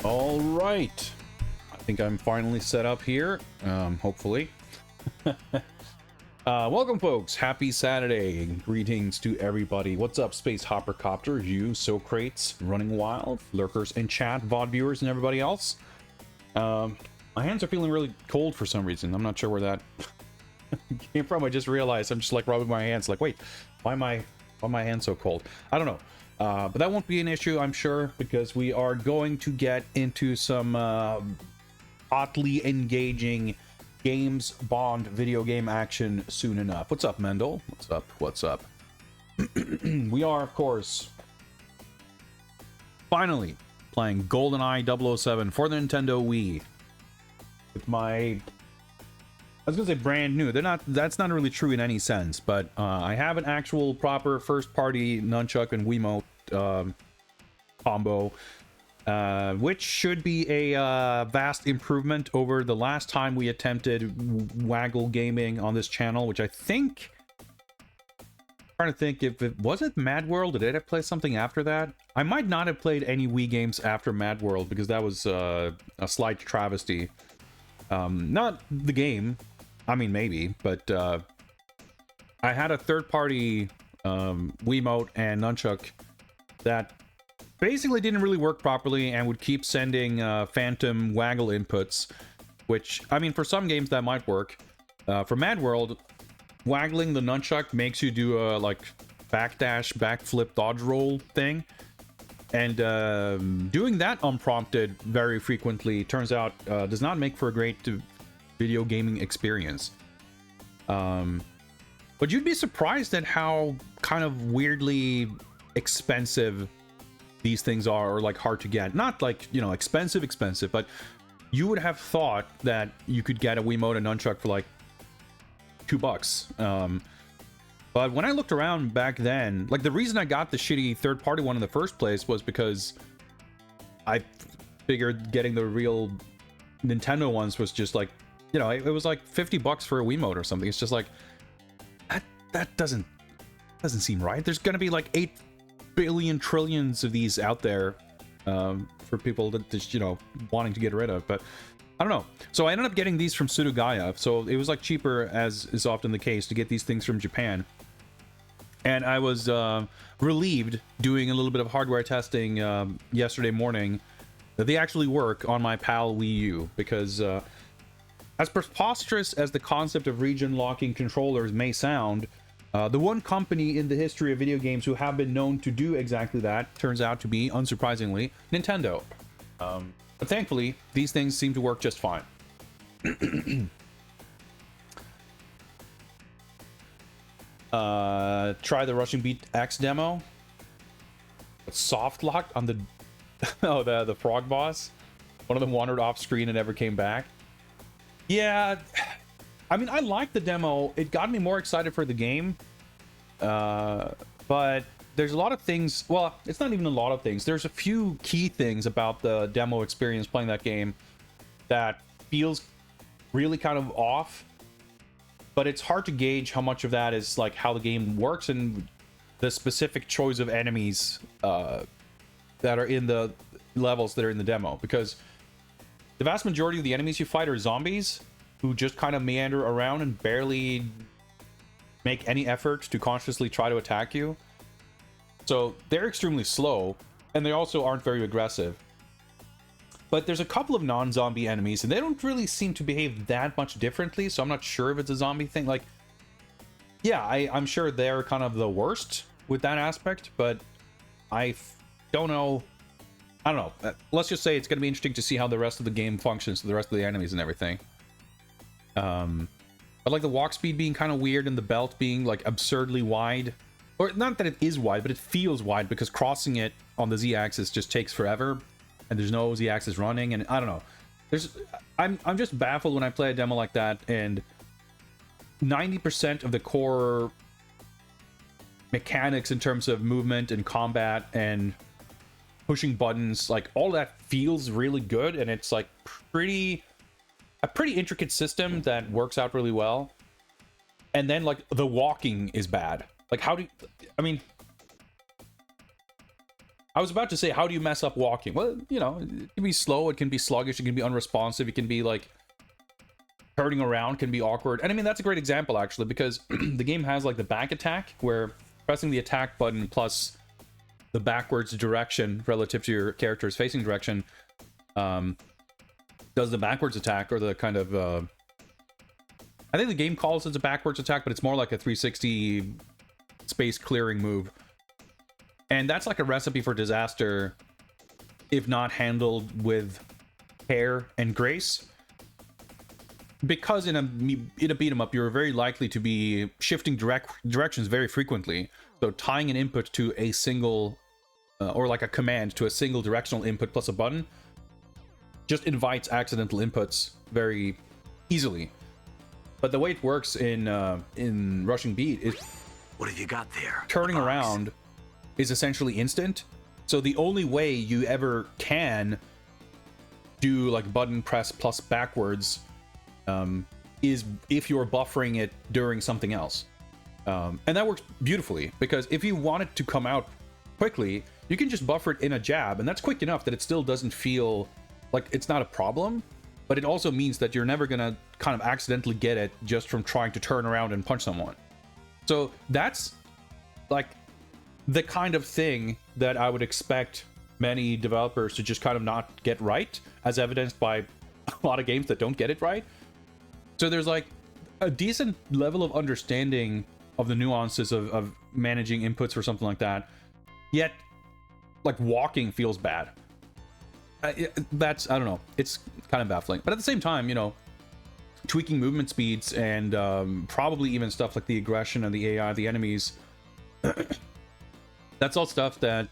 All right. I think I'm finally set up here. Hopefully. Welcome, folks. Happy Saturday. Greetings to everybody. What's up, Space Hopper Copter, you, Socrates, Running Wild, lurkers in chat, VOD viewers, and everybody else? My hands are feeling really cold for some reason. I'm not sure where that came from. I just realized I'm just like rubbing my hands like, wait, why are my hands so cold? I don't know. But that won't be an issue, I'm sure, because we are going to get into some hotly engaging Games Bond video game action soon enough. What's up, Mendel? What's up? What's up? We are, of course, finally playing GoldenEye 007 for the Nintendo Wii. With my... I was gonna say brand new. That's not really true in any sense, but I have an actual proper first-party nunchuck and Wiimote combo, which should be a vast improvement over the last time we attempted waggle gaming on this channel, which I think... I'm trying to think if it... Was it Mad World? Did I play something after that? I might not have played any Wii games after Mad World, because that was a slight travesty. Not the game. I mean, maybe, but I had a third-party Wiimote and nunchuck that basically didn't really work properly and would keep sending phantom waggle inputs, which, I mean, for some games that might work. For Mad World, waggling the nunchuck makes you do a, like, backdash, backflip, dodge roll thing. And doing that unprompted very frequently, turns out, does not make for a great video gaming experience. But you'd be surprised at how kind of weirdly expensive these things are, or like hard to get. Not like, you know, expensive, but you would have thought that you could get a Wiimote and nunchuck for like $2. But when I looked around back then, like the reason I got the shitty third-party one in the first place was because I figured getting the real Nintendo ones was just like, you know, it was like $50 for a Wiimote or something. It's just like, that doesn't seem right. There's gonna be like 8 billion trillions of these out there for people that just, you know, wanting to get rid of. But I don't know. So I ended up getting these from Surugaya. So it was like cheaper, as is often the case, to get these things from Japan. And I was relieved doing a little bit of hardware testing yesterday morning that they actually work on my PAL Wii U, because as preposterous as the concept of region locking controllers may sound, the one company in the history of video games who have been known to do exactly that turns out to be, unsurprisingly, Nintendo. But thankfully, these things seem to work just fine. Try the Rushing Beat X demo. Soft locked on the the frog boss. One of them wandered off screen and never came back. Yeah, I mean, I liked the demo. It got me more excited for the game. But there's a lot of things. Well, it's not even a lot of things. There's a few key things about the demo experience playing that game that feels really kind of off. But it's hard to gauge how much of that is like how the game works and the specific choice of enemies that are in the levels that are in the demo, because the vast majority of the enemies you fight are zombies who just kind of meander around and barely make any effort to consciously try to attack you. So they're extremely slow, and they also aren't very aggressive. But there's a couple of non-zombie enemies, and they don't really seem to behave that much differently, so I'm not sure if it's a zombie thing. Like, yeah, I'm sure they're kind of the worst with that aspect, but I don't know. I don't know. Let's just say it's going to be interesting to see how the rest of the game functions, the rest of the enemies and everything. But like the walk speed being kind of weird and the belt being like absurdly wide. Or not that it is wide, but it feels wide because crossing it on the Z-axis just takes forever. And there's no Z-axis running, and I don't know. I'm just baffled when I play a demo like that, and 90% of the core mechanics in terms of movement and combat and pushing buttons, like all that feels really good, and it's like a pretty intricate system that works out really well. And then like the walking is bad. Like how do you, I mean, I was about to say, how do you mess up walking? Well, you know, it can be slow, it can be sluggish, it can be unresponsive, it can be like turning around can be awkward. And I mean, that's a great example actually, because the game has like the back attack where pressing the attack button plus the backwards direction relative to your character's facing direction does the backwards attack, or the kind of I think the game calls it a backwards attack, but it's more like a 360 space clearing move. And that's like a recipe for disaster if not handled with care and grace. Because in a beat 'em up, you're very likely to be shifting directions very frequently. So tying an input to a single, or like a command to a single directional input plus a button, just invites accidental inputs very easily. But the way it works in Rushing Beat is, what have you got there? Turning around is essentially instant. So the only way you ever can do like button press plus backwards is if you're buffering it during something else. And that works beautifully, because if you want it to come out quickly, you can just buffer it in a jab, and that's quick enough that it still doesn't feel like it's not a problem. But it also means that you're never gonna kind of accidentally get it just from trying to turn around and punch someone. So that's like the kind of thing that I would expect many developers to just kind of not get right, as evidenced by a lot of games that don't get it right. So there's like a decent level of understanding of the nuances of managing inputs for something like that, yet like walking feels bad. That's, I don't know, it's kind of baffling. But at the same time, you know, tweaking movement speeds and probably even stuff like the aggression and the AI of the enemies, that's all stuff that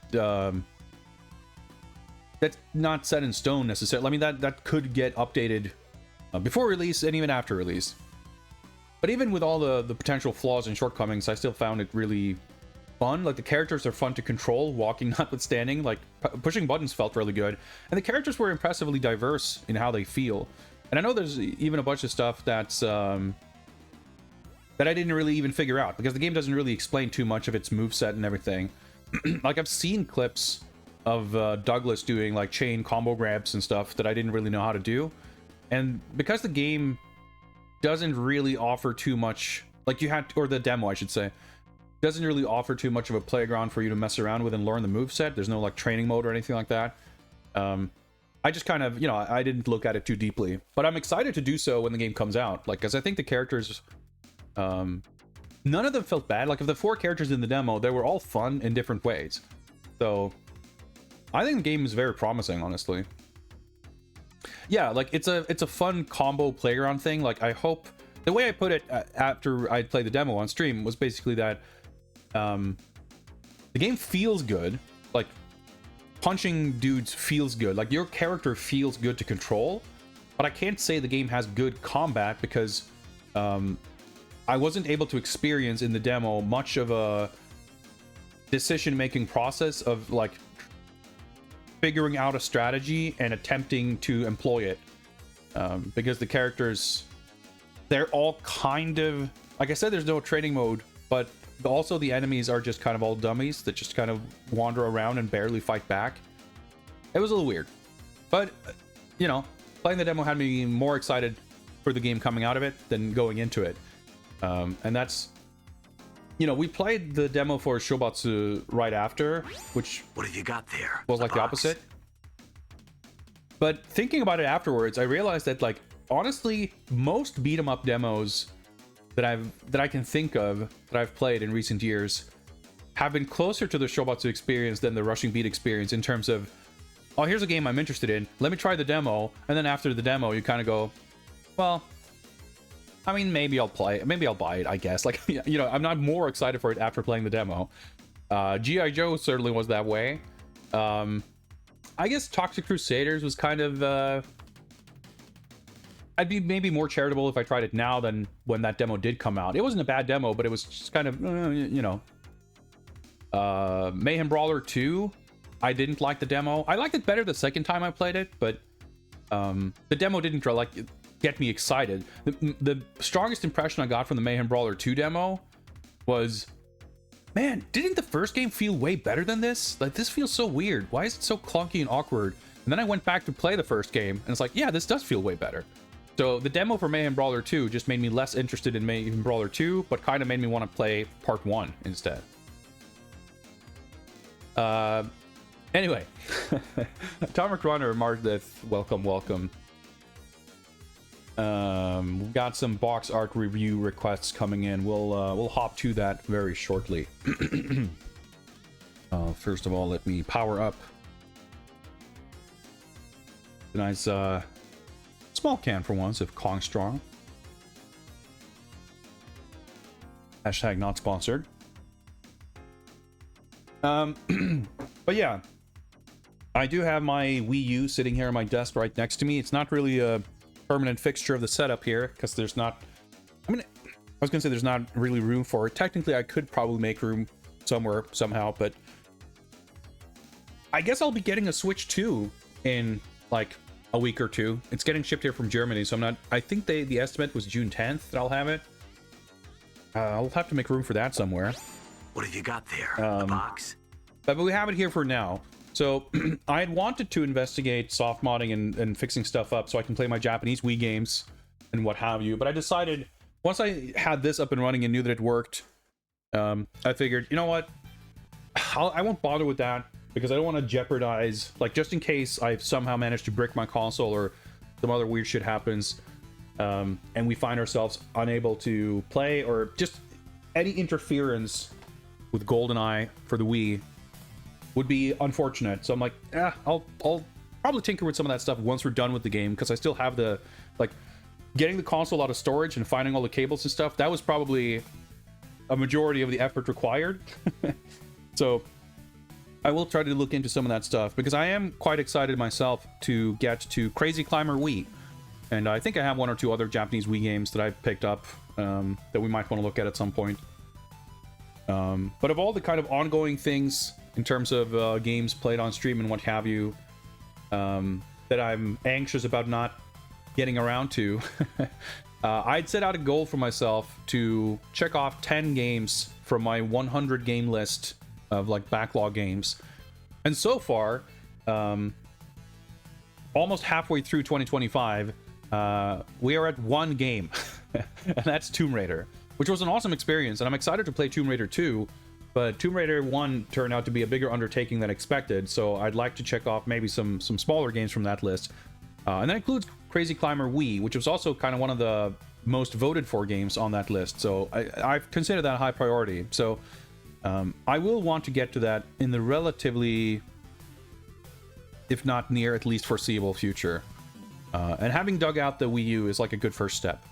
that's not set in stone necessarily. I mean, that could get updated before release and even after release. But even with all the potential flaws and shortcomings, I still found it really fun. Like, the characters are fun to control, walking notwithstanding. Like, pushing buttons felt really good. And the characters were impressively diverse in how they feel. And I know there's even a bunch of stuff that's that I didn't really even figure out, because the game doesn't really explain too much of its moveset and everything. Like, I've seen clips of Douglas doing like chain combo grabs and stuff that I didn't really know how to do. And because the game doesn't really offer too much, like, you had to, or the demo I should say, doesn't really offer too much of a playground for you to mess around with and learn the moveset. There's no like training mode or anything like that. I just kind of, you know, I didn't look at it too deeply, but I'm excited to do so when the game comes out. Like, because I think the characters, none of them felt bad. Like, of the 4 characters in the demo, they were all fun in different ways. So I think the game is very promising, honestly. Yeah, like, it's a fun combo playground thing. Like, I hope, the way I put it after I played the demo on stream was basically that the game feels good. Like, punching dudes feels good. Like, your character feels good to control. But I can't say the game has good combat, because I wasn't able to experience in the demo much of a decision-making process of like figuring out a strategy and attempting to employ it, because the characters, they're all kind of, like I said, there's no training mode, but also the enemies are just kind of all dummies that just kind of wander around and barely fight back. It was a little weird, but you know, playing the demo had me more excited for the game coming out of it than going into it. And that's, you know, we played the demo for Shobatsu right after, which, what have you got there? was like the opposite. But thinking about it afterwards, I realized that, like, honestly, most beat 'em up demos that I can think of that I've played in recent years have been closer to the Shobatsu experience than the Rushing Beat experience, in terms of, oh, here's a game I'm interested in, let me try the demo, and then after the demo you kind of go, well, I mean, maybe I'll play it, maybe I'll buy it, I guess. Like, you know, I'm not more excited for it after playing the demo. G.I. Joe certainly was that way. I guess Toxic Crusaders was kind of, I'd be maybe more charitable if I tried it now than when that demo did come out. It wasn't a bad demo, but it was just kind of, you know. Mayhem Brawler 2, I didn't like the demo. I liked it better the second time I played it, but the demo didn't like get me excited. The strongest impression I got from the Mayhem Brawler 2 demo was Man, didn't the first game feel way better than this? Like, this feels so weird. Why is it so clunky and awkward? And then I went back to play the first game, and it's like, yeah, this does feel way better. So the demo for Mayhem Brawler 2 just made me less interested in Mayhem Brawler 2, but kind of made me want to play Part 1 instead. Anyway. Atomic Runner, Mardith, welcome, welcome. We've got some box art review requests coming in. We'll hop to that very shortly. First of all, let me power up a nice small can for once of Kong Strong. Hashtag not sponsored. But yeah, I do have my Wii U sitting here on my desk right next to me. It's not really a permanent fixture of the setup here because there's not, I mean, I was gonna say there's not really room for it. Technically I could probably make room somewhere somehow, but I guess I'll be getting a Switch 2 in like a week or two. It's getting shipped here from Germany, so I'm not, I think the estimate was June 10th that I'll have it. I'll have to make room for that somewhere. What have you got there? A box? But we have it here for now. So I had wanted to investigate soft modding and fixing stuff up so I can play my Japanese Wii games and what have you. But I decided once I had this up and running and knew that it worked, I figured, you know what? I won't bother with that because I don't want to jeopardize, like, just in case I somehow manage to brick my console or some other weird shit happens, and we find ourselves unable to play, or just any interference with GoldenEye for the Wii would be unfortunate. So I'm like, I'll probably tinker with some of that stuff once we're done with the game, because I still have the, like, getting the console out of storage and finding all the cables and stuff, that was probably a majority of the effort required. So I will try to look into some of that stuff, because I am quite excited myself to get to Crazy Climber Wii. And I think I have one or two other Japanese Wii games that I picked up that we might want to look at some point. But of all the kind of ongoing things in terms of games played on stream and what have you, that I'm anxious about not getting around to, I'd set out a goal for myself to check off 10 games from my 100 game list of, like, backlog games. And so far, almost halfway through 2025, we are at one game, and that's Tomb Raider, which was an awesome experience, and I'm excited to play Tomb Raider 2, but Tomb Raider 1 turned out to be a bigger undertaking than expected, so I'd like to check off maybe some smaller games from that list. And that includes Crazy Climber Wii, which was also kind of one of the most voted for games on that list, so I've considered that a high priority. So I will want to get to that in the relatively, if not near, at least foreseeable future. And having dug out the Wii U is like a good first step.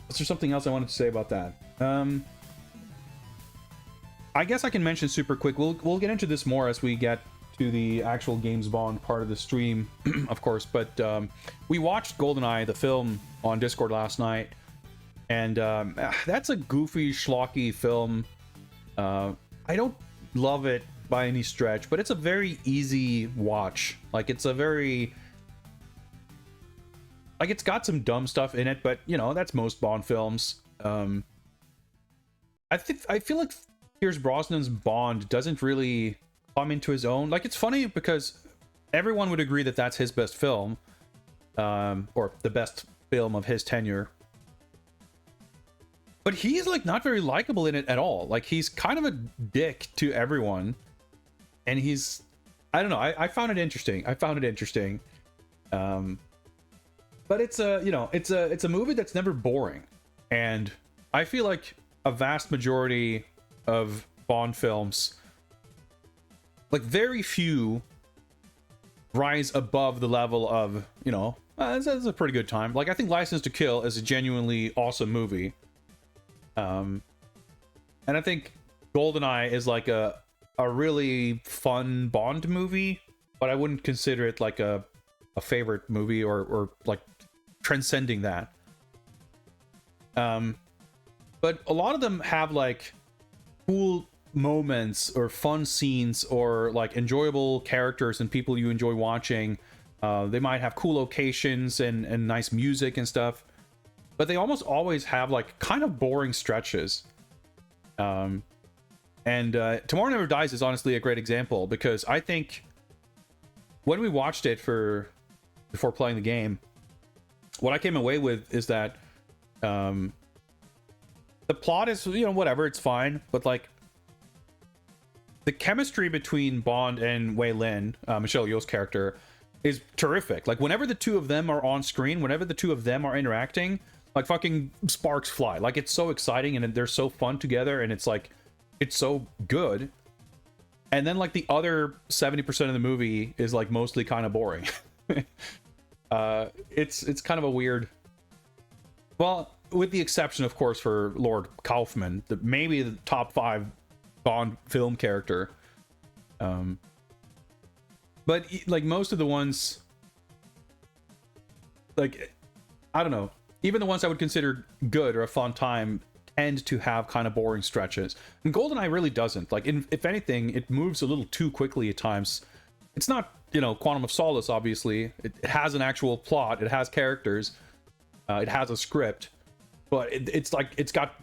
Is there something else I wanted to say about that? I guess I can mention super quick. We'll get into this more as we get to the actual Games Bond part of the stream, of course. But we watched GoldenEye, the film, on Discord last night, and that's a goofy, schlocky film. I don't love it by any stretch, but it's a very easy watch. Like, it's a very, like, it's got some dumb stuff in it, but, you know, that's most Bond films. I feel like Pierce Brosnan's Bond doesn't really come into his own. Like, it's funny because everyone would agree that that's his best film, or the best film of his tenure. But he's, like, not very likable in it at all. Like, he's kind of a dick to everyone. And he's, I don't know, I found it interesting. But it's a, you know, it's a movie that's never boring. And I feel like a vast majority of Bond films, like, very few rise above the level of, you know, it's a pretty good time. Like, I think License to Kill is a genuinely awesome movie. And I think GoldenEye is like a really fun Bond movie, but I wouldn't consider it like a favorite movie or like transcending that. But a lot of them have like cool moments or fun scenes or like enjoyable characters and people you enjoy watching. They might have cool locations and nice music and stuff. but they almost always have like kind of boring stretches. And Tomorrow Never Dies is honestly a great example, because I think when we watched it before playing the game, what I came away with is that the plot is, you know, whatever, it's fine, but like the chemistry between Bond and Wei Lin, Michelle Yeoh's character, is terrific. Like whenever the two of them are on screen, whenever the two of them are interacting, like fucking sparks fly. Like it's so exciting and they're so fun together, and it's like it's so good. And then like the other 70% of the movie is like mostly kind of boring. It's kind of a weird, well, with the exception of course for Lord Kaufman, maybe the top 5 Bond film character. But like most of the ones, like I don't know, even the ones I would consider good or a fun time tend to have kind of boring stretches, and GoldenEye really doesn't. Like if anything, it moves a little too quickly at times. It's not, you know, Quantum of Solace, obviously. It has an actual plot, it has characters, it has a script, but it's like it's got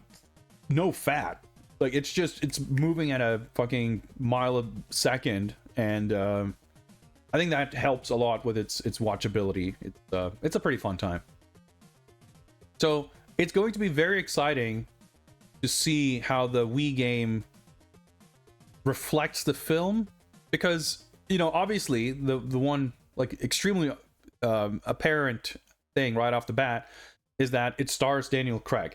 no fat. Like it's moving at a fucking mile a second, and I think that helps a lot with its watchability. It's a pretty fun time. So it's going to be very exciting to see how the Wii game reflects the film, because, you know, obviously the one like extremely apparent thing right off the bat is that it stars Daniel Craig.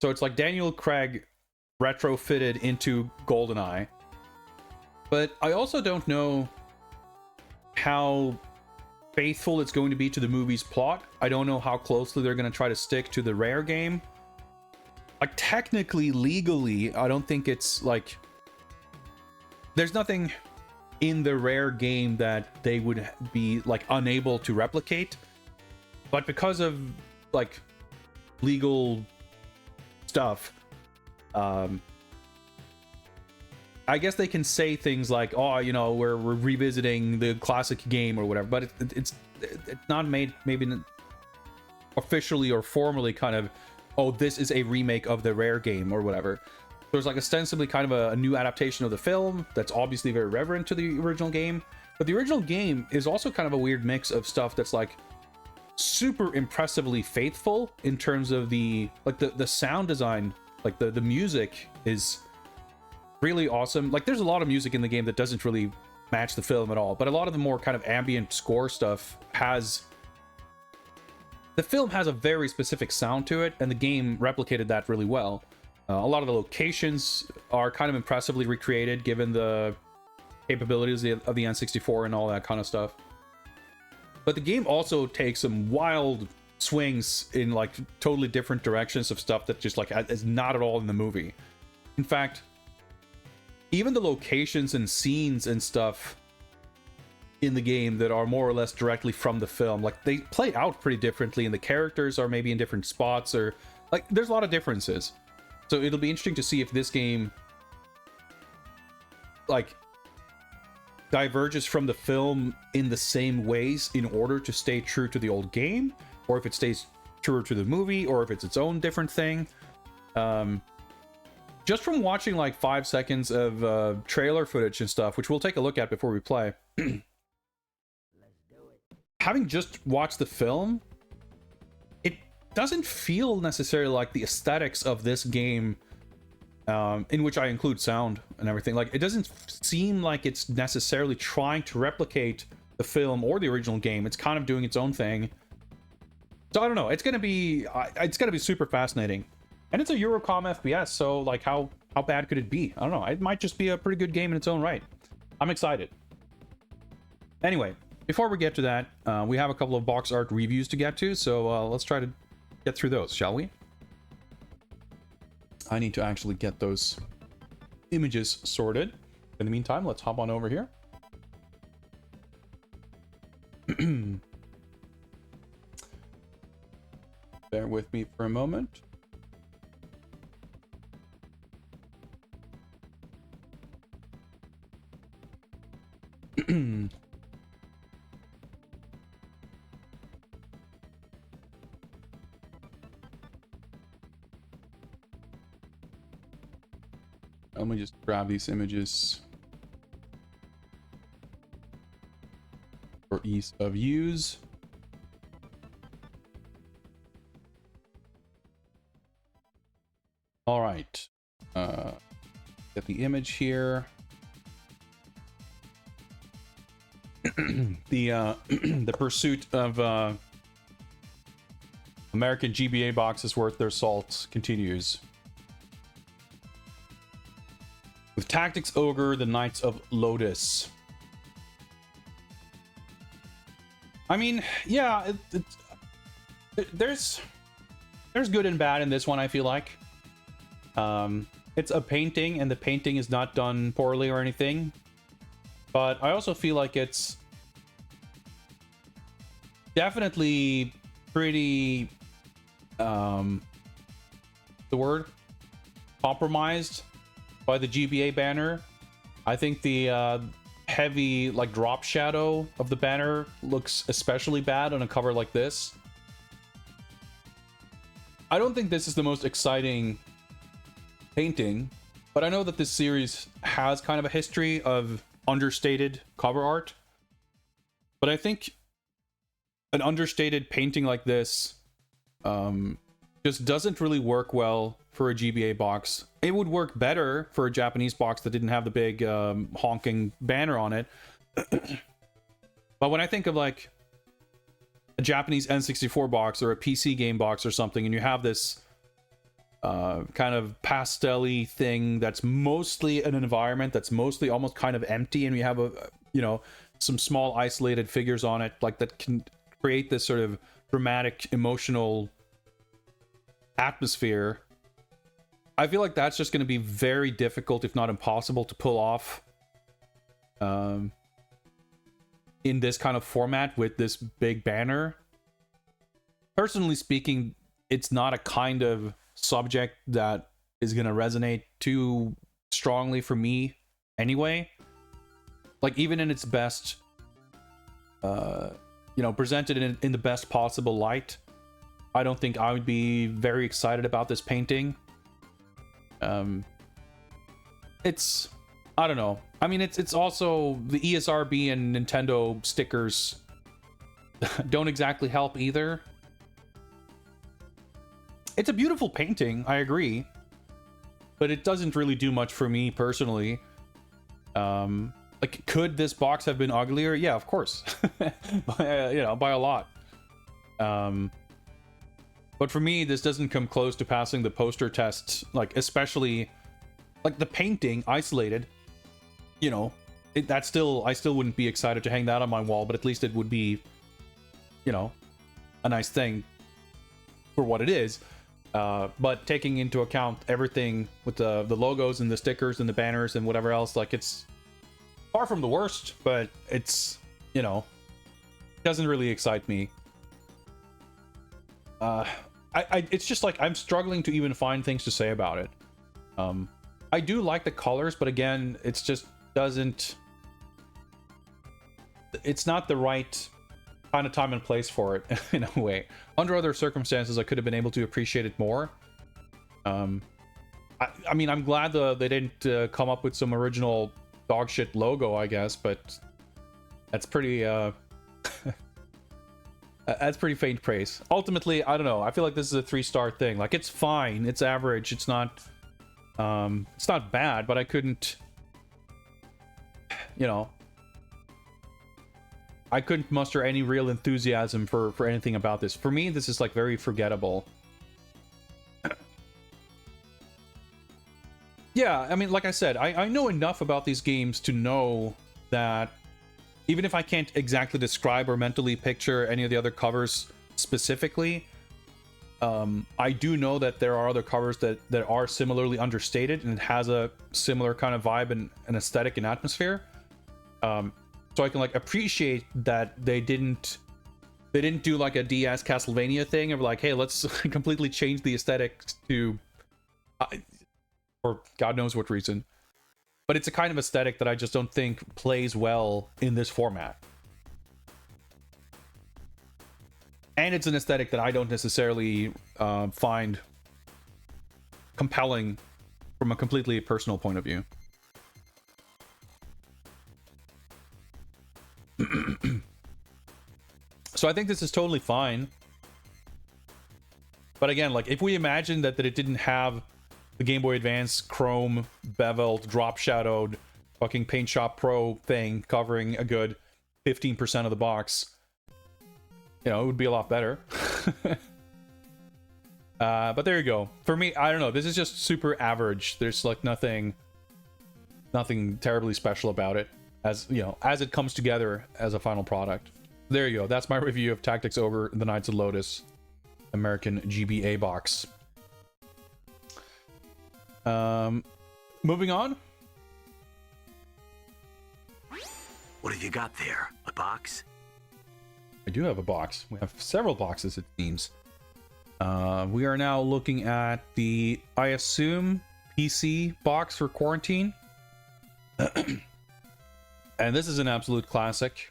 So it's like Daniel Craig retrofitted into GoldenEye. But I also don't know how faithful it's going to be to the movie's plot. I don't know how closely they're going to try to stick to the Rare game. Like technically, legally, I don't think it's like there's nothing in the Rare game that they would be like unable to replicate, but because of like legal stuff, I guess they can say things like, oh, you know, we're revisiting the classic game or whatever, but it's not made maybe officially or formally kind of, oh, this is a remake of the Rare game or whatever. There's like ostensibly kind of a new adaptation of the film that's obviously very reverent to the original game, but the original game is also kind of a weird mix of stuff that's like super impressively faithful in terms of the sound design. Like the music is really awesome. Like there's a lot of music in the game that doesn't really match the film at all, but a lot of the more kind of ambient score stuff the film has a very specific sound to it, and the game replicated that really well. A lot of the locations are kind of impressively recreated given the capabilities of the N64 and all that kind of stuff. But the game also takes some wild swings in like totally different directions of stuff that just like is not at all in the movie. In fact, even the locations and scenes and stuff in the game that are more or less directly from the film, like they play out pretty differently, and the characters are maybe in different spots, or like there's a lot of differences. So it'll be interesting to see if this game like diverges from the film in the same ways in order to stay true to the old game, or if it stays truer to the movie, or if it's its own different thing. Just from watching like 5 seconds of trailer footage and stuff, which we'll take a look at before we play, having just watched the film, it doesn't feel necessarily like the aesthetics of this game, in which I include sound and everything. Like it doesn't seem like it's necessarily trying to replicate the film or the original game. It's kind of doing its own thing. So I don't know. It's gonna be super fascinating, and it's a Eurocom FPS. So like, how bad could it be? I don't know. It might just be a pretty good game in its own right. I'm excited. Anyway, before we get to that, we have a couple of box art reviews to get to, so let's try to get through those, shall we? I need to actually get those images sorted. In the meantime, let's hop on over here. Bear with me for a moment. Let me just grab these images for ease of use. All right. Get the image here. The pursuit of American GBA boxes worth their salt continues. With Tactics Ogre, the Knights of Lotus. I mean, yeah, there's good and bad in this one, I feel like. It's a painting, and the painting is not done poorly or anything. But I also feel like it's definitely pretty, the word, compromised by the GBA banner. I think the heavy, like, drop shadow of the banner looks especially bad on a cover like this. I don't think this is the most exciting painting, but I know that this series has kind of a history of understated cover art. But I think an understated painting like this just doesn't really work well for a GBA box. It would work better for a Japanese box that didn't have the big honking banner on it. But when I think of like a Japanese N64 box or a PC game box or something, and you have this kind of pastel-y thing that's mostly an environment that's mostly almost kind of empty, and we have some small isolated figures on it, like, that can create this sort of dramatic emotional atmosphere. I feel like that's just going to be very difficult, if not impossible, to pull off in this kind of format with this big banner. Personally speaking, it's not a kind of subject that is going to resonate too strongly for me anyway. Like, even in its best, presented in the best possible light, I don't think I would be very excited about this painting. It's, I don't know. I mean, it's also the ESRB and Nintendo stickers don't exactly help either. It's a beautiful painting, I agree, but it doesn't really do much for me personally. Like, could this box have been uglier? Yeah, of course. by a lot. But for me, this doesn't come close to passing the poster test. Like, especially, like, the painting isolated. I still wouldn't be excited to hang that on my wall, but at least it would be, a nice thing for what it is. But taking into account everything with the logos and the stickers and the banners and whatever else, like, it's far from the worst, but it's, doesn't really excite me. It's just like, I'm struggling to even find things to say about it. I do like the colors, but again, it's just doesn't, it's not the right kind of time and place for it in a way. Under other circumstances, I could have been able to appreciate it more. I mean, I'm glad they didn't come up with some original dogshit logo, I guess, but that's pretty that's pretty faint praise. Ultimately, I don't know. I feel like this is a 3-star thing. Like, it's fine, it's average, it's not bad, but I couldn't, I couldn't muster any real enthusiasm for anything about this. For me, this is like very forgettable. Yeah, I mean, like I said, I know enough about these games to know that even if I can't exactly describe or mentally picture any of the other covers specifically, I do know that there are other covers that are similarly understated and it has a similar kind of vibe and aesthetic and atmosphere. So I can, like, appreciate that they didn't do like a DS Castlevania thing of like, hey, let's completely change the aesthetic to, for God knows what reason. But it's a kind of aesthetic that I just don't think plays well in this format. And it's an aesthetic that I don't necessarily find compelling from a completely personal point of view. So I think this is totally fine. But again, like, if we imagine that it didn't have the Game Boy Advance chrome beveled drop shadowed fucking Paint Shop Pro thing covering a good 15% of the box, you know, it would be a lot better. But there you go. For me, I don't know, this is just super average. There's like nothing terribly special about it, as you know, as it comes together as a final product. There you go. That's my review of Tactics Ogre the Knights of Lotus American GBA box. Moving on. What have you got there? A box? I do have a box. We have several boxes, it seems. We are now looking at the, I assume, PC box for Quarantine. And this is an absolute classic.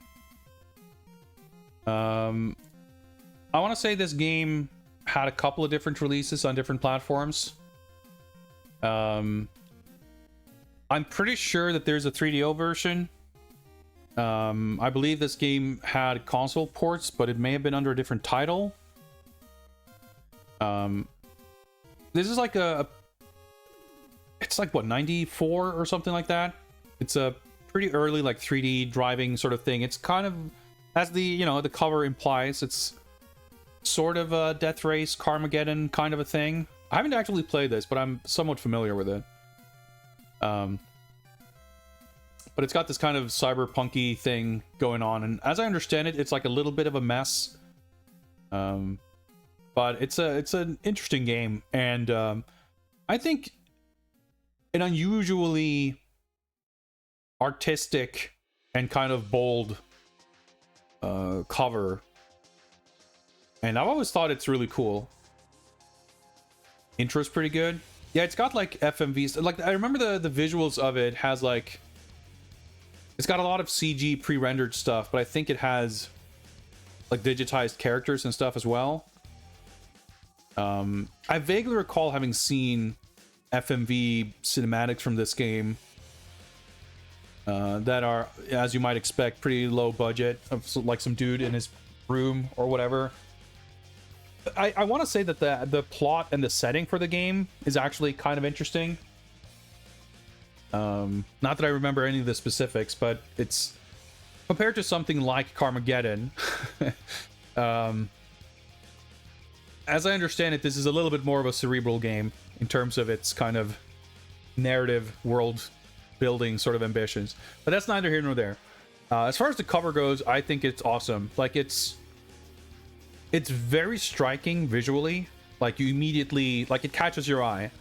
I want to say this game had a couple of different releases on different platforms. I'm pretty sure that there's a 3DO version. I believe this game had console ports, but it may have been under a different title. This is like it's like what, 94 or something like that. It's a pretty early like 3D driving sort of thing. It's kind of, as the, you know, the cover implies, it's sort of a Death Race Carmageddon kind of a thing. I haven't actually played this, but I'm somewhat familiar with it. But it's got this kind of cyberpunky thing going on, and as I understand it, it's like a little bit of a mess. But it's an interesting game, and I think an unusually artistic and kind of bold cover, and I've always thought it's really cool. Intro's pretty good. Yeah, it's got like FMVs. Like, I remember the visuals of it has like, it's got a lot of CG pre-rendered stuff, but I think it has like digitized characters and stuff as well. I vaguely recall having seen FMV cinematics from this game that are, as you might expect, pretty low budget, of like some dude in his room or whatever. I want to say that the plot and the setting for the game is actually kind of interesting. Not that I remember any of the specifics, but it's, compared to something like Carmageddon, as I understand it, this is a little bit more of a cerebral game in terms of its kind of narrative, world building sort of ambitions. But that's neither here nor there. As far as the cover goes, I think it's awesome. Like, it's very striking visually. Like, you immediately, like, it catches your eye.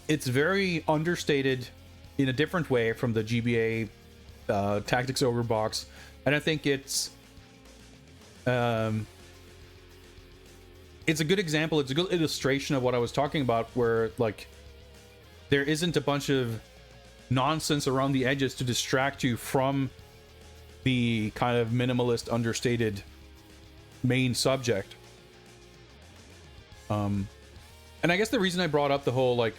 It's very understated in a different way from the GBA Tactics Ogre box, and I think it's a good example. It's a good illustration of what I was talking about, where like there isn't a bunch of nonsense around the edges to distract you from the kind of minimalist, understated main subject. And I guess the reason I brought up the whole like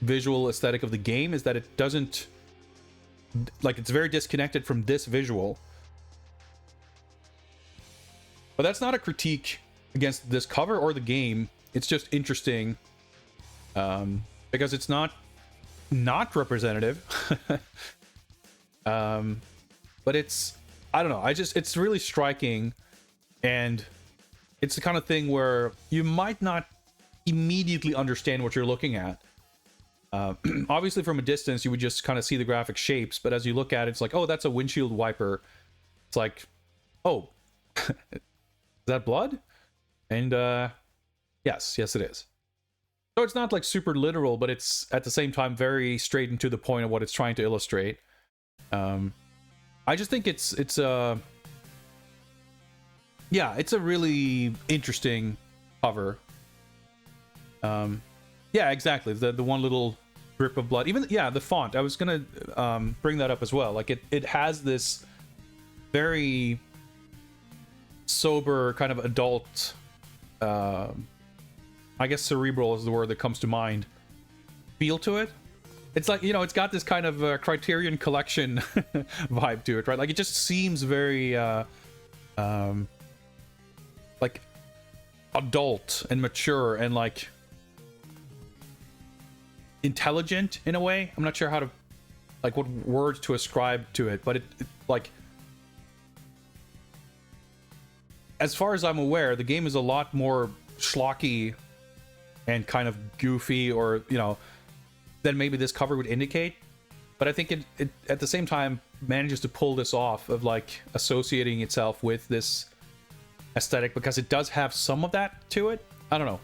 visual aesthetic of the game is that it doesn't, like, it's very disconnected from this visual. But that's not a critique against this cover or the game. It's just interesting because it's not representative. But it's, I don't know, it's really striking, and it's the kind of thing where you might not immediately understand what you're looking at. Obviously from a distance you would just kind of see the graphic shapes, but as you look at it, it's like, oh, that's a windshield wiper. It's like, oh, is that blood? And yes it is. So it's not like super literal, but it's at the same time very straight and to the point of what it's trying to illustrate. I just think it's a really interesting cover. Yeah, exactly. The one little drip of blood. Even the font. I was gonna bring that up as well. Like it has this very sober kind of adult, I guess cerebral is the word that comes to mind, feel to it. It's like, you know, it's got this kind of Criterion Collection vibe to it, right? Like, it just seems very like adult and mature and like intelligent in a way. I'm not sure how to, like, what word to ascribe to it, but it like, as far as I'm aware, the game is a lot more schlocky and kind of goofy, or, you know, than maybe this cover would indicate. But I think it at the same time manages to pull this off of like associating itself with this aesthetic, because it does have some of that to it. I don't know.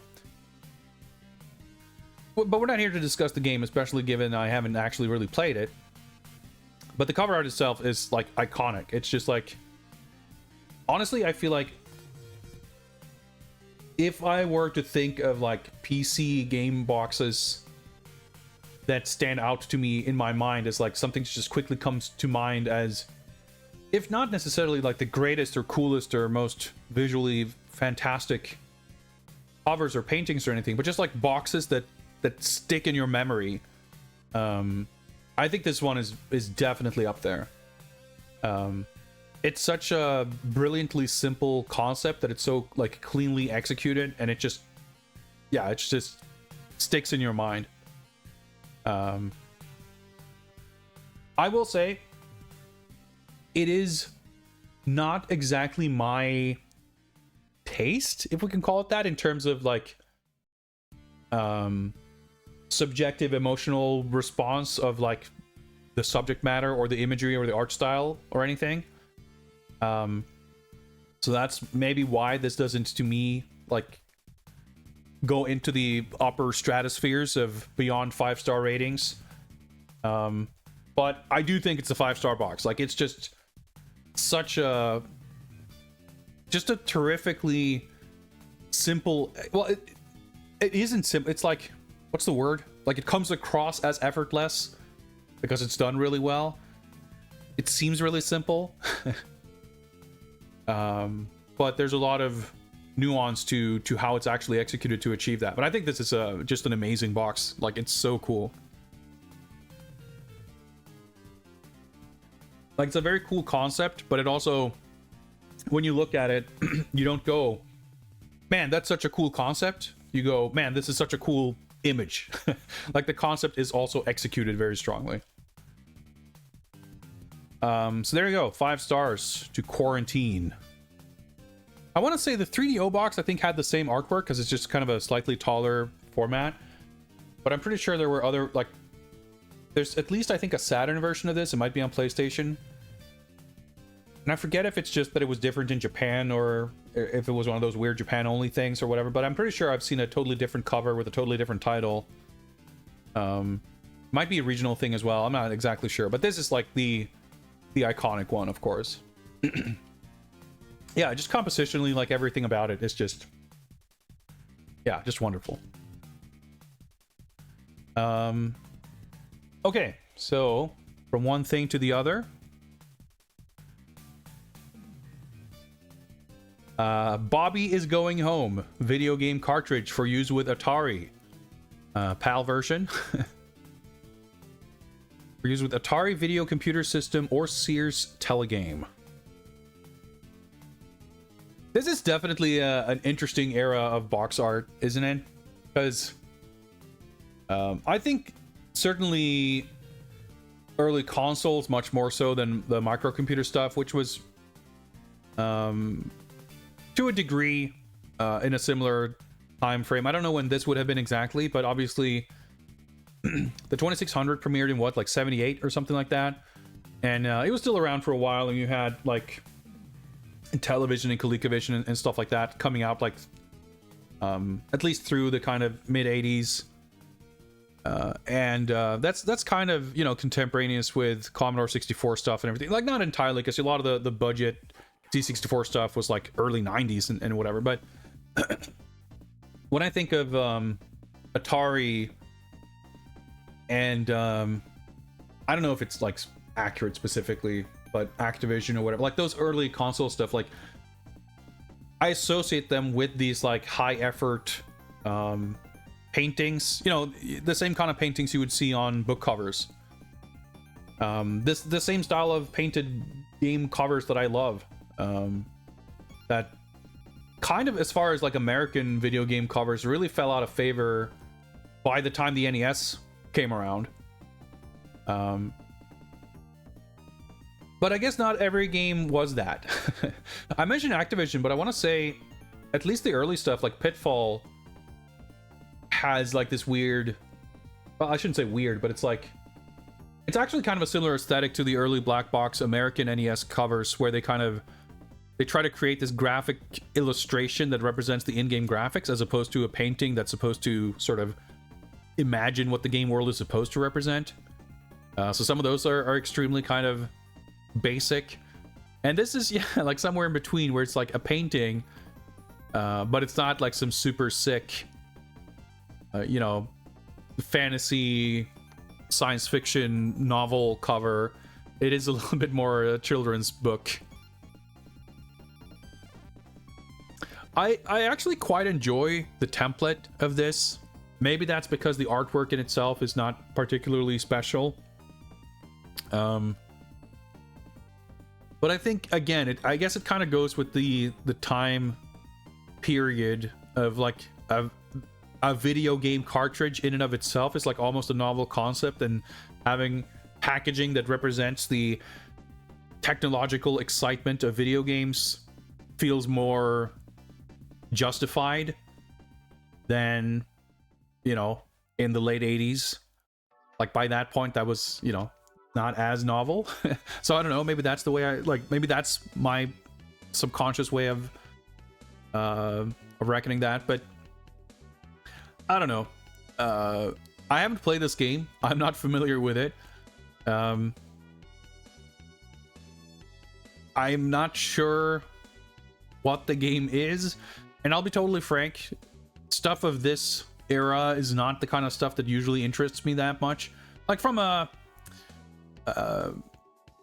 But we're not here to discuss the game, especially given I haven't actually really played it. But the cover art itself is like iconic. It's just like, honestly, I feel like if I were to think of like PC game boxes that stand out to me in my mind as like something that just quickly comes to mind as, if not necessarily like the greatest or coolest or most visually fantastic covers or paintings or anything, but just like boxes that stick in your memory, I think this one is definitely up there. It's such a brilliantly simple concept that it's so like cleanly executed, and it just, yeah, it just sticks in your mind. I will say it is not exactly my taste, if we can call it that, in terms of like subjective emotional response of like the subject matter or the imagery or the art style or anything. So that's maybe why this doesn't, to me, like go into the upper stratospheres of beyond 5-star ratings. But I do think it's a 5-star box. Like, it's just such a terrifically simple, well, it isn't simple. It's like, what's the word? Like, it comes across as effortless because it's done really well. It seems really simple. But there's a lot of nuance to how it's actually executed to achieve that. But I think this is just an amazing box. Like, it's so cool. Like, it's a very cool concept, but it also, when you look at it, you don't go, man, that's such a cool concept. You go, man, this is such a cool image. Like, the concept is also executed very strongly. So there you go, 5 stars to Quarantine. I want to say the 3DO box, I think, had the same artwork because it's just kind of a slightly taller format. But I'm pretty sure there were other, like, there's at least, I think, a Saturn version of this. It might be on PlayStation. And I forget if it's just that it was different in Japan or if it was one of those weird Japan-only things or whatever. But I'm pretty sure I've seen a totally different cover with a totally different title. Might be a regional thing as well. I'm not exactly sure. But this is like the iconic one, of course. Yeah, just compositionally, like, everything about it is just, yeah, just wonderful. Okay, so from one thing to the other. Bobby is Going Home, video game cartridge for use with Atari. PAL version. For use with Atari Video Computer System or Sears Telegame. This is definitely an interesting era of box art, isn't it? Because I think certainly early consoles, much more so than the microcomputer stuff, which was to a degree in a similar time frame. I don't know when this would have been exactly, but obviously the 2600 premiered in what, like 78 or something like that, and it was still around for a while, and you had like television and ColecoVision and stuff like that coming out, like at least through the kind of mid 80s, and that's kind of, you know, contemporaneous with Commodore 64 stuff and everything. Like, not entirely, because a lot of the budget C64 stuff was like early 90s and whatever. But when I think of Atari and I don't know if it's like accurate specifically, but Activision or whatever, like those early console stuff, like I associate them with these like high effort paintings, you know, the same kind of paintings you would see on book covers. The same style of painted game covers that I love. That kind of, as far as like American video game covers, really fell out of favor by the time the NES came around. But I guess not every game was that. I mentioned Activision, but I want to say at least the early stuff like Pitfall has like this weird, well, I shouldn't say weird, but it's like, it's actually kind of a similar aesthetic to the early black box American NES covers, where they try to create this graphic illustration that represents the in-game graphics, as opposed to a painting that's supposed to sort of imagine what the game world is supposed to represent. So some of those are extremely kind of basic, and this is, yeah, like somewhere in between, where it's like a painting, but it's not like some super sick, you know, fantasy science fiction novel cover. It is a little bit more a children's book. I actually quite enjoy the template of this. Maybe that's because the artwork in itself is not particularly special. But I think, again, I guess it kind of goes with the time period of like a video game cartridge in and of itself is like almost a novel concept, and having packaging that represents the technological excitement of video games feels more justified than, you know, in the late 80s. Like by that point, that was, you know, not as novel. So I don't know, maybe that's the way maybe that's my subconscious way of reckoning that, but I don't know. I haven't played this game. I'm not familiar with it. I'm not sure what the game is, and I'll be totally frank, stuff of this era is not the kind of stuff that usually interests me that much. Like from a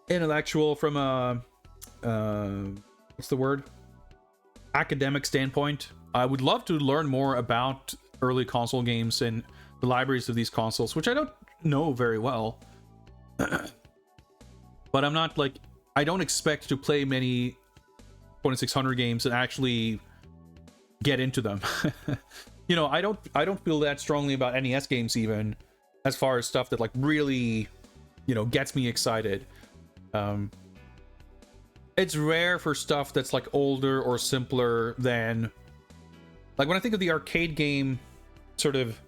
intellectual, from a what's the word, academic standpoint, I would love to learn more about early console games and the libraries of these consoles, which I don't know very well. But I'm not like, I don't expect to play many 2600 games and actually get into them. You know, I don't feel that strongly about NES games, even as far as stuff that like really, you know, gets me excited. It's rare for stuff that's like older or simpler than, like when I think of the arcade game sort of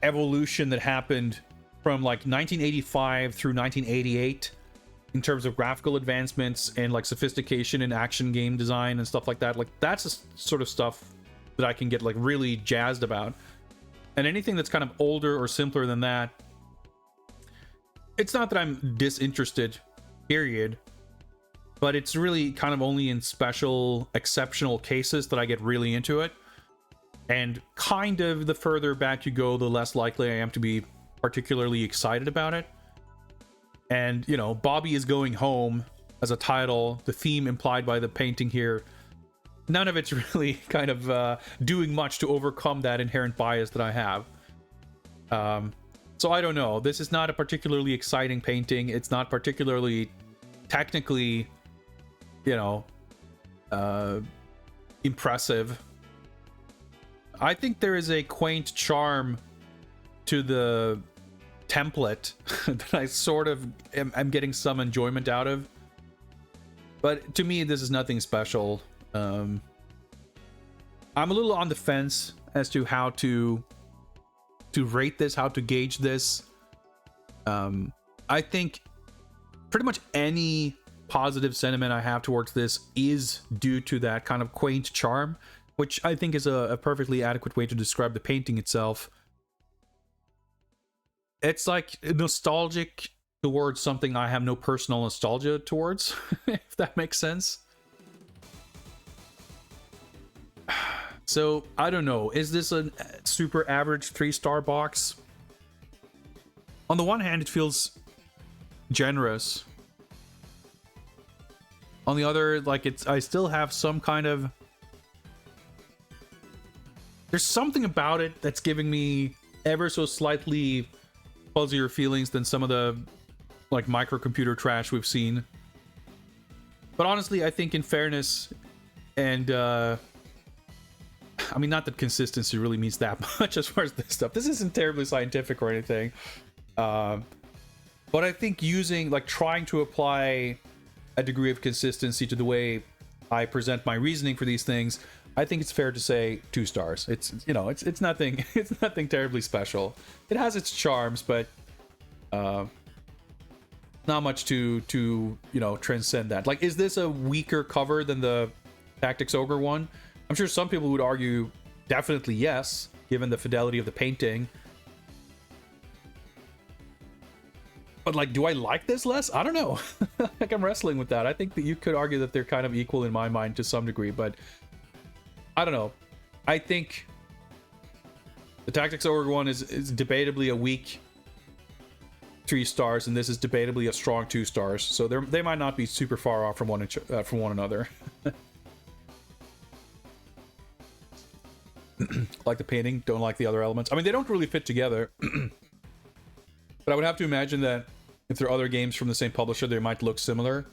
evolution that happened from like 1985 through 1988 in terms of graphical advancements and like sophistication in action game design and stuff like that. Like that's the sort of stuff that I can get like really jazzed about. And anything that's kind of older or simpler than that, it's not that I'm disinterested, period, but it's really kind of only in special, exceptional cases that I get really into it. And kind of the further back you go, the less likely I am to be particularly excited about it. And, you know, Bobby is Going Home as a title, the theme implied by the painting here, none of it's really kind of doing much to overcome that inherent bias that I have. So I don't know. This is not a particularly exciting painting. It's not particularly technically, you know, impressive. I think there is a quaint charm to the template that I sort of am getting some enjoyment out of. But to me, this is nothing special. I'm a little on the fence as to how to rate this, how to gauge this. I think pretty much any positive sentiment I have towards this is due to that kind of quaint charm, which I think is a perfectly adequate way to describe the painting itself. It's like nostalgic towards something I have no personal nostalgia towards, if that makes sense. So, I don't know. Is this a super average 3-star box? On the one hand, it feels generous. On the other, like, I still have some kind of... there's something about it that's giving me ever so slightly fuzzier feelings than some of the like microcomputer trash we've seen. But honestly, I think in fairness, and I mean, not that consistency really means that much as far as this stuff. This isn't terribly scientific or anything. But I think using, like, trying to apply a degree of consistency to the way I present my reasoning for these things, I think it's fair to say 2 stars. It's, you know, it's nothing, it's nothing terribly special. It has its charms, but not much to you know, transcend that. Like, is this a weaker cover than the Tactics Ogre one? I'm sure some people would argue definitely yes, given the fidelity of the painting. But like, do I like this less? I don't know. Like, I'm wrestling with that. I think that you could argue that they're kind of equal in my mind to some degree, but I don't know. I think the Tactics Ogre one is debatably a weak 3 stars, and this is debatably a strong 2 stars. So they might not be super far off from one another. Like the painting, don't like the other elements. I mean, they don't really fit together. But I would have to imagine that if there are other games from the same publisher, they might look similar.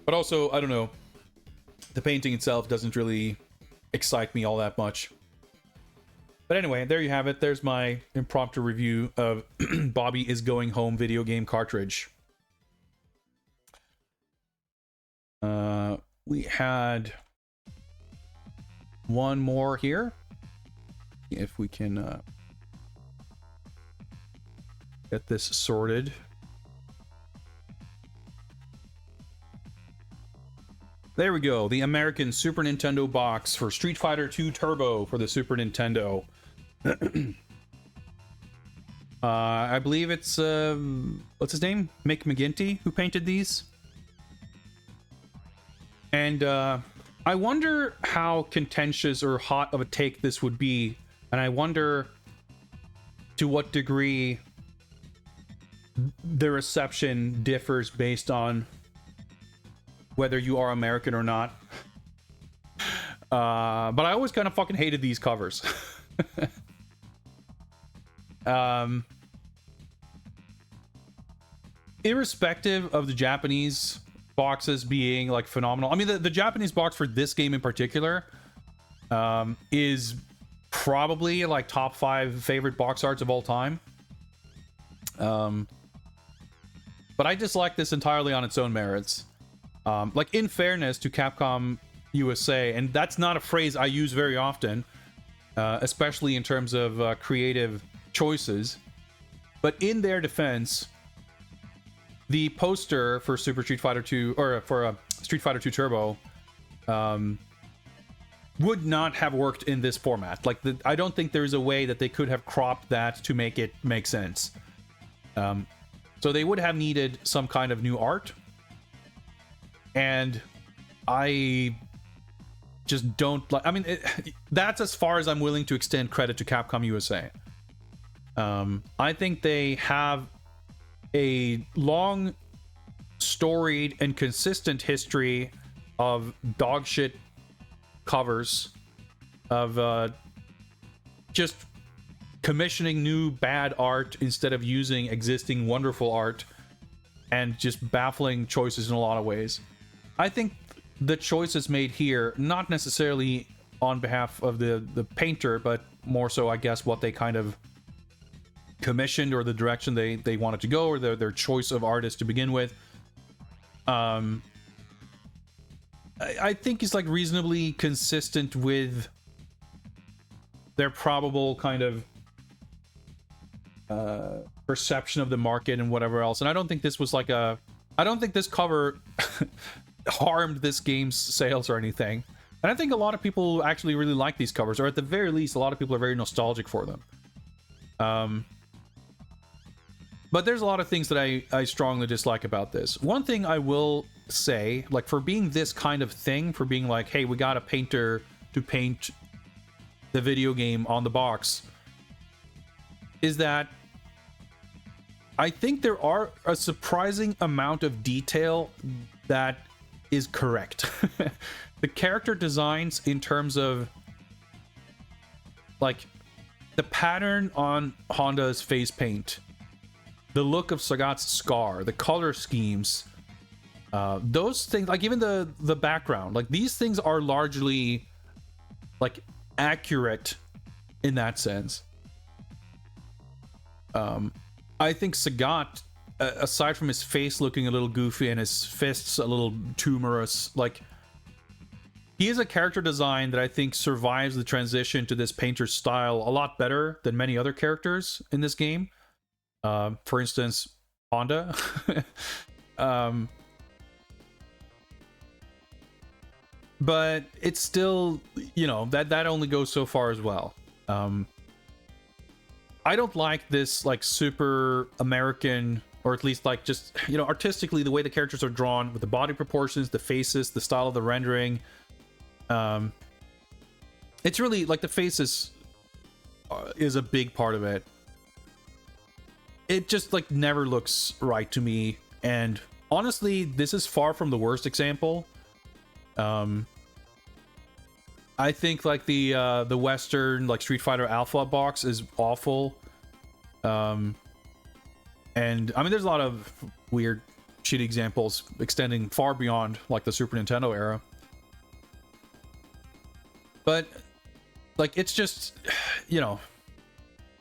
But also, I don't know. The painting itself doesn't really excite me all that much. But anyway, there you have it. There's my impromptu review of Bobby is Going Home video game cartridge. We had one more here. If we can get this sorted. There we go. The American Super Nintendo box for Street Fighter 2 Turbo for the Super Nintendo. I believe it's what's his name? Mick McGinty who painted these. And I wonder how contentious or hot of a take this would be, and I wonder to what degree the reception differs based on whether you are American or not. But I always kind of fucking hated these covers. Irrespective of the Japanese boxes being like phenomenal, I mean the Japanese box for this game in particular is probably like top 5 favorite box arts of all time. But I dislike this entirely on its own merits. Like, in fairness to Capcom USA, and that's not a phrase I use very often, especially in terms of creative choices, but in their defense, the poster for Super Street Fighter 2, or for Street Fighter 2 Turbo, would not have worked in this format. Like, I don't think there's a way that they could have cropped that to make it make sense. So they would have needed some kind of new art. And I just don't like... I mean, that's as far as I'm willing to extend credit to Capcom USA. I think they have a long, storied, and consistent history of dogshit covers, of just commissioning new bad art instead of using existing wonderful art, and just baffling choices in a lot of ways. I think the choices made here, not necessarily on behalf of the painter, but more so, I guess, what they kind of commissioned, or the direction they wanted to go, or their choice of artist to begin with, I think is like reasonably consistent with their probable kind of perception of the market and whatever else. And I don't think this was like I don't think this cover harmed this game's sales or anything. And I think a lot of people actually really like these covers, or at the very least, a lot of people are very nostalgic for them. But there's a lot of things that I strongly dislike about this. One thing I will say, like, for being this kind of thing, for being like, hey, we got a painter to paint the video game on the box, is that I think there are a surprising amount of detail that is correct. The character designs in terms of like the pattern on Honda's face paint, the look of Sagat's scar, the color schemes, those things, like even the background, like these things are largely like accurate in that sense. I think Sagat, aside from his face looking a little goofy and his fists a little tumorous, like he is a character design that I think survives the transition to this painter's style a lot better than many other characters in this game. For instance, Honda. But it's still, you know, that only goes so far as well. I don't like this like super American, or at least like just, you know, artistically the way the characters are drawn with the body proportions, the faces, the style of the rendering. It's really like the faces is a big part of it. It just like never looks right to me, and honestly this is far from the worst example. I think like the Western like Street Fighter Alpha box is awful. And I mean there's a lot of weird shitty examples extending far beyond like the Super Nintendo era. But like it's just, you know,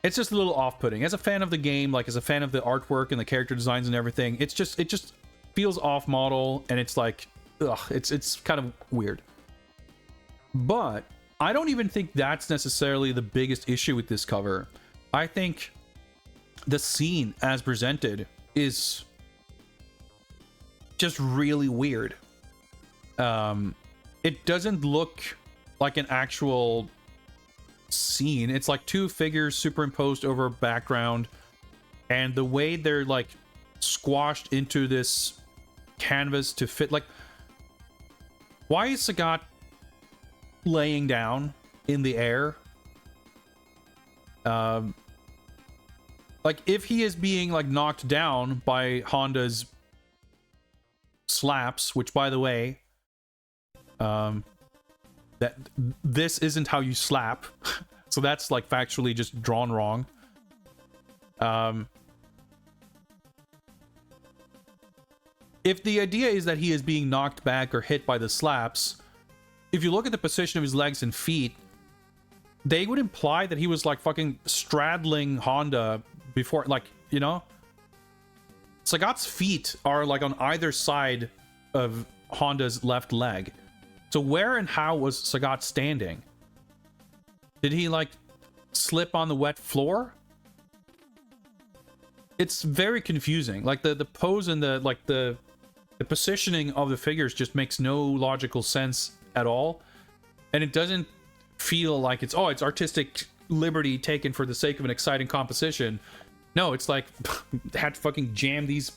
it's just a little off-putting. As a fan of the game, like as a fan of the artwork and the character designs and everything, it just feels off-model, and it's like, ugh, it's kind of weird. But I don't even think that's necessarily the biggest issue with this cover. I think the scene as presented is just really weird. It doesn't look like an actual scene. It's like two figures superimposed over background, and the way they're like squashed into this canvas to fit, like, why is Sagat laying down in the air? Like if he is being like knocked down by Honda's slaps, which by the way, that this isn't how you slap. So that's like factually just drawn wrong. If the idea is that he is being knocked back or hit by the slaps, if you look at the position of his legs and feet, they would imply that he was like fucking straddling Honda before, like, you know? Sagat's feet are like on either side of Honda's left leg. So where and how was Sagat standing? Did he like slip on the wet floor? It's very confusing. Like the pose and the like the positioning of the figures just makes no logical sense at all. And it doesn't feel like it's artistic liberty taken for the sake of an exciting composition. No, it's like had to fucking jam these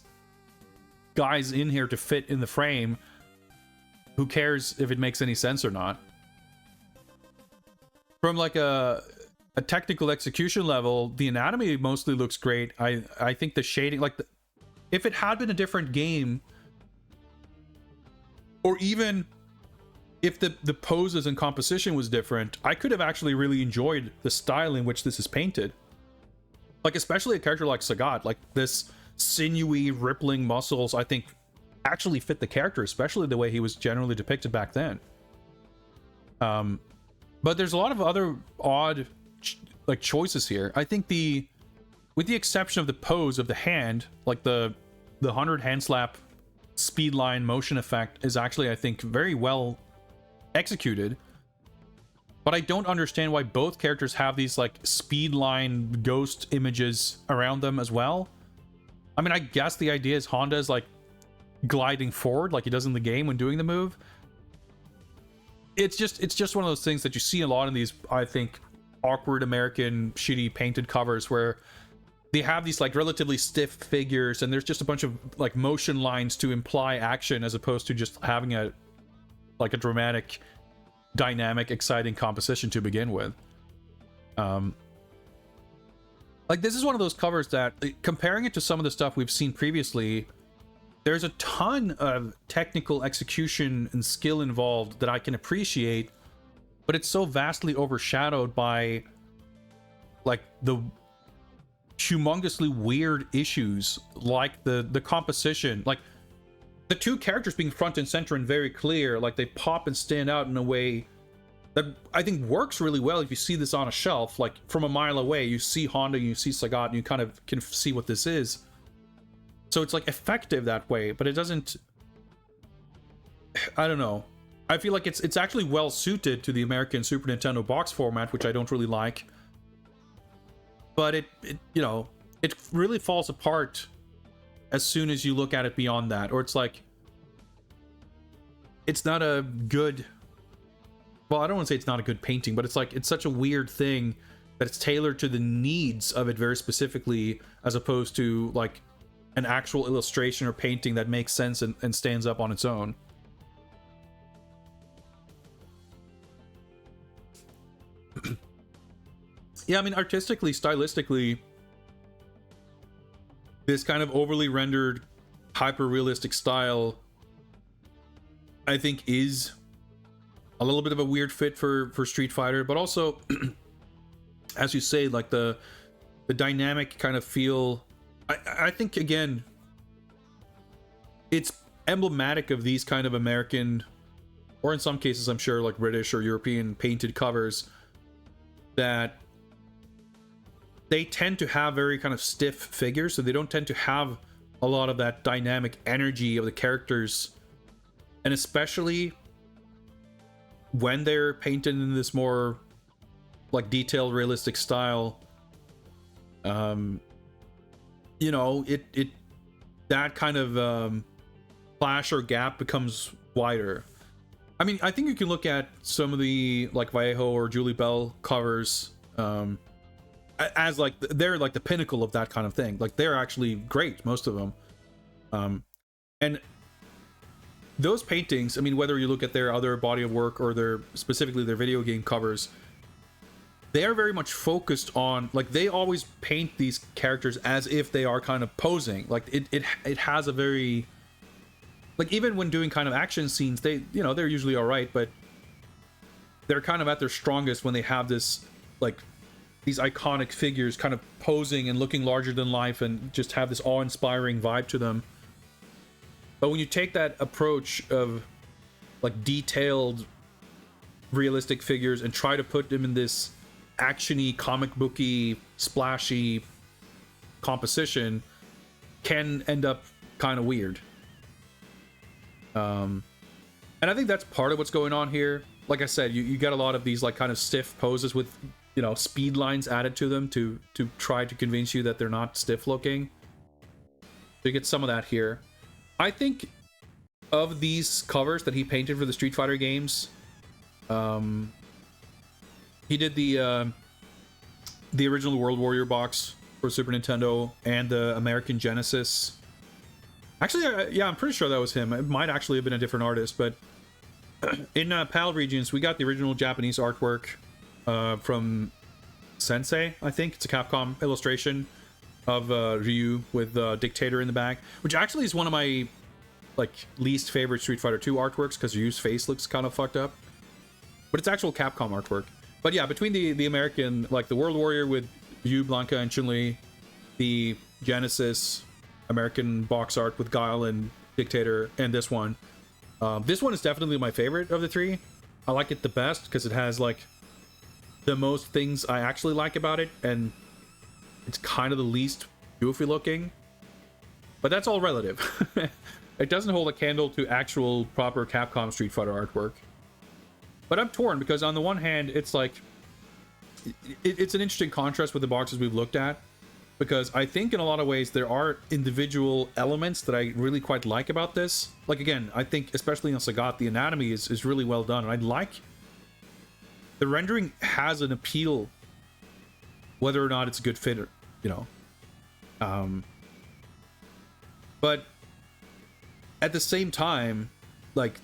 guys in here to fit in the frame. Who cares if it makes any sense or not? From like a technical execution level, the anatomy mostly looks great. I think the shading, like if it had been a different game, or even if the poses and composition was different, I could have actually really enjoyed the style in which this is painted. Like especially a character like Sagat, like this sinewy rippling muscles, I think actually fit the character, especially the way he was generally depicted back then. But there's a lot of other odd like choices here. I think with the exception of the pose of the hand, like the 100 hand slap speed line motion effect is actually, I think, very well executed. But I don't understand why both characters have these like speed line ghost images around them as well. I mean, I guess the idea is Honda is like gliding forward like he does in the game when doing the move. It's just one of those things that you see a lot in these, I think, awkward American shitty painted covers where they have these like relatively stiff figures and there's just a bunch of like motion lines to imply action as opposed to just having a dramatic, dynamic, exciting composition to begin with. Like this is one of those covers that, comparing it to some of the stuff we've seen previously, there's a ton of technical execution and skill involved that I can appreciate, but it's so vastly overshadowed by like the humongously weird issues, like the composition, like the two characters being front and center and very clear, like they pop and stand out in a way that I think works really well. If you see this on a shelf, like from a mile away, you see Honda, you see Sagat, and you kind of can see what this is. So it's like effective that way, but it doesn't, I don't know. I feel like it's actually well suited to the American Super Nintendo box format, which I don't really like. But it you know, it really falls apart as soon as you look at it beyond that, or it's like it's not a good, well, I don't want to say it's not a good painting, but it's like it's such a weird thing that it's tailored to the needs of it very specifically, as opposed to like an actual illustration or painting that makes sense and stands up on its own. Yeah, I mean, artistically, stylistically, this kind of overly rendered, hyper-realistic style, I think, is a little bit of a weird fit for Street Fighter, but also, as you say, like the dynamic kind of feel, I think, again, it's emblematic of these kind of American, or in some cases, I'm sure, like British or European painted covers, that they tend to have very kind of stiff figures, so they don't tend to have a lot of that dynamic energy of the characters, and especially when they're painted in this more like detailed, realistic style, you know, it that kind of clash or gap becomes wider. I mean, I think you can look at some of the like Vallejo or Julie Bell covers as like they're like the pinnacle of that kind of thing. Like they're actually great, most of them, and those paintings, I mean, whether you look at their other body of work or their specifically their video game covers, they are very much focused on, like, they always paint these characters as if they are kind of posing. Like it has a very, like, even when doing kind of action scenes, they, you know, they're usually all right, but they're kind of at their strongest when they have this, like, these iconic figures kind of posing and looking larger than life and just have this awe-inspiring vibe to them. But when you take that approach of like detailed realistic figures and try to put them in this actiony, comic booky, splashy composition, can end up kind of weird. And I think that's part of what's going on here. Like I said, you get a lot of these like kind of stiff poses with, you know, speed lines added to them to try to convince you that they're not stiff looking. So you get some of that here. I think of these covers that he painted for the Street Fighter games, he did the original World Warrior box for Super Nintendo and the American Genesis. Actually, yeah, I'm pretty sure that was him. It might actually have been a different artist, but in PAL Regions, we got the original Japanese artwork from Sensei, I think. It's a Capcom illustration of Ryu with Dictator in the back, which actually is one of my like least favorite Street Fighter 2 artworks because Ryu's face looks kind of fucked up. But it's actual Capcom artwork. But yeah, between the American, like the World Warrior with Ryu, Blanca, and Chun-Li, the Genesis American box art with Guile and Dictator, and this one is definitely my favorite of the three. I like it the best because it has like the most things I actually like about it, and it's kind of the least goofy looking, but that's all relative. It doesn't hold a candle to actual proper Capcom Street Fighter artwork. But I'm torn because on the one hand, it's like it's an interesting contrast with the boxes we've looked at, because I think in a lot of ways there are individual elements that I really quite like about this. Like, again, I think especially on Sagat, the anatomy is really well done, and I like the rendering has an appeal, whether or not it's a good fit, or, you know. But at the same time, like,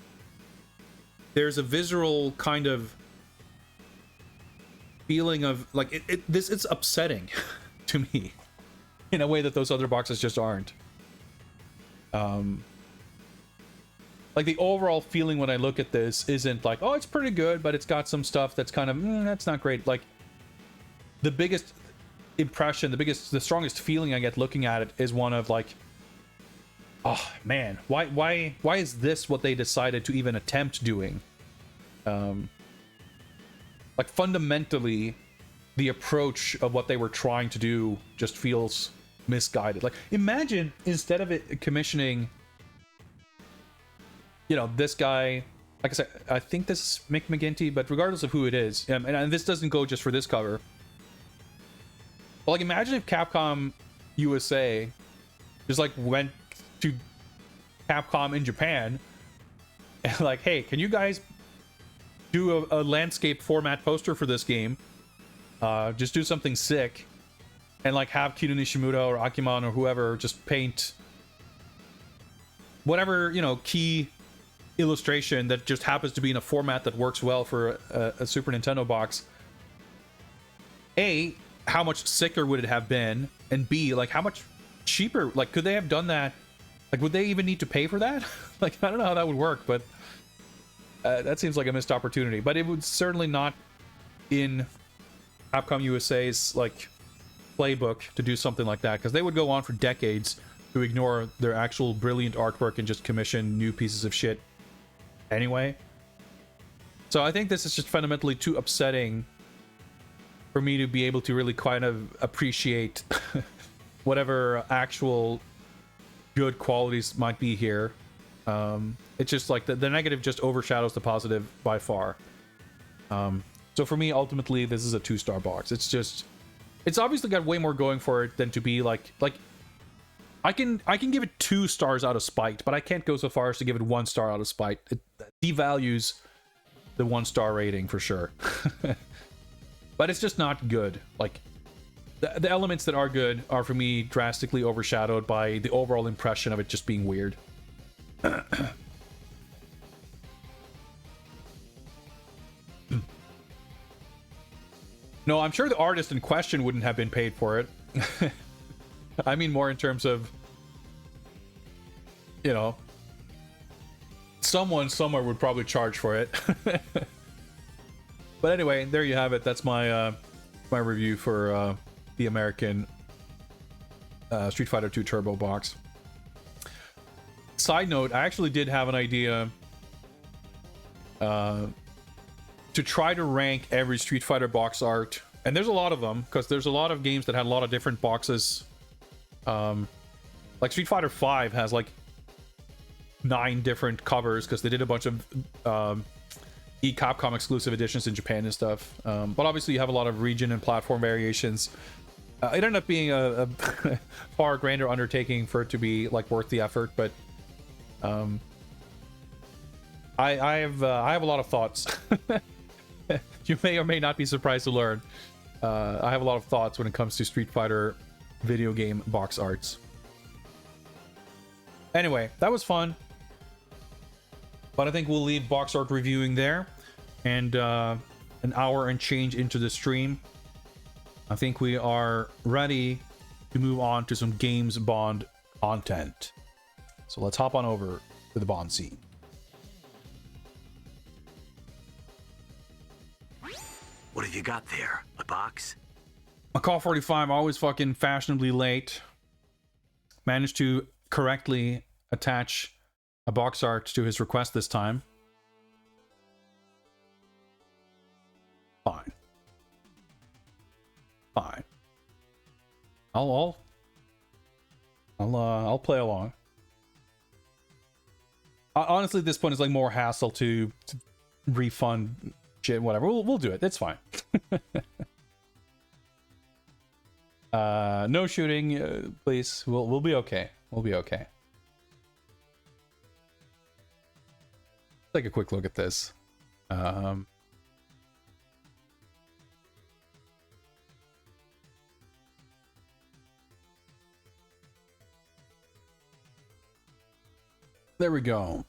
there's a visceral kind of feeling of like it's upsetting to me in a way that those other boxes just aren't. Like the overall feeling when I look at this isn't like, oh, it's pretty good, but it's got some stuff that's kind of that's not great. Like the biggest impression, the strongest feeling I get looking at it is one of like, oh man, why is this what they decided to even attempt doing? Like fundamentally, the approach of what they were trying to do just feels misguided. Like imagine instead of it commissioning, you know, this guy, like I said, I think this is Mick McGinty, but regardless of who it is, and this doesn't go just for this cover. But like imagine if Capcom USA just like went to Capcom in Japan and like, hey, can you guys do a landscape format poster for this game? Just do something sick and like have Kido Nishimura or Akiman or whoever just paint whatever, you know, key illustration that just happens to be in a format that works well for a Super Nintendo box. A, how much sicker would it have been? And B, like how much cheaper, like could they have done that? Like would they even need to pay for that? Like I don't know how that would work, but that seems like a missed opportunity. But it would certainly not in Capcom USA's like playbook to do something like that, because they would go on for decades to ignore their actual brilliant artwork and just commission new pieces of shit anyway. So I think this is just fundamentally too upsetting for me to be able to really kind of appreciate whatever actual good qualities might be here. It's just like the negative just overshadows the positive by far. So for me, ultimately, this is a 2-star box. It's obviously got way more going for it than to be like I can give it 2 stars out of spite, but I can't go so far as to give it 1 star out of spite. It devalues the 1-star rating for sure. But it's just not good. Like the elements that are good are for me drastically overshadowed by the overall impression of it just being weird. No, I'm sure the artist in question wouldn't have been paid for it. I mean more in terms of, you know, someone somewhere would probably charge for it. But anyway, there you have it. That's my my review for the American Street Fighter 2 Turbo box. Side note, I actually did have an idea to try to rank every Street Fighter box art, and there's a lot of them because there's a lot of games that had a lot of different boxes. Like Street Fighter 5 has like 9 different covers because they did a bunch of Capcom exclusive editions in Japan and stuff. But obviously you have a lot of region and platform variations. It ended up being a far grander undertaking for it to be like worth the effort, but I have a lot of thoughts. You may or may not be surprised to learn. I have a lot of thoughts when it comes to Street Fighter video game box arts. Anyway, that was fun. But I think we'll leave box art reviewing there. And an hour and change into the stream, I think we are ready to move on to some Games Bond content. So let's hop on over to the Bond scene. What have you got there? A box? McCall 45, always fucking fashionably late. Managed to correctly attach a box art to his request this time. Fine. Fine. I'll play along. Honestly, at this point, it's like more hassle to refund shit, whatever. We'll do it. It's fine. No shooting, please. We'll be okay. We'll be okay. Take a quick look at this. There we go.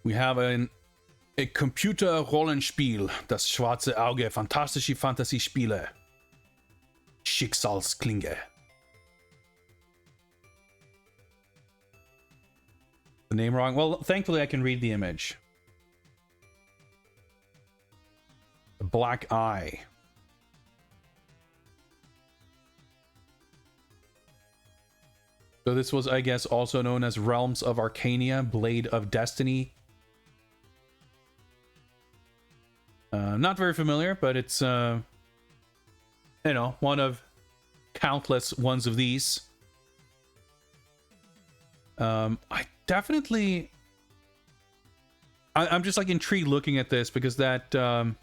We have a Computer-Rollenspiel, das schwarze Auge, fantastische Fantasy-Spiele. Schicksalsklinge. the name wrong. Well, thankfully I can read the image. The Black Eye. So this was, I guess, also known as Realms of Arcania, Blade of Destiny. Not very familiar, but it's, you know, one of countless ones of these. I definitely... I'm just, like, intrigued looking at this, because that, the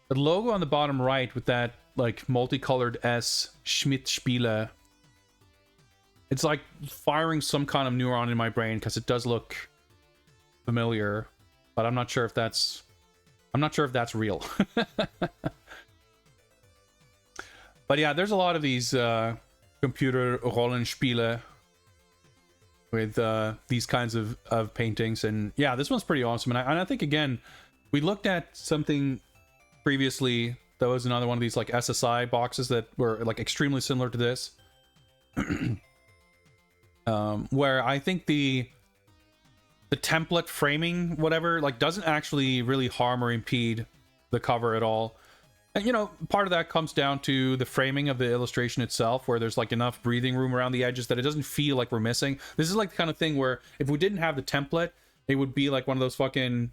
logo on the bottom right with that, like, multicolored S, Schmidt-Spiele, it's like firing some kind of neuron in my brain, because it does look familiar, but I'm not sure if that's real. But yeah, there's a lot of these computer Rollenspiele with these kinds of paintings, and yeah, this one's pretty awesome. And I think, again, we looked at something previously that was another one of these like SSI boxes that were like extremely similar to this. Where I think the template framing, whatever, like doesn't actually really harm or impede the cover at all. And, you know, part of that comes down to the framing of the illustration itself, where there's like enough breathing room around the edges that it doesn't feel like we're missing. This is like the kind of thing where if we didn't have the template, it would be like one of those fucking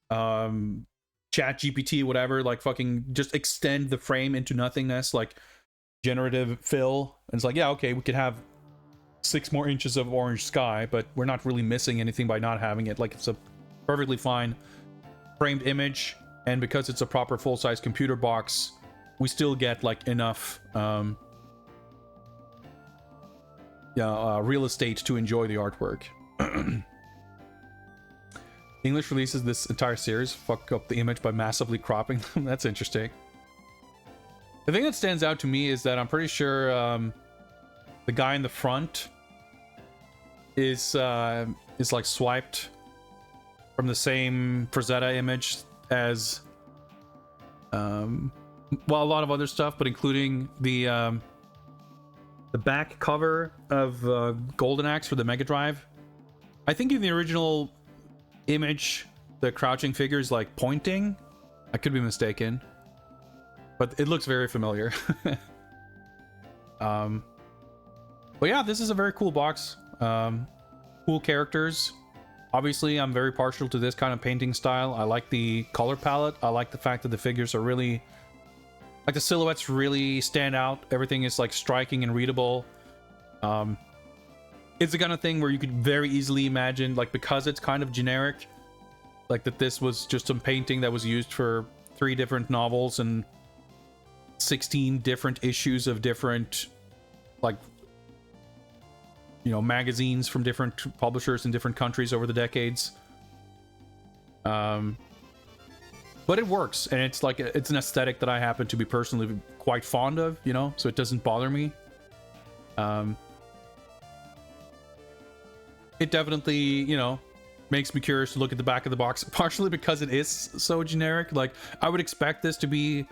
chat GPT, whatever, like fucking just extend the frame into nothingness, like generative fill. And it's like, yeah, okay, we could have 6 more inches of orange sky, but we're not really missing anything by not having it. Like, it's a perfectly fine framed image, and because it's a proper full-size computer box, we still get like enough real estate to enjoy the artwork. English releases this entire series fuck up the image by massively cropping them. That's interesting. The thing that stands out to me is that I'm pretty sure the guy in the front is like swiped from the same Frazetta image as well, a lot of other stuff, but including the back cover of Golden Axe for the Mega Drive. I think in the original image, the crouching figure is like pointing. I could be mistaken, but it looks very familiar. But yeah, this is a very cool box. Cool characters. Obviously, I'm very partial to this kind of painting style. I like the color palette. I like the fact that the figures are really... like, the silhouettes really stand out. Everything is, like, striking and readable. It's the kind of thing where you could very easily imagine, like, because it's kind of generic, like, that this was just some painting that was used for 3 different novels and 16 different issues of different, like, you know, magazines from different publishers in different countries over the decades. But it works, and it's like it's an aesthetic that I happen to be personally quite fond of, you know, so it doesn't bother me. It definitely, you know, makes me curious to look at the back of the box, partially because it is so generic. Like, I would expect this to be,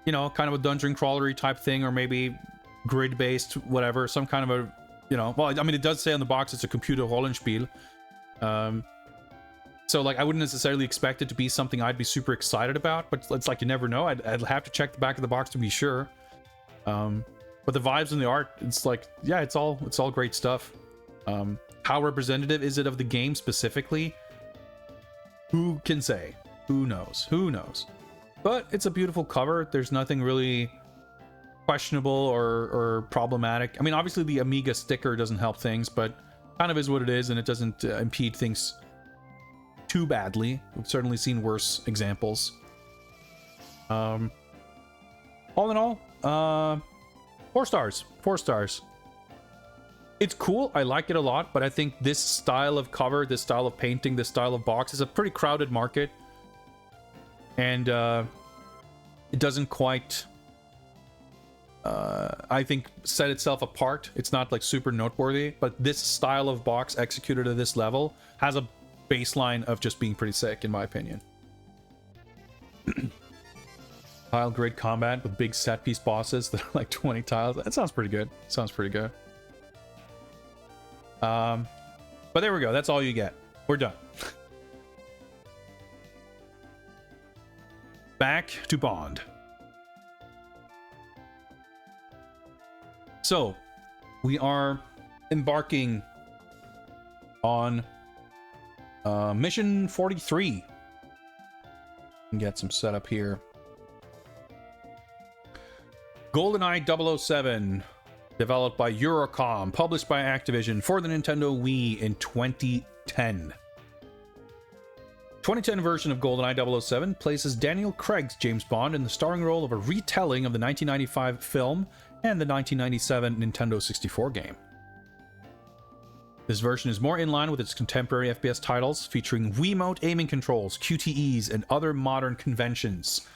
you know, kind of a dungeon crawlery type thing, or maybe grid based, whatever, some kind of a, you know, well, I mean, it does say on the box it's a computer Rollenspiel. So, like, I wouldn't necessarily expect it to be something I'd be super excited about, but it's like, you never know. I'd have to check the back of the box to be sure. But the vibes and the art, it's like, yeah, it's all great stuff. How representative is it of the game specifically? Who can say? Who knows? Who knows? But it's a beautiful cover. There's nothing really questionable or problematic. I mean, obviously the Amiga sticker doesn't help things, but kind of is what it is, and it doesn't impede things too badly. We've certainly seen worse examples. All in all, 4 stars. 4 stars. It's cool. I like it a lot, but I think this style of cover, this style of painting, this style of box is a pretty crowded market, and it doesn't quite, I think, set itself apart. It's not like super noteworthy, but this style of box executed at this level has a baseline of just being pretty sick, in my opinion. Tile grid combat with big set piece bosses that are like 20 tiles. That sounds pretty good. Sounds pretty good. But there we go. That's all you get. We're done. Back to Bond. So, we are embarking on mission 43. Get some setup here. GoldenEye 007, developed by Eurocom, published by Activision for the Nintendo Wii in 2010. 2010 version of GoldenEye 007 places Daniel Craig's James Bond in the starring role of a retelling of the 1995 film and the 1997 Nintendo 64 game. This version is more in line with its contemporary FPS titles, featuring Wiimote aiming controls, QTEs, and other modern conventions.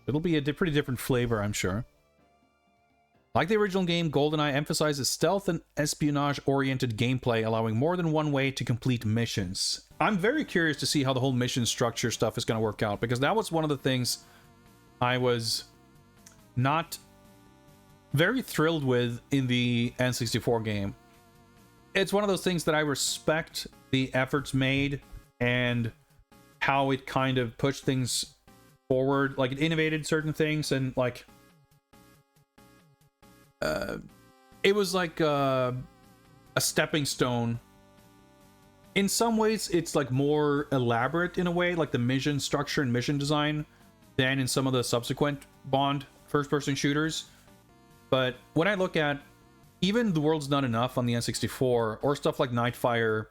It'll be a pretty different flavor, I'm sure. Like the original game, GoldenEye emphasizes stealth and espionage-oriented gameplay, allowing more than one way to complete missions. I'm very curious to see how the whole mission structure stuff is going to work out, because that was one of the things I was not very thrilled with in the N64 game. It's one of those things that I respect the efforts made and how it kind of pushed things forward. Like, it innovated certain things, and like it was like a stepping stone. In some ways, it's like more elaborate in a way, like the mission structure and mission design, than in some of the subsequent Bond first-person shooters. But when I look at even The World's Not Enough on the N64, or stuff like Nightfire,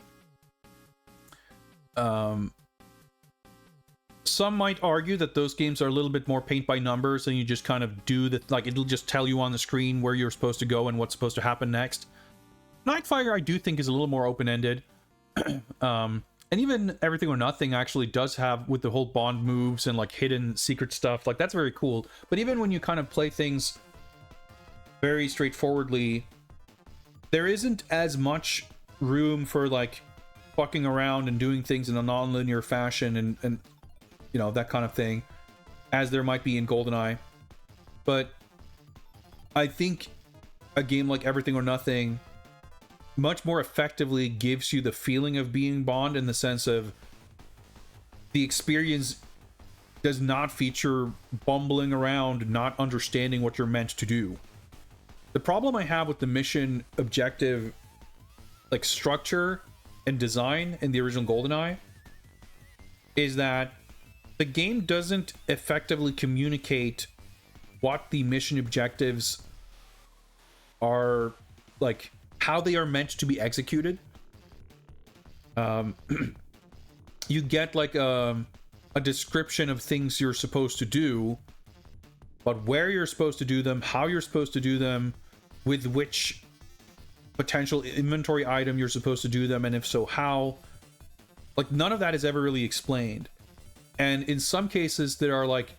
some might argue that those games are a little bit more paint by numbers, and you just kind of do the, like, it'll just tell you on the screen where you're supposed to go and what's supposed to happen next. Nightfire, I do think, is a little more open-ended. And even Everything or Nothing actually does have, with the whole Bond moves and like hidden secret stuff, like that's very cool. But even when you kind of play things very straightforwardly, there isn't as much room for like fucking around and doing things in a non-linear fashion and you know, that kind of thing, as there might be in GoldenEye. But I think a game like Everything or Nothing much more effectively gives you the feeling of being Bond, in the sense of the experience does not feature bumbling around, not understanding what you're meant to do. The problem I have with the mission objective like structure and design in the original GoldenEye is that the game doesn't effectively communicate what the mission objectives are, like how they are meant to be executed. You get like a description of things you're supposed to do, but where you're supposed to do them, how you're supposed to do them, with which potential inventory item you're supposed to do them, and if so, how. Like, none of that is ever really explained. And in some cases, there are like,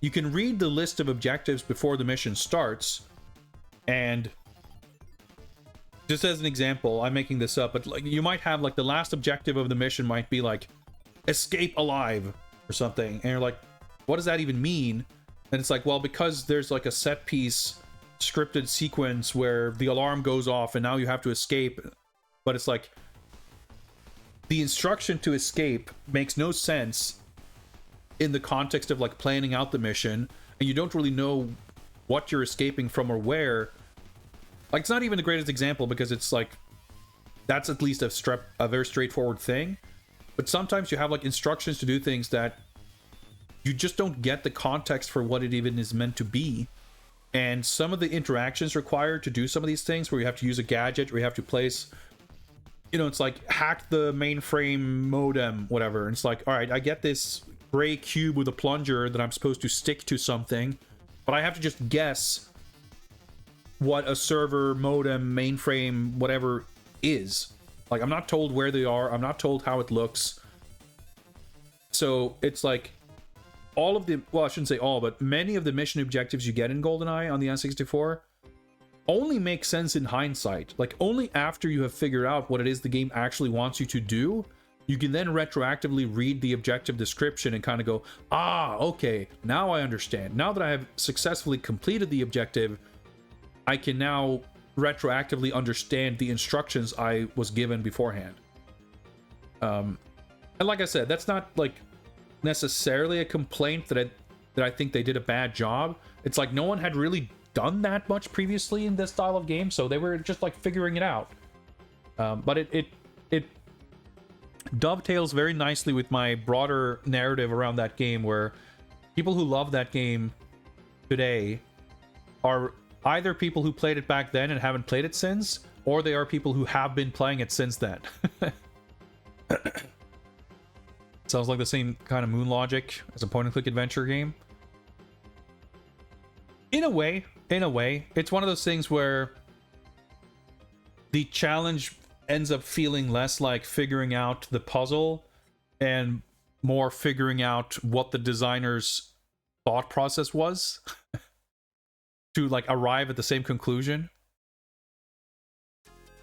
you can read the list of objectives before the mission starts, and just as an example, I'm making this up, but like you might have like the last objective of the mission might be like escape alive or something, and you're like, what does that even mean? And it's like, well, because there's like a set piece scripted sequence where the alarm goes off and now you have to escape. But it's like, the instruction to escape makes no sense in the context of like planning out the mission, and you don't really know what you're escaping from or where. Like, it's not even the greatest example, because it's like, that's at least a very straightforward thing. But sometimes you have like instructions to do things that you just don't get the context for what it even is meant to be. And some of the interactions required to do some of these things, where you have to use a gadget, or you have to place, you know, it's like hack the mainframe modem, whatever. And it's like, all right, I get this gray cube with a plunger that I'm supposed to stick to something, but I have to just guess what a server, modem, mainframe, whatever is. Like, I'm not told where they are, I'm not told how it looks. So it's like, all of the, well, I shouldn't say all, but many of the mission objectives you get in GoldenEye on the N64 only make sense in hindsight. Like, only after you have figured out what it is the game actually wants you to do, you can then retroactively read the objective description and kind of go, ah, okay, now I understand. Now that I have successfully completed the objective, I can now retroactively understand the instructions I was given beforehand. And like I said, that's not like necessarily a complaint that I think they did a bad job. It's like no one had really done that much previously in this style of game, so they were just like figuring it out. But it dovetails very nicely with my broader narrative around that game, where people who love that game today are either people who played it back then and haven't played it since, or they are people who have been playing it since then. Sounds like the same kind of moon logic as a point-and-click adventure game. In a way, it's one of those things where the challenge ends up feeling less like figuring out the puzzle and more figuring out what the designer's thought process was to like arrive at the same conclusion.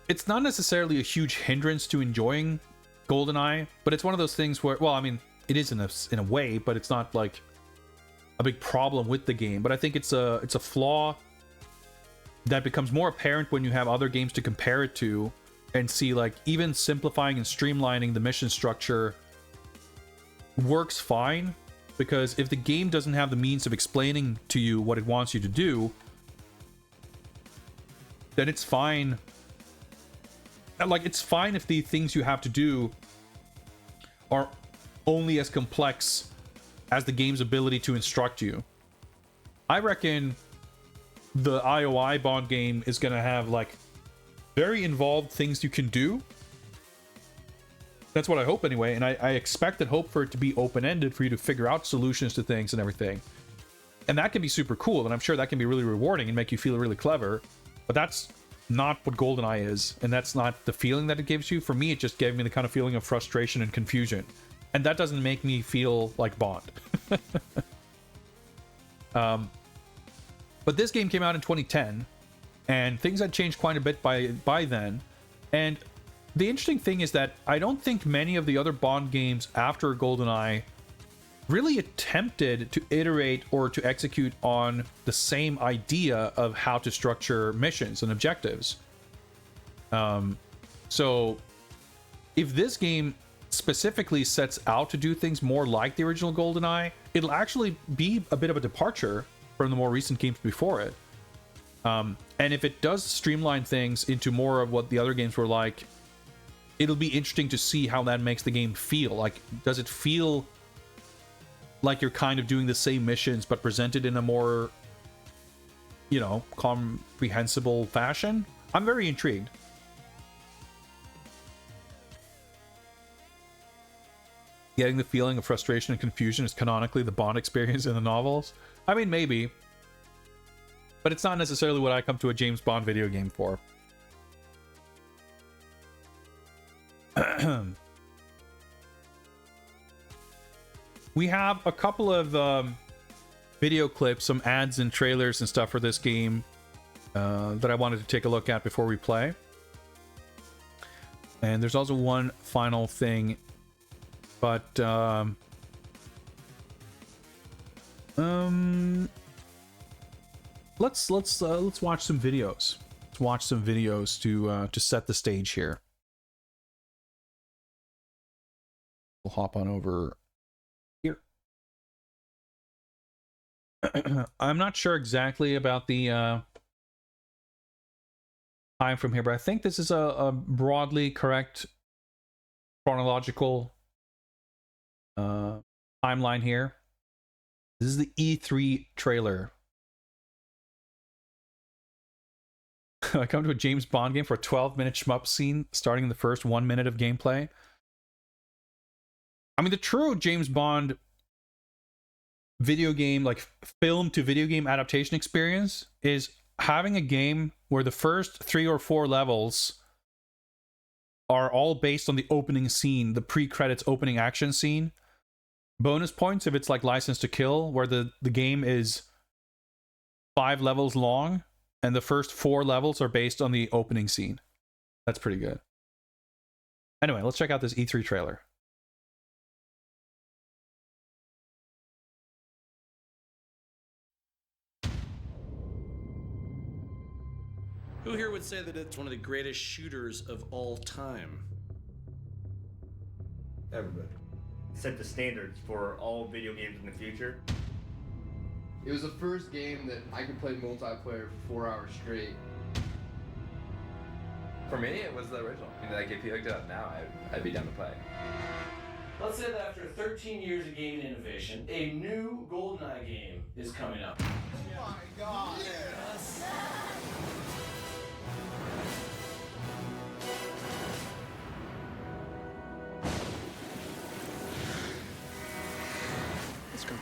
It's not necessarily a huge hindrance to enjoying GoldenEye, but it's one of those things where, well, I mean, it is in a way, but it's not like a big problem with the game. But I think it's a flaw that becomes more apparent when you have other games to compare it to and see, like, even simplifying and streamlining the mission structure works fine, because if the game doesn't have the means of explaining to you what it wants you to do, then it's fine. Like, it's fine if the things you have to do are only as complex as the game's ability to instruct you. I reckon the IOI Bond game is going to have, like, very involved things you can do. That's what I hope anyway, and I expect and hope for it to be open-ended for you to figure out solutions to things and everything. And that can be super cool, and I'm sure that can be really rewarding and make you feel really clever, but that's not what GoldenEye is, and that's not the feeling that it gives you. For me, it just gave me the kind of feeling of frustration and confusion, and that doesn't make me feel like Bond. But this game came out in 2010, and things had changed quite a bit by then. And the interesting thing is that I don't think many of the other Bond games after GoldenEye really attempted to iterate or to execute on the same idea of how to structure missions and objectives. So if this game specifically sets out to do things more like the original GoldenEye, it'll actually be a bit of a departure from the more recent games before it. And if it does streamline things into more of what the other games were like, it'll be interesting to see how that makes the game feel. Like, does it feel like you're kind of doing the same missions but presented in a more, you know, comprehensible fashion? I'm very intrigued. Getting the feeling of frustration and confusion is canonically the Bond experience in the novels. I mean, maybe, but it's not necessarily what I come to a James Bond video game for. We have a couple of video clips, some ads and trailers and stuff for this game that I wanted to take a look at before we play. And there's also one final thing, but let's watch some videos. Let's watch some videos to set the stage here. We'll hop on over here. I'm not sure exactly about the time from here, but I think this is a broadly correct chronological timeline here. This is the E3 trailer. I come to a James Bond game for a 12-minute shmup scene starting in the first 1 minute of gameplay. I mean, the true James Bond video game, like film to video game adaptation experience, is having a game where the first 3 or 4 levels are all based on the opening scene, the pre-credits opening action scene. Bonus points if it's like License to Kill, where the game is 5 levels long and the first 4 levels are based on the opening scene. That's pretty good. Anyway, let's check out this E3 trailer. Who here would say that it's one of the greatest shooters of all time? Everybody. Set the standards for all video games in the future. It was the first game that I could play multiplayer for 4 hours straight. For me, it was the original. I mean, like, if you hooked it up now, I'd be down to play. Let's say that after 13 years of gaming innovation, a new GoldenEye game is coming up. Oh my god! Yes. Let's go.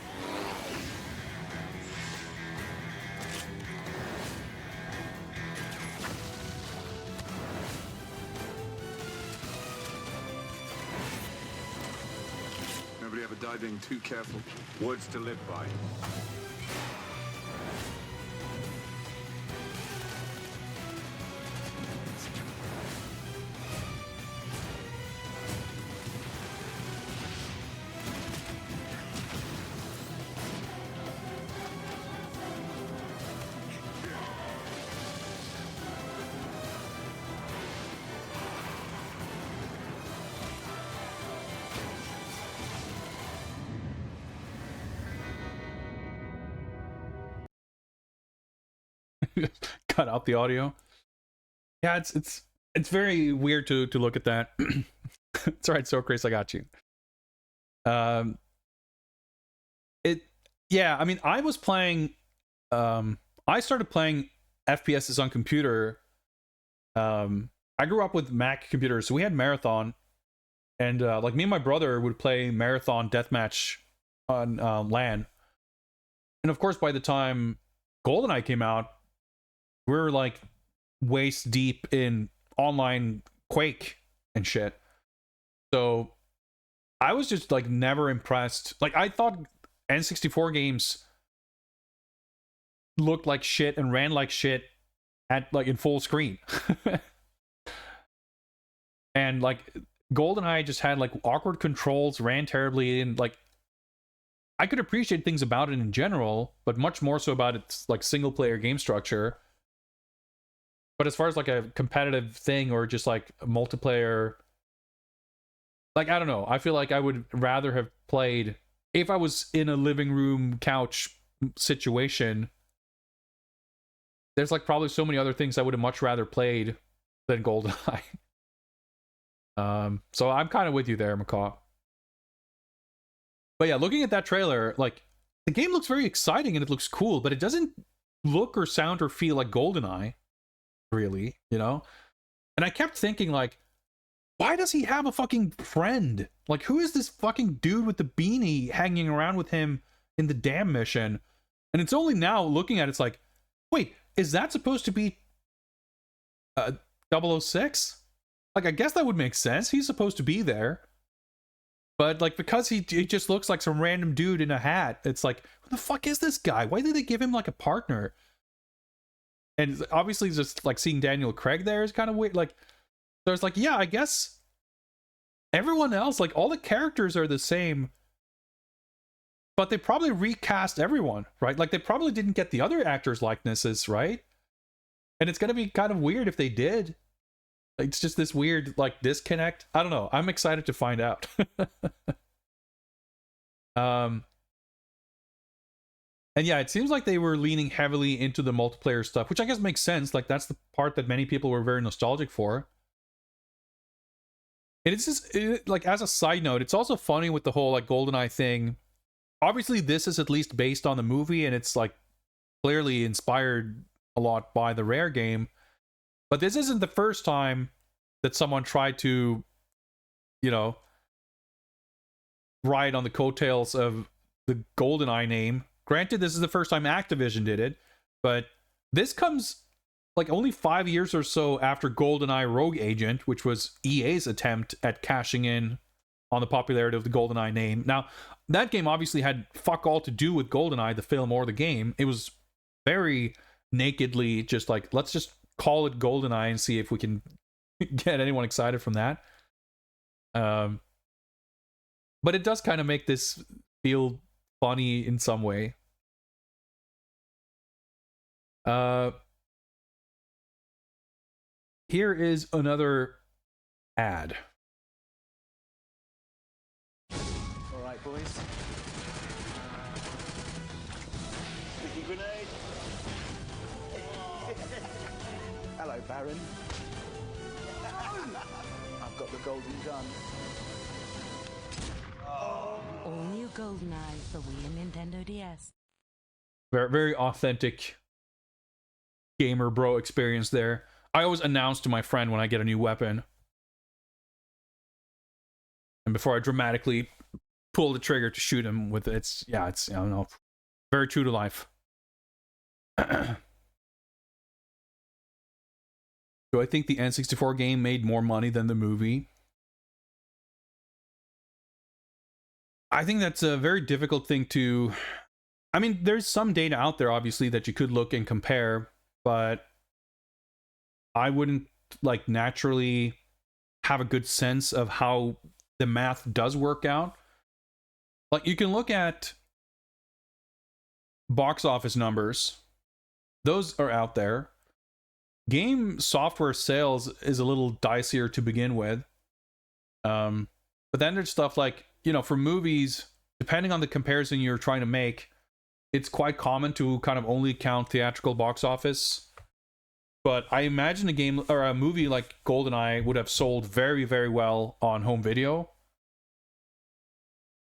Nobody ever died being too careful. Words to live by. Cut out the audio. Yeah, it's very weird to look at that. It's all right, so Chris, I got you. Yeah, I mean, I was playing I started playing FPSs on computer. I grew up with Mac computers, so we had Marathon, and like me and my brother would play Marathon Deathmatch on LAN. And of course, by the time GoldenEye came out, we were like waist deep in online Quake and shit. So I was just like never impressed. Like, I thought N64 games looked like shit and ran like shit at like in full screen. And like GoldenEye just had like awkward controls, ran terribly, and like I could appreciate things about it in general, but much more so about its like single player game structure. But as far as like a competitive thing or just like a multiplayer, like, I don't know. I feel like I would rather have played, if I was in a living room couch situation, there's like probably so many other things I would have much rather played than GoldenEye. So I'm kind of with you there, McCaw. But yeah, looking at that trailer, like, the game looks very exciting and it looks cool, but it doesn't look or sound or feel like GoldenEye, really, you know? And I kept thinking, like, why does he have a fucking friend? Like, who is this fucking dude with the beanie hanging around with him in the damn mission? And it's only now looking at it, it's like, wait, is that supposed to be 006? Like, I guess that would make sense. He's supposed to be there. But, like, because he just looks like some random dude in a hat, it's like, who the fuck is this guy? Why did they give him, like, a partner? And obviously just, like, seeing Daniel Craig there is kind of weird. Like, so it's like, yeah, I guess everyone else, like, all the characters are the same, but they probably recast everyone, right? Like, they probably didn't get the other actors' likenesses, right? And it's gonna be kind of weird if they did. Like, it's just this weird, like, disconnect. I don't know. I'm excited to find out. And yeah, it seems like they were leaning heavily into the multiplayer stuff, which I guess makes sense. Like, that's the part that many people were very nostalgic for. And it's just, like, as a side note, it's also funny with the whole, like, GoldenEye thing. Obviously, this is at least based on the movie, and it's, like, clearly inspired a lot by the Rare game. But this isn't the first time that someone tried to, you know, ride on the coattails of the GoldenEye name. Granted, this is the first time Activision did it, but this comes like only 5 years or so after GoldenEye Rogue Agent, which was EA's attempt at cashing in on the popularity of the GoldenEye name. Now, that game obviously had fuck all to do with GoldenEye, the film or the game. It was very nakedly just like, let's just call it GoldenEye and see if we can get anyone excited from that. But it does kind of make this feel funny in some way. here is another ad. All right, boys. Sticky grenade. Hello, Baron. I've got the golden gun. All new GoldenEye for Wii and Nintendo DS. Very, very authentic gamer bro experience there. I always announce to my friend when I get a new weapon. And before I dramatically pull the trigger to shoot him with it, it's, I don't know, very true to life. Do I think the N64 game made more money than the movie? I think that's a very difficult thing to... I mean, there's some data out there, obviously, that you could look and compare, but I wouldn't, like, naturally have a good sense of how the math does work out. Like, you can look at box office numbers. Those are out there. Game software sales is a little dicier to begin with. But then there's stuff like, you know, for movies, depending on the comparison you're trying to make, it's quite common to kind of only count theatrical box office. But I imagine a game or a movie like GoldenEye would have sold very, very well on home video.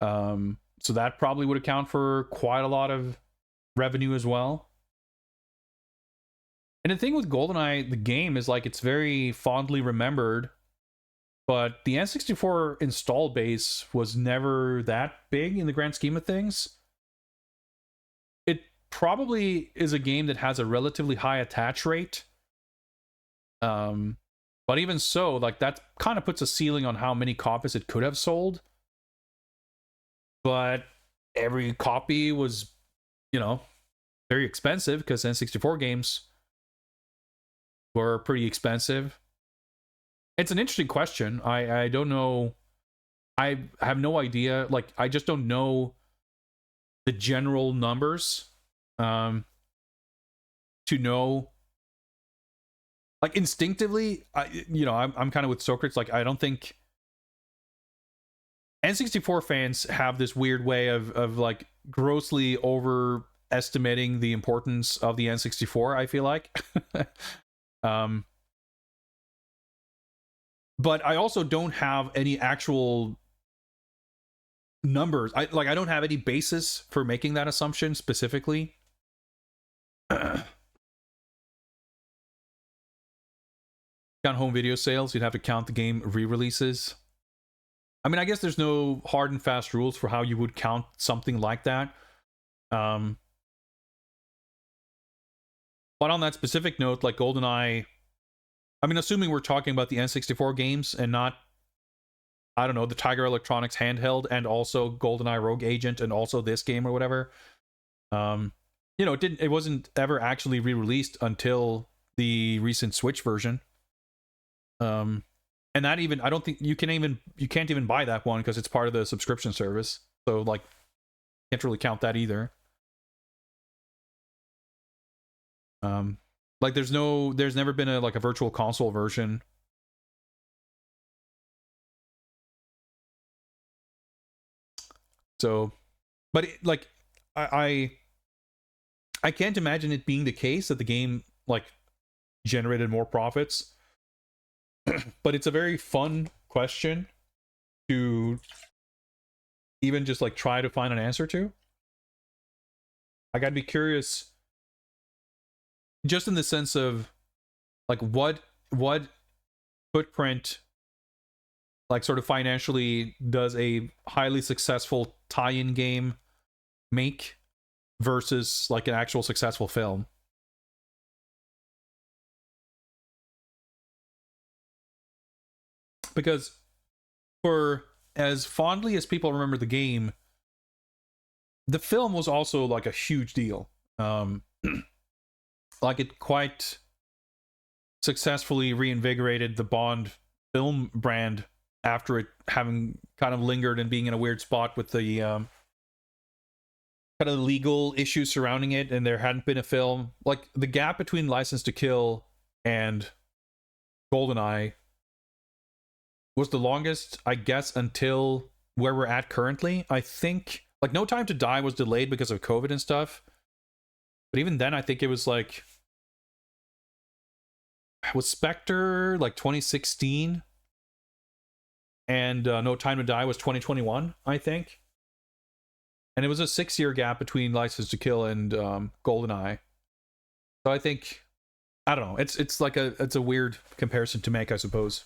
So that probably would account for quite a lot of revenue as well. And the thing with GoldenEye, the game, is like it's very fondly remembered, but the N64 install base was never that big in the grand scheme of things. It probably is a game that has a relatively high attach rate. But even so, like, that kind of puts a ceiling on how many copies it could have sold. But every copy was, you know, very expensive because N64 games were pretty expensive. It's an interesting question. I don't know. I have no idea. Like, I just don't know the general numbers to know. Like, instinctively, I'm kind of with Socrates. Like, I don't think N64 fans have this weird way of like grossly overestimating the importance of the N64, I feel like. But I also don't have any actual numbers. I don't have any basis for making that assumption specifically. Count home video sales, you'd have to count the game re-releases. I mean, I guess there's no hard and fast rules for how you would count something like that. But on that specific note, like GoldenEye, I mean, assuming we're talking about the N64 games and not, I don't know, the Tiger Electronics handheld and also GoldenEye Rogue Agent and also this game or whatever. It wasn't ever actually re-released until the recent Switch version. And that even, I don't think you can't even buy that one because it's part of the subscription service. So, like, can't really count that either. Like, there's never been a virtual console version. So, but I can't imagine it being the case that the game generated more profits. But it's a very fun question to even just try to find an answer to. I gotta be curious, just in the sense of what footprint, sort of financially, does a highly successful tie-in game make versus an actual successful film. Because for as fondly as people remember the game, the film was also a huge deal. It quite successfully reinvigorated the Bond film brand after it having kind of lingered and being in a weird spot with the kind of legal issues surrounding it, and there hadn't been a film. The gap between License to Kill and GoldenEye was the longest, I guess, until where we're at currently. I think like No Time to Die was delayed because of COVID and stuff. But even then, I think it was like, was Spectre like 2016? And No Time to Die was 2021, I think. And it was a 6-year gap between License to Kill and GoldenEye. So I think, I don't know. It's like it's a weird comparison to make, I suppose.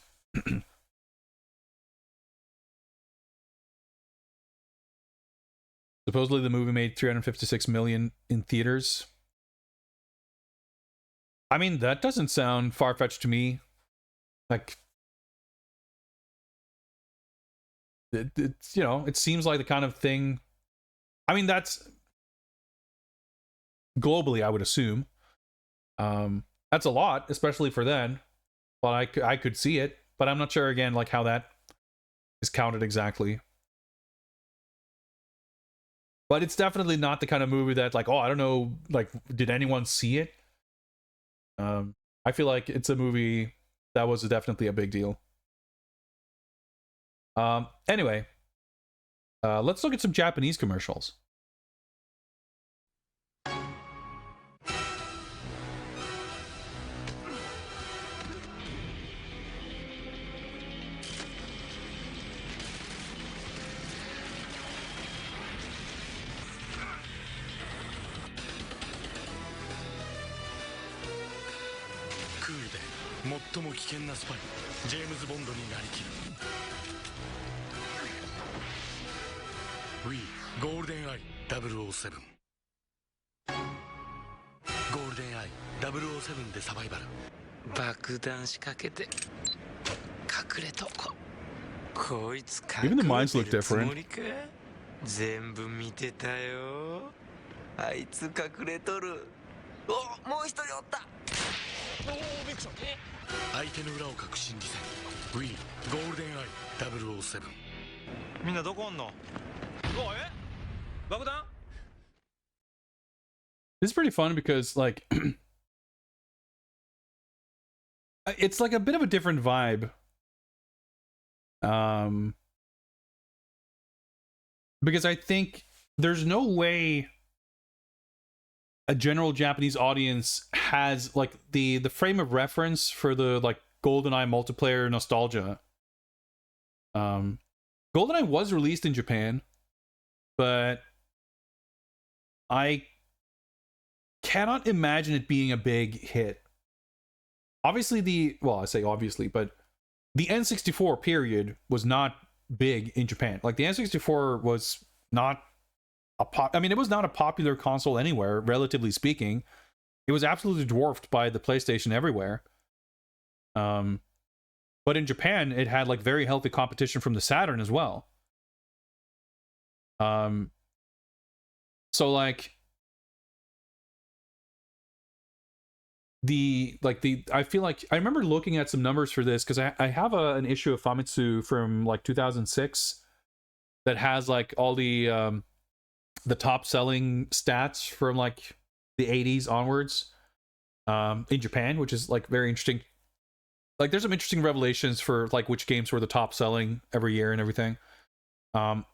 Supposedly the movie made 356 million in theaters. I mean, that doesn't sound far-fetched to me. Like, it's, you know, it seems like the kind of thing. I mean, that's globally, I would assume. That's a lot, especially for then. But I could see it, but I'm not sure again, like how that is counted exactly. But it's definitely not the kind of movie that, like, oh, I don't know, like, did anyone see it? I feel like it's a movie that was definitely a big deal. Anyway, let's look at some Japanese commercials. We GoldenEye 007 GoldenEye 007でサバイバル爆弾仕掛けて隠れとここいつ隠 Even the れ mines て look るつも different. りか全部見てたよあいつ隠れとるおもう一人おったおおびっくりした相手の裏を隠し心理戦 We GoldenEye 007みんなどこおんの爆弾 This is pretty fun because, like, it's like a bit of a different vibe. Because I think there's no way a general Japanese audience has like the frame of reference for the like GoldenEye multiplayer nostalgia. GoldenEye was released in Japan, but I cannot imagine it being a big hit. Obviously I say obviously, but the N64 period was not big in Japan. Like the N64 was not it was not a popular console anywhere, relatively speaking. It was absolutely dwarfed by the PlayStation everywhere. But in Japan, it had like very healthy competition from the Saturn as well. So like I feel like I remember looking at some numbers for this because I have an issue of Famitsu from like 2006 that has like all the top selling stats from like the 80s onwards in Japan, which is like very interesting. Like there's some interesting revelations for like which games were the top selling every year and everything. And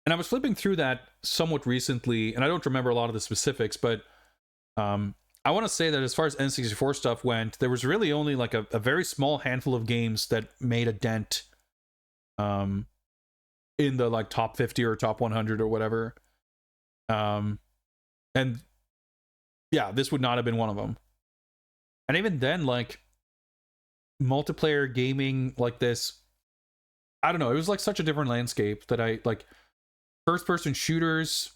I was flipping through that somewhat recently, and I don't remember a lot of the specifics, but I want to say that as far as N64 stuff went, there was really only like a very small handful of games that made a dent in the like top 50 or top 100 or whatever. And yeah, this would not have been one of them. And even then, like multiplayer gaming like this, I don't know, it was like such a different landscape that I like first person shooters,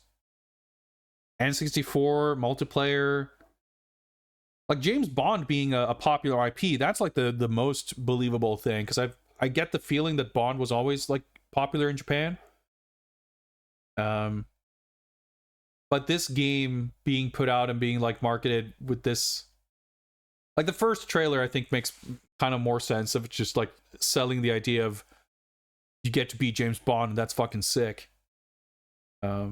N64 multiplayer, like James Bond being a popular IP, that's like the most believable thing, because I get the feeling that Bond was always like popular in Japan. But this game being put out and being like marketed with this, like the first trailer I think makes kind of more sense of just like selling the idea of you get to be James Bond and that's fucking sick. But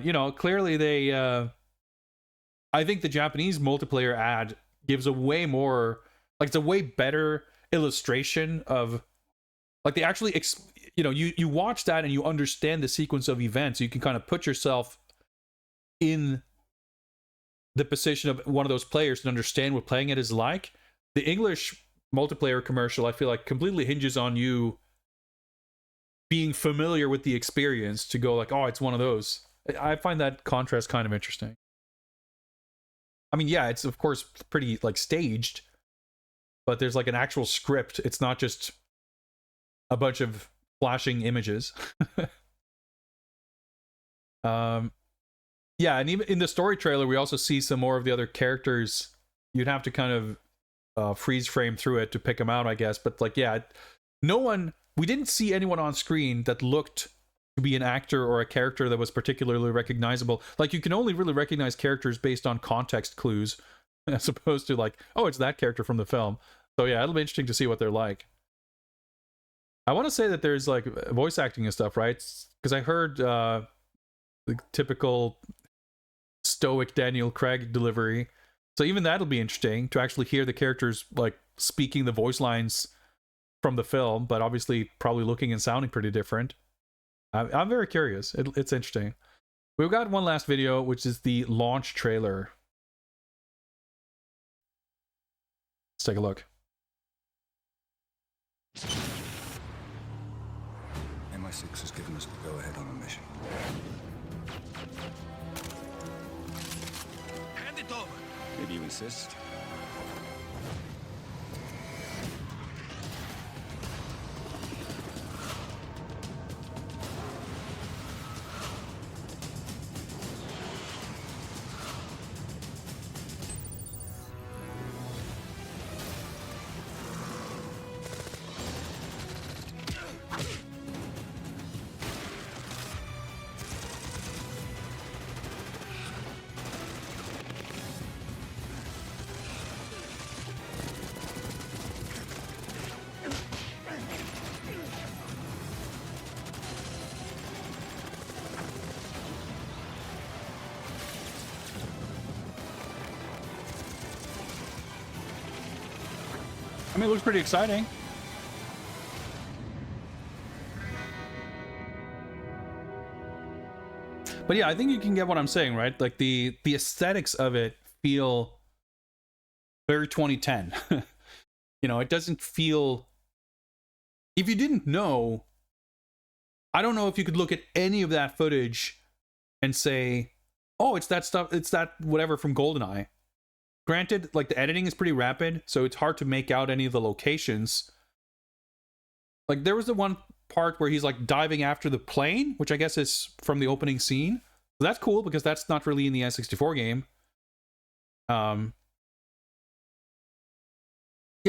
you know, clearly they I think the Japanese multiplayer ad gives a way more Like, it's a way better illustration of, like, they actually you know, you watch that and you understand the sequence of events. You can kind of put yourself in the position of one of those players to understand what playing it is like. The English multiplayer commercial, I feel like, completely hinges on you being familiar with the experience to go like, oh, it's one of those. I find that contrast kind of interesting. I mean, yeah, it's of course pretty like staged, but there's like an actual script. It's not just a bunch of flashing images. Yeah, and even in the story trailer, we also see some more of the other characters. You'd have to kind of freeze frame through it to pick them out, I guess. But like, yeah, we didn't see anyone on screen that looked to be an actor or a character that was particularly recognizable. Like, you can only really recognize characters based on context clues, as opposed to like, oh, it's that character from the film. So yeah, it'll be interesting to see what they're like. I want to say that there's like voice acting and stuff, right? Because I heard the typical stoic Daniel Craig delivery. So even that'll be interesting to actually hear the characters like speaking the voice lines from the film, but obviously probably looking and sounding pretty different. I'm very curious. It's interesting. We've got one last video, which is the launch trailer. Let's take a look. MI6 has given us the go-ahead on a mission. Hand it over. Maybe you insist? I mean, it looks pretty exciting. But yeah, I think you can get what I'm saying, right? Like the aesthetics of it feel very 2010. You know, it doesn't feel... If you didn't know, I don't know if you could look at any of that footage and say, oh, it's that stuff, it's that whatever from GoldenEye. Granted, like, the editing is pretty rapid, so it's hard to make out any of the locations. Like, there was the one part where he's, like, diving after the plane, which I guess is from the opening scene. So that's cool, because that's not really in the N64 game. Yeah,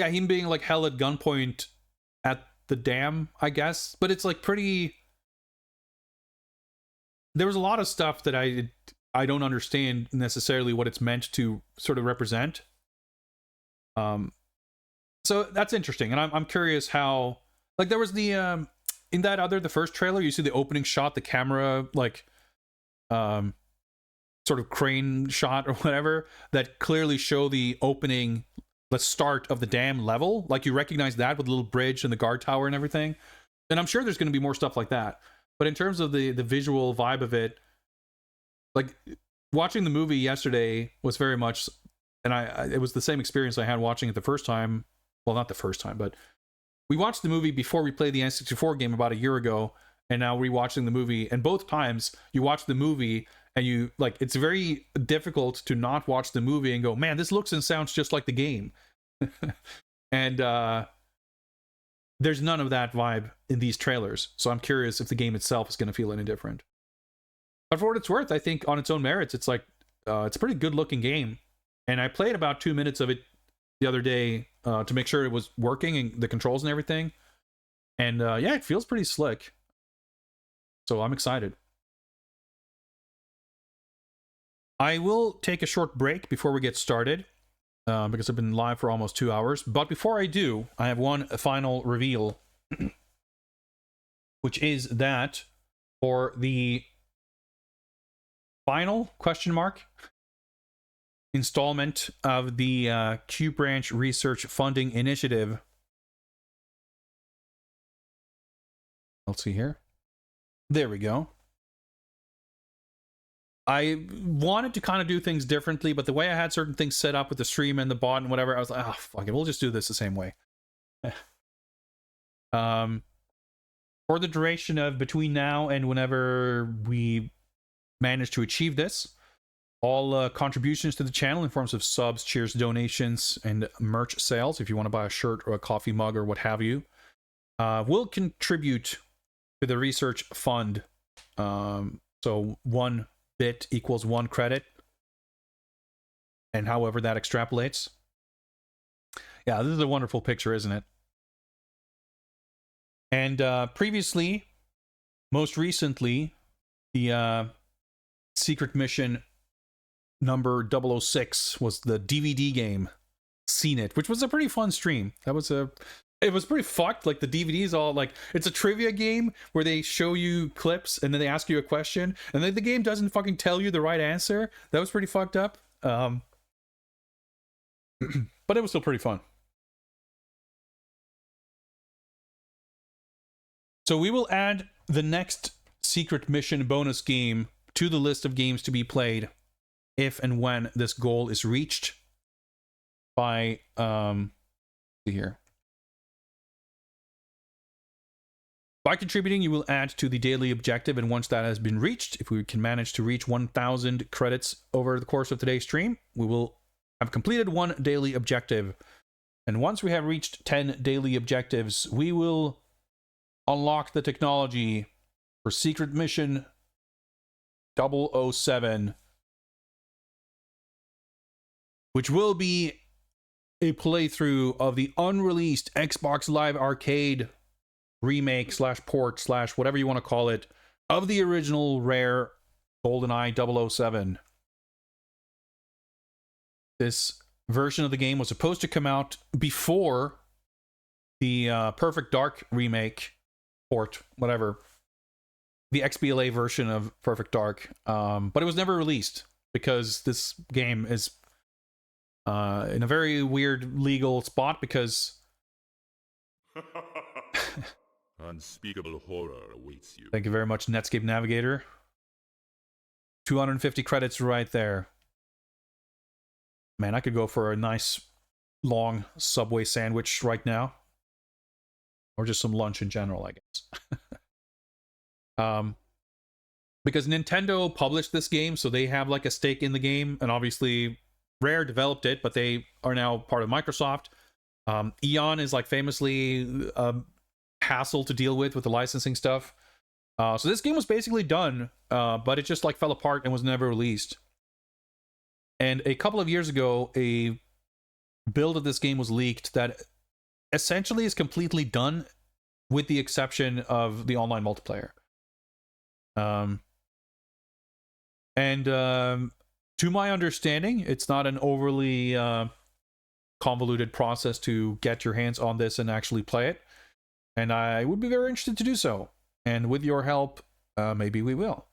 him being, like, held at gunpoint at the dam, I guess. But it's, like, pretty... There was a lot of stuff that I don't understand necessarily what it's meant to sort of represent. So that's interesting, and I'm curious how, like, there was the in that the first trailer, you see the opening shot, the camera like sort of crane shot or whatever that clearly show the opening, the start of the dam level. Like, you recognize that with the little bridge and the guard tower and everything. And I'm sure there's going to be more stuff like that. But in terms of the visual vibe of it, like, watching the movie yesterday was very much, and it was the same experience I had watching it the first time. Well, not the first time, but we watched the movie before we played the N64 game about a year ago, and now rewatching the movie. And both times you watch the movie and you, like, it's very difficult to not watch the movie and go, man, this looks and sounds just like the game. And there's none of that vibe in these trailers. So I'm curious if the game itself is going to feel any different. But for what it's worth, I think on its own merits, it's like, it's a pretty good looking game. And I played about 2 minutes of it the other day to make sure it was working and the controls and everything. And yeah, it feels pretty slick. So I'm excited. I will take a short break before we get started because I've been live for almost 2 hours. But before I do, I have one final reveal, which is that for the final question mark installment of the Q Branch Research Funding Initiative. Let's see here. There we go. I wanted to kind of do things differently, but the way I had certain things set up with the stream and the bot and whatever, I was like, oh, fuck it, we'll just do this the same way. For the duration of between now and whenever we manage to achieve this, all contributions to the channel in forms of subs, cheers, donations, and merch sales, if you want to buy a shirt or a coffee mug or what have you, will contribute to the research fund. So 1 bit equals 1 credit, and however that extrapolates. Yeah, this is a wonderful picture, isn't it? And previously, most recently, the secret mission number 006 was the DVD game Seen It, which was a pretty fun stream. It was pretty fucked. Like, the DVD's all like, it's a trivia game where they show you clips and then they ask you a question and then the game doesn't fucking tell you the right answer. That was pretty fucked up. But it was still pretty fun. So we will add the next secret mission bonus game to the list of games to be played if and when this goal is reached by see here. By contributing, you will add to the daily objective, and once that has been reached, if we can manage to reach 1,000 credits over the course of today's stream, we will have completed 1 daily objective. And once we have reached 10 daily objectives, we will unlock the technology for Secret Mission 007, which will be a playthrough of the unreleased Xbox Live Arcade remake / port / whatever you want to call it of the original rare GoldenEye 007. This version of the game was supposed to come out before the Perfect Dark remake, port, whatever, the XBLA version of Perfect Dark, but it was never released because this game is in a very weird legal spot because unspeakable horror awaits you. Thank you very much, Netscape Navigator. 250 credits right there. Man, I could go for a nice long Subway sandwich right now. Or just some lunch in general, I guess. Because Nintendo published this game, so they have like a stake in the game, and obviously Rare developed it, but they are now part of Microsoft. Eon is like famously hassle to deal with the licensing stuff. So this game was basically done, but it just like fell apart and was never released. And a couple of years ago, a build of this game was leaked that essentially is completely done, with the exception of the online multiplayer. To my understanding, it's not an overly convoluted process to get your hands on this and actually play it. And I would be very interested to do so. And with your help, maybe we will.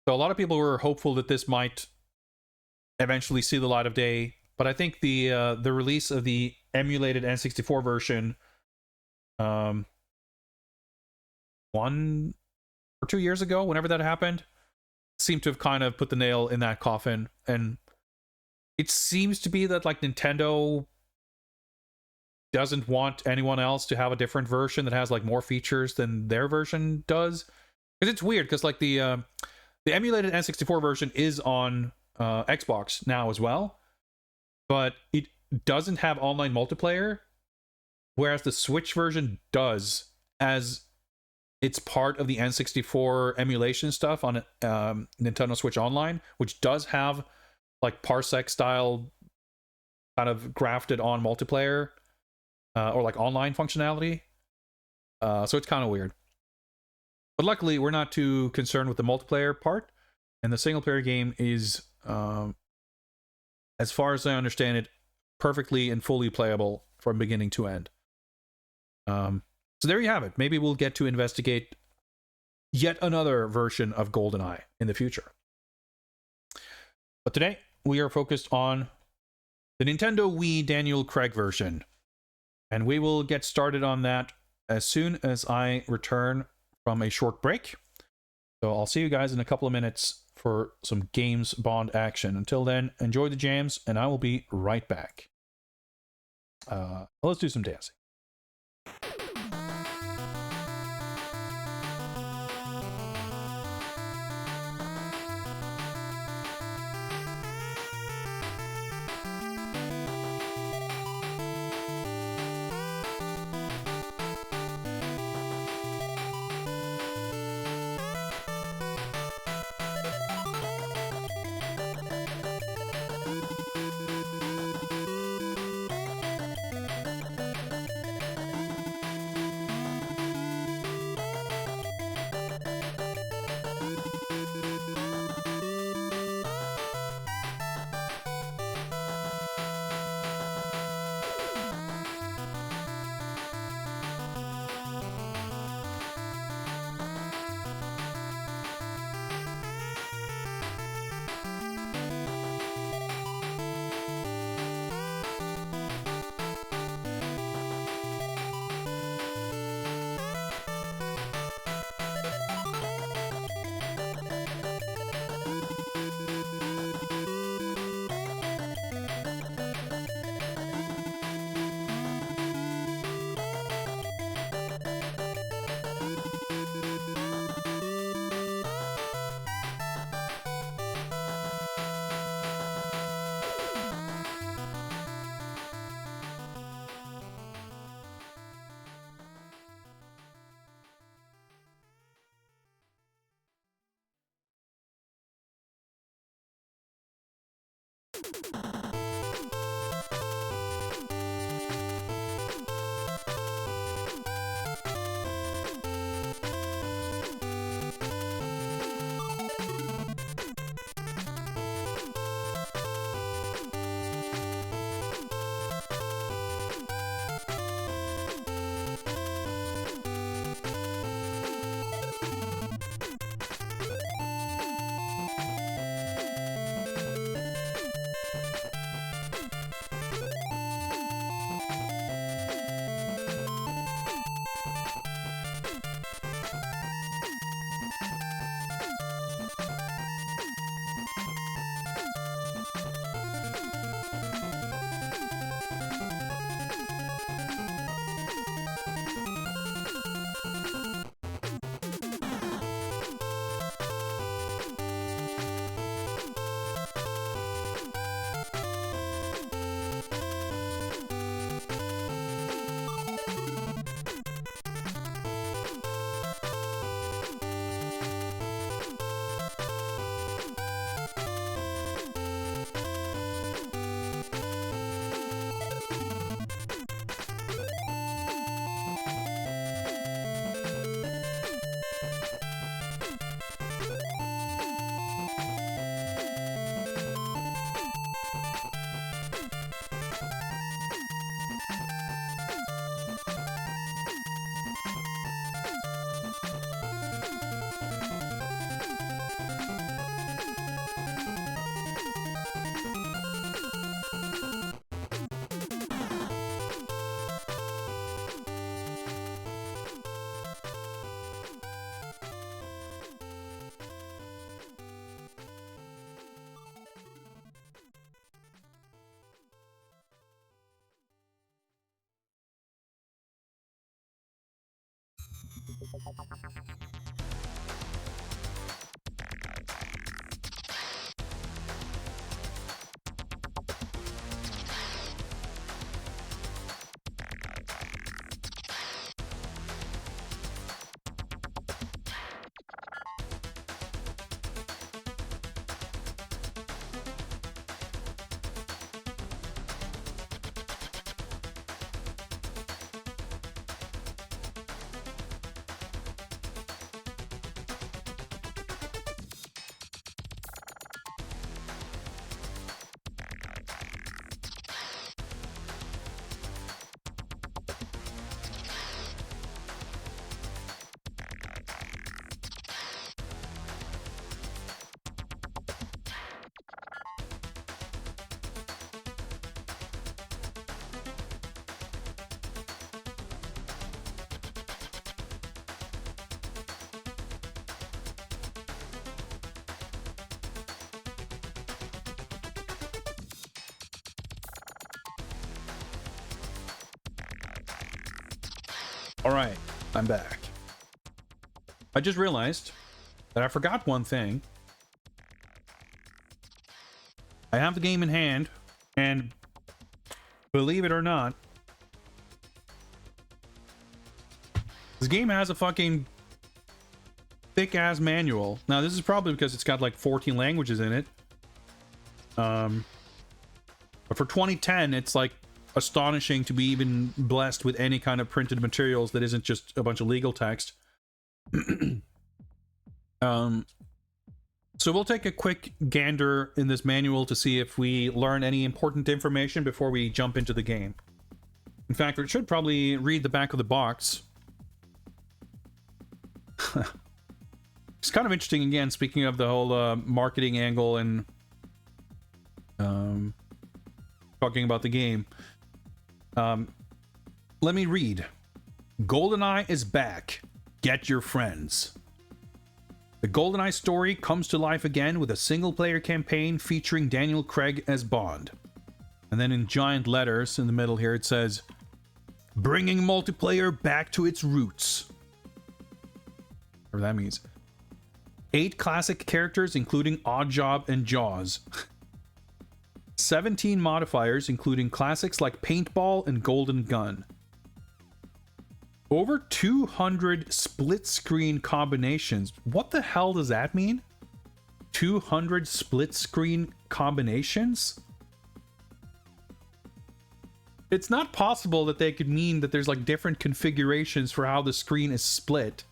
So a lot of people were hopeful that this might eventually see the light of day. But I think the release of the emulated N64 version 1 or 2 years ago, whenever that happened, seemed to have kind of put the nail in that coffin. And it seems to be that like Nintendo doesn't want anyone else to have a different version that has like more features than their version does. Because it's weird, because like the emulated N64 version is on Xbox now as well, but it doesn't have online multiplayer, whereas the Switch version does, as it's part of the N64 emulation stuff on Nintendo Switch Online, which does have like Parsec style kind of grafted on multiplayer or like online functionality. So it's kind of weird. But luckily, we're not too concerned with the multiplayer part, and the single player game is, as far as I understand it, perfectly and fully playable from beginning to end. So there you have it. Maybe we'll get to investigate yet another version of GoldenEye in the future. But today, we are focused on the Nintendo Wii Daniel Craig version. And we will get started on that as soon as I return from a short break. So I'll see you guys in a couple of minutes for some Games Bond action. Until then, enjoy the jams, and I will be right back. Let's do some dancing. All right, I'm back. I just realized that I forgot one thing. I have the game in hand, and believe it or not, this game has a fucking thick-ass manual. Now, this is probably because it's got like 14 languages in it. But for 2010, it's like astonishing to be even blessed with any kind of printed materials that isn't just a bunch of legal text. So we'll take a quick gander in this manual to see if we learn any important information before we jump into the game. In fact, we should probably read the back of the box. It's kind of interesting, again, speaking of the whole marketing angle and talking about the game. Let me read. GoldenEye is back. Get your friends. The GoldenEye story comes to life again with a single-player campaign featuring Daniel Craig as Bond. And then in giant letters in the middle here it says, bringing multiplayer back to its roots. Whatever that means. 8 classic characters including Oddjob and Jaws. 17 modifiers including classics like Paintball and Golden Gun. Over 200 split-screen combinations. What the hell does that mean? 200 split-screen combinations? It's not possible that they could mean that there's like different configurations for how the screen is split.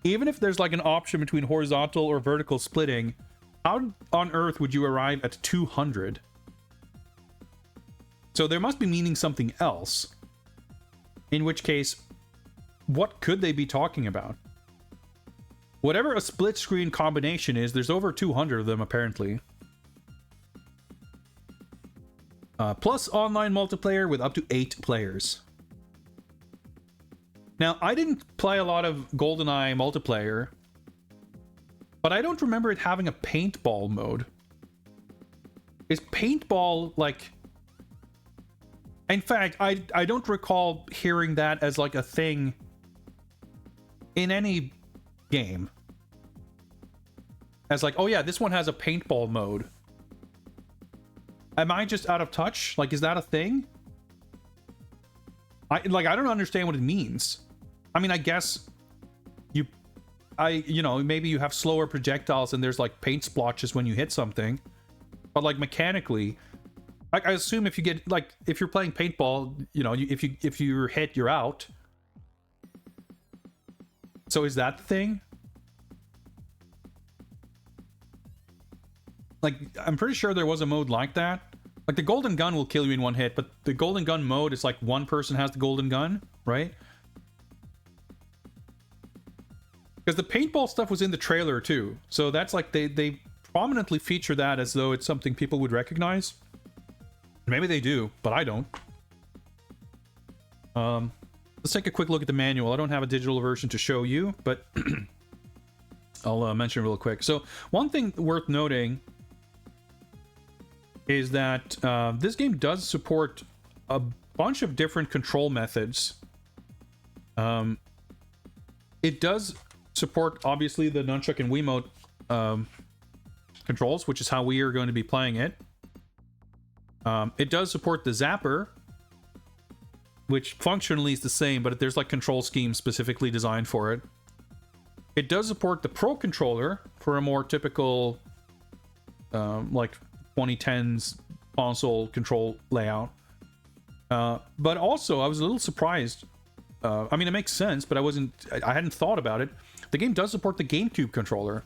Even if there's like an option between horizontal or vertical splitting, how on earth would you arrive at 200? So there must be meaning something else. In which case, what could they be talking about? Whatever a split screen combination is, there's over 200 of them apparently. Plus online multiplayer with up to 8 players. Now, I didn't play a lot of GoldenEye multiplayer, but I don't remember it having a paintball mode. Is paintball like... In fact, I don't recall hearing that as like a thing in any game. As like, oh yeah, this one has a paintball mode. Am I just out of touch? Like, is that a thing? I don't understand what it means. I mean, I guess you know, maybe you have slower projectiles and there's like paint splotches when you hit something. But like mechanically, I assume if you get like, if you're playing paintball, you know, if you're hit, you're out. So is that the thing? Like, I'm pretty sure there was a mode like that. Like the golden gun will kill you in one hit, but the golden gun mode is like one person has the golden gun, right? Because the paintball stuff was in the trailer too. So that's like, they prominently feature that as though it's something people would recognize. Maybe they do, but I don't. Let's take a quick look at the manual. I don't have a digital version to show you, but I'll mention it real quick. So one thing worth noting is that this game does support a bunch of different control methods. It does support, obviously, the nunchuck and Wiimote controls, which is how we are going to be playing it. It does support the zapper, which functionally is the same, but there's like control schemes specifically designed for it. It does support the Pro Controller for a more typical, like 2010s console control layout. But also, I was a little surprised. I mean, it makes sense, but I hadn't thought about it. The game does support the GameCube controller.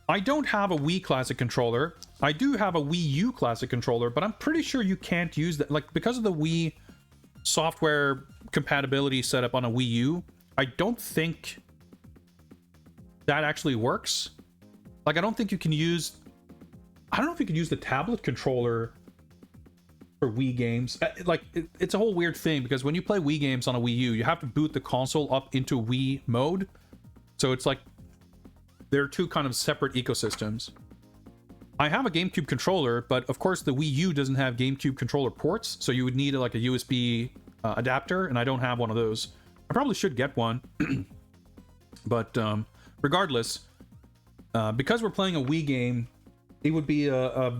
I don't have a Wii Classic controller. I do have a Wii U Classic controller, but I'm pretty sure you can't use that. Like, because of the Wii software compatibility setup on a Wii U, I don't think that actually works. Like, I don't think you can use... I don't know if you can use the tablet controller for Wii games. Like, it's a whole weird thing, because when you play Wii games on a Wii U, you have to boot the console up into Wii mode. So it's like, there are two kind of separate ecosystems. I have a GameCube controller, but of course the Wii U doesn't have GameCube controller ports, so you would need like a USB adapter, and I don't have one of those. I probably should get one. But regardless, because we're playing a Wii game, it would be a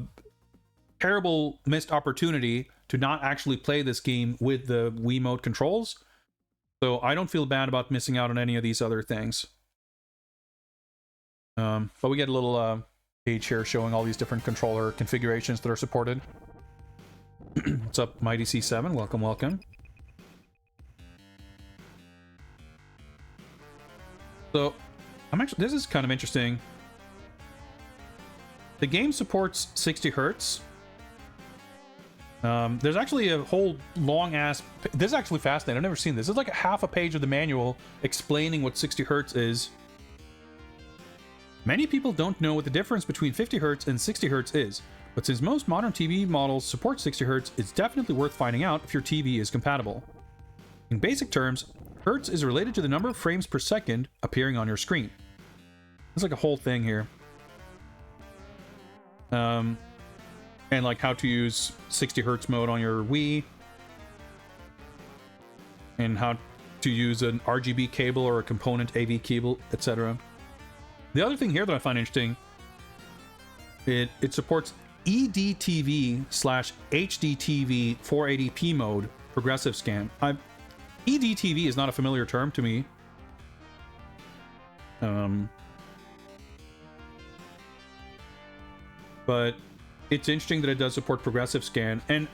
terrible missed opportunity to not actually play this game with the Wiimote controls. So I don't feel bad about missing out on any of these other things. But we get a little page here showing all these different controller configurations that are supported. What's up, Mighty C7? Welcome, welcome. So, this is kind of interesting. The game supports 60 hertz. There's actually a whole long ass. This is actually fascinating. I've never seen this. It's like a half a page of the manual explaining what 60 hertz is. Many people don't know what the difference between 50 hertz and 60 hertz is, but since most modern TV models support 60 hertz, it's definitely worth finding out if your TV is compatible. In basic terms, hertz is related to the number of frames per second appearing on your screen. There's like a whole thing here. And like how to use 60 hertz mode on your Wii, and how to use an RGB cable or a component AV cable, etc. The other thing here that I find interesting, it supports EDTV/HDTV 480p mode progressive scan. EDTV is not a familiar term to me. But it's interesting that it does support progressive scan. And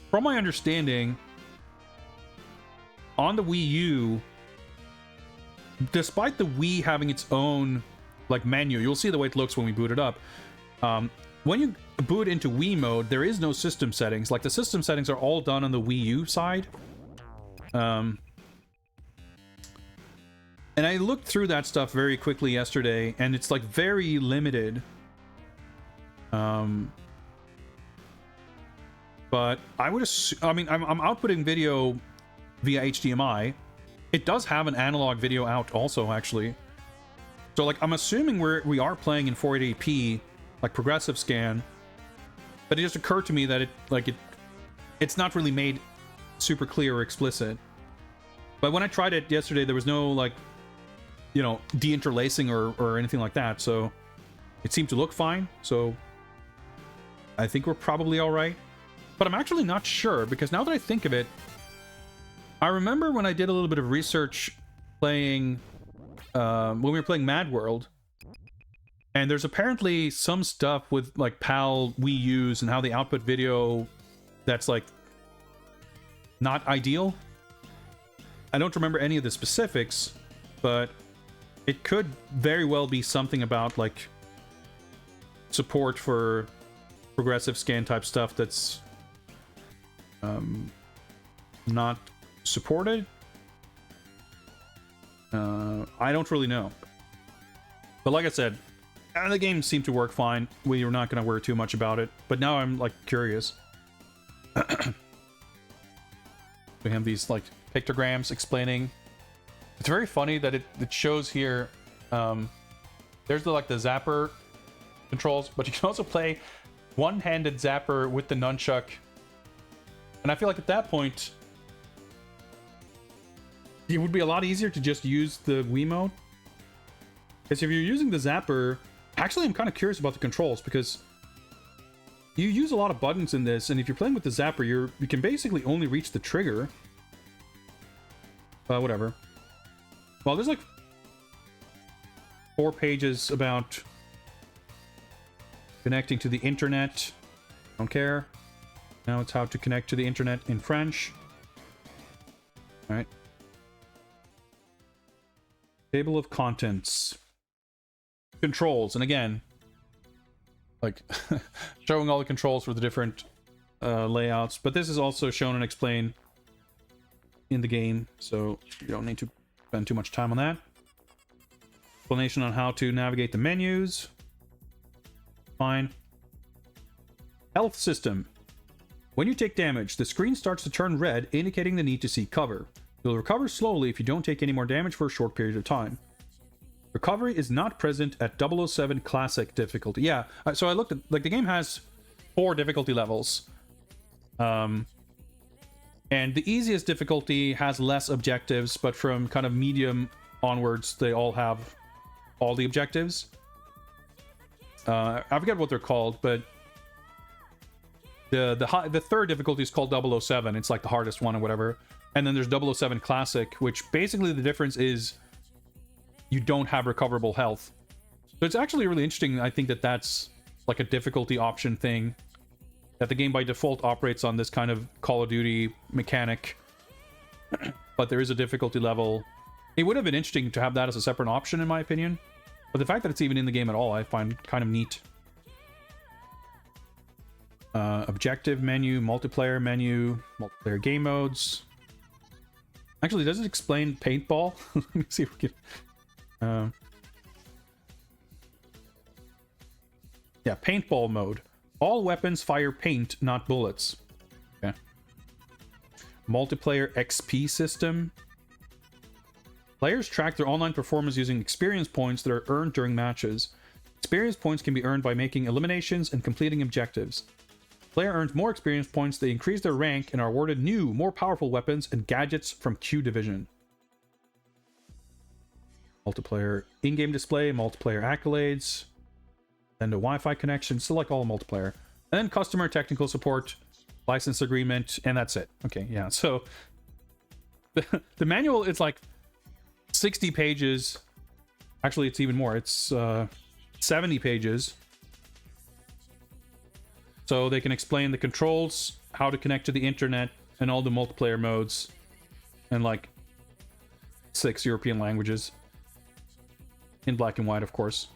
from my understanding, on the Wii U, despite the Wii having its own like menu, you'll see the way it looks when we boot it up. When you boot into Wii mode, there is no system settings. Like the system settings are all done on the Wii U side. And I looked through that stuff very quickly yesterday, and it's like very limited. But I would assume, I mean, I'm outputting video via HDMI. It does have an analog video out also, actually. So like, I'm assuming we are playing in 480p, like progressive scan. But it just occurred to me that it's not really made super clear or explicit. But when I tried it yesterday, there was no like, you know, deinterlacing or anything like that. So it seemed to look fine. So I think we're probably all right. But I'm actually not sure, because now that I think of it, I remember when I did a little bit of research playing, when we were playing Mad World, and there's apparently some stuff with like PAL Wii U's and how they output video that's like not ideal. I don't remember any of the specifics, but it could very well be something about like support for progressive scan type stuff that's not supported. I don't really know. But like I said, the game seemed to work fine. We were not going to worry too much about it. But now I'm like curious. We have these like pictograms explaining. It's very funny that it shows here. There's the zapper controls, but you can also play one-handed zapper with the nunchuck. And I feel like at that point, it would be a lot easier to just use the Wiimote. Because if you're using the zapper, actually I'm kind of curious about the controls, because you use a lot of buttons in this, and if you're playing with the zapper, you can basically only reach the trigger. Whatever. Well, there's like 4 pages about connecting to the internet. Don't care. Now it's how to connect to the internet in French. All right. Table of contents. Controls, and again, like showing all the controls for the different layouts, but this is also shown and explained in the game, so you don't need to spend too much time on that. Explanation on how to navigate the menus. Fine. Health system. When you take damage, the screen starts to turn red, indicating the need to seek cover. You'll recover slowly if you don't take any more damage for a short period of time. Recovery is not present at 007 Classic difficulty. Yeah, so I looked at, like, the game has 4 difficulty levels. And the easiest difficulty has less objectives, but from kind of medium onwards, they all have all the objectives. I forget what they're called, but the third difficulty is called 007. It's like the hardest one or whatever. And then there's 007 Classic, which basically the difference is you don't have recoverable health. So it's actually really interesting. I think that that's like a difficulty option thing, that the game by default operates on this kind of Call of Duty mechanic. But there is a difficulty level. It would have been interesting to have that as a separate option, in my opinion. But the fact that it's even in the game at all, I find kind of neat. Objective menu, multiplayer menu, multiplayer game modes. Actually, does it explain paintball? Let me see if we can... yeah, paintball mode. All weapons fire paint, not bullets. Okay. Multiplayer XP system. Players track their online performance using experience points that are earned during matches. Experience points can be earned by making eliminations and completing objectives. Player earns more experience points, they increase their rank and are awarded new, more powerful weapons and gadgets from Q Division. Multiplayer in-game display, multiplayer accolades, and a Wi-Fi connection, select all multiplayer. And then customer technical support, license agreement, and that's it. Okay, yeah, so the manual is like 60 pages. Actually, it's even more. It's 70 pages. So they can explain the controls, how to connect to the internet, and all the multiplayer modes, and like 6 European languages. In black and white, of course.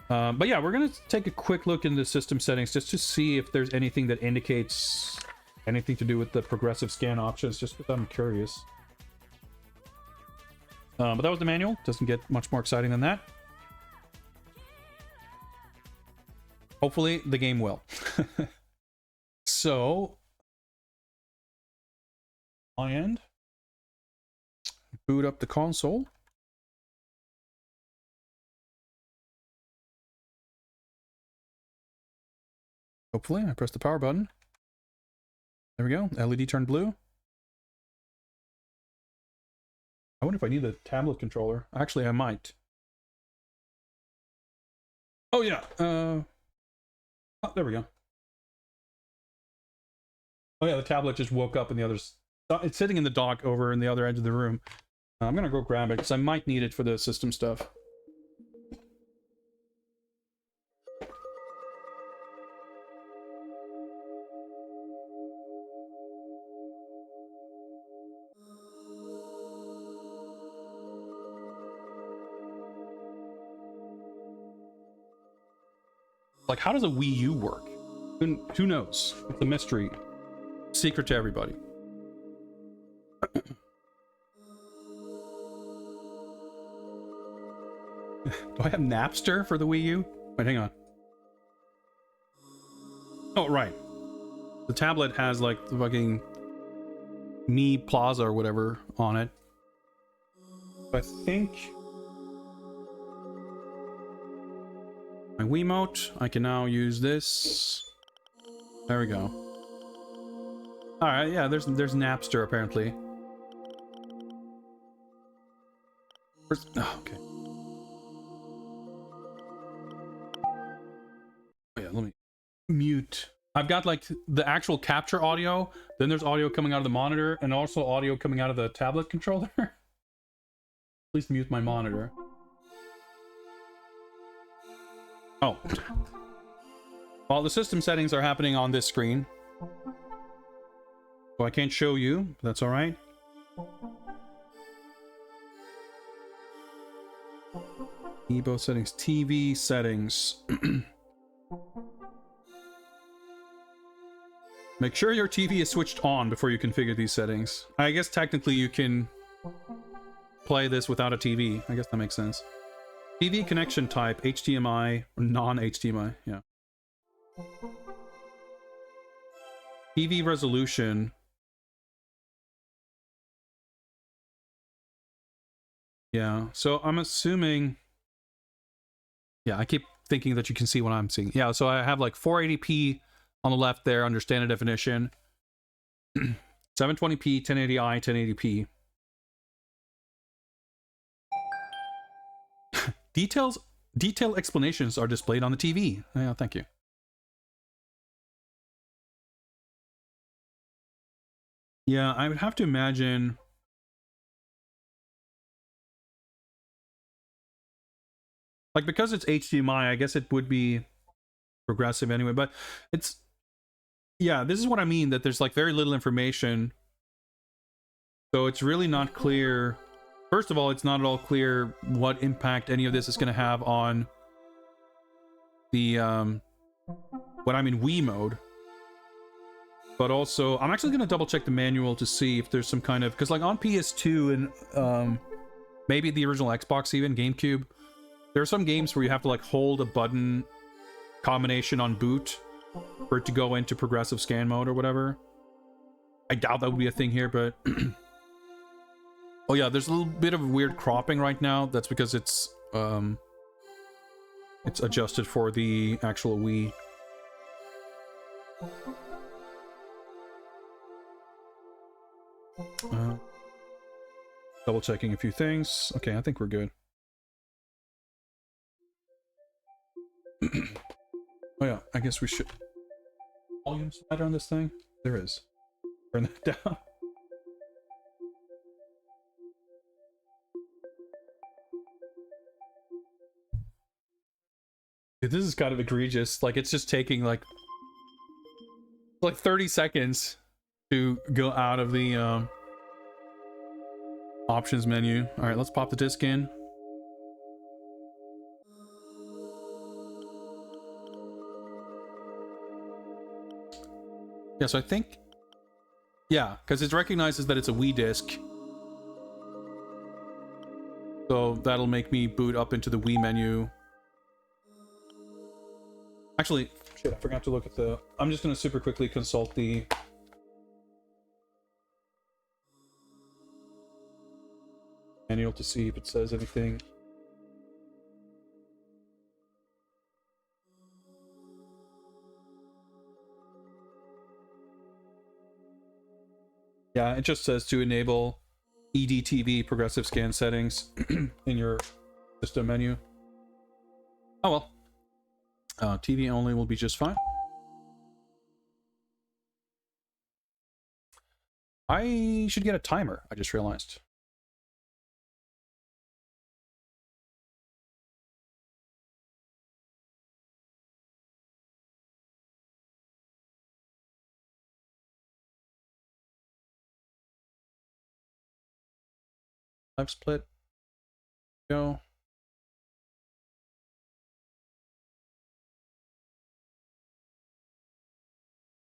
But yeah, we're going to take a quick look into system settings just to see if there's anything that indicates anything to do with the progressive scan options, just because I'm curious. But that was the manual. Doesn't get much more exciting than that. Hopefully the game will. So, my end. Boot up the console. Hopefully, I press the power button. There we go. LED turned blue. I wonder if I need a tablet controller. Actually, I might. Oh, yeah. Oh, there we go. Oh, yeah, the tablet just woke up in the other... It's sitting in the dock over in the other edge of the room. I'm gonna go grab it, because I might need it for the system stuff. Like, how does a Wii U work? Who knows? It's a mystery. Secret to everybody. Do I have Napster for the Wii U? Wait, hang on. Oh, right. The tablet has, like, the fucking Mi Plaza or whatever on it. I think... my Wiimote, I can now use this. There we go. Alright, yeah, there's Napster, apparently. Oh, okay. Oh, yeah, let me mute. I've got, like, the actual capture audio, then there's audio coming out of the monitor, and also audio coming out of the tablet controller. Please mute my monitor. Oh. Well, the system settings are happening on this screen. So I can't show you, but that's alright. Evo settings, TV settings. Make sure your TV is switched on before you configure these settings. I guess technically you can play this without a TV. I guess that makes sense. TV connection type, HDMI, or non-HDMI, yeah. TV resolution. Yeah, so I'm assuming... Yeah, I keep thinking that you can see what I'm seeing. Yeah, so I have like 480p on the left there under standard definition. 720p, 1080i, 1080p. Detailed explanations are displayed on the TV. Yeah, thank you. Yeah, I would have to imagine... Like, because it's HDMI, I guess it would be progressive anyway, but it's... Yeah, this is what I mean, that there's like very little information. So it's really not clear... First of all, it's not at all clear what impact any of this is going to have on the, when I'm in Wii mode. But also, I'm actually going to double check the manual to see if there's some kind of... Because like on PS2 and maybe the original Xbox even, GameCube, there are some games where you have to like hold a button combination on boot for it to go into progressive scan mode or whatever. I doubt that would be a thing here, but... Oh yeah, there's a little bit of weird cropping right now. That's because it's adjusted for the actual Wii. Double checking a few things. Okay, I think we're good. Oh yeah, I guess we should... Volume slider on this thing? There is. Turn that down. Dude, this is kind of egregious. Like, it's just taking like 30 seconds to go out of the options menu. All right, let's pop the disc in. Yeah, so I think... Yeah, because it recognizes that it's a Wii disc. So that'll make me boot up into the Wii menu. Actually, shit, I forgot to look at the... I'm just going to super quickly consult the... manual to see if it says anything. Yeah, it just says to enable EDTV progressive scan settings in your system menu. Oh well. TV only will be just fine. I should get a timer, I just realized. Live split. Go.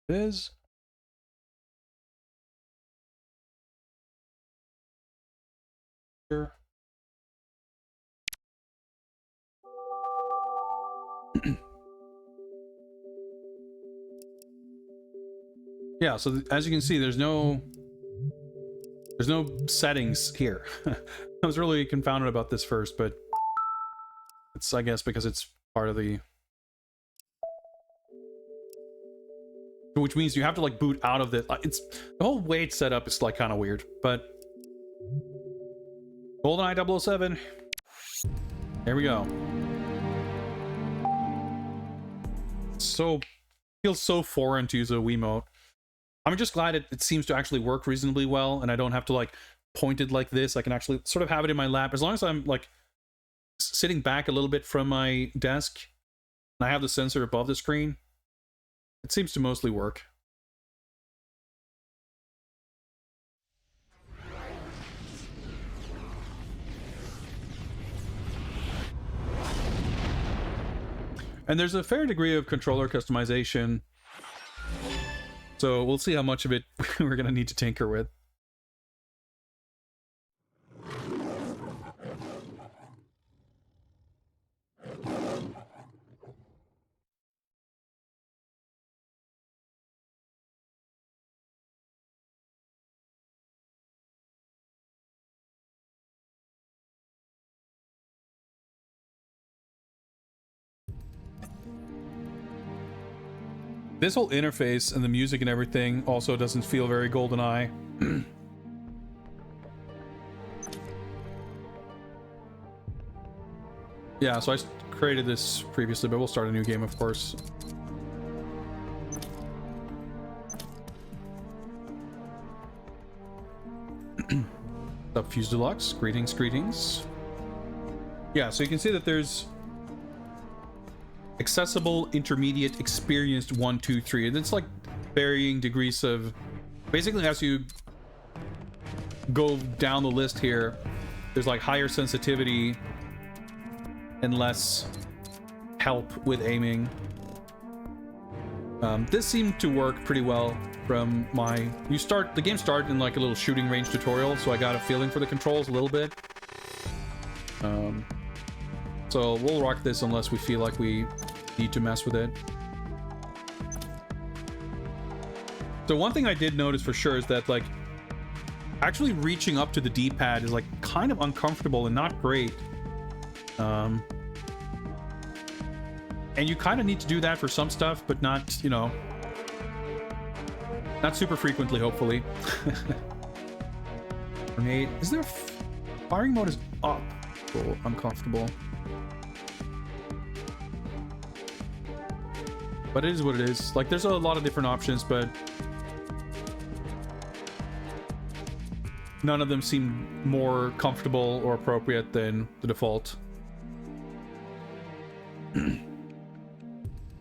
Is sure. Yeah, so as you can see, there's no settings here. I was really confounded about this first, but it's, I guess, because it's part of the... Which means you have to like boot out of the... It's the whole way it's set up is like kind of weird, but GoldenEye 007. There we go. So feels so foreign to use a Wiimote. I'm just glad it seems to actually work reasonably well, and I don't have to like point it like this. I can actually sort of have it in my lap as long as I'm like sitting back a little bit from my desk and I have the sensor above the screen. It seems to mostly work. And there's a fair degree of controller customization, so we'll see how much of it we're going to need to tinker with. This whole interface and the music and everything also doesn't feel very GoldenEye. Yeah, so I created this previously, but we'll start a new game, of course. Up Fuse Deluxe, greetings, greetings. Yeah, so you can see that there's accessible, intermediate, experienced, 1, 2, 3, and it's like varying degrees of, basically as you go down the list here, there's like higher sensitivity and less help with aiming. This seemed to work pretty well from my... The game started in like a little shooting range tutorial, so I got a feeling for the controls a little bit. So we'll rock this unless we feel like we need to mess with it. So one thing I did notice for sure is that like actually reaching up to the D-pad is like kind of uncomfortable and not great. And you kind of need to do that for some stuff, but not, you know, not super frequently, hopefully. Grenade. Is there... Firing mode is up. Oh, uncomfortable. But it is what it is. Like, there's a lot of different options, but none of them seem more comfortable or appropriate than the default.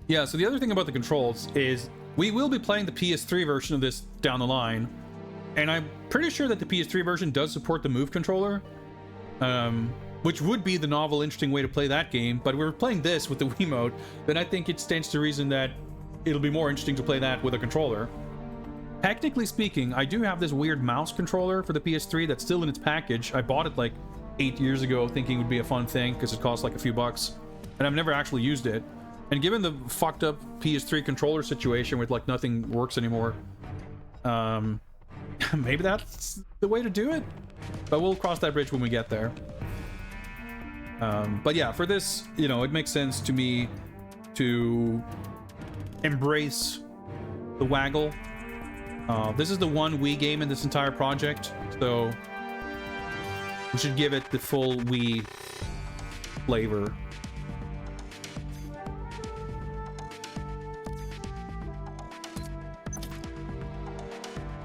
Yeah, so the other thing about the controls is we will be playing the PS3 version of this down the line, and I'm pretty sure that the PS3 version does support the Move controller, which would be the novel, interesting way to play that game, but we're playing this with the Wiimote, then I think it stands to reason that it'll be more interesting to play that with a controller. Technically speaking, I do have this weird mouse controller for the PS3 that's still in its package. I bought it like 8 years ago thinking it would be a fun thing because it costs like a few bucks, and I've never actually used it. And given the fucked up PS3 controller situation where like nothing works anymore, maybe that's the way to do it, but we'll cross that bridge when we get there. But yeah, for this, you know, it makes sense to me to embrace the waggle. This is the one Wii game in this entire project, so we should give it the full Wii flavor.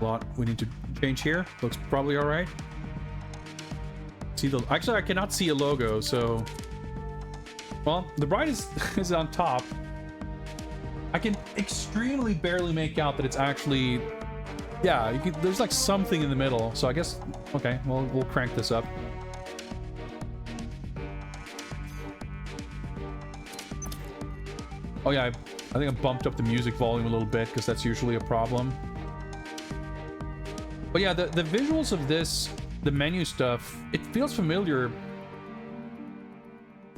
Lot we need to change here. Looks probably all right. See the... Actually, I cannot see a logo, so... Well, the bride is on top. I can extremely barely make out that it's actually... Yeah, there's like something in the middle, so I guess... Okay, well, we'll crank this up. Oh yeah, I think I bumped up the music volume a little bit, because that's usually a problem. But yeah, the visuals of this, the menu stuff, it feels familiar.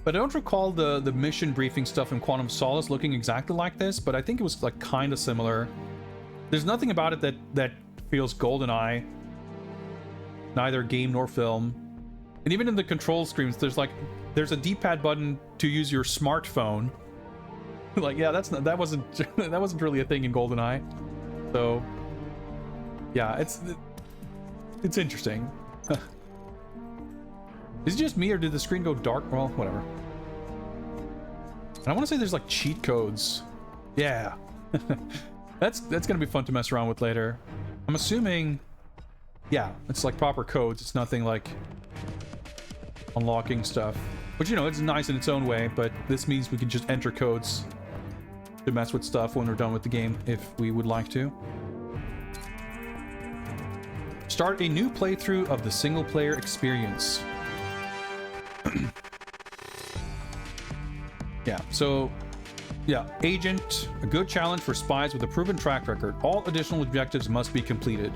But I don't recall the mission briefing stuff in Quantum Solace looking exactly like this, but I think it was like kind of similar. There's nothing about it that feels GoldenEye, neither game nor film. And even in the control screens, there's a D-pad button to use your smartphone. Like, yeah, that wasn't really a thing in GoldenEye. So yeah, it's interesting. Is it just me, or did the screen go dark? Well, whatever. And I want to say there's like cheat codes. Yeah. That's gonna be fun to mess around with later. I'm assuming, yeah, it's like proper codes. It's nothing like unlocking stuff, which, you know, it's nice in its own way, but this means we can just enter codes to mess with stuff when we're done with the game if we would like to. Start a new playthrough of the single-player experience. Yeah, so... Yeah, Agent, a good challenge for spies with a proven track record. All additional objectives must be completed.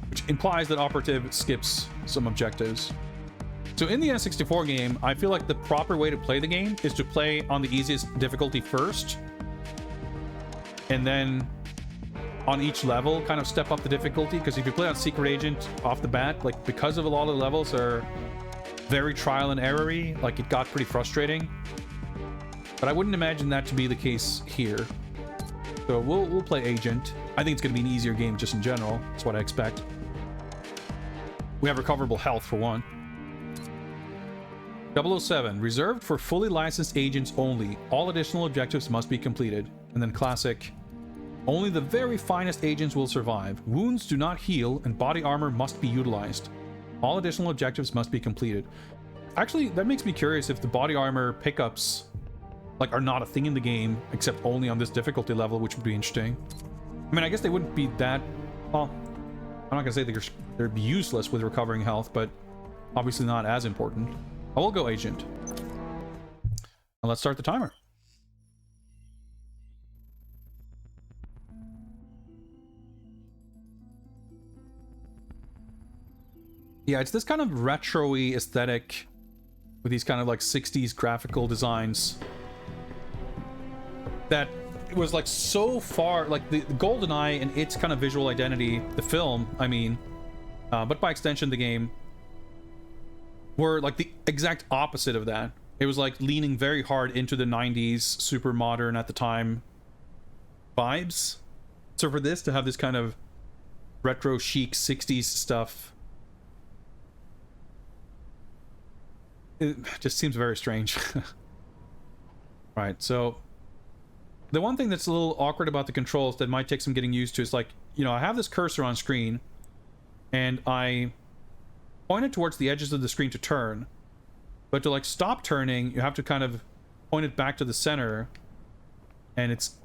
Which implies that Operative skips some objectives. So in the N64 game, I feel like the proper way to play the game is to play on the easiest difficulty first. And then on each level, kind of step up the difficulty, because if you play on Secret Agent off the bat, like, because of a lot of the levels are very trial and error-y, like, it got pretty frustrating. But I wouldn't imagine that to be the case here. So we'll play Agent. I think it's going to be an easier game just in general. That's what I expect. We have recoverable health for one. 007, reserved for fully licensed agents only. All additional objectives must be completed. And then classic, only the very finest agents will survive. Wounds do not heal, and body armor must be utilized. All additional objectives must be completed. Actually, that makes me curious if the body armor pickups like are not a thing in the game, except only on this difficulty level, which would be interesting. I mean, I guess they wouldn't be that... Well, I'm not gonna say they're useless with recovering health, but obviously not as important. I will go Agent. And let's start the timer. Yeah, it's this kind of retro-y aesthetic with these kind of like 60s graphical designs that it was like so far, like the GoldenEye and its kind of visual identity, the film, I mean, but by extension the game, were like the exact opposite of that. It was like leaning very hard into the 90s, super modern at the time vibes. So for this to have this kind of retro chic 60s stuff, it just seems very strange. Right, so the one thing that's a little awkward about the controls that might take some getting used to is like, you know, I have this cursor on screen and I point it towards the edges of the screen to turn, but to like stop turning you have to kind of point it back to the center, and it's,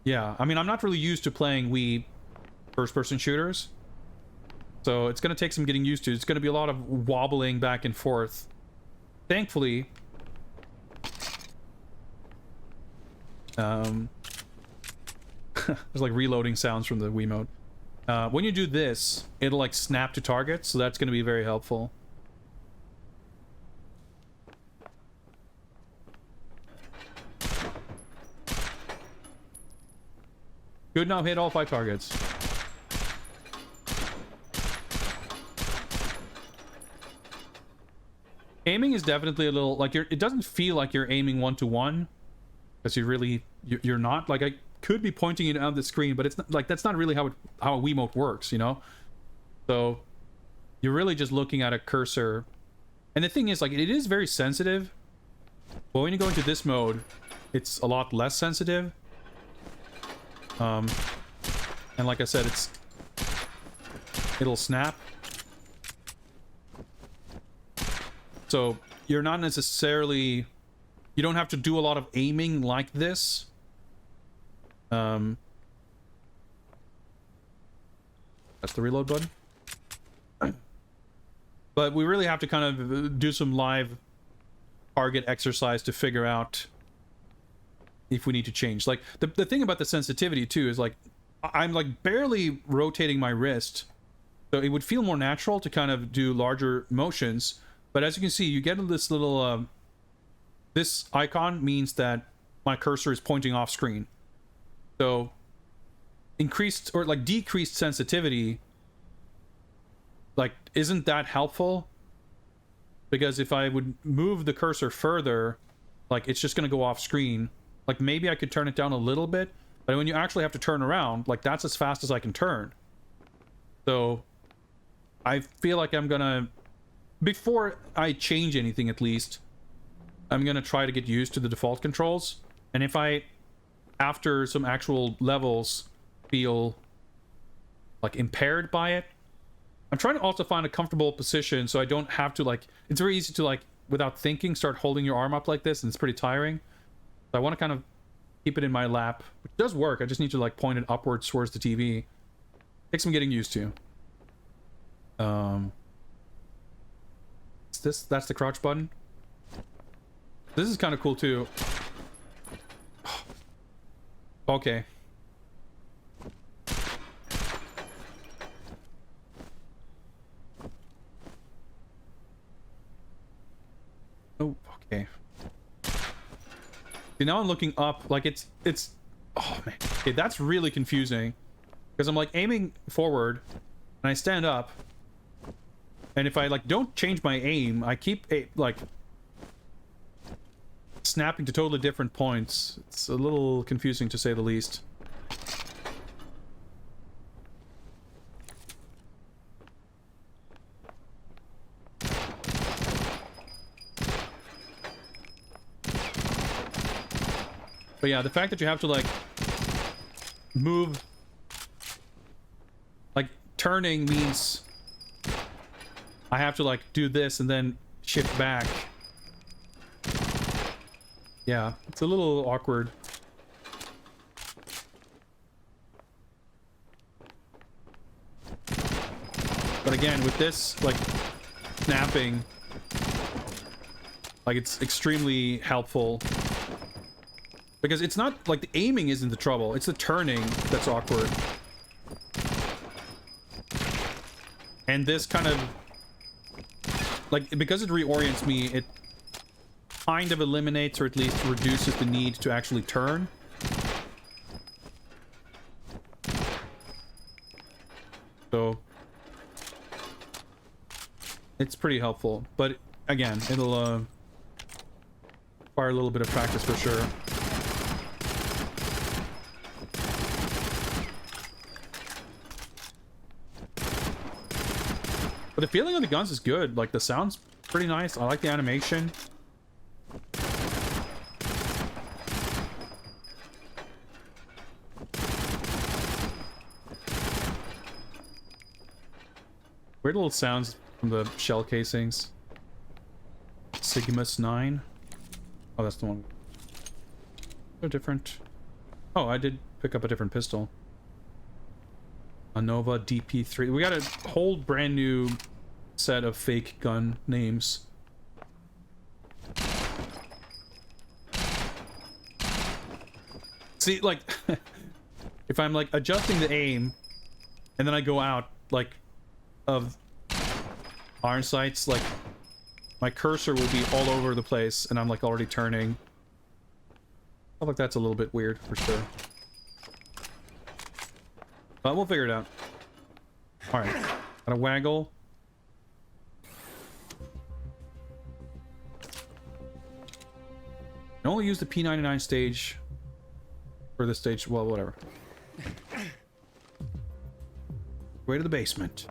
yeah, I mean, I'm not really used to playing Wii first-person shooters, so it's going to take some getting used to. It's going to be a lot of wobbling back and forth. Thankfully, there's like reloading sounds from the Wiimote. When you do this, it'll like snap to targets, so that's going to be very helpful. Good, now hit all 5 targets. Aiming is definitely a little like it doesn't feel like you're aiming one-to-one, because you're not. Like, I could be pointing it out the screen, but it's not, like, that's not really how a Wiimote works, you know? So you're really just looking at a cursor. And the thing is, like, it is very sensitive, but when you go into this mode, it's a lot less sensitive. And like I said, it'll snap. So you're not necessarily, you don't have to do a lot of aiming like this. That's the reload button. But we really have to kind of do some live target exercise to figure out if we need to change. Like, the thing about the sensitivity too is, like, I'm like barely rotating my wrist, so it would feel more natural to kind of do larger motions. But as you can see, you get this little this icon means that my cursor is pointing off screen. So increased or like decreased sensitivity like isn't that helpful, because if I would move the cursor further, like, it's just going to go off screen. Like, maybe I could turn it down a little bit, but when you actually have to turn around, like, that's as fast as I can turn. So I feel like I'm gonna, before I change anything at least, I'm gonna try to get used to the default controls. And if I, after some actual levels, feel like impaired by it, I'm trying to also find a comfortable position so I don't have to, like, it's very easy to, like, without thinking, start holding your arm up like this, and it's pretty tiring. So I want to kind of keep it in my lap, which does work. I just need to, like, point it upwards towards the TV. Takes some getting used to. That's the crouch button. This is kind of cool too. Okay. Oh, okay. See, now I'm looking up, like, it's oh man, okay, that's really confusing, because I'm like aiming forward and I stand up, and if I, like, don't change my aim, I keep like snapping to totally different points. It's a little confusing to say the least. But yeah, the fact that you have to like move, like turning means I have to like do this and then shift back. Yeah, it's a little awkward. But again, with this like snapping, like it's extremely helpful. Because it's not, like, the aiming isn't the trouble, it's the turning that's awkward. And this kind of... like, because it reorients me, it kind of eliminates, or at least reduces the need to actually turn. So... it's pretty helpful. But, again, it'll, require a little bit of practice for sure. But the feeling of the guns is good. Like, the sound's pretty nice. I like the animation. Weird little sounds from the shell casings. Sigmas 9. Oh, that's the one. They're different. Oh, I did pick up a different pistol. A Nova DP3. We got a whole brand new set of fake gun names. See, like, if I'm like adjusting the aim and then I go out like of iron sights, like my cursor will be all over the place and I'm like already turning. I feel like that's a little bit weird for sure. But we'll figure it out. Alright. Gotta waggle. I only use the P99 stage for this stage. Well, whatever. Way to the basement.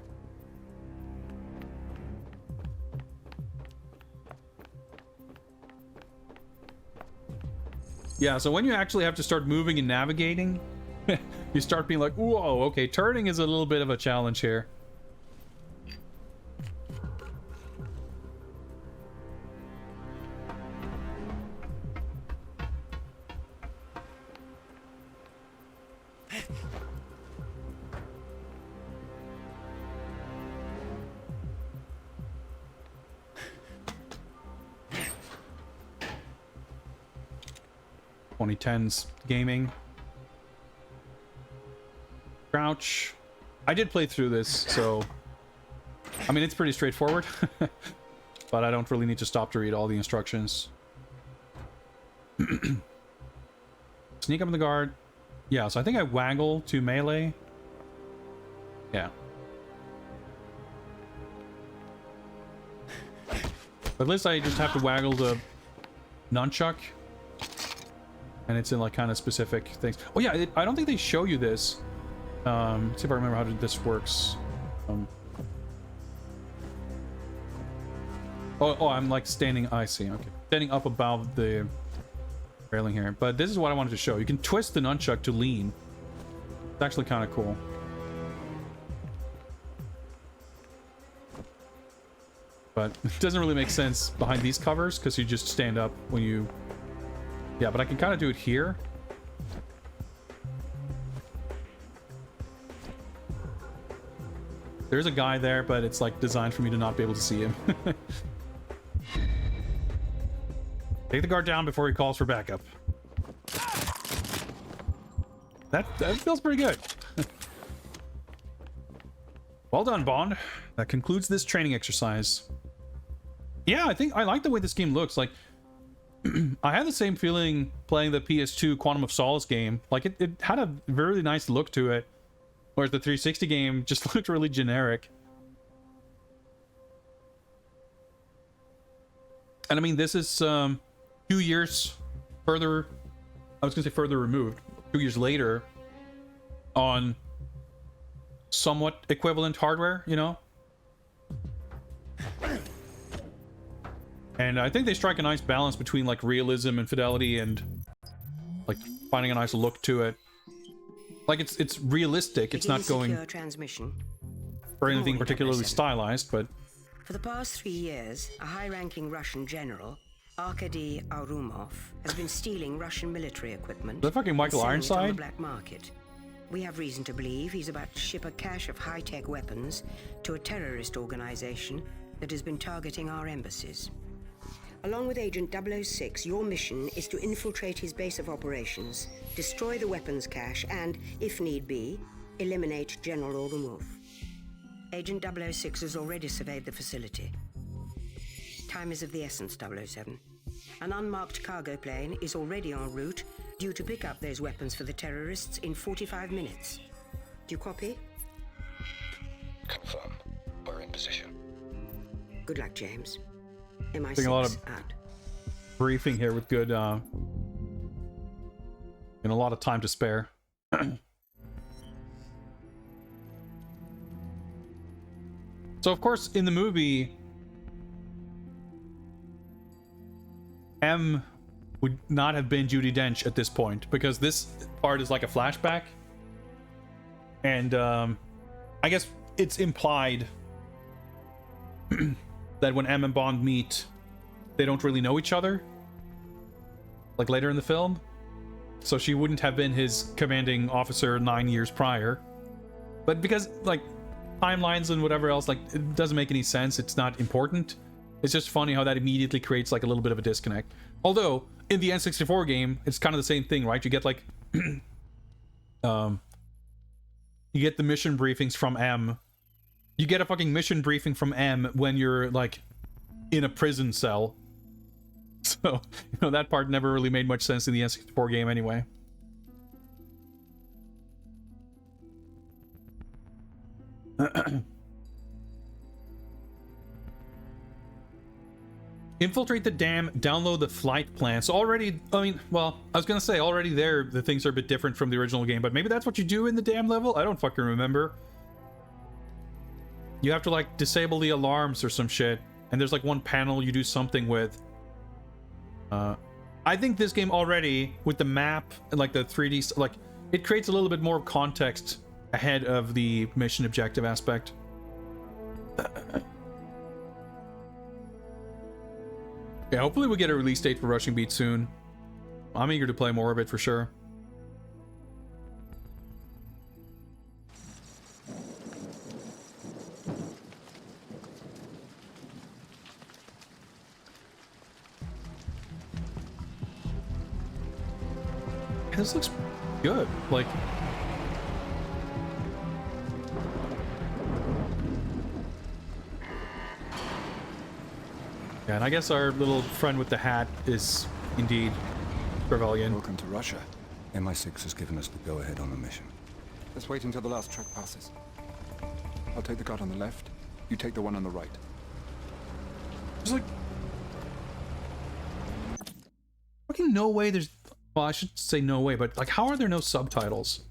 Yeah, so when you actually have to start moving and navigating, you start being like, whoa, okay, turning is a little bit of a challenge here. .2010s gaming. Crouch. I did play through this, so I mean it's pretty straightforward. But I don't really need to stop to read all the instructions. Sneak up in the guard. Yeah, so I think I waggle to melee. Yeah. But at least I just have to waggle the nunchuck. And it's in like kind of specific things. Oh yeah, I don't think they show you this. See if I remember how this works. Oh, I'm like standing. I see. Okay, standing up above the railing here. But this is what I wanted to show. You can twist the nunchuck to lean. It's actually kind of cool. But it doesn't really make sense behind these covers because you just stand up when you. Yeah, but I can kind of do it here. There's a guy there, but it's like designed for me to not be able to see him. Take the guard down before he calls for backup. That feels pretty good. Well done, Bond. That concludes this training exercise. Yeah, I think I like the way this game looks. Like, I had the same feeling playing the PS2 Quantum of Solace game. Like, it had a very nice look to it. Whereas the 360 game just looked really generic. And I mean, this is 2 years further, I was gonna say further removed, 2 years later, on somewhat equivalent hardware, you know? And I think they strike a nice balance between like realism and fidelity and like finding a nice look to it. Like it's realistic, it's not going transmission. for anything particularly stylized, but For the past 3 years, a high-ranking Russian general, Arkady Arumov, has been stealing Russian military equipment. Is that fucking Michael and selling it on Ironside? the black market. We have reason to believe he's about to ship a cache of high-tech weapons to a terrorist organization that has been targeting our embassies. Along with Agent 006, your mission is to infiltrate his base of operations, destroy the weapons cache, and, if need be, eliminate General Orumov. Agent 006 has already surveyed the facility. Time is of the essence, 007. An unmarked cargo plane is already en route, due to pick up those weapons for the terrorists in 45 minutes. Do you copy? Confirm. We're in position. Good luck, James. MI6 Doing a lot of out. briefing here with good and a lot of time to spare. So of course in the movie M would not have been Judi Dench at this point because this part is like a flashback, and I guess it's implied that when M and Bond meet, they don't really know each other, like later in the film. So she wouldn't have been his commanding officer 9 years prior. But because, like, timelines and whatever else, like, it doesn't make any sense. It's not important. It's just funny how that immediately creates, like, a little bit of a disconnect. Although, in the N64 game, it's kind of the same thing, right? You get, like, you get the mission briefings from M. You get a fucking mission briefing from M when you're, like, in a prison cell. So, you know, that part never really made much sense in the N64 game anyway. Infiltrate the dam, download the flight plan. So already, I mean, well, I was gonna say already there, the things are a bit different from the original game, but maybe that's what you do in the dam level? I don't fucking remember. You have to, like, disable the alarms or some shit, and there's, like, one panel you do something with. I think this game already, with the map and, like, the 3D, like, it creates a little bit more context ahead of the mission objective aspect. Yeah, hopefully we get a release date for Rushing Beat soon. I'm eager to play more of it for sure. This looks good. Like, yeah, and I guess our little friend with the hat is indeed Trevelyan. Welcome to Russia. MI6 has given us the go-ahead on the mission. Let's wait until the last truck passes. I'll take the guard on the left. You take the one on the right. There's like fucking no way there's, well, I should say no way, but like, how are there no subtitles?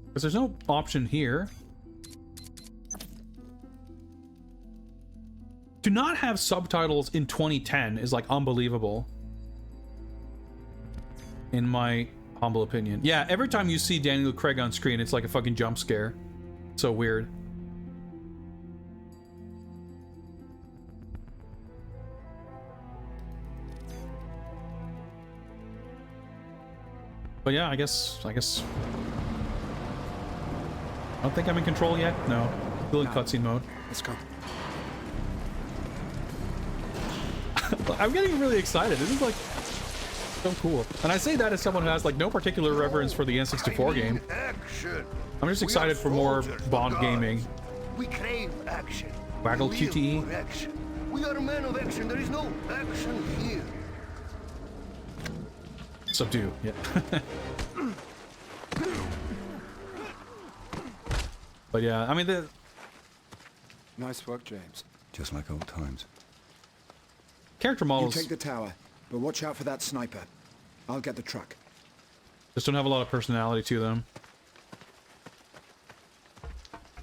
Because there's no option here. To not have subtitles in 2010 is like unbelievable, in my humble opinion. Yeah, every time you see Daniel Craig on screen, it's like a fucking jump scare. So weird. But yeah, I guess I don't think I'm in control yet. No, still in cutscene mode. Let's go. I'm getting really excited. This is like so cool. And I say that as someone who has like no particular reverence for the N64 game. I'm just excited for more Bond gaming. We crave action. Waggle QTE. We are men of action. There is no action here. Subdue, yeah. But yeah, I mean, nice work, James. Just like old times. character You models take the tower, but watch out for that sniper. I'll get the truck. just don't have a lot of personality to them.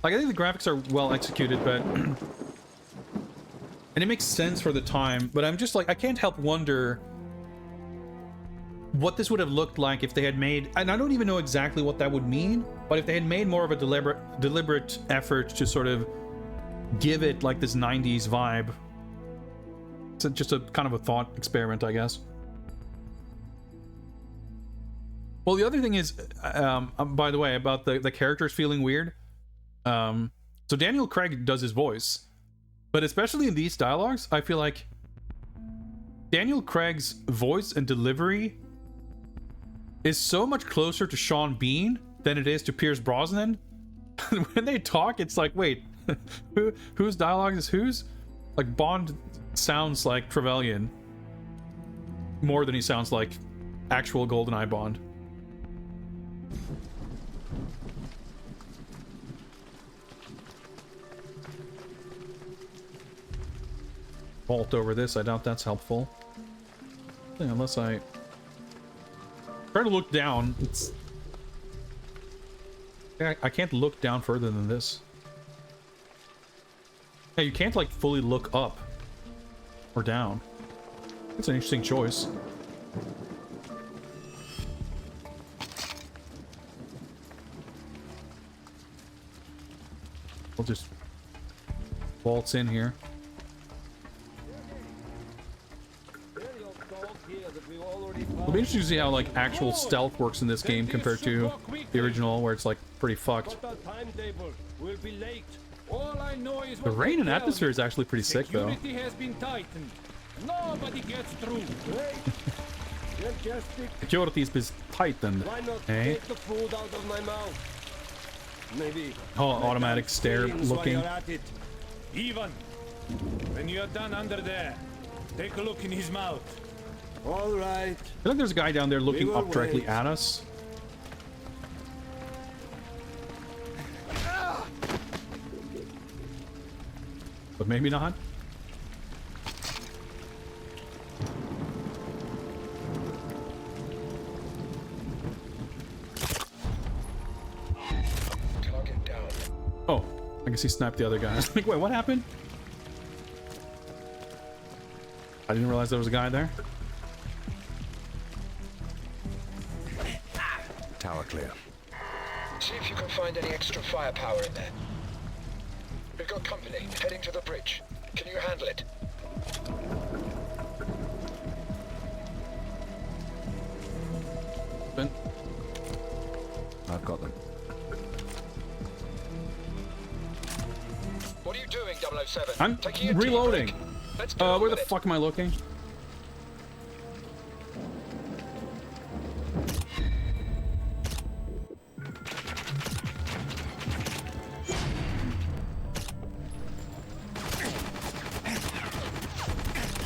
Like, I think the graphics are well executed, but... and it makes sense for the time, but I'm just like, I can't help wonder what this would have looked like if they had made... And I don't even know exactly what that would mean, but if they had made more of a deliberate effort to sort of give it, like, this 90s vibe. It's just a kind of a thought experiment, I guess. Well, the other thing is, by the way, about the characters feeling weird. So Daniel Craig does his voice, but especially in these dialogues, I feel like Daniel Craig's voice and delivery is so much closer to Sean Bean than it is to Pierce Brosnan. When they talk, it's like, wait, whose dialogue is whose? Like, Bond sounds like Trevelyan more than he sounds like actual GoldenEye Bond. Vault over this, I doubt that's helpful. Yeah, unless I try to look down, it's... Yeah, I can't look down further than this. Yeah, you can't, like, fully look up or down. That's an interesting choice. We'll just waltz in here. It'll be interesting to see how, like, actual stealth works in this game compared to the original, where it's, like, pretty fucked. The rain and atmosphere is actually pretty sick, though. Nobody gets through. Security's been tightened. Hey. Take the food out of my mouth. Maybe. Oh, automatic stare looking. Ivan, when you're done under there, take a look in his mouth. All right. I feel like there's a guy down there looking up directly at us. But maybe not. Oh, I guess he sniped the other guy. I was like, wait, what happened? I didn't realize there was a guy there. Tower clear. See if you can find any extra firepower in there. We've got company heading to the bridge. Can you handle it? Ben? I've got them. What are you doing, 007? I'm reloading. Where the fuck am I looking?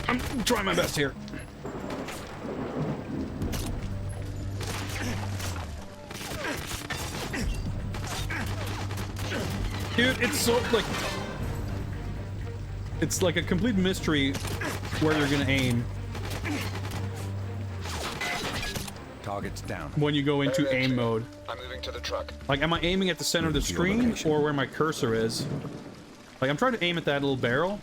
I'm trying my best here. Dude, it's so, like... It's like a complete mystery where you're gonna aim. Target's down. When you go into aim mode. I'm moving to the truck. Like, am I aiming at the center of the screen or where my cursor is? Like, I'm trying to aim at that little barrel.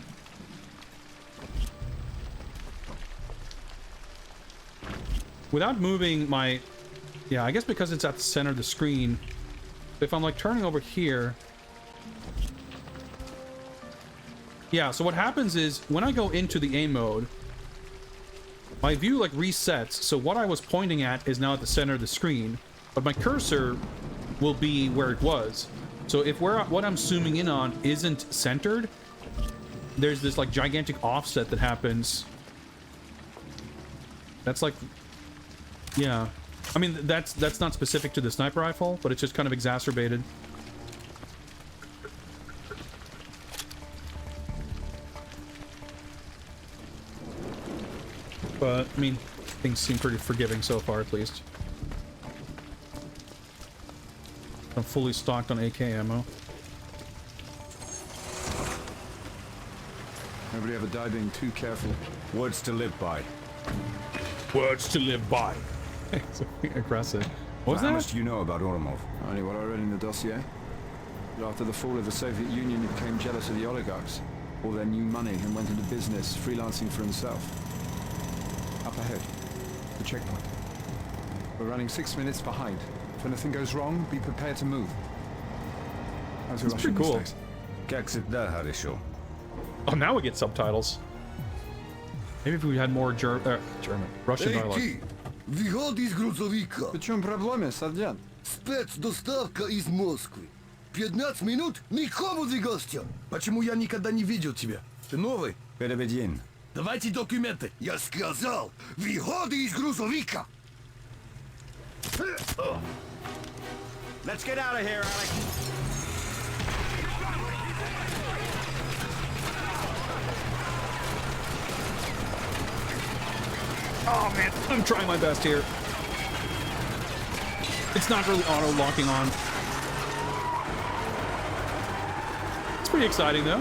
Without moving my... Yeah, I guess because it's at the center of the screen. If I'm, like, turning over here... Yeah, so what happens is, when I go into the aim mode, my view, like, resets, so what I was pointing at is now at the center of the screen, but my cursor will be where it was. So if what I'm zooming in on isn't centered, there's this, like, gigantic offset that happens. That's, like... Yeah. I mean, that's not specific to the sniper rifle, but it's just kind of exacerbated. But, I mean, things seem pretty forgiving so far, at least. I'm fully stocked on AK ammo. Nobody ever die being too careful. Words to live by. Words to live by. It's aggressive. What was How that? much do you know about Oromov? Only what I read in the dossier. But after the fall of the Soviet Union, he became jealous of the oligarchs. All their new money and went into business, freelancing for himself. Up ahead. The checkpoint. We're running 6 minutes behind. If anything goes wrong, be prepared to move. How's your That's Russian pretty cool. these days? Oh, now we get subtitles. Maybe if we had more German, Russian dialogue. Выходи из грузовика. В чем проблема, сержант? Спецдоставка из Москвы. 15 минут никому не гостя. Почему я никогда не видел тебя? Ты новый? Переведен. Давайте документы. Я сказал, выходи из грузовика. Let's get out of here, Alex. Oh man, I'm trying my best here. It's not really auto-locking on. It's pretty exciting though.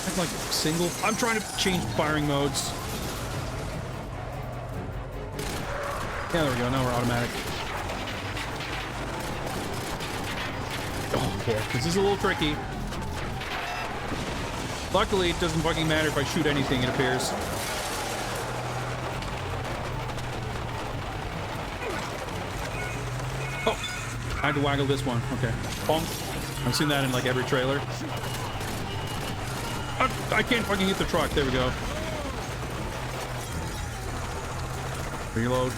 Act like single. I'm trying to change firing modes. Yeah, there we go. Now we're automatic. Oh, boy. This is a little tricky. Luckily, it doesn't fucking matter if I shoot anything, it appears. Oh! I had to waggle this one. Okay. Bonk. I've seen that in like every trailer. I can't fucking hit the truck. There we go. Reload.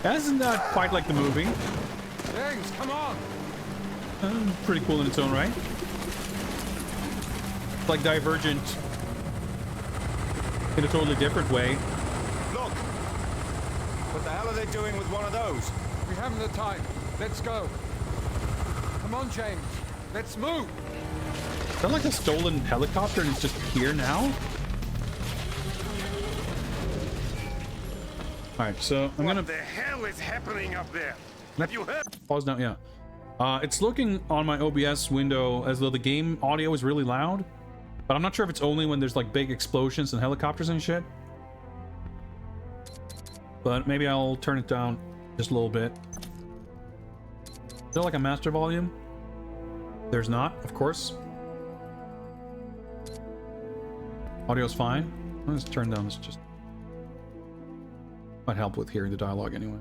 Isn't that quite like the movie? James, come on! Pretty cool in its own right. It's like Divergent in a totally different way. Look! What the hell are they doing with one of those? We haven't the time. Let's go. Come on, James. Let's move. Is that like a stolen helicopter and it's just here now? Alright, so I'm gonna... What the hell is happening up there? Have you heard? Pause now, yeah. It's looking on my OBS window as though the game audio is really loud, but I'm not sure if it's only when there's like big explosions and helicopters and shit. But maybe I'll turn it down just a little bit. Is there like a master volume? There's not, of course. Audio's fine. Let's turn down this just... Might help with hearing the dialogue anyway.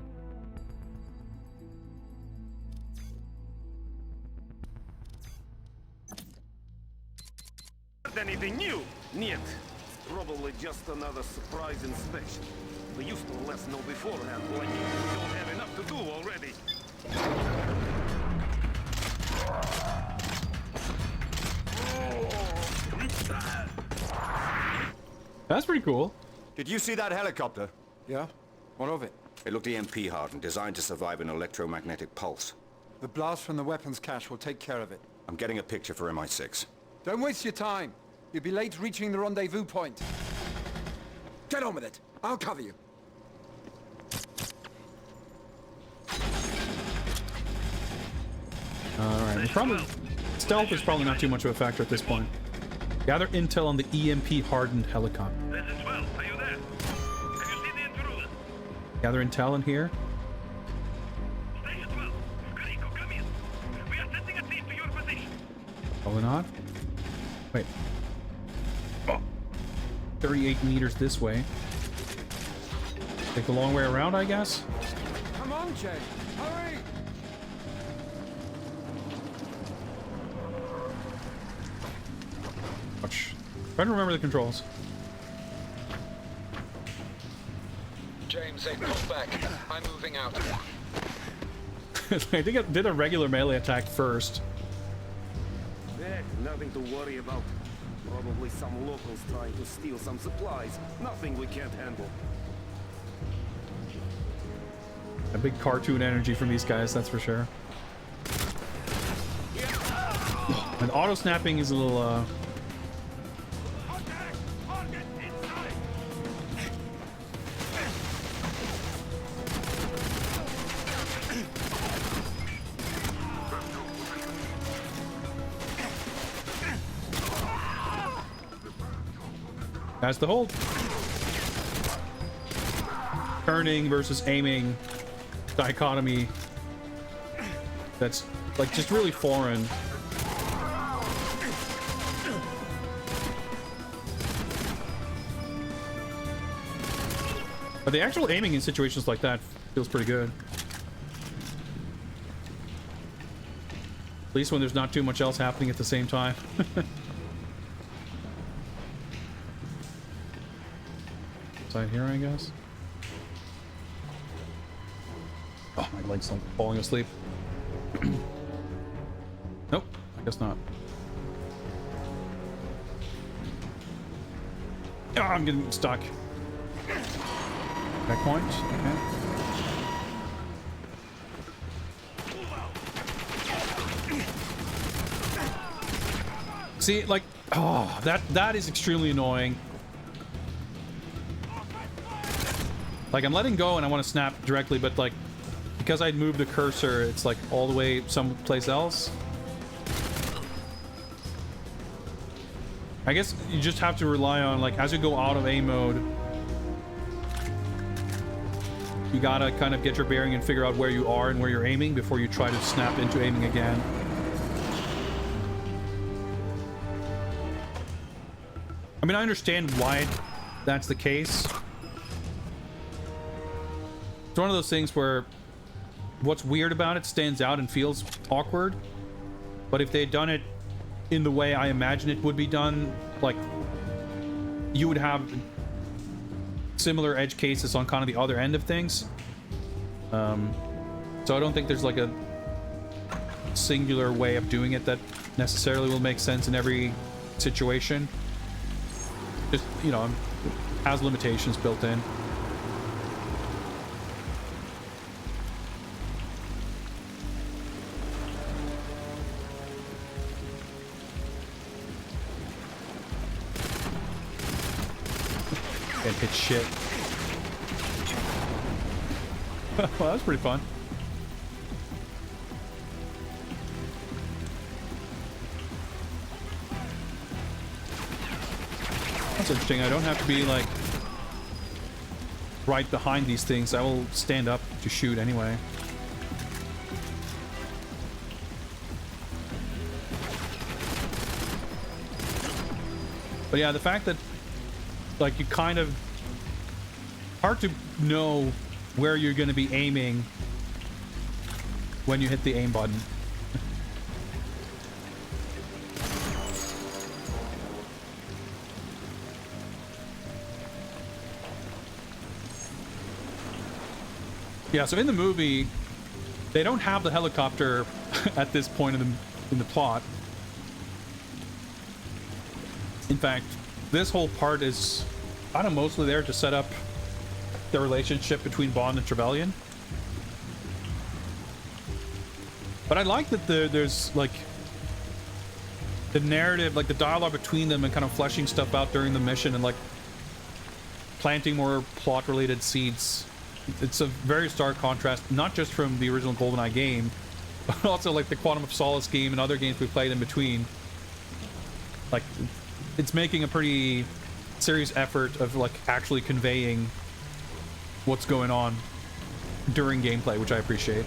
Anything new? Нет. Probably just another surprise inspection. We used to let us know beforehand, like we don't have enough to do already. That's pretty cool. Did you see that helicopter? Yeah? What of it? It looked EMP hardened, designed to survive an electromagnetic pulse. The blast from the weapons cache will take care of it. I'm getting a picture for MI6. Don't waste your time. You'll be late reaching the rendezvous point. Get on with it. I'll cover you. Alright, probably... Stealth is probably not too much of a factor at this point. Gather intel on the EMP-hardened helicopter. This is 12. Are you there? Have you seen the intruder? Gather intel in here. Station 12. Griko, come in. We are setting a scene to your position. Probably not. Wait. Oh. 38 meters this way. Take the long way around, I guess? Come on, Jay. Hurry! Watch. Try to remember the controls. James, they pulled back. I'm moving out. I think it did a regular melee attack first. Nothing to worry about. Probably some locals trying to steal some supplies. Nothing we can't handle. A big cartoon energy from these guys, that's for sure. And auto snapping is a little That's the whole turning versus aiming dichotomy that's like just really foreign. But the actual aiming in situations like that feels pretty good. At least when there's not too much else happening at the same time. Inside here, I guess. Oh, my leg's like falling asleep. Nope, I guess not. Oh, I'm getting stuck. Checkpoint. Okay. See, like, oh, that is extremely annoying. Like, I'm letting go and I want to snap directly, but like, because I'd moved the cursor, it's like all the way someplace else. I guess you just have to rely on, like, as you go out of aim mode, you gotta kind of get your bearing and figure out where you are and where you're aiming before you try to snap into aiming again. I mean, I understand why that's the case. It's one of those things where what's weird about it stands out and feels awkward. But if they had done it in the way I imagine it would be done, like, you would have similar edge cases on kind of the other end of things. So I don't think there's like a singular way of doing it that necessarily will make sense in every situation. Just, you know, has limitations built in. Can't hit shit. Well, that's pretty fun. That's interesting. I don't have to be like right behind these things. I will stand up to shoot anyway. But yeah, the fact that like you kind of hard to know where you're going to be aiming when you hit the aim button. Yeah, so in the movie, they don't have the helicopter at this point in the plot. In fact, this whole part is kind of mostly there to set up the relationship between Bond and Trevelyan. But I like that there's like the narrative, like the dialogue between them and kind of fleshing stuff out during the mission and like planting more plot related seeds. It's a very stark contrast, not just from the original GoldenEye game, but also like the Quantum of Solace game and other games we played in between. Like, it's making a pretty serious effort of like actually conveying what's going on during gameplay, which I appreciate.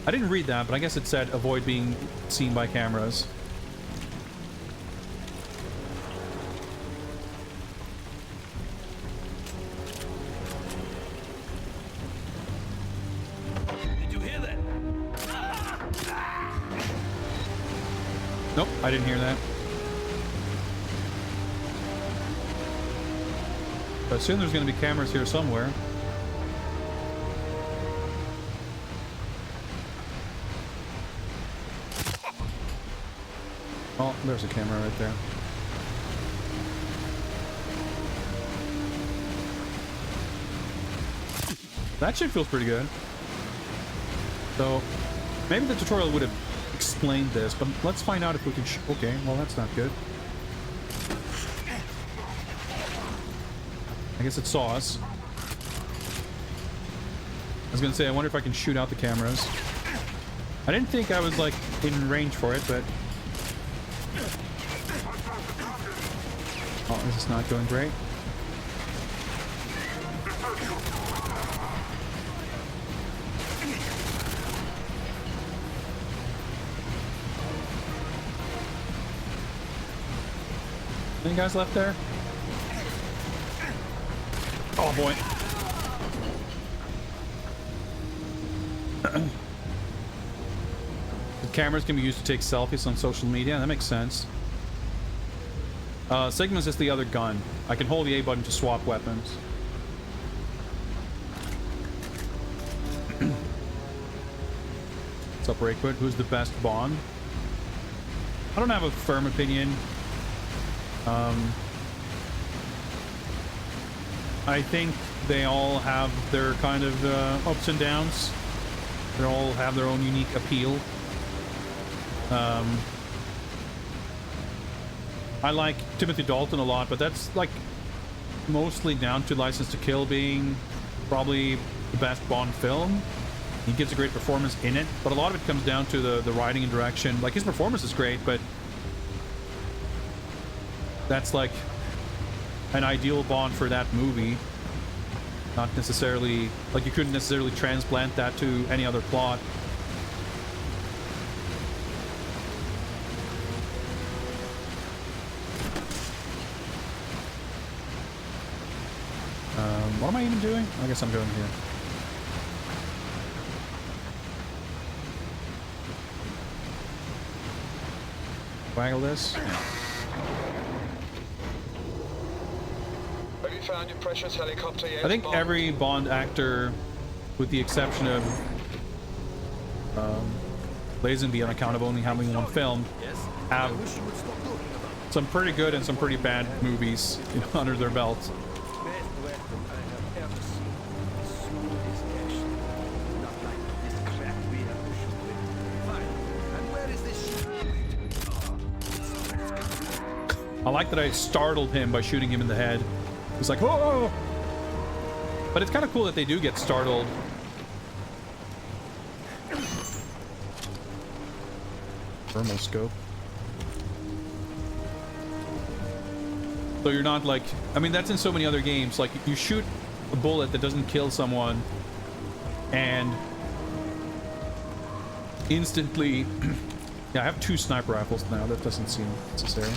I didn't read that, but I guess it said avoid being seen by cameras. Did you hear that? Nope, I didn't hear that. I assume there's going to be cameras here somewhere. Oh, there's a camera right there. That shit feels pretty good. So, maybe the tutorial would have explained this, but let's find out if we can okay, well that's not good. I guess it saw us. I was gonna say, I wonder if I can shoot out the cameras. I didn't think I was like in range for it, but... Oh, this is not going great. Any guys left there? Oh boy. The cameras can be used to take selfies on social media. That makes sense. Sigma's is the other gun. I can hold the A button to swap weapons. What's up, Rayquid? Who's the best Bond? I don't have a firm opinion. I think they all have their kind of ups and downs. They all have their own unique appeal. I like Timothy Dalton a lot, but that's like mostly down to License to Kill being probably the best Bond film. He gives a great performance in it, but a lot of it comes down to the writing and direction. Like, his performance is great, but that's like an ideal Bond for that movie. Not necessarily, like, you couldn't necessarily transplant that to any other plot. What am I even doing? I guess I'm going here. Waggle this? Yeah. Have you found your precious helicopter yet? I think every Bond actor, with the exception of Lazenby, on account of only having one film, have some pretty good and some pretty bad movies, you know, under their belt. I like that I startled him by shooting him in the head. It's like, oh! But it's kind of cool that they do get startled. Thermal scope. So you're not like, I mean, that's in so many other games. Like, you shoot a bullet that doesn't kill someone, and instantly, yeah, I have 2 sniper rifles now. That doesn't seem necessary.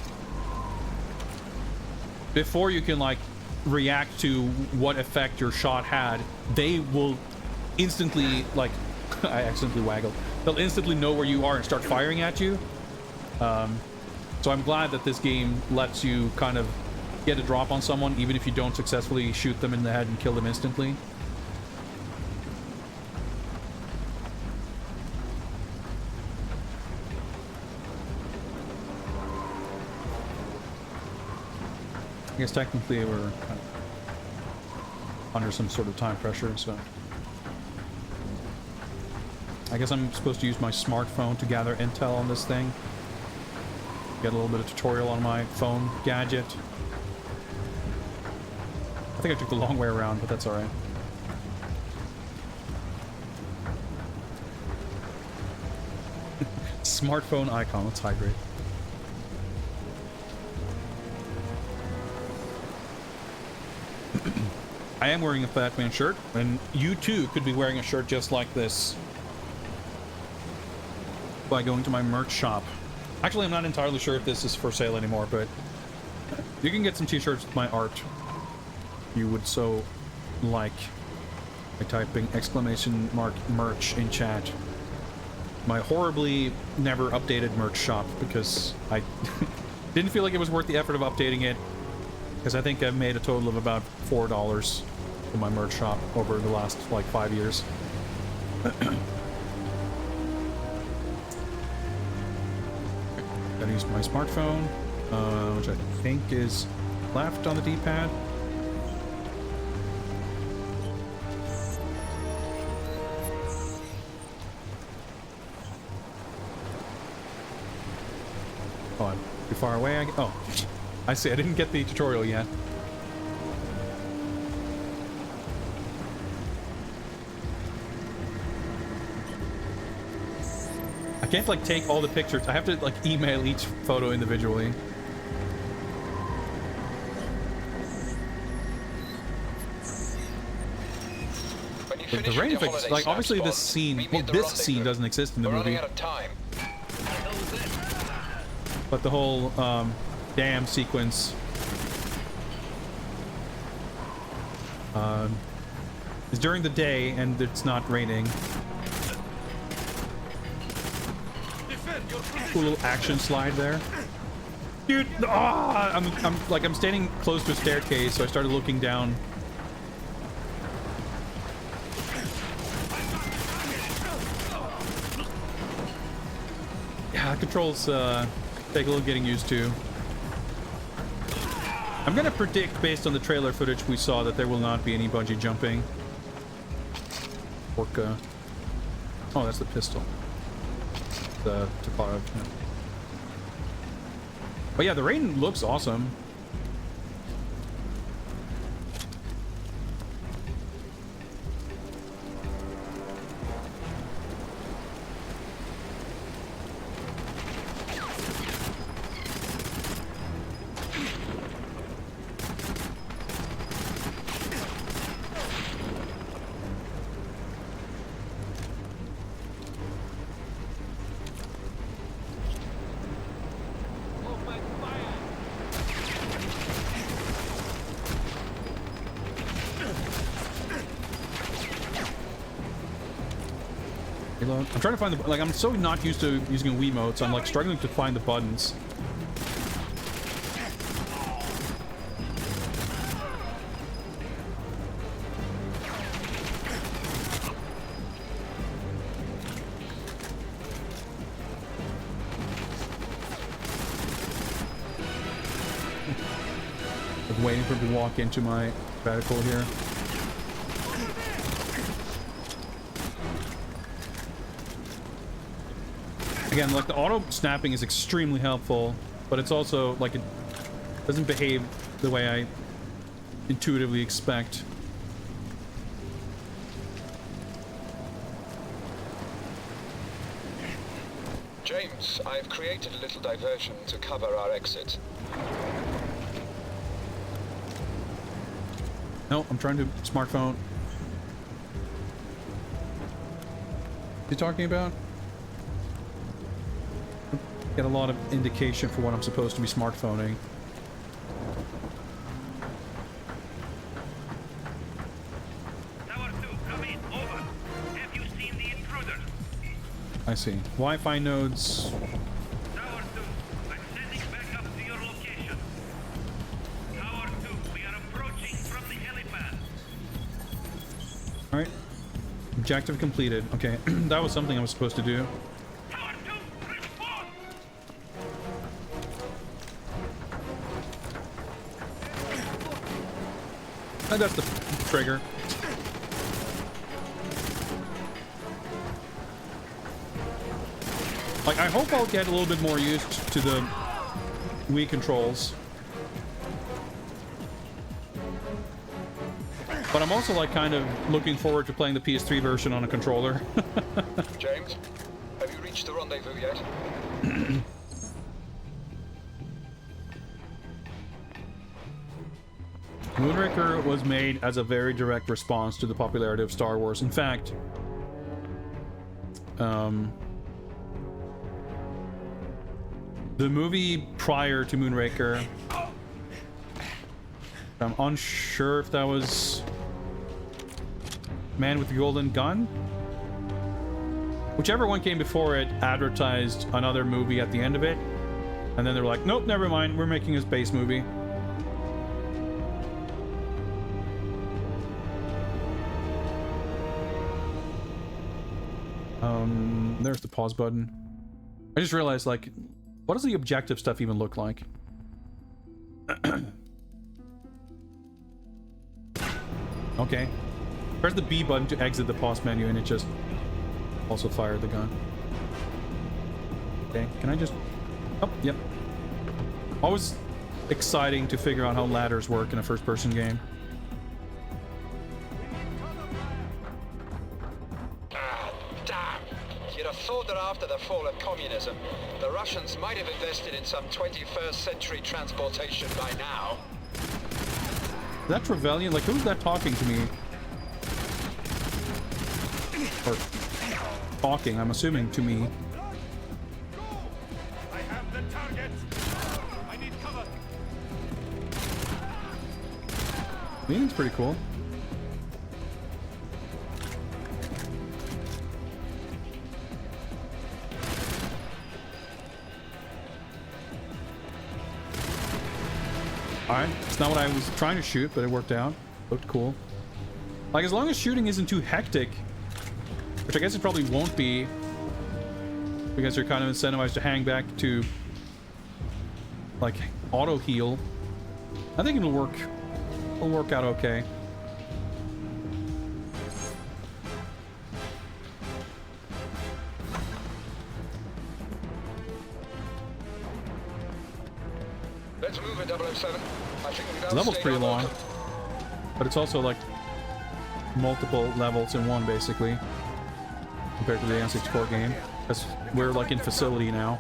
Before you can like react to what effect your shot had, they will instantly, like, I accidentally waggled. They'll instantly know where you are and start firing at you. So I'm glad that this game lets you kind of get a drop on someone even if you don't successfully shoot them in the head and kill them instantly. I guess technically we're kind of under some sort of time pressure, so I guess I'm supposed to use my smartphone to gather intel on this thing. Get a little bit of tutorial on my phone gadget. I think I took the long way around, but that's all right. Smartphone icon, let's hydrate. I am wearing a Batman shirt, and you too could be wearing a shirt just like this by going to my merch shop. Actually, I'm not entirely sure if this is for sale anymore, but you can get some t-shirts with my art. You would so like by typing exclamation mark merch in chat. My horribly never updated merch shop, because I didn't feel like it was worth the effort of updating it, because I think I've made a total of about $4 in my merch shop over the last like 5 years. Gotta use my smartphone, which I think is left on the D-pad. Oh, I'm too far away. Oh, I see. I didn't get the tutorial yet. I can't like take all the pictures. I have to like email each photo individually. The rain effects, like, obviously this scene, well, this scene doesn't exist in the movie. But the whole, dam sequence, is during the day and it's not raining. Cool little action slide there. Dude, I'm standing close to a staircase, so I started looking down. Yeah, controls take a little getting used to. I'm gonna predict, based on the trailer footage we saw, that there will not be any bungee jumping. Orca. Oh, that's the pistol. The Toparo. Yeah. But yeah, the rain looks awesome. I'm trying to find the, like, I'm so not used to using a Wiimote, so I'm like struggling to find the buttons. I'm waiting for him to walk into my reticle here. Again, like, the auto snapping is extremely helpful, but it's also like it doesn't behave the way I intuitively expect. James, I've created a little diversion to cover our exit. No, I'm trying to smartphone. What are you talking about? Get a lot of indication for what I'm supposed to be smartphoning. Tower 2, come in, over. Have you seen the intruders? I see. Wi-Fi nodes. Tower 2, I'm sending back up to your location. Tower 2, we are approaching from the helipad. Alright. Objective completed. Okay, that was something I was supposed to do. And that's the trigger. Like, I hope I'll get a little bit more used to the Wii controls. But I'm also, like, kind of looking forward to playing the PS3 version on a controller. James, have you reached the rendezvous yet? Moonraker was made as a very direct response to the popularity of Star Wars. In fact, the movie prior to Moonraker, I'm unsure if that was Man with the Golden Gun. Whichever one came before it advertised another movie at the end of it, and then they were like, nope, never mind, we're making a space movie. There's the pause button. I just realized, like, what does the objective stuff even look like? Okay. Press the B button to exit the pause menu, and it just also fired the gun. Okay, can I just... Oh, yep. Always exciting to figure out how ladders work in a first-person game. Thought that after the fall of communism, the Russians might have invested in some 21st century transportation by now. Is that Trevelyan? Like, who's that talking to me? Or talking, I'm assuming, to me. I have the target. I need cover. Leaning's pretty cool. Alright, it's not what I was trying to shoot, but it worked out. Looked cool. Like, as long as shooting isn't too hectic, which I guess it probably won't be, because you're kind of incentivized to hang back to, like, auto heal. I think it'll work. It'll work out okay. Let's move it, 007. I think we The level's pretty long, but it's also like multiple levels in one, basically, compared to the N64 game, because we're like in facility now.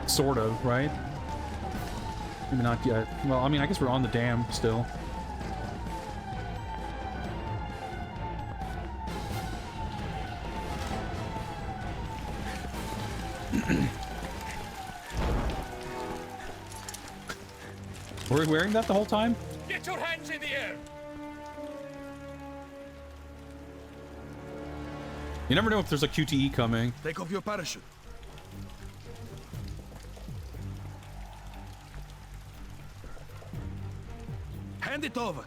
Sort of, right? Maybe not yet. Well, I mean, I guess we're on the dam still. Were we wearing that the whole time? Get your hands in the air. You never know if there's a QTE coming. Take off your parachute. Hand it over.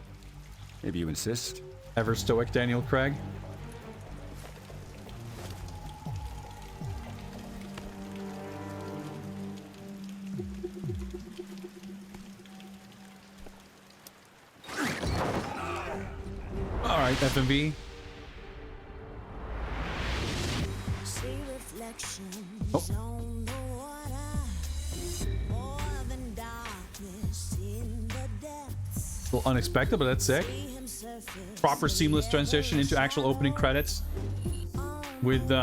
Maybe you insist. Ever stoic Daniel Craig. All right, FMV. Oh. A little unexpected, but that's sick. Proper seamless transition into actual opening credits with the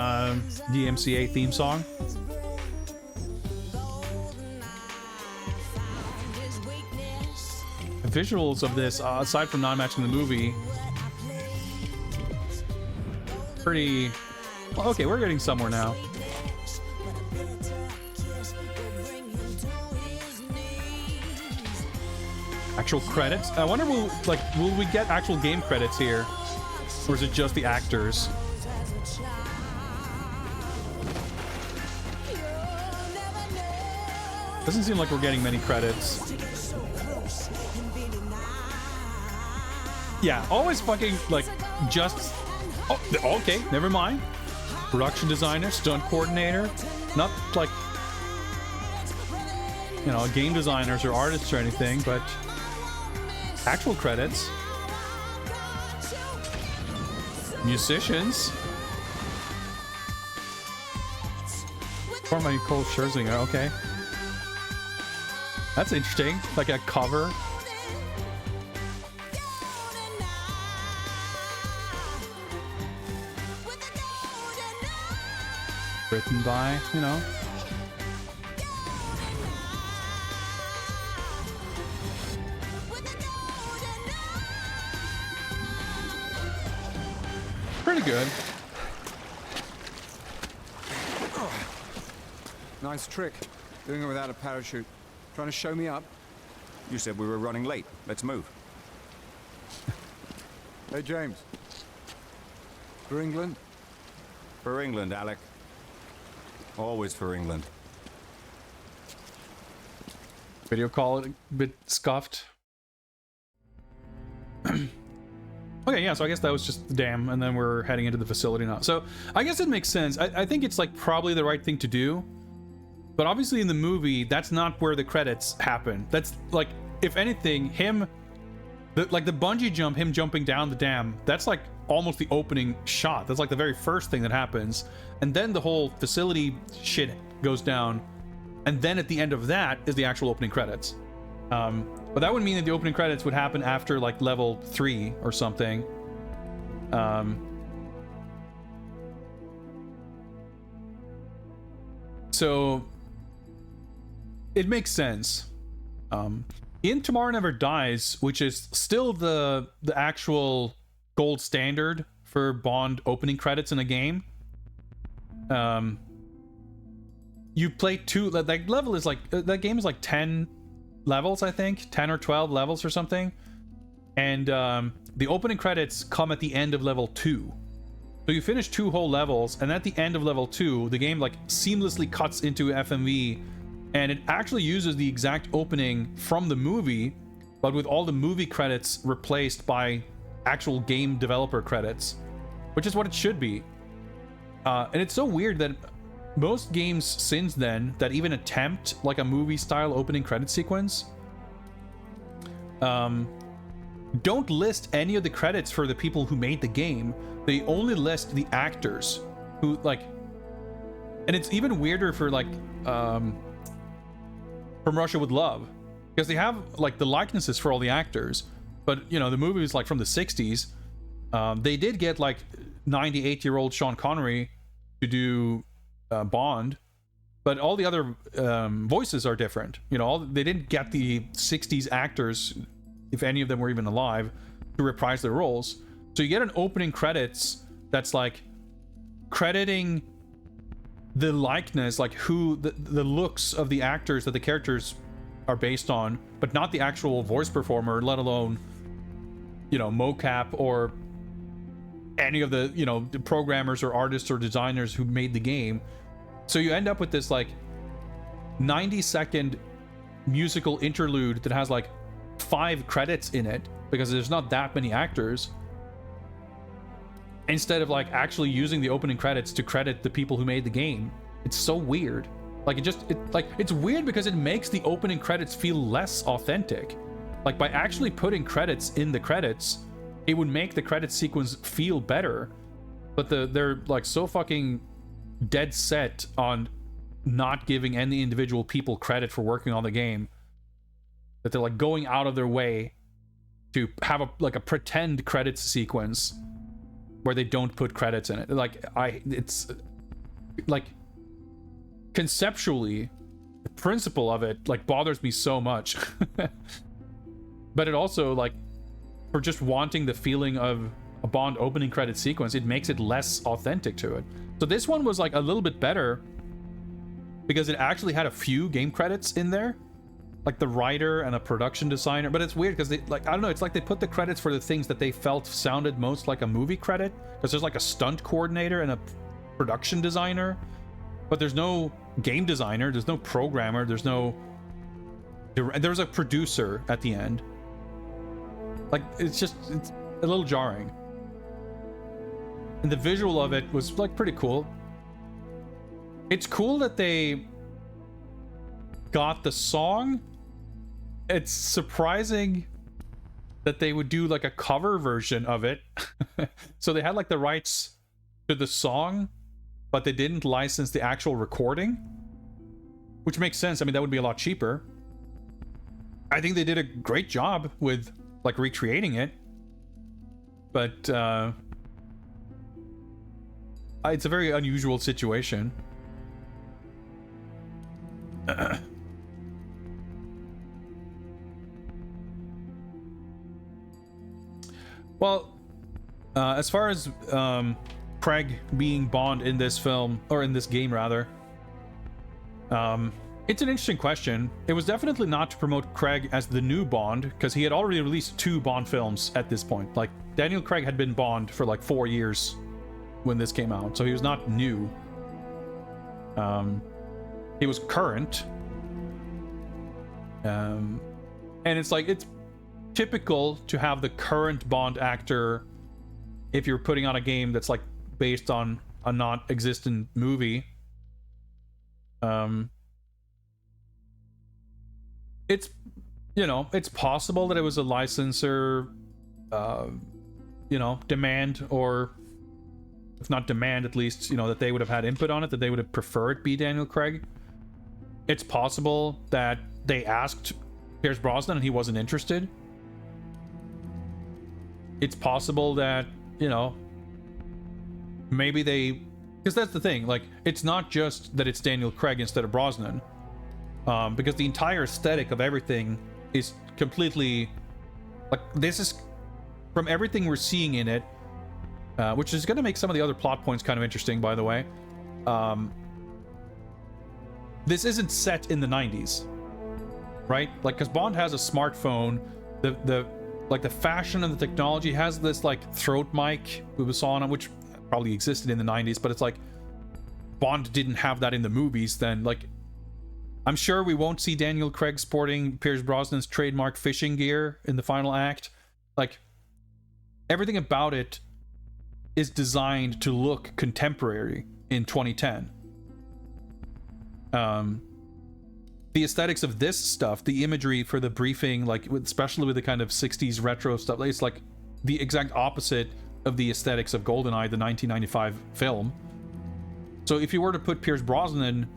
MCA theme song. The visuals of this, aside from not matching the movie, pretty... Well, okay, we're getting somewhere now. Actual credits? I wonder, will we get actual game credits here? Or is it just the actors? Doesn't seem like we're getting many credits. Yeah, always fucking, like, just... Oh, okay, never mind. Production designer, stunt coordinator. Not, like, you know, game designers or artists or anything, but... Actual credits. Musicians. Performed by Nicole Scherzinger, okay. That's interesting. Like a cover. Written by, you know. Pretty good. Nice trick. Doing it without a parachute. Trying to show me up? You said we were running late. Let's move. Hey, James. For England? For England, Alec. Always for England. Video call a bit scuffed. Okay, yeah, so I guess that was just the dam, and then we're heading into the facility now. So, I guess it makes sense. I think it's, like, probably the right thing to do. But obviously in the movie, that's not where the credits happen. That's, like, if anything, like, the bungee jump, him jumping down the dam, that's, like, almost the opening shot. That's, like, the very first thing that happens. And then the whole facility shit goes down. And then at the end of that is the actual opening credits. But that would mean that the opening credits would happen after, like, level 3 or something. So it makes sense. In Tomorrow Never Dies, which is still the actual gold standard for Bond opening credits in a game. You play two, that level is like, that game is like 10 levels, I think, 10 or 12 levels or something. And the opening credits come at the end of level 2. So you finish 2 whole levels, and at the end of level 2, the game like seamlessly cuts into FMV, and it actually uses the exact opening from the movie, but with all the movie credits replaced by actual game developer credits, which is what it should be. And it's so weird that most games since then that even attempt like a movie style opening credit sequence don't list any of the credits for the people who made the game. They only list the actors who like, and it's even weirder for like From Russia with Love, because they have like the likenesses for all the actors, but you know, the movie is like from the 60s. They did get like 98-year-old Sean Connery to do Bond, but all the other voices are different. You know, they didn't get the 60s actors, if any of them were even alive, to reprise their roles. So you get an opening credits that's like crediting the likeness, like who the looks of the actors that the characters are based on, but not the actual voice performer, let alone, you know, mocap or any of the, you know, the programmers or artists or designers who made the game. So you end up with this like 90-second musical interlude that has like 5 credits in it, because there's not that many actors, instead of like actually using the opening credits to credit the people who made the game. It's so weird. Like it's weird because it makes the opening credits feel less authentic. Like by actually putting credits in the credits, it would make the credit sequence feel better. But they're like so fucking dead set on not giving any individual people credit for working on the game that they're like going out of their way to have a pretend credits sequence where they don't put credits in it. It's like conceptually, the principle of it like bothers me so much. But it also, like, for just wanting the feeling of a Bond opening credit sequence, it makes it less authentic to it. So this one was like a little bit better because it actually had a few game credits in there, like the writer and a production designer. But it's weird because they, like, I don't know, it's like they put the credits for the things that they felt sounded most like a movie credit, because there's like a stunt coordinator and a production designer, but there's no game designer, there's no programmer, there's a producer at the end. Like, it's a little jarring. And the visual of it was like pretty cool. It's cool that they got the song. It's surprising that they would do like a cover version of it. So they had like the rights to the song, but they didn't license the actual recording, which makes sense. I mean, that would be a lot cheaper. I think they did a great job with like recreating it, but it's a very unusual situation. Well, as far as Craig being Bond in this film, or in this game rather, it's an interesting question. It was definitely not to promote Craig as the new Bond, because he had already released 2 Bond films at this point. Like, Daniel Craig had been Bond for like 4 years when this came out, so he was not new. He was current. And it's like, it's typical to have the current Bond actor if you're putting on a game that's like based on a non-existent movie. It's, you know, it's possible that it was a licensor, you know, demand, or if not demand, at least, you know, that they would have had input on it, that they would have preferred be Daniel Craig. It's possible that they asked Pierce Brosnan and he wasn't interested. It's possible that, you know, maybe they, because that's the thing, like, it's not just that it's Daniel Craig instead of Brosnan. Because the entire aesthetic of everything is completely, like, this is from everything we're seeing in it, which is going to make some of the other plot points kind of interesting, by the way. This isn't set in the 90s, right? Like, because Bond has a smartphone, the fashion and the technology has this like throat mic we saw on it, which probably existed in the 90s, but it's like Bond didn't have that in the movies. Then, like, I'm sure we won't see Daniel Craig sporting Pierce Brosnan's trademark fishing gear in the final act. Like, everything about it is designed to look contemporary in 2010. The aesthetics of this stuff, the imagery for the briefing, like especially with the kind of 60s retro stuff, it's like the exact opposite of the aesthetics of GoldenEye, the 1995 film. So if you were to put Pierce Brosnan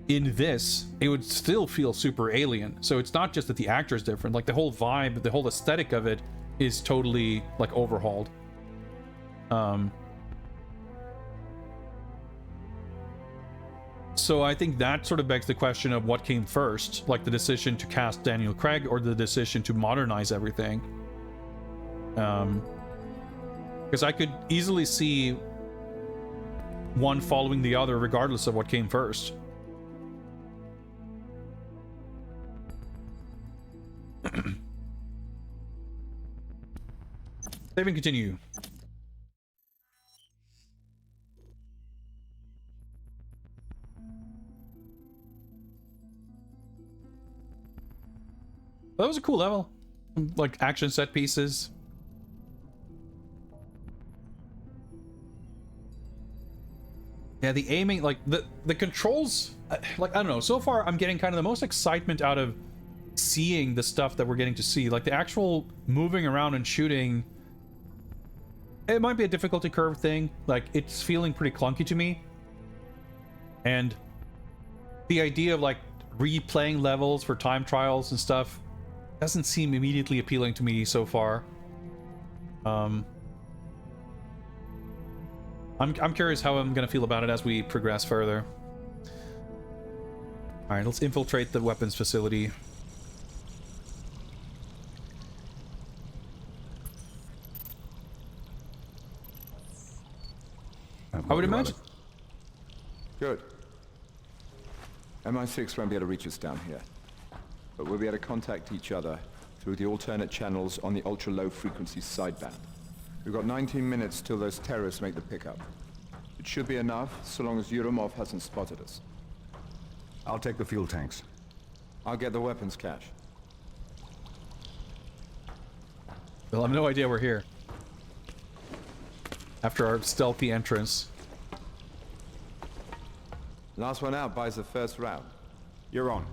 in this, it would still feel super alien. So it's not just that the actor is different, like the whole vibe, the whole aesthetic of it is totally like overhauled. So I think that sort of begs the question of what came first, like the decision to cast Daniel Craig or the decision to modernize everything. Because I could easily see one following the other regardless of what came first. Save and continue. That was a cool level. Like action set pieces. Yeah, the aiming, like the controls, like, I don't know, so far I'm getting kind of the most excitement out of seeing the stuff that we're getting to see. Like the actual moving around and shooting, it might be a difficulty curve thing. Like, it's feeling pretty clunky to me. And the idea of like replaying levels for time trials and stuff doesn't seem immediately appealing to me so far. I'm curious how I'm gonna feel about it as we progress further. All right, let's infiltrate the weapons facility. I would imagine. Good. MI6 won't be able to reach us down here, but we'll be able to contact each other through the alternate channels on the ultra-low frequency sideband. We've got 19 minutes till those terrorists make the pickup. It should be enough, so long as Yuromov hasn't spotted us. I'll take the fuel tanks. I'll get the weapons cache. They'll have no idea we're here. After our stealthy entrance. Last one out buys the first round. You're on.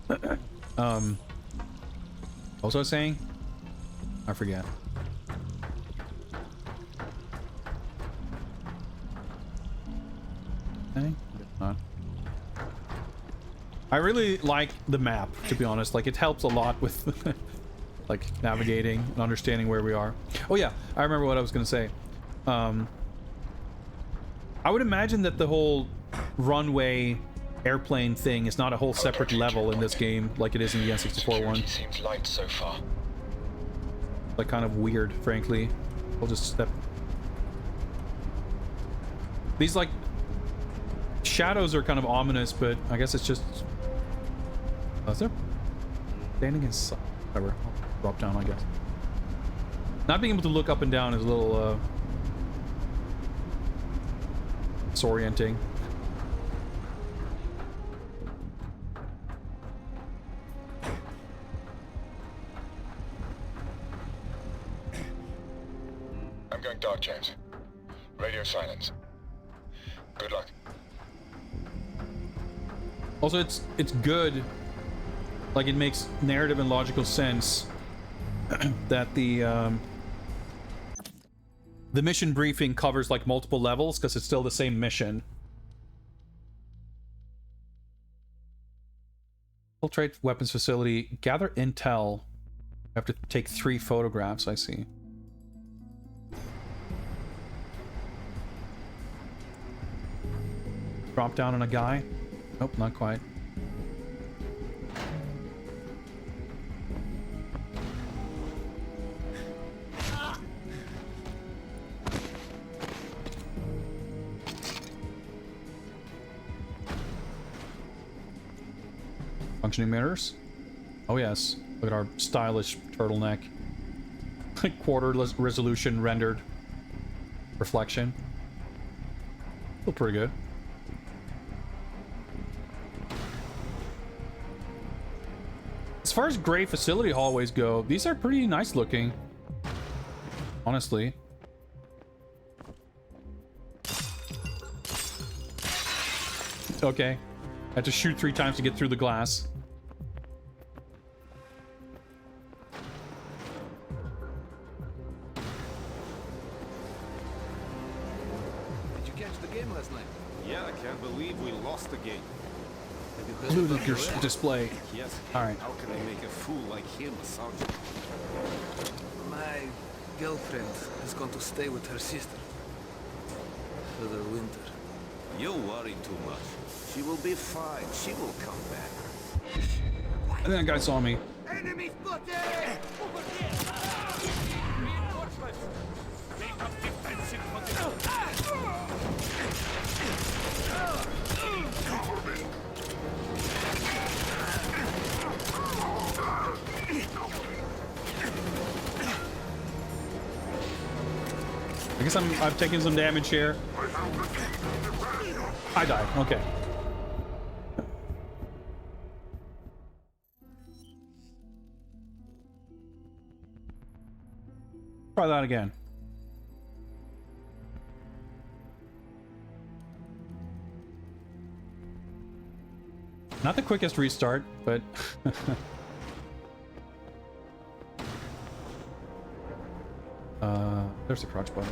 What was I saying? I forget. Okay. I really like the map, to be honest. Like, it helps a lot with like navigating and understanding where we are. Oh yeah, I remember what I was gonna say. I would imagine that the whole runway airplane thing is not a whole separate level in this game like it is in the N64 one. Seems light so far. Like, kind of weird, frankly. We'll just step. These like shadows are kind of ominous, but I guess it's just. Oh, is there standing inside? Whatever. I'll drop down, I guess. Not being able to look up and down is a little disorienting. I'm going dark, James. Radio silence. Good luck. Also, it's good. Like, it makes narrative and logical sense that the mission briefing covers like multiple levels because it's still the same mission. Infiltrate weapons facility. Gather intel. I have to take 3 photographs, I see. Drop down on a guy. Nope, not quite. Functioning mirrors. Oh yes. Look at our stylish turtleneck. Quarter resolution rendered reflection. Feel pretty good. As far as gray facility hallways go, these are pretty nice looking. Honestly. Okay. I had to shoot 3 times to get through the glass. Did you catch the game last night? Yeah, I can't believe we lost the game. Looted your display. Yes. Alright. How can I make a fool like him, Sergeant? My girlfriend has gone to stay with her sister for the winter. You worry too much. She will be fine. She will come back. I think that guy saw me. Enemy spotted! Over here! Reinforcements! Make up defensive position. I guess I've taken some damage here. I died. Okay. Try that again. Not the quickest restart, but there's the crouch button.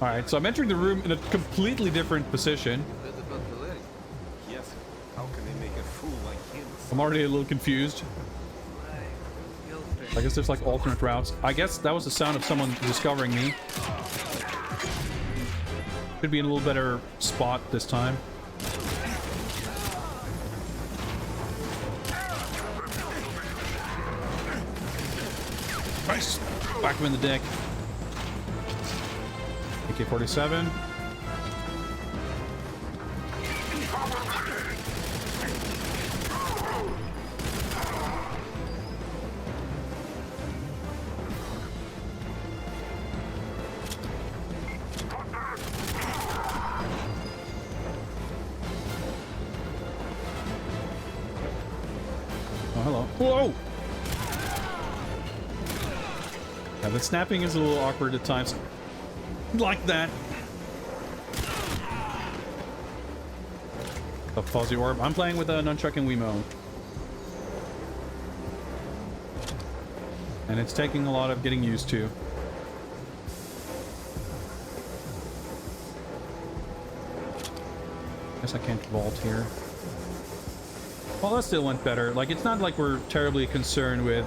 Alright, so I'm entering the room in a completely different position. Yes. How can they make a fool like him? I'm already a little confused. I guess there's like alternate routes. I guess that was the sound of someone discovering me. Could be in a little better spot this time. Nice! Whack him in the dick. AK-47. Oh, hello. Whoa! Yeah, the snapping is a little awkward at times. Like that. A fuzzy orb. I'm playing with a nunchuck and Wiimote. And it's taking a lot of getting used to. Guess I can't vault here. Well, that still went better. Like, it's not like we're terribly concerned with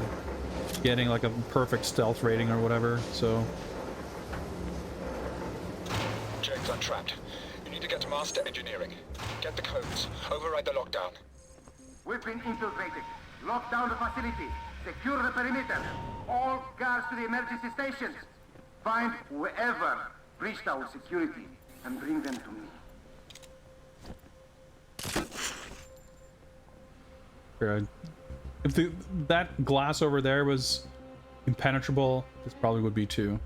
getting like a perfect stealth rating or whatever, so... James untrapped. You need to get to Master Engineering. Get the codes. Override the lockdown. We've been infiltrated. Lock down the facility. Secure the perimeter. All guards to the emergency stations. Find whoever breached our security and bring them to me. Good. If that glass over there was impenetrable, this probably would be too.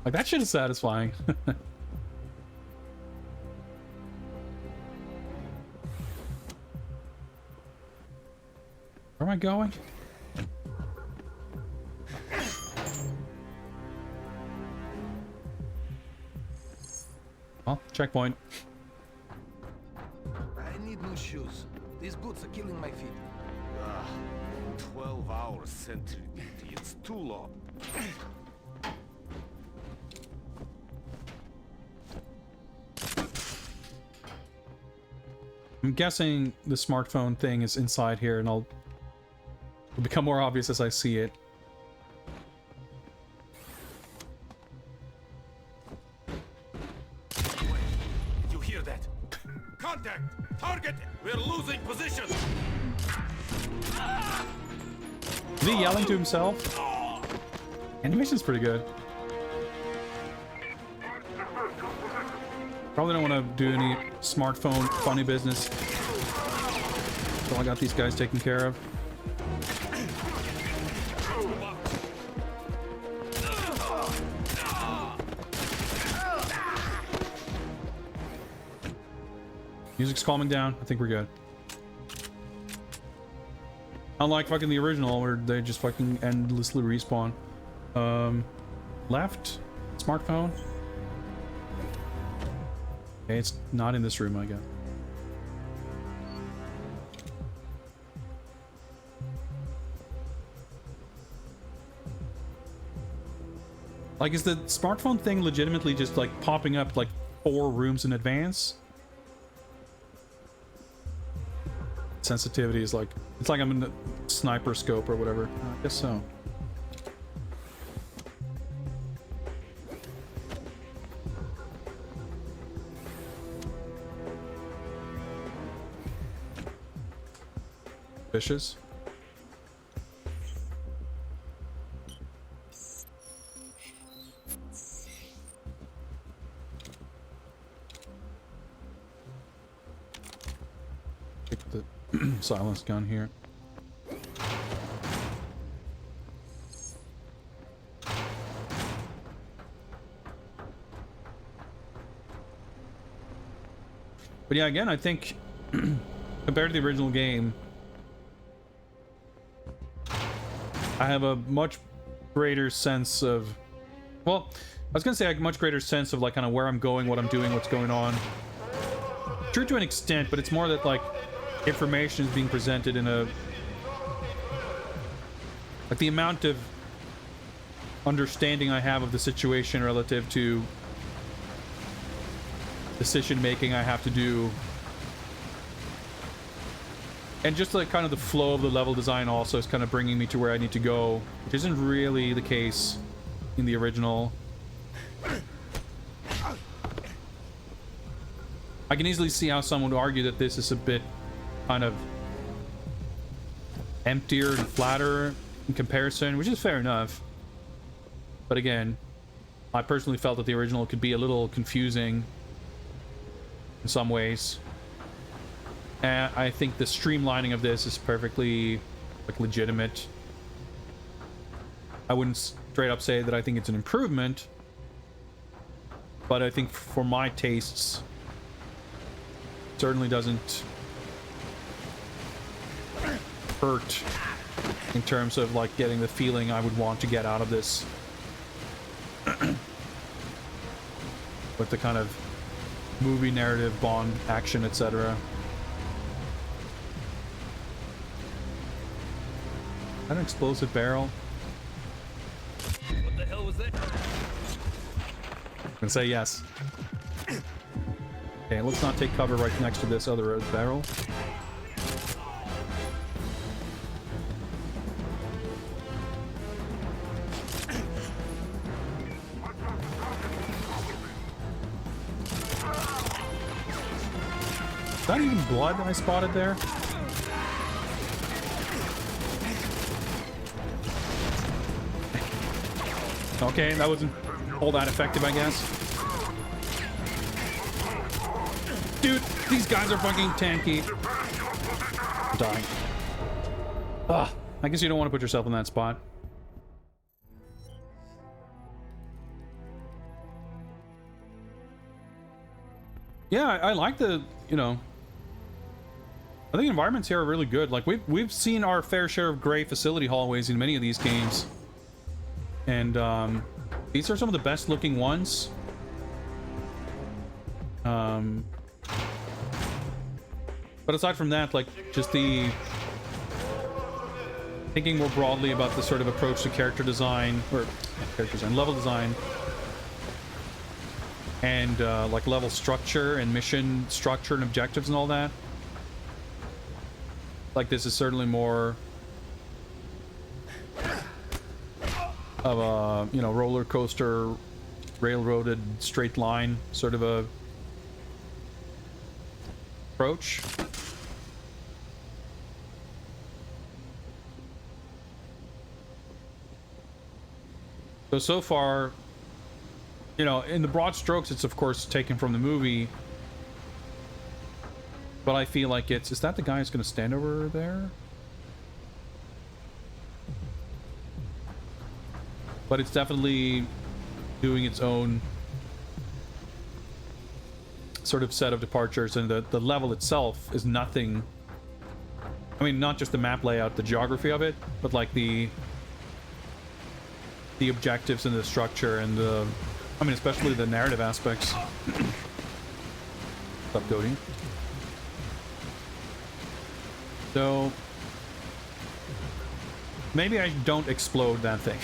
Like, that shit is satisfying. Where am I going? Well, checkpoint. I need new shoes. These boots are killing my feet. 12 hours sentry duty. It's too long. I'm guessing the smartphone thing is inside here, and it'll become more obvious as I see it. You hear that? Contact! Target! We're losing position! Is he yelling to himself? Animation's pretty good. Probably don't want to do any smartphone funny business. So I got these guys taken care of. Music's calming down. I think we're good. Unlike fucking the original where they just fucking endlessly respawn. Left? Smartphone? Okay, it's not in this room, I guess. Like, is the smartphone thing legitimately just like popping up like 4 rooms in advance? Sensitivity is like, it's like I'm in the sniper scope or whatever. I guess so. Fishes. Pick the silence gun here. But yeah, again, I think compared to the original game, I have a much greater sense of, well, I was gonna say a much greater sense of like kind of where I'm going, what I'm doing, what's going on. True to an extent, but it's more that like information is being presented in a, like the amount of understanding I have of the situation relative to decision making I have to do, and just like kind of the flow of the level design also is kind of bringing me to where I need to go, which isn't really the case in the original. I can easily see how someone would argue that this is a bit kind of emptier and flatter in comparison, which is fair enough. But again, I personally felt that the original could be a little confusing in some ways. And I think the streamlining of this is perfectly like legitimate. I wouldn't straight up say that I think it's an improvement, but I think for my tastes, certainly doesn't hurt in terms of like getting the feeling I would want to get out of this with the kind of movie narrative, Bond action, etc. An explosive barrel. What the hell was that? I'm gonna say yes. Okay, let's not take cover right next to this other barrel. Is that even blood I spotted there? Okay, that wasn't all that effective, I guess. Dude, these guys are fucking tanky. I'm dying. Ugh, I guess you don't want to put yourself in that spot. Yeah, I like the, you know, I think environments here are really good. Like we've seen our fair share of gray facility hallways in many of these games. And these are some of the best looking ones. But aside from that, like just the thinking more broadly about the sort of approach to character design, or character design, level design, and like level structure and mission structure and objectives and all that. Like this is certainly more of a, you know, roller coaster, railroaded straight line sort of a approach. So far, you know, in the broad strokes, it's of course taken from the movie. But I feel like it's... Is that the guy who's going to stand over there? But it's definitely doing its own sort of set of departures, and the level itself is nothing... I mean, not just the map layout, the geography of it, but like the objectives and the structure and the... I mean, especially the narrative aspects. What's up, Cody? So... Maybe I don't explode that thing.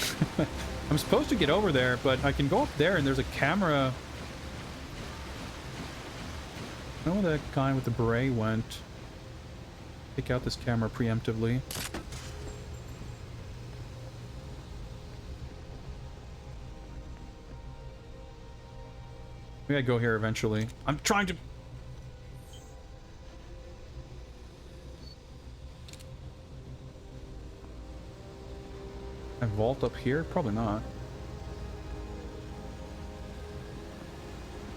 I'm supposed to get over there, but I can go up there and there's a camera... I know where the guy with the beret went. Take out this camera preemptively. Maybe I go here eventually. I'm trying to... I vault up here? Probably not.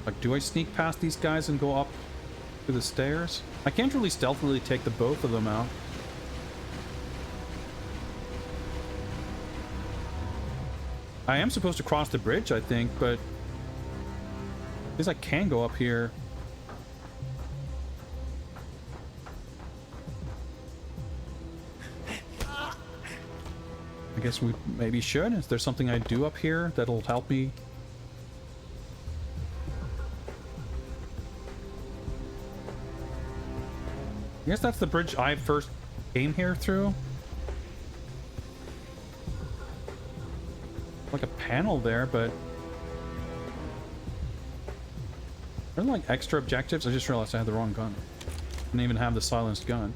Like, do I sneak past these guys and go up to the stairs? I can't really stealthily take the both of them out. I am supposed to cross the bridge, I think, but... I guess I can go up here. I guess we maybe should. Is there something I do up here that'll help me? I guess that's the bridge I first came here through. Like a panel there, but... Are there like extra objectives? I just realized I had the wrong gun. Didn't even have the silenced gun.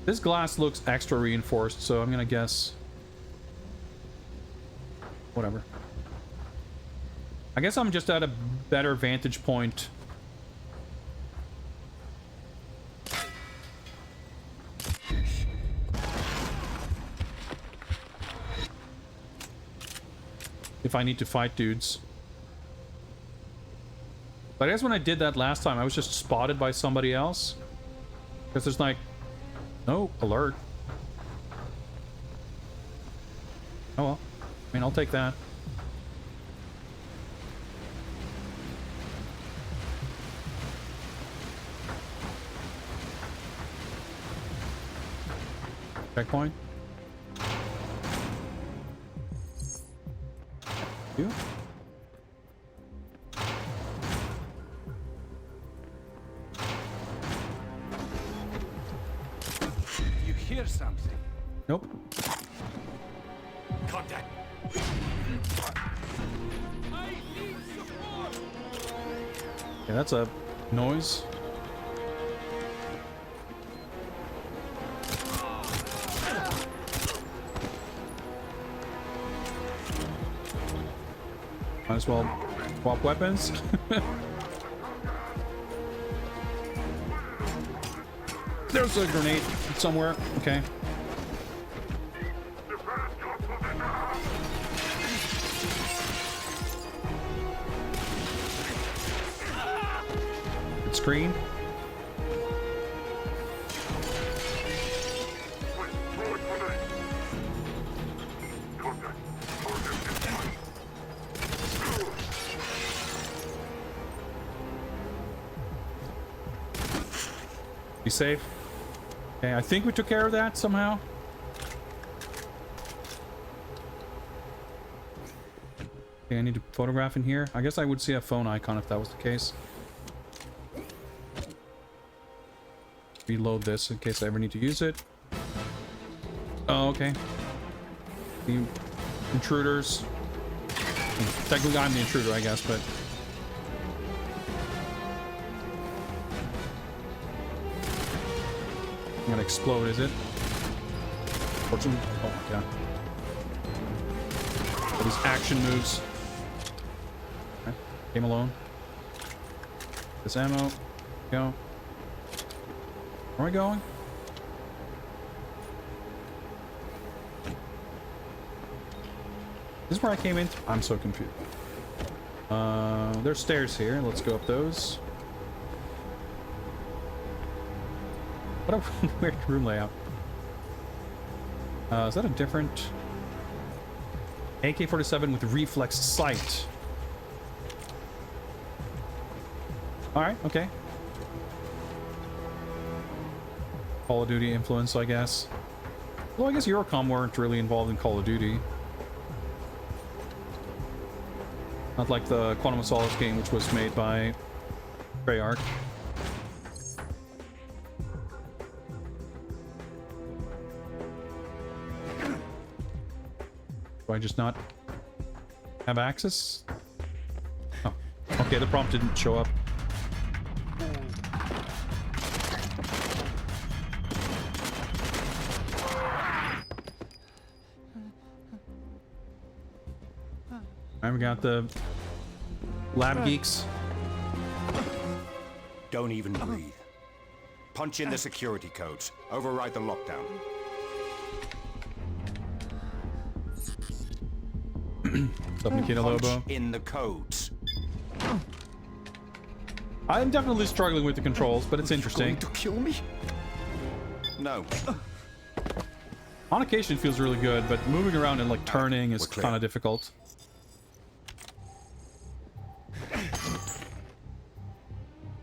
This glass looks extra reinforced, so I'm gonna guess... Whatever. I guess I'm just at a better vantage point. If I need to fight dudes. But I guess when I did that last time, I was just spotted by somebody else. Because there's like... no alert. Oh well. I mean, I'll take that. Checkpoint. You? You hear something? Nope. Contact. Yeah, that's a noise. Might as well swap weapons. There's a grenade somewhere. Okay. Good screen. Be safe. Okay, I think we took care of that somehow. Okay, I need to photograph in here. I guess I would see a phone icon if that was the case. Reload this in case I ever need to use it. Oh, okay. The intruders. Technically, I'm the intruder, I guess, but... Gonna explode, is it? Fortune. Oh my god. All these action moves. Okay. Game alone. This ammo. Go. Where are we going? This is where I came in. I'm so confused. There's stairs here. Let's go up those. What a weird room layout. Is that a different AK-47 with reflex sight? Alright, okay. Call of Duty influence, I guess. Well, I guess Eurocom weren't really involved in Call of Duty. Not like the Quantum of Solace game, which was made by Treyarch. Do I just not have access? Oh, okay, the prompt didn't show up. Alright, we got the lab geeks. Don't even breathe. Punch in the security codes. Override the lockdown. What's up, Nikita Lobo? Punch in the codes. I'm definitely struggling with the controls, but it's interesting. To kill me? No. On occasion, it feels really good, but moving around and like turning is kind of difficult.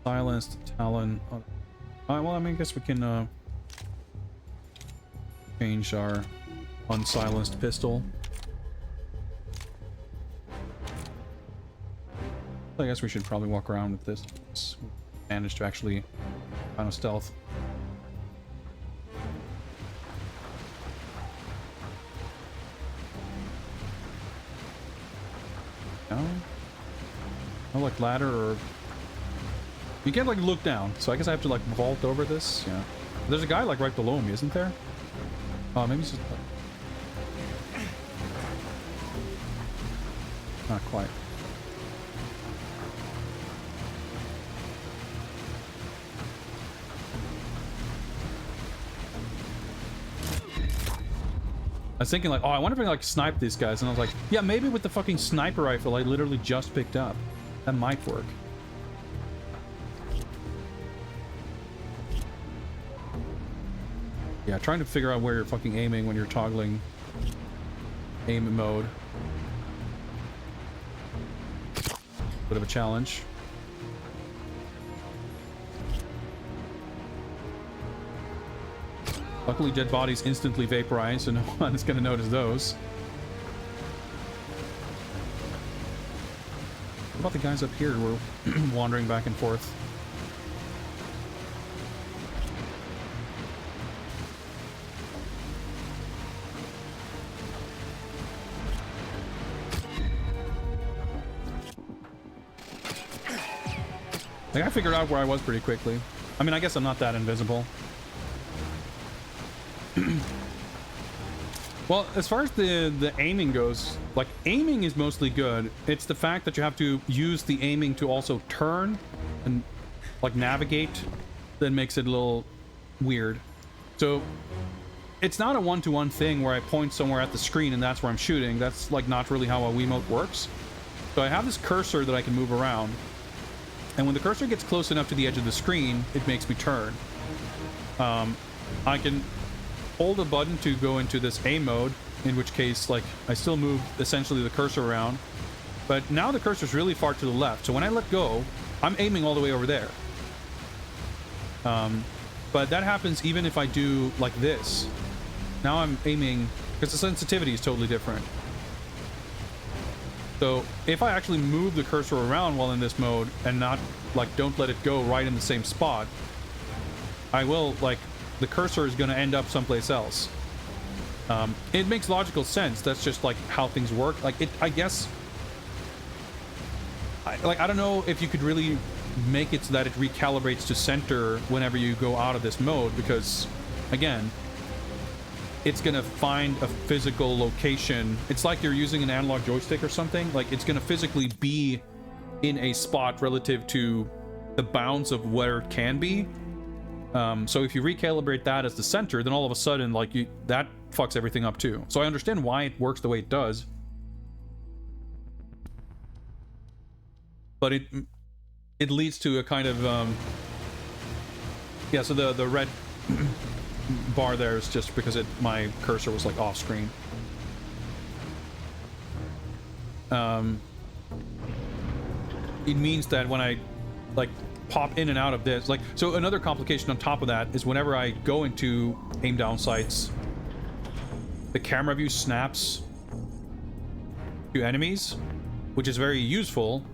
Silenced Talon. Oh. Well, I mean, I guess we can change our unsilenced pistol. I guess we should probably walk around with this. Manage to actually kind of stealth. No? No, like ladder or... You can't like look down, so I guess I have to like vault over this. Yeah. There's a guy like right below me, isn't there? Oh, maybe it's just... Not quite. I was thinking like, oh, I wonder if I can like snipe these guys, and I was like, yeah, maybe with the fucking sniper rifle I literally just picked up. That might work. Yeah, trying to figure out where you're fucking aiming when you're toggling aim mode. Bit of a challenge. Luckily, dead bodies instantly vaporize, so no one is going to notice those. What about the guys up here who are wandering back and forth? Like, I figured out where I was pretty quickly. I mean, I guess I'm not that invisible. Well, as far as the aiming goes, like, aiming is mostly good. It's the fact that you have to use the aiming to also turn and, like, navigate that makes it a little weird. So, it's not a one-to-one thing where I point somewhere at the screen and that's where I'm shooting. That's, like, not really how a Wiimote works. So I have this cursor that I can move around. And when the cursor gets close enough to the edge of the screen, it makes me turn. I can hold a button to go into this aim mode, in which case, like, I still move essentially the cursor around. But now the cursor's really far to the left, so when I let go, I'm aiming all the way over there. But that happens even if I do like this. Now I'm aiming, because the sensitivity is totally different. So if I actually move the cursor around while in this mode and not, like, don't let it go right in the same spot, I will, like, the cursor is going to end up someplace else. It makes logical sense. That's just, like, how things work. Like, I guess... I don't know if you could really make it so that it recalibrates to center whenever you go out of this mode, because, again, it's going to find a physical location. It's like you're using an analog joystick or something. Like, it's going to physically be in a spot relative to the bounds of where it can be. So if you recalibrate that as the center, then all of a sudden, like, that fucks everything up too. So I understand why it works the way it does. But it leads to a kind of, yeah, so the red bar there is just because my cursor was, like, off screen. It means that when I, like, pop in and out of this, like, so another complication on top of that is whenever I go into aim down sights, the camera view snaps to enemies, which is very useful,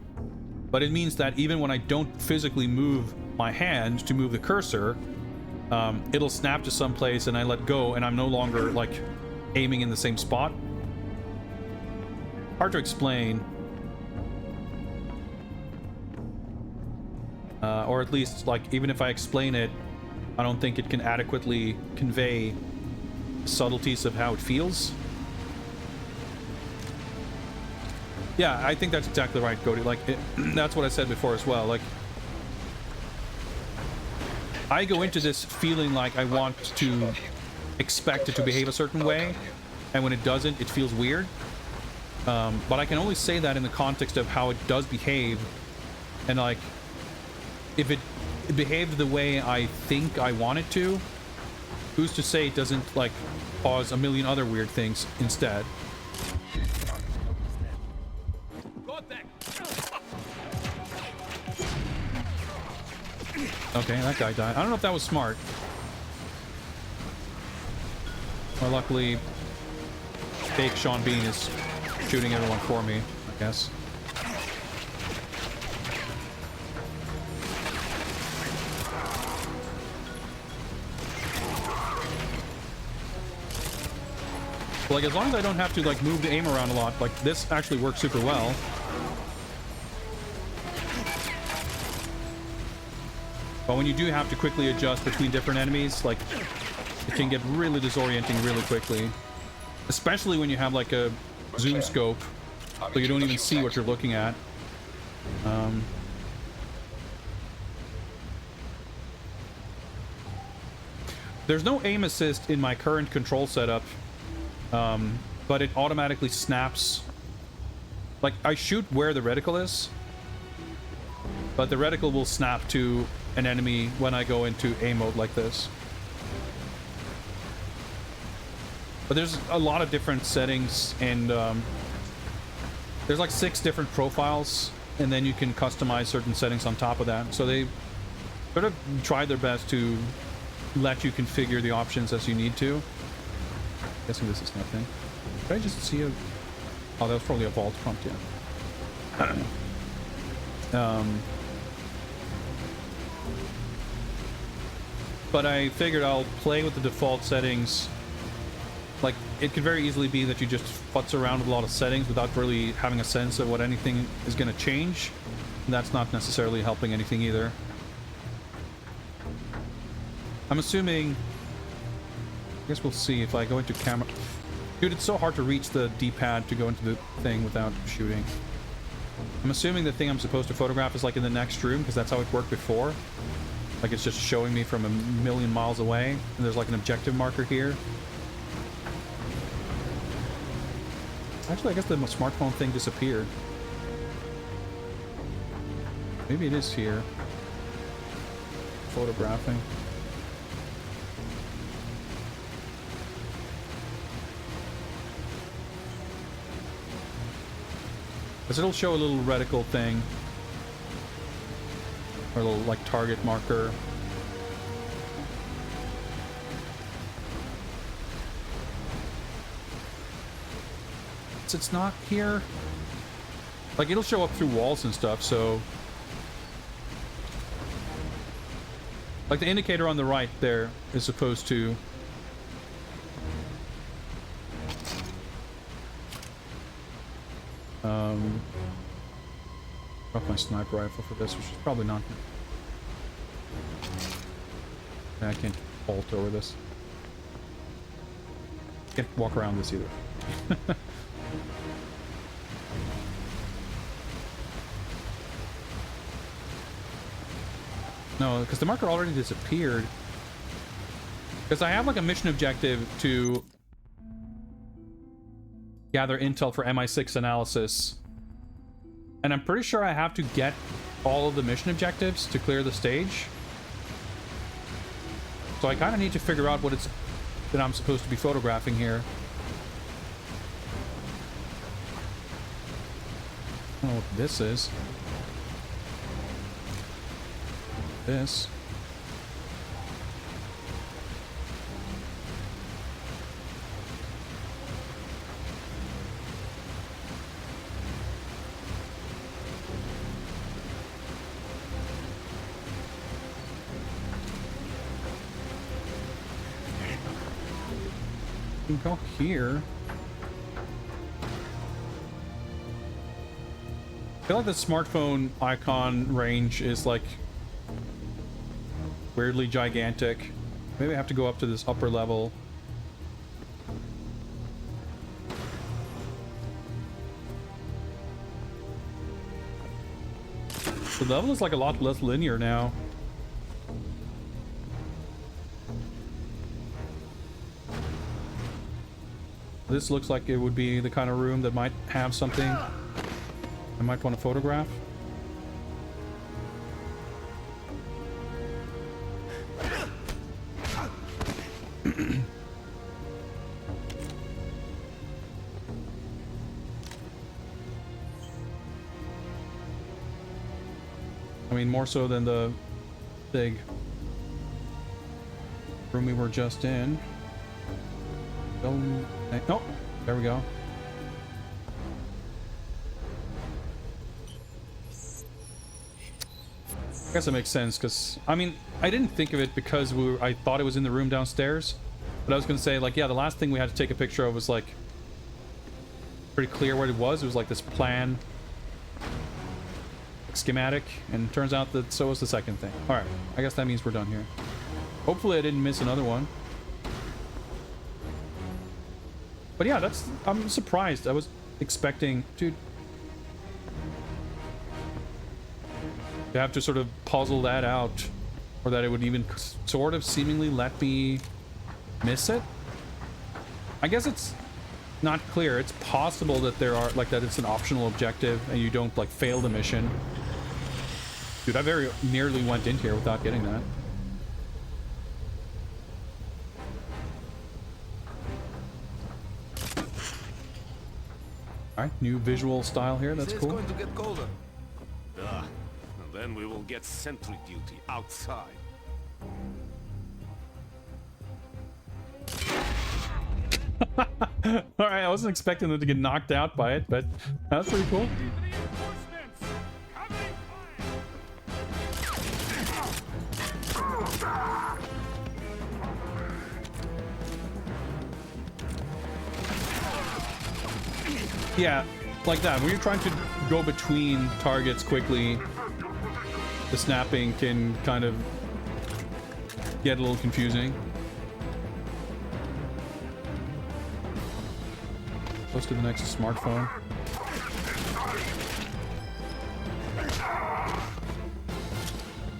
but it means that even when I don't physically move my hand to move the cursor, it'll snap to some place and I let go and I'm no longer, like, aiming in the same spot. Hard to explain. Or at least, like, even if I explain it, I don't think it can adequately convey subtleties of how it feels. Yeah, I think that's exactly right, Cody. Like, that's what I said before as well. Like, I go into this feeling like I want to expect it to behave a certain way, and when it doesn't, it feels weird. But I can only say that in the context of how it does behave, and, like, if it behaved the way I think I want it to, who's to say it doesn't, like, cause a million other weird things instead? Okay, that guy died. I don't know if that was smart. Well, luckily, fake Sean Bean is shooting everyone for me, I guess. Like, as long as I don't have to, like, move the aim around a lot, like, this actually works super well. But when you do have to quickly adjust between different enemies, like, it can get really disorienting really quickly. Especially when you have, like, a zoom scope, so you don't even see what you're looking at. There's no aim assist in my current control setup, but it automatically snaps. Like, I shoot where the reticle is, but the reticle will snap to an enemy when I go into aim mode like this. But there's a lot of different settings, and there's like 6 different profiles, and then you can customize certain settings on top of that. So they sort of try their best to let you configure the options as you need to. Guessing this is nothing. Did I just see a... Oh, that was probably a vault prompt, yeah. But I figured I'll play with the default settings. Like, it could very easily be that you just futz around with a lot of settings without really having a sense of what anything is going to change. And that's not necessarily helping anything either. I'm assuming... I guess we'll see if I go into camera... Dude, it's so hard to reach the D-pad to go into the thing without shooting. I'm assuming the thing I'm supposed to photograph is like in the next room, because that's how it worked before. Like, it's just showing me from a million miles away, and there's like an objective marker here. Actually, I guess the smartphone thing disappeared. Maybe it is here. Photographing. Because it'll show a little reticle thing. Or a little, like, target marker. It's not here. Like, it'll show up through walls and stuff, so... Like, the indicator on the right there is supposed to... Drop my sniper rifle for this, which is probably not... I can't vault over this. Can't walk around this either. No, because the marker already disappeared. Because I have like a mission objective to gather intel for MI6 analysis. And I'm pretty sure I have to get all of the mission objectives to clear the stage. So I kind of need to figure out what it's that I'm supposed to be photographing here. I don't know what this is. This. Can go here. I feel like the smartphone icon range is like weirdly gigantic. Maybe I have to go up to this upper level. The level is like a lot less linear now. This looks like it would be the kind of room that might have something I might want to photograph. I mean, more so than the big room we were just in. Oh, there we go. I guess that makes sense, because I mean, I didn't think of it because I thought it was in the room downstairs, but I was gonna say, like, yeah, the last thing we had to take a picture of was like pretty clear what it was. It was like this plan schematic, and it turns out that so was the second thing. All right, I guess that means we're done here. Hopefully I didn't miss another one. But yeah, I'm surprised. I was expecting, dude, to have to sort of puzzle that out, or that it would even sort of seemingly let me miss it. I guess it's not clear. It's possible that there are, like, that it's an optional objective and you don't, like, fail the mission. Dude, I very nearly went in here without getting that. Alright, new visual style here, that's cool. It's going to get colder. And then we will get sentry duty outside. Alright, I wasn't expecting them to get knocked out by it, but that's pretty cool. Yeah, like that. When you're trying to go between targets quickly, the snapping can kind of get a little confusing. Close to the next smartphone.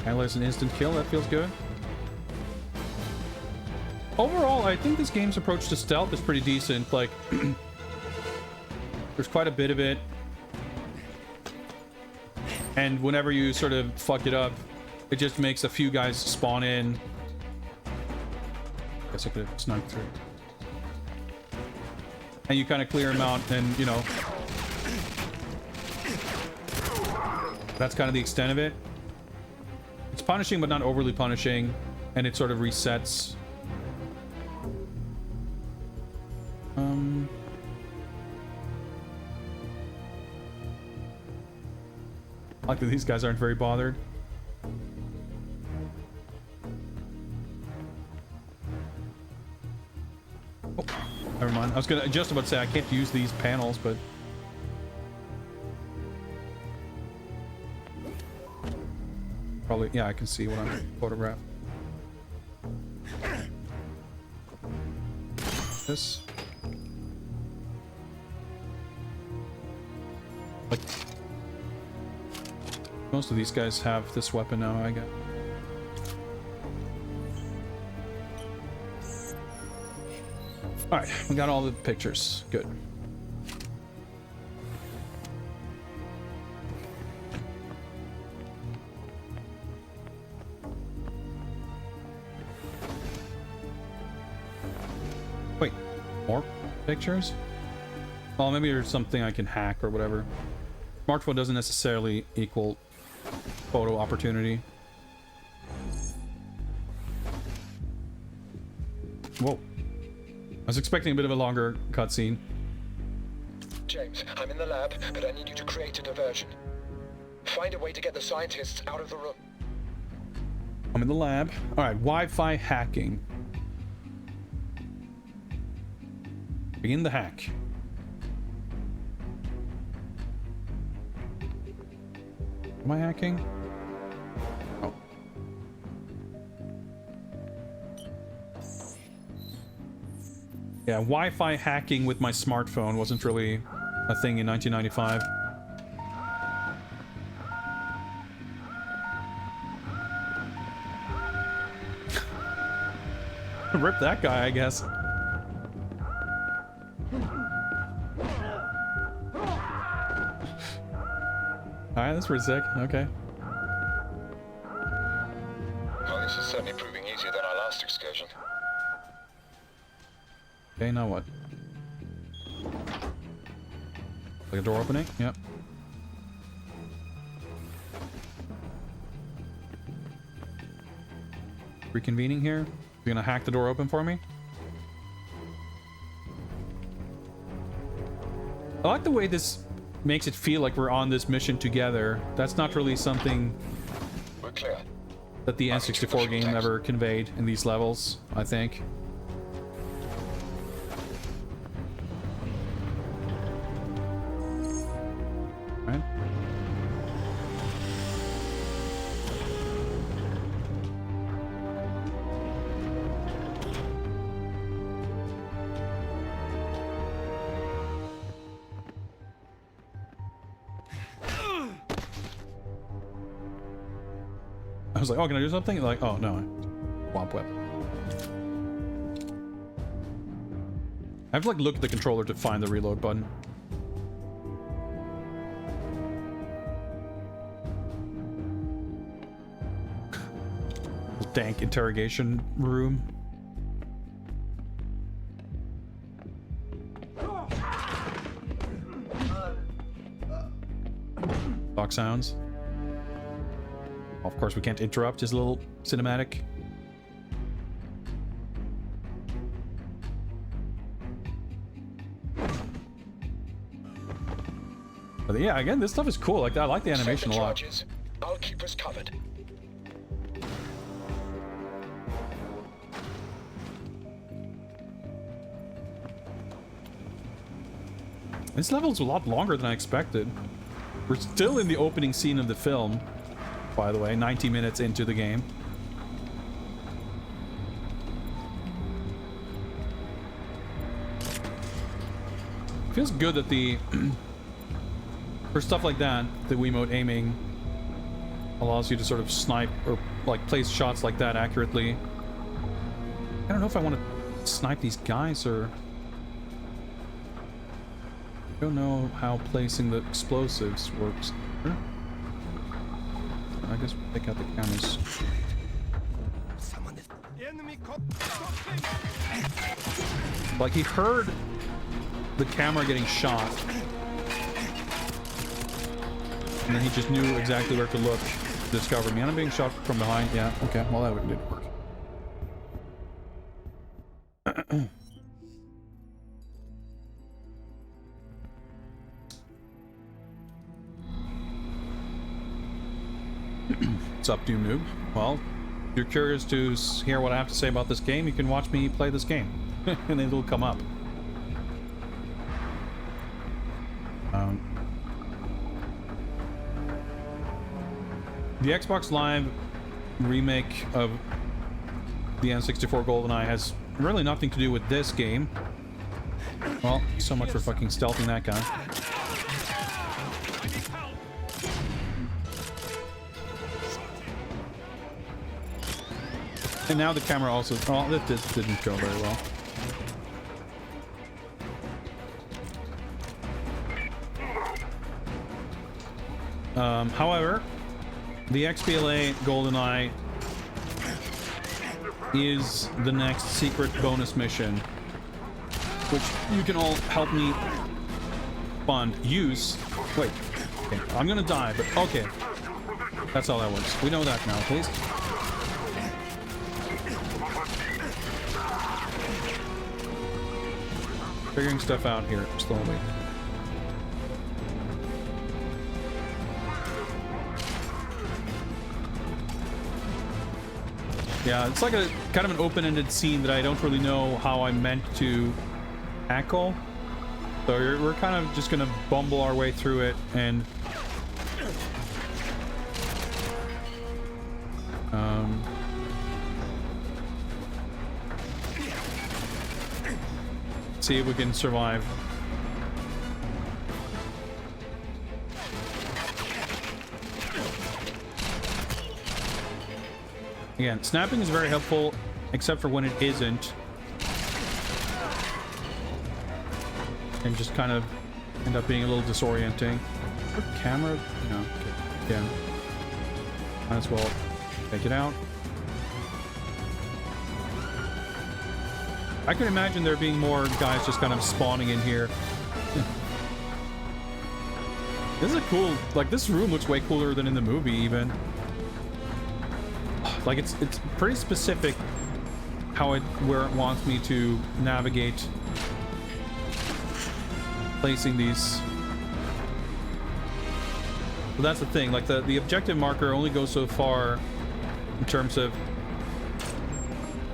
Analyze an instant kill, that feels good. Overall, I think this game's approach to stealth is pretty decent. Like, there's quite a bit of it. And whenever you sort of fuck it up, it just makes a few guys spawn in. Guess I could have sniped through. And you kind of clear them out, and, you know, that's kind of the extent of it. It's punishing, but not overly punishing, and it sort of resets. I like that these guys aren't very bothered. Oh, never mind. I was just about to say I can't use these panels, but probably, yeah, I can see what I'm photographing. This. Like, most of these guys have this weapon now, I guess. All right, we got all the pictures. Good. Wait, more pictures? Well, maybe there's something I can hack or whatever. Smartphone doesn't necessarily equal photo opportunity. Whoa. I was expecting a bit of a longer cutscene. James, I'm in the lab, but I need you to create a diversion. Find a way to get the scientists out of the room. I'm in the lab. Alright, Wi-Fi hacking. Begin the hack. Am I hacking? Oh. Yeah, Wi-Fi hacking with my smartphone wasn't really a thing in 1995. Rip that guy, I guess. Alright, that's pretty sick. Okay. Well, this is certainly proving easier than our last excursion. Okay, now what? Like a door opening? Yep. Reconvening here? You gonna hack the door open for me? I like the way this makes it feel like we're on this mission together. That's not really something that the N64 game ever conveyed in these levels, I think. Right? I was like, oh, can I do something? Like, oh, no. Womp whip. I have to, like, look at the controller to find the reload button. Dank interrogation room. Talk sounds. Of course, we can't interrupt his little cinematic. But yeah, again, this stuff is cool. Like, I like the animation a lot. I'll keep us covered. This level's a lot longer than I expected. We're still in the opening scene of the film, by the way, 90 minutes into the game. Feels good that the for stuff like that, the Wiimote aiming allows you to sort of snipe or like place shots like that accurately. I don't know if I want to snipe these guys or I don't know how placing the explosives works. I guess we'll take out the cameras. Like, he heard the camera getting shot. And then he just knew exactly where to look to discover me. And I'm being shot from behind. Yeah, okay. Well, that didn't work. What's up, Doom Noob? Well, if you're curious to hear what I have to say about this game, you can watch me play this game. And it'll come up. The Xbox Live remake of the N64 GoldenEye has really nothing to do with this game. Well, so much for fucking stealthing that guy. And now the camera also... Oh, this didn't go very well. However, the XBLA GoldenEye is the next secret bonus mission, which you can all help me fund. Use. Wait. Okay, I'm gonna die, but okay. That's how that works. We know that now, please. Figuring stuff out here slowly. Yeah, it's like a kind of an open-ended scene that I don't really know how I'm meant to tackle. So we're kind of just gonna bumble our way through it and see if we can survive. Again, snapping is very helpful, except for when it isn't. And just kind of end up being a little disorienting. What camera? No. Okay. Yeah. Might as well take it out. I can imagine there being more guys just kind of spawning in here. This is a cool, like, this room looks way cooler than in the movie even. Like, it's pretty specific where it wants me to navigate placing these. But that's the thing, like the objective marker only goes so far in terms of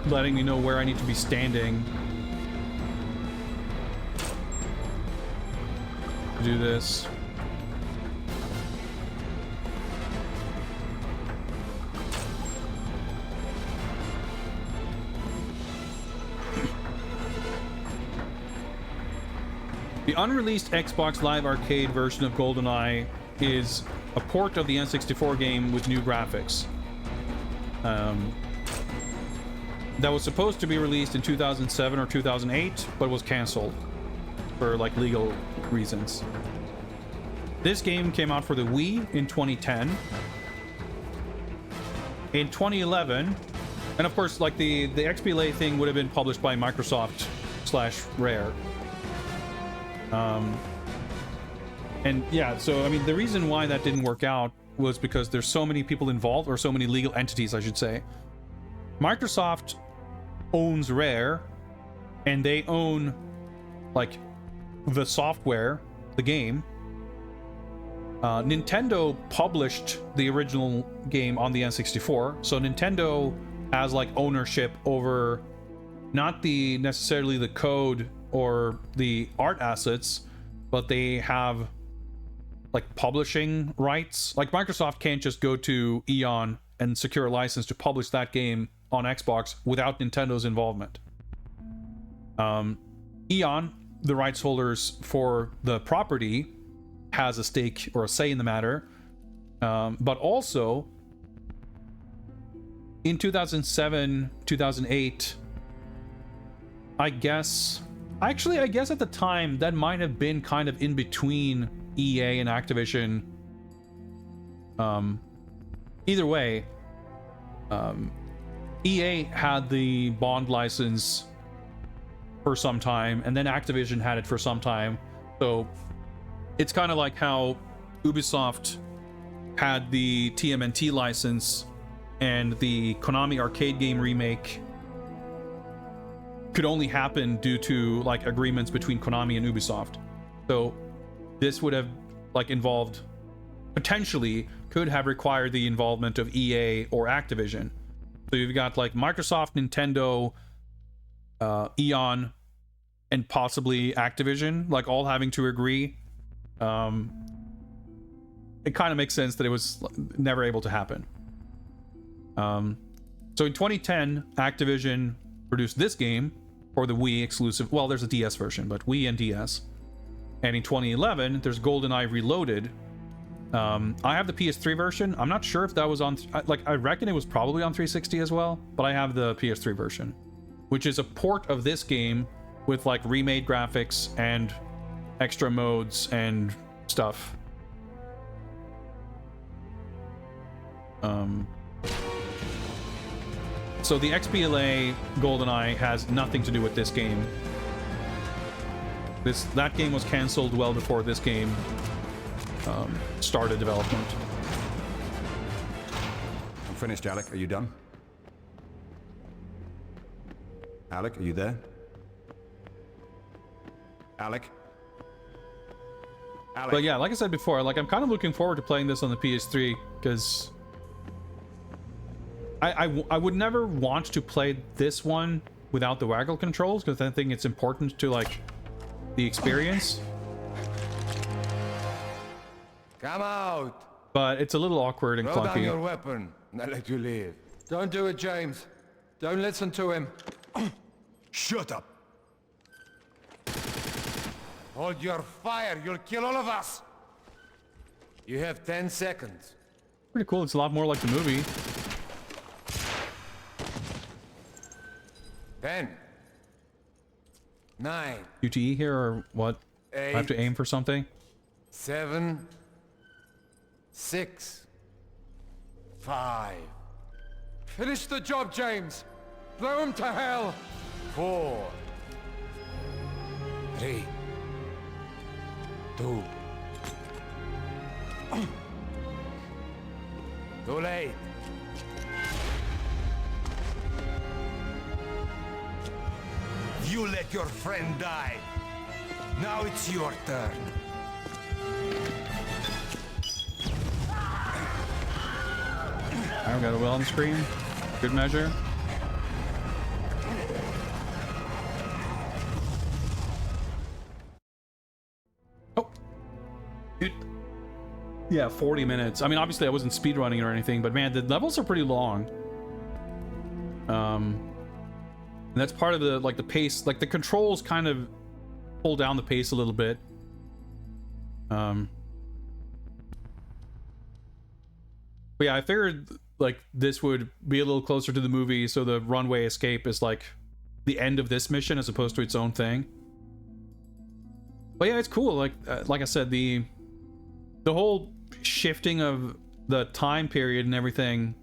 letting me know where I need to be standing to do this. The unreleased Xbox Live Arcade version of GoldenEye is a port of the N64 game with new graphics. That was supposed to be released in 2007 or 2008, but was canceled for like legal reasons. This game came out for the Wii in 2010. In 2011, and of course, like the XBLA thing would have been published by Microsoft / Rare. And yeah, so I mean, the reason why that didn't work out was because there's so many people involved, or so many legal entities, I should say. Microsoft owns Rare, and they own like the software, the game. Nintendo published the original game on the N64, so Nintendo has like ownership over not necessarily the code or the art assets, but they have like publishing rights. Like Microsoft can't just go to Eon and secure a license to publish that game on Xbox without Nintendo's involvement. Eon, the rights holders for the property, has a stake or a say in the matter, but also in 2007, 2008, I guess at the time that might have been kind of in between EA and Activision. Either way, EA had the Bond license for some time, and then Activision had it for some time. So it's kind of like how Ubisoft had the TMNT license, and the Konami arcade game remake could only happen due to like agreements between Konami and Ubisoft. So this would have like involved, potentially could have required the involvement of EA or Activision. So you've got like Microsoft, Nintendo, Eon, and possibly Activision, like all having to agree. It kind of makes sense that it was never able to happen. So in 2010, Activision produced this game for the Wii exclusive. Well, there's a DS version, but Wii and DS. And in 2011, there's GoldenEye Reloaded. I have the PS3 version. I'm not sure if that was on... I reckon it was probably on 360 as well, but I have the PS3 version, which is a port of this game with like remade graphics and extra modes and stuff. So the XBLA GoldenEye has nothing to do with this game. That game was cancelled well before this game started development. I'm finished, Alec. Are you done? Alec, are you there? Alec? Alec? But yeah, like I said before, like I'm kind of looking forward to playing this on the PS3 because I would never want to play this one without the waggle controls because I think it's important to like the experience. Come out! But it's a little awkward and Throw down clunky. your weapon, and I'll let you live. Don't do it, James. Don't listen to him. Shut up! Hold your fire, you'll kill all of us! You have 10 seconds. Pretty cool, it's a lot more like the movie. 10. 9. QTE here or what? I have to aim for something? 7. 6. 5. Finish the job, James! Blow him to hell! 4. 3. 2. Too late. You let your friend die. Now it's your turn. I've got a well on screen. Good measure. Oh. Yeah, 40 minutes. I mean, obviously I wasn't speedrunning or anything, but man, the levels are pretty long. And that's part of the, like, the pace, like, the controls kind of pull down the pace a little bit. But yeah, I figured, like, this would be a little closer to the movie, so the runway escape is, like, the end of this mission as opposed to its own thing. But yeah, it's cool. Like I said, the whole shifting of the time period and everything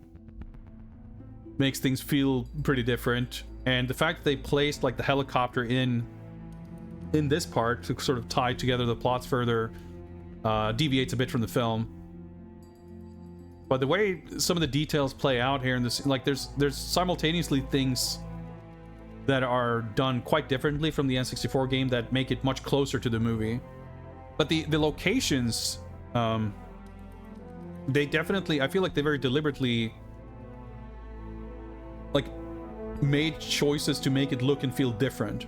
makes things feel pretty different. And the fact that they placed like the helicopter in this part to sort of tie together the plots further deviates a bit from the film. But the way some of the details play out here in this, like there's simultaneously things that are done quite differently from the N64 game that make it much closer to the movie. But the locations, they definitely, I feel like they very deliberately like made choices to make it look and feel different.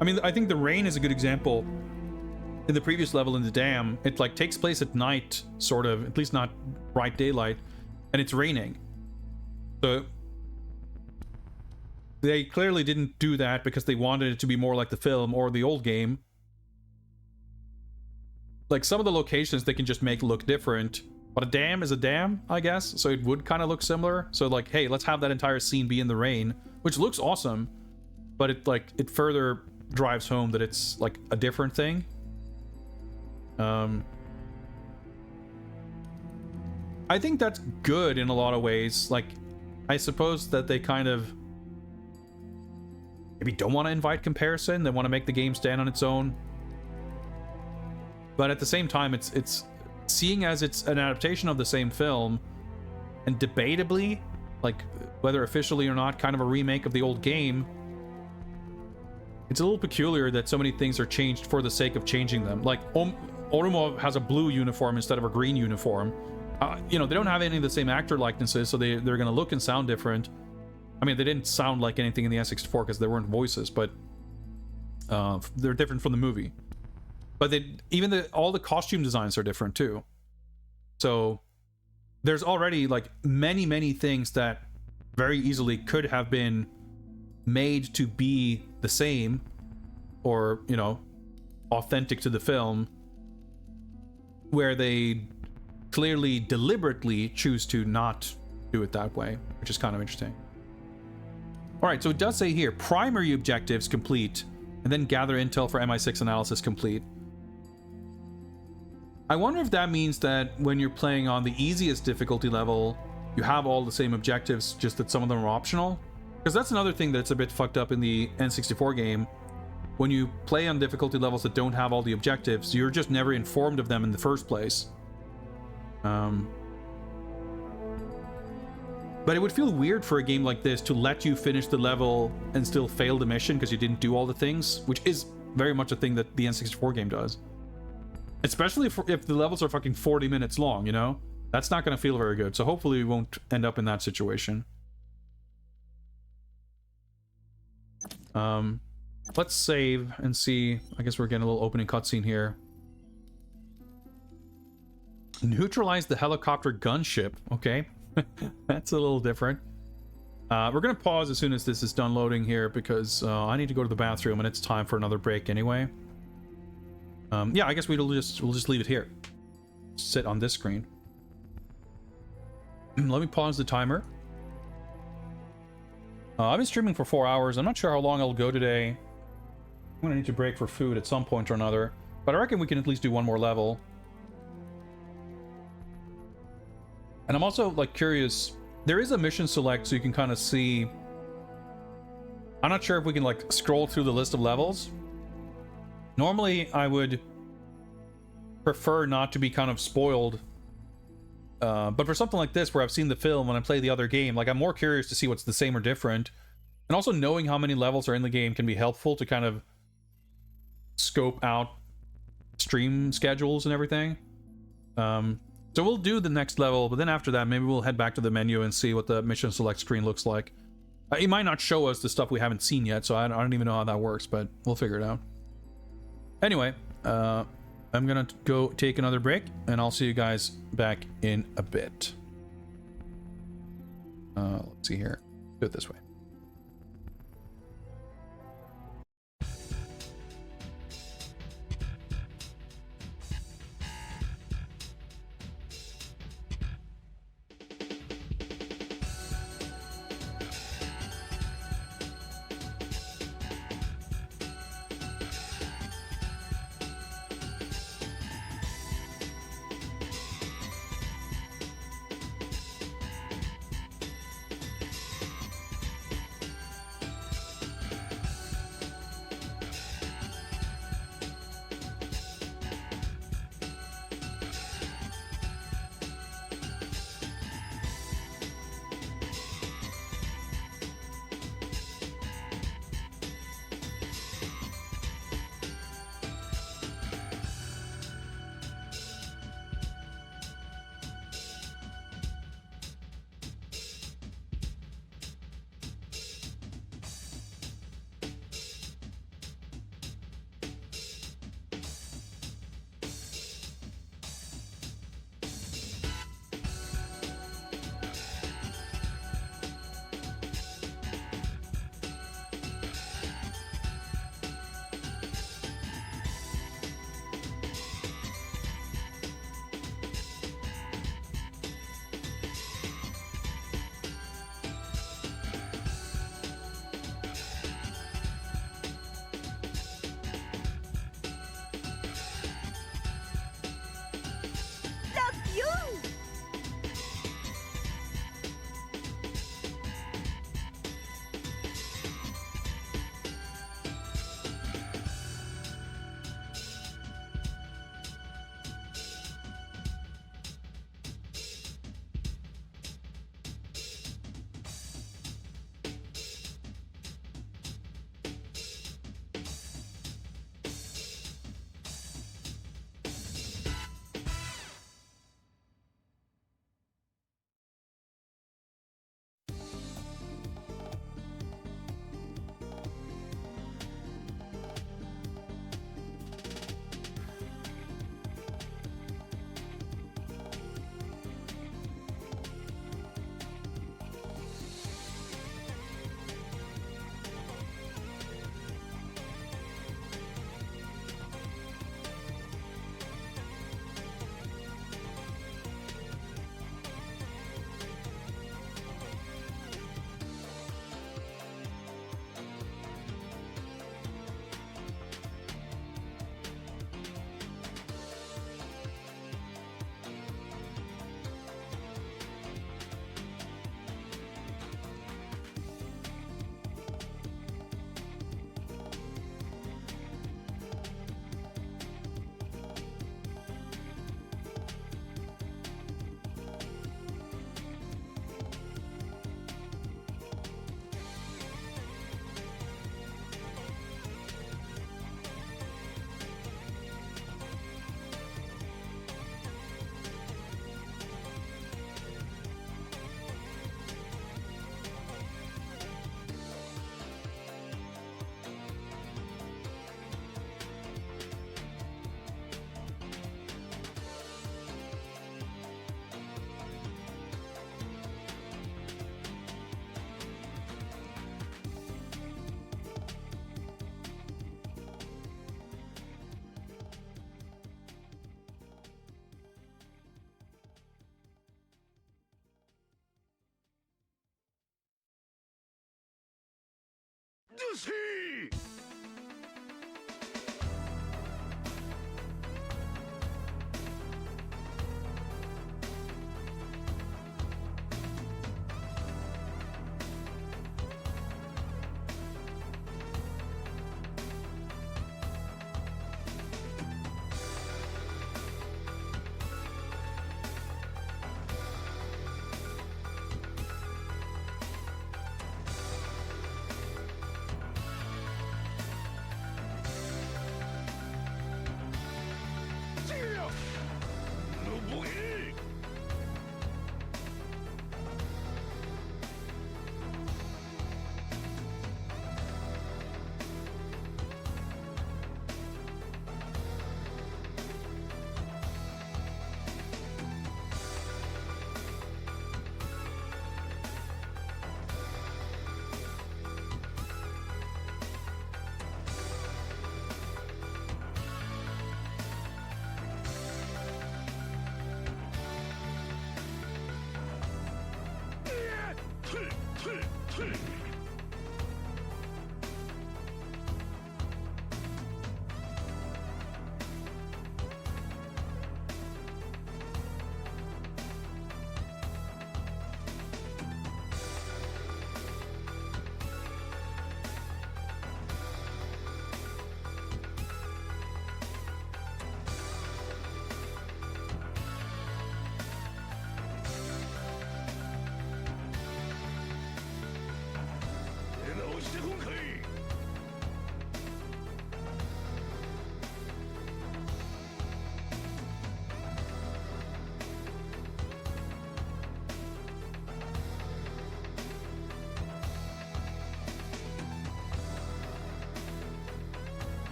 I mean, I think the rain is a good example. In the previous level in the dam, it like takes place at night, sort of, at least not bright daylight, and it's raining. So they clearly didn't do that because they wanted it to be more like the film or the old game. Like some of the locations they can just make look different, but a dam is a dam, I guess, so it would kind of look similar. So like, hey, let's have that entire scene be in the rain, which looks awesome, but it further drives home that it's like a different thing. I think that's good in a lot of ways. Like, I suppose that they kind of maybe don't want to invite comparison. They want to make the game stand on its own. But at the same time, it's seeing as it's an adaptation of the same film, and debatably, like whether officially or not, kind of a remake of the old game. It's a little peculiar that so many things are changed for the sake of changing them. Like Orumo has a blue uniform instead of a green uniform. You know, they don't have any of the same actor likenesses, so they're going to look and sound different. I mean, they didn't sound like anything in the N64 because there weren't voices, but they're different from the movie. But all the costume designs are different too. So there's already like many things that very easily could have been made to be the same, or, you know, authentic to the film, where they clearly deliberately choose to not do it that way, which is kind of interesting. All right, so it does say here, primary objectives complete, and then gather intel for MI6 analysis complete. I wonder if that means that when you're playing on the easiest difficulty level, you have all the same objectives, just that some of them are optional. Because that's another thing that's a bit fucked up in the N64 game. When you play on difficulty levels that don't have all the objectives, you're just never informed of them in the first place. But it would feel weird for a game like this to let you finish the level and still fail the mission because you didn't do all the things, which is very much a thing that the N64 game does. Especially if the levels are fucking 40 minutes long, you know? That's not going to feel very good, so hopefully we won't end up in that situation. Let's save and see. I guess we're getting a little opening cutscene here. Neutralize the helicopter gunship. Okay. That's a little different. We're gonna pause as soon as this is done loading here because I need to go to the bathroom and it's time for another break anyway. Yeah, I guess we'll just leave it here. Sit on this screen. Let me pause the timer. I've been streaming for 4 hours. I'm not sure how long I'll go today. I'm gonna need to break for food at some point or another, but I reckon we can at least do one more level. And I'm also like curious, there is a mission select so you can kind of see. I'm not sure if we can like scroll through the list of levels. Normally I would prefer not to be kind of spoiled, but for something like this where I've seen the film when I play the other game, like I'm more curious to see what's the same or different. And also knowing how many levels are in the game can be helpful to kind of scope out stream schedules and everything. So we'll do the next level, but then after that, maybe we'll head back to the menu and see what the mission select screen looks like. It might not show us the stuff we haven't seen yet, so I don't even know how that works, but we'll figure it out. Anyway, I'm gonna go take another break, and I'll see you guys back in a bit. Let's see here. Do it this way.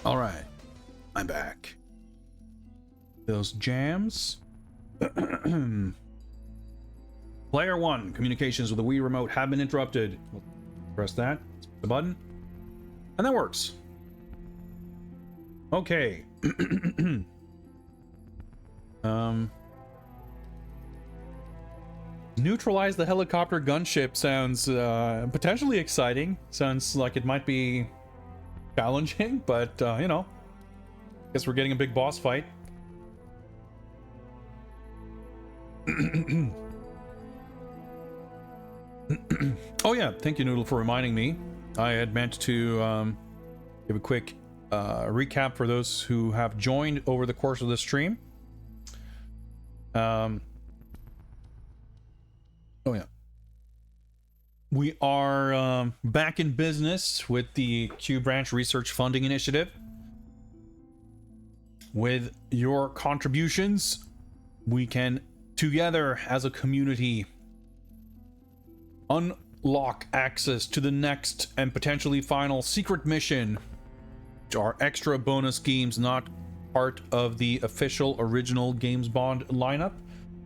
All right, I'm back. Those jams. Player 1, communications with the Wii remote have been interrupted. Press that, the button, and that works. Okay. Neutralize the helicopter gunship sounds potentially exciting. Sounds like it might be challenging, but you know, guess we're getting a big boss fight. Oh yeah, thank you, Noodle, for reminding me. I had meant to give a quick recap for those who have joined over the course of the stream. Oh yeah. We are back in business with the Q Branch Research Funding Initiative. With your contributions, we can, together as a community, unlock access to the next and potentially final secret mission, which are extra bonus games not part of the official original Games Bond lineup,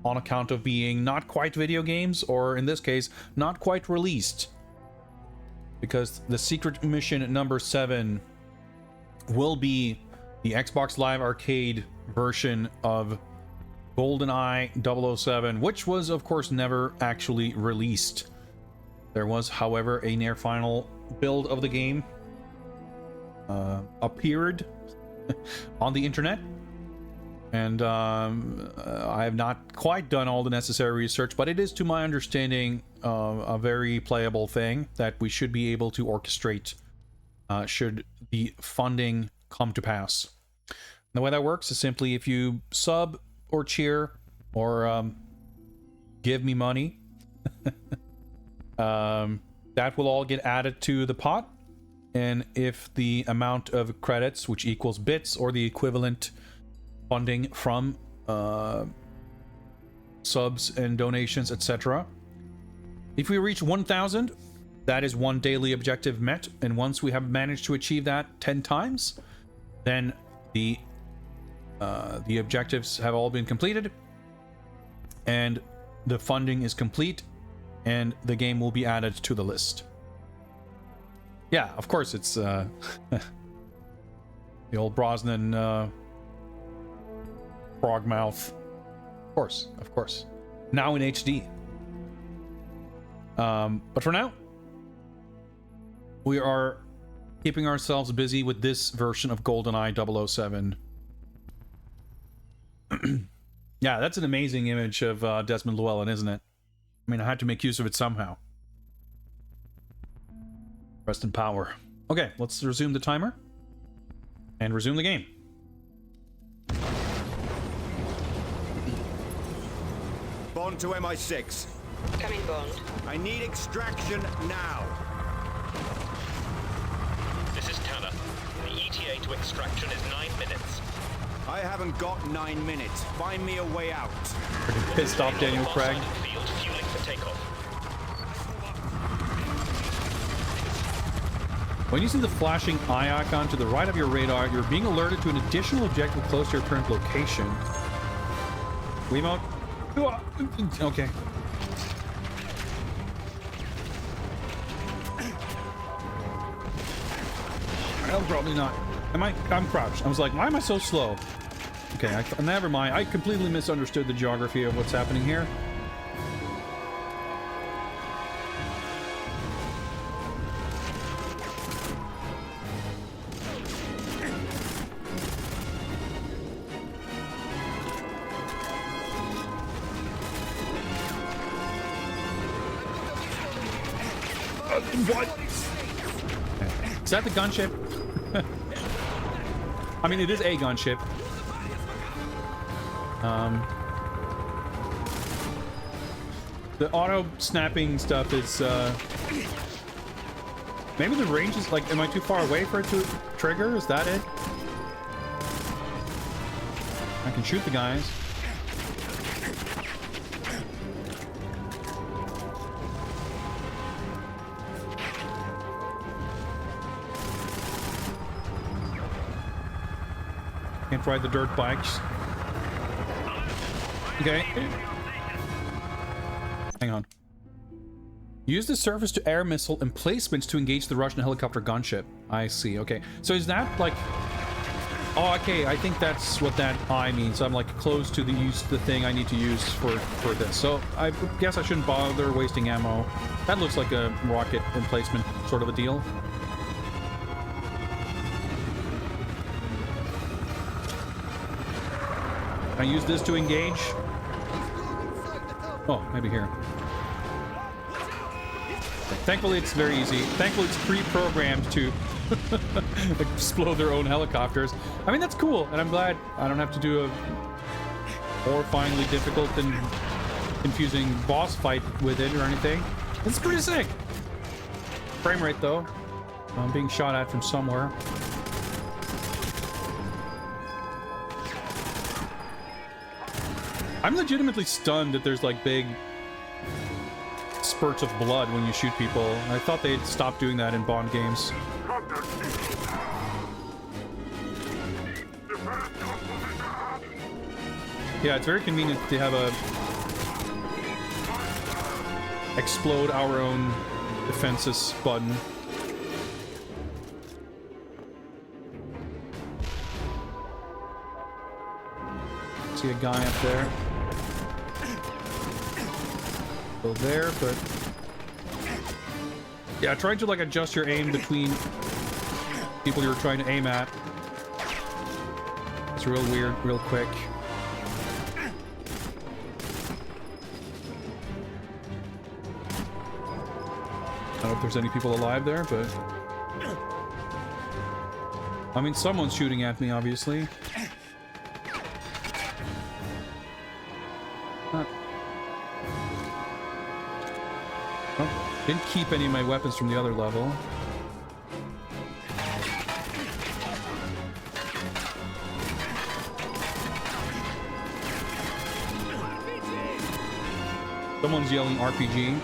on account of being not quite video games, or in this case, not quite released. Because the secret mission number 7 will be the Xbox Live Arcade version of GoldenEye 007, which was, of course, never actually released. There was, however, a near final build of the game appeared on the internet, and I have not quite done all the necessary research, but it is, to my understanding, a very playable thing that we should be able to orchestrate should the funding come to pass. And the way that works is simply if you sub or cheer or give me money, that will all get added to the pot, and if the amount of credits, which equals bits or the equivalent funding from subs and donations, etc., if we reach 1,000, that is one daily objective met, and once we have managed to achieve that 10 times, then the objectives have all been completed, and the funding is complete, and the game will be added to the list. Yeah, of course, it's the old Brosnan frog mouth. Of course. Now in HD. But for now, we are keeping ourselves busy with this version of GoldenEye 007. Yeah, that's an amazing image of Desmond Llewellyn, isn't it? I mean, I had to make use of it somehow. Rest in power. Okay, let's resume the timer. And resume the game. Bond to MI6. Coming, Bond. I need extraction now. This is Tanner. The ETA to extraction is 9 minutes. I haven't got 9 minutes. Find me a way out. Pretty pissed off, Daniel Craig. Field fueling for takeoff. When you see the flashing eye icon to the right of your radar, you're being alerted to an additional objective close to your current location. Wiimote. Okay. Well, probably not. I'm crouched. I was like, why am I so slow? Okay, never mind. I completely misunderstood the geography of what's happening here. What? Is that the gunship? I mean, it is a gunship. The auto snapping stuff is maybe the range is like, am I too far away for it to trigger? Is that it? I can shoot the guys. Can't ride the dirt bikes. Okay. Hang on. Use the surface-to-air missile emplacements to engage the Russian helicopter gunship. I see. Okay. So is that like... Oh, okay. I think that's what that I means. I'm like close to the thing I need to use for this. So I guess I shouldn't bother wasting ammo. That looks like a rocket emplacement sort of a deal. Can I use this to engage? Oh, maybe here. Thankfully, it's very easy. Thankfully, it's pre-programmed to explode their own helicopters. I mean, that's cool, and I'm glad I don't have to do a horrifyingly difficult and confusing boss fight with it or anything. It's pretty sick. Frame rate, though. I'm being shot at from somewhere. I'm legitimately stunned that there's like big spurts of blood when you shoot people. I thought they'd stop doing that in Bond games. Yeah, it's very convenient to have a explode our own defenses button. See a guy up there. Go there, but Yeah, try to like adjust your aim between people you're trying to aim at. It's real weird, real quick. I don't know if there's any people alive there, but... I mean, someone's shooting at me, obviously. Oh, didn't keep any of my weapons from the other level. Someone's yelling RPG.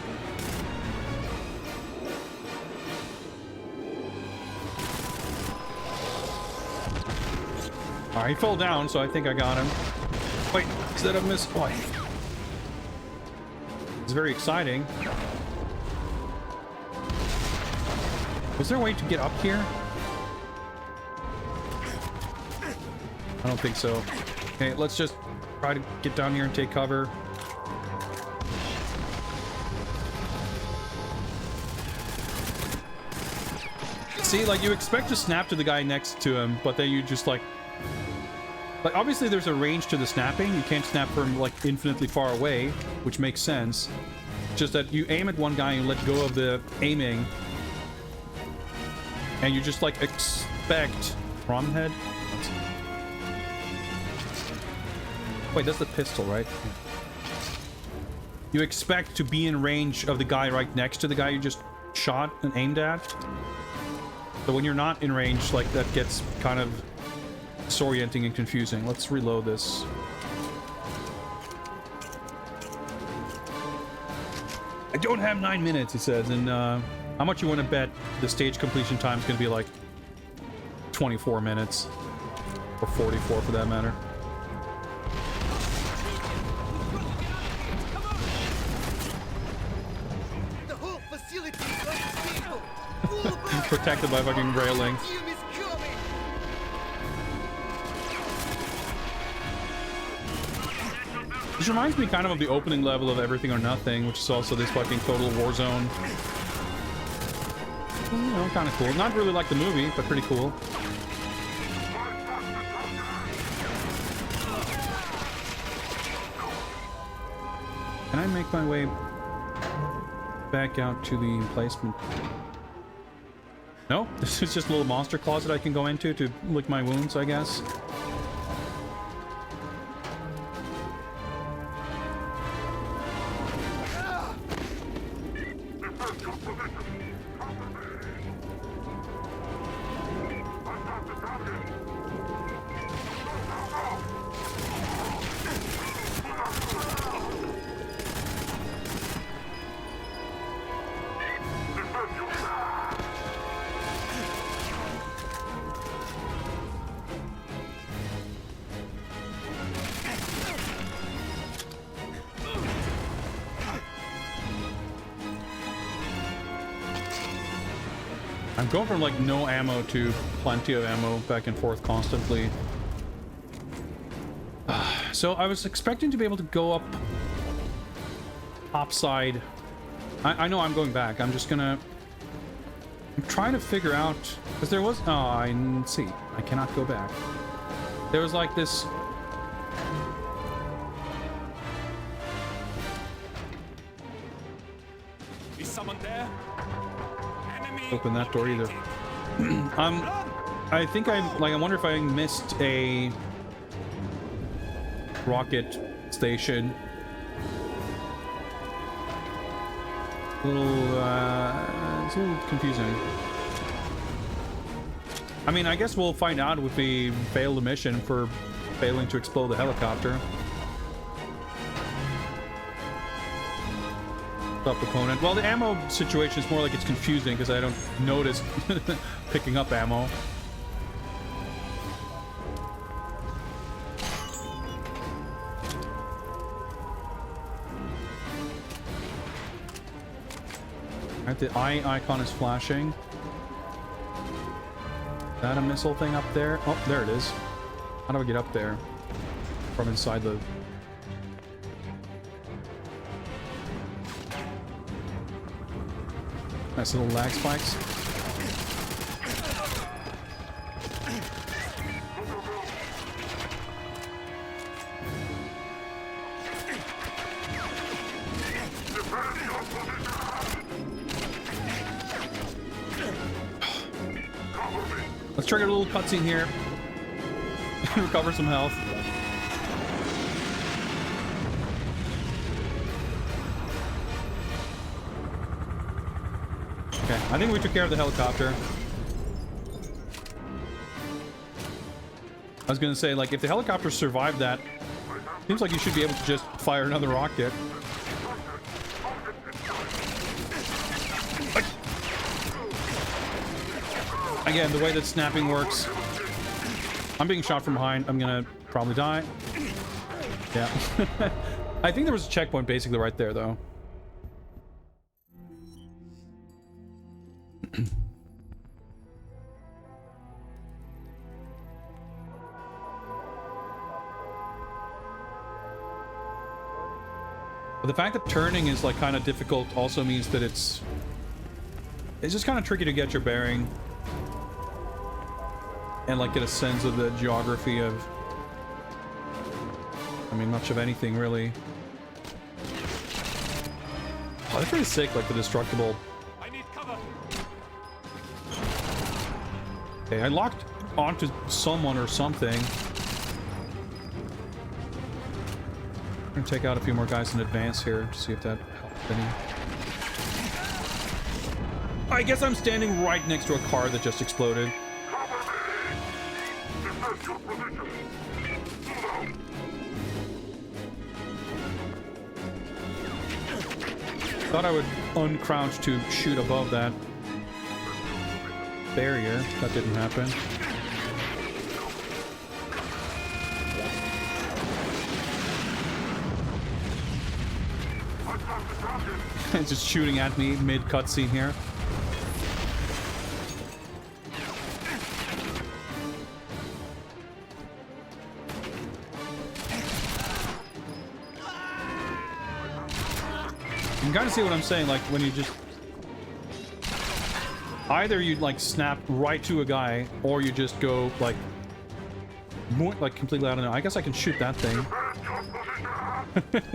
Alright, he fell down, so I think I got him. Wait, is that a miss? Oh, it's very exciting. Was there a way to get up here? I don't think so. Okay, let's just try to get down here and take cover. See, like, you expect to snap to the guy next to him, but then you just, like, obviously there's a range to the snapping. You can't snap from, like, infinitely far away, which makes sense. Just that you aim at one guy and let go of the aiming, and you just, like, expect... Prom head? Wait, that's the pistol, right? You expect to be in range of the guy right next to the guy you just shot and aimed at. So when you're not in range, like, that gets kind of disorienting and confusing. Let's reload this. I don't have 9 minutes, he says, and how much you want to bet the stage completion time is going to be like 24 minutes? Or 44 for that matter. The whole facility is unstable. Protected by fucking railing. This reminds me kind of the opening level of Everything or Nothing, which is also this fucking total war zone. You know, kind of cool. Not really like the movie, but pretty cool. Can I make my way back out to the emplacement? No? This is just a little monster closet I can go into to lick my wounds, I guess. I'm going from like no ammo to plenty of ammo back and forth constantly. So I was expecting to be able to go up topside. I know I'm going back. I'm just gonna... I'm trying to figure out... Because there was... Oh, I see. I cannot go back. There was like this... Is someone there? Open that door either. I think I wonder if I missed a rocket station. It's a little confusing. I mean, I guess we'll find out if we fail the mission for failing to explode the helicopter. Up opponent. Well, the ammo situation is more like it's confusing because I don't notice picking up ammo. Alright, the eye icon is flashing. Is that a missile thing up there? Oh, there it is. How do I get up there? From inside the... Nice little lag spikes. Let's trigger a little cutscene here. Recover some health. Okay, I think we took care of the helicopter. I was gonna say, like, if the helicopter survived that, seems like you should be able to just fire another rocket. Again, the way that snapping works, I'm being shot from behind. I'm gonna probably die. Yeah. I think there was a checkpoint basically right there, though. But the fact that turning is like kind of difficult also means that it's just kind of tricky to get your bearing and like get a sense of the geography of, I mean, much of anything really. Oh, that's pretty sick, like the destructible. I need cover. Okay, I locked onto someone or something. I'm gonna take out a few more guys in advance here to see if that helps any. I guess I'm standing right next to a car that just exploded. Thought I would uncrouch to shoot above that barrier. That didn't happen. It's just shooting at me mid cutscene here. You can kind of see what I'm saying, like when you just either you like snap right to a guy or you just go like more like completely, I don't know. I guess I can shoot that thing.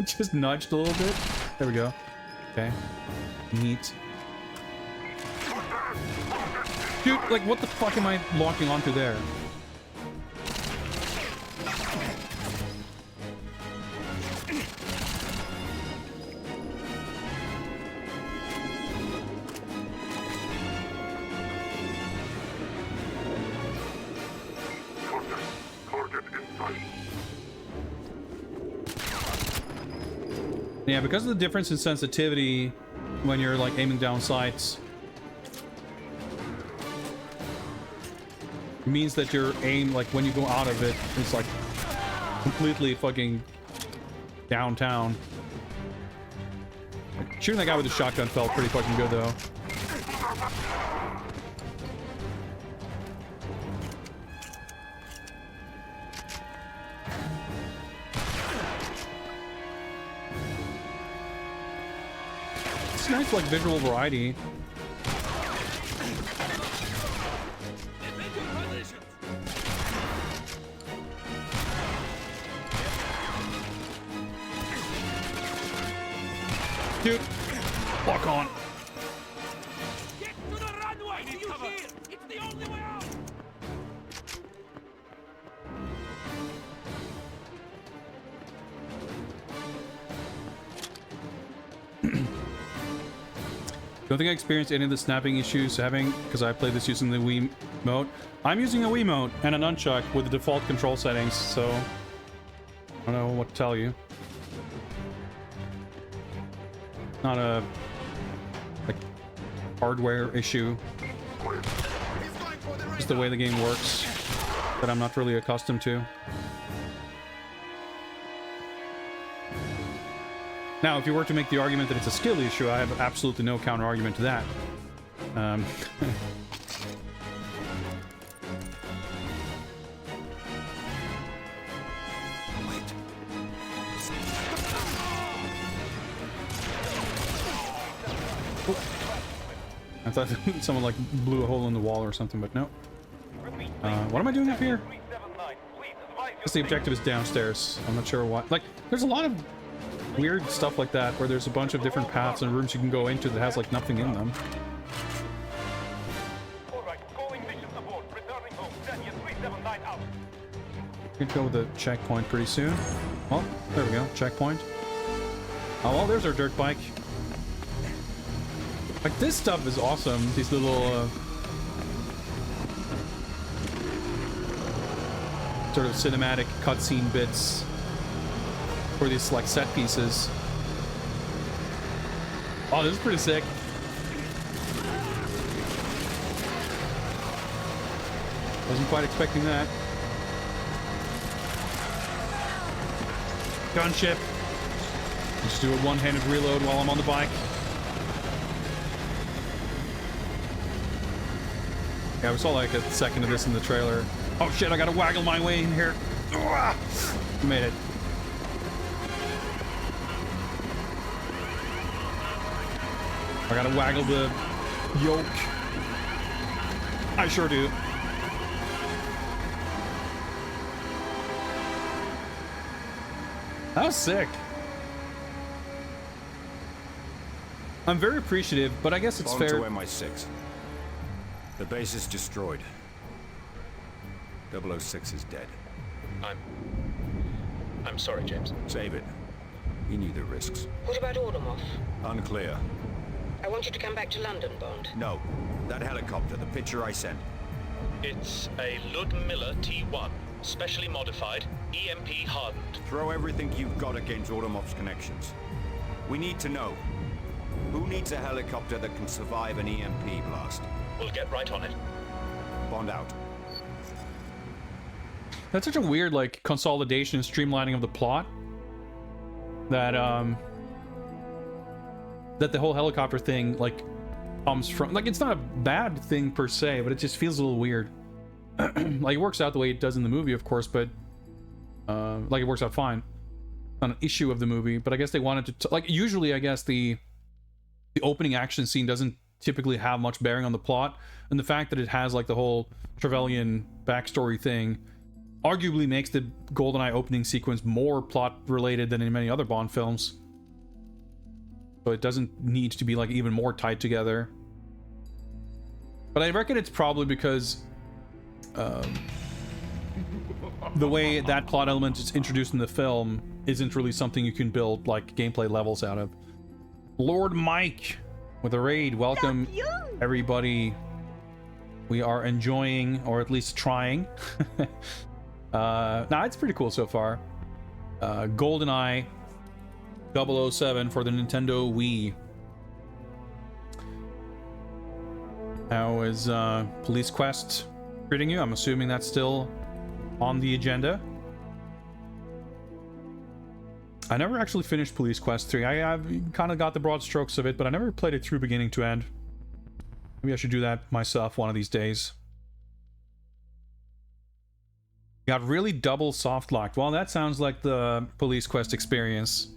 Just nudged a little bit. There we go. Okay. Neat. Dude, like what the fuck am I locking onto there? Yeah, because of the difference in sensitivity when you're like aiming down sights, it means that your aim, like when you go out of it, it's like completely fucking downtown. Like, shooting that guy with a shotgun felt pretty fucking good though. Nice, like visual variety. Dude, lock on. Get to the runway. Do you hear? It's the only way out. Don't think I experienced any of the snapping issues having because I played this using the Wii Wiimote. I'm using a Wiimote and a nunchuck with the default control settings, so I don't know what to tell you. Not a like hardware issue. Just the way the game works that I'm not really accustomed to. Now, if you were to make the argument that it's a skill issue, I have absolutely no counter argument to that. I thought someone like blew a hole in the wall or something, but no. What am I doing up here? I guess the objective is downstairs. I'm not sure what. Like, there's a lot of weird stuff like that where there's a bunch of different paths and rooms you can go into that has like nothing in them. We could go with the checkpoint pretty soon. Oh, there we go. Checkpoint. Oh, well, there's our dirt bike. Like, this stuff is awesome. These little, sort of cinematic cutscene bits for these, like, set pieces. Oh, this is pretty sick. Wasn't quite expecting that. Gunship. Just do a one-handed reload while I'm on the bike. Yeah, we saw like a second of this in the trailer. Oh shit, I gotta waggle my way in here. Made it. I gotta waggle the yoke. I sure do. That was sick. I'm very appreciative, but I guess it's fair. To MI6. The base is destroyed. 006 is dead. I'm sorry, James. Save it. He knew the risks. What about Ordomov? Unclear. I want you to come back to London, Bond. No. That helicopter, the picture I sent. It's a Ludmilla T1, specially modified, EMP hardened. Throw everything you've got against Ordomov's connections. We need to know. Who needs a helicopter that can survive an EMP blast? We'll get right on it. Bond out. That's such a weird, like, consolidation and streamlining of the plot. That, that the whole helicopter thing, like, comes from... Like, it's not a bad thing per se, but it just feels a little weird. Like, it works out the way it does in the movie, of course, but... like, it works out fine. It's not an issue of the movie, but I guess they wanted to... Like, usually, I guess, the opening action scene doesn't typically have much bearing on the plot, and the fact that it has, like, the whole Trevelyan backstory thing arguably makes the GoldenEye opening sequence more plot-related than in many other Bond films. So it doesn't need to be, like, even more tied together. But I reckon it's probably because the way that plot element is introduced in the film isn't really something you can build, like, gameplay levels out of. Lord Mike with a raid. Welcome, everybody. We are enjoying, or at least trying. Nah, it's pretty cool so far. GoldenEye 007 for the Nintendo Wii. How is Police Quest treating you? I'm assuming that's still on the agenda. I never actually finished Police Quest 3. I've kind of got the broad strokes of it, but I never played it through beginning to end. Maybe I should do that myself one of these days. Got really double soft locked. Well, that sounds like the Police Quest experience.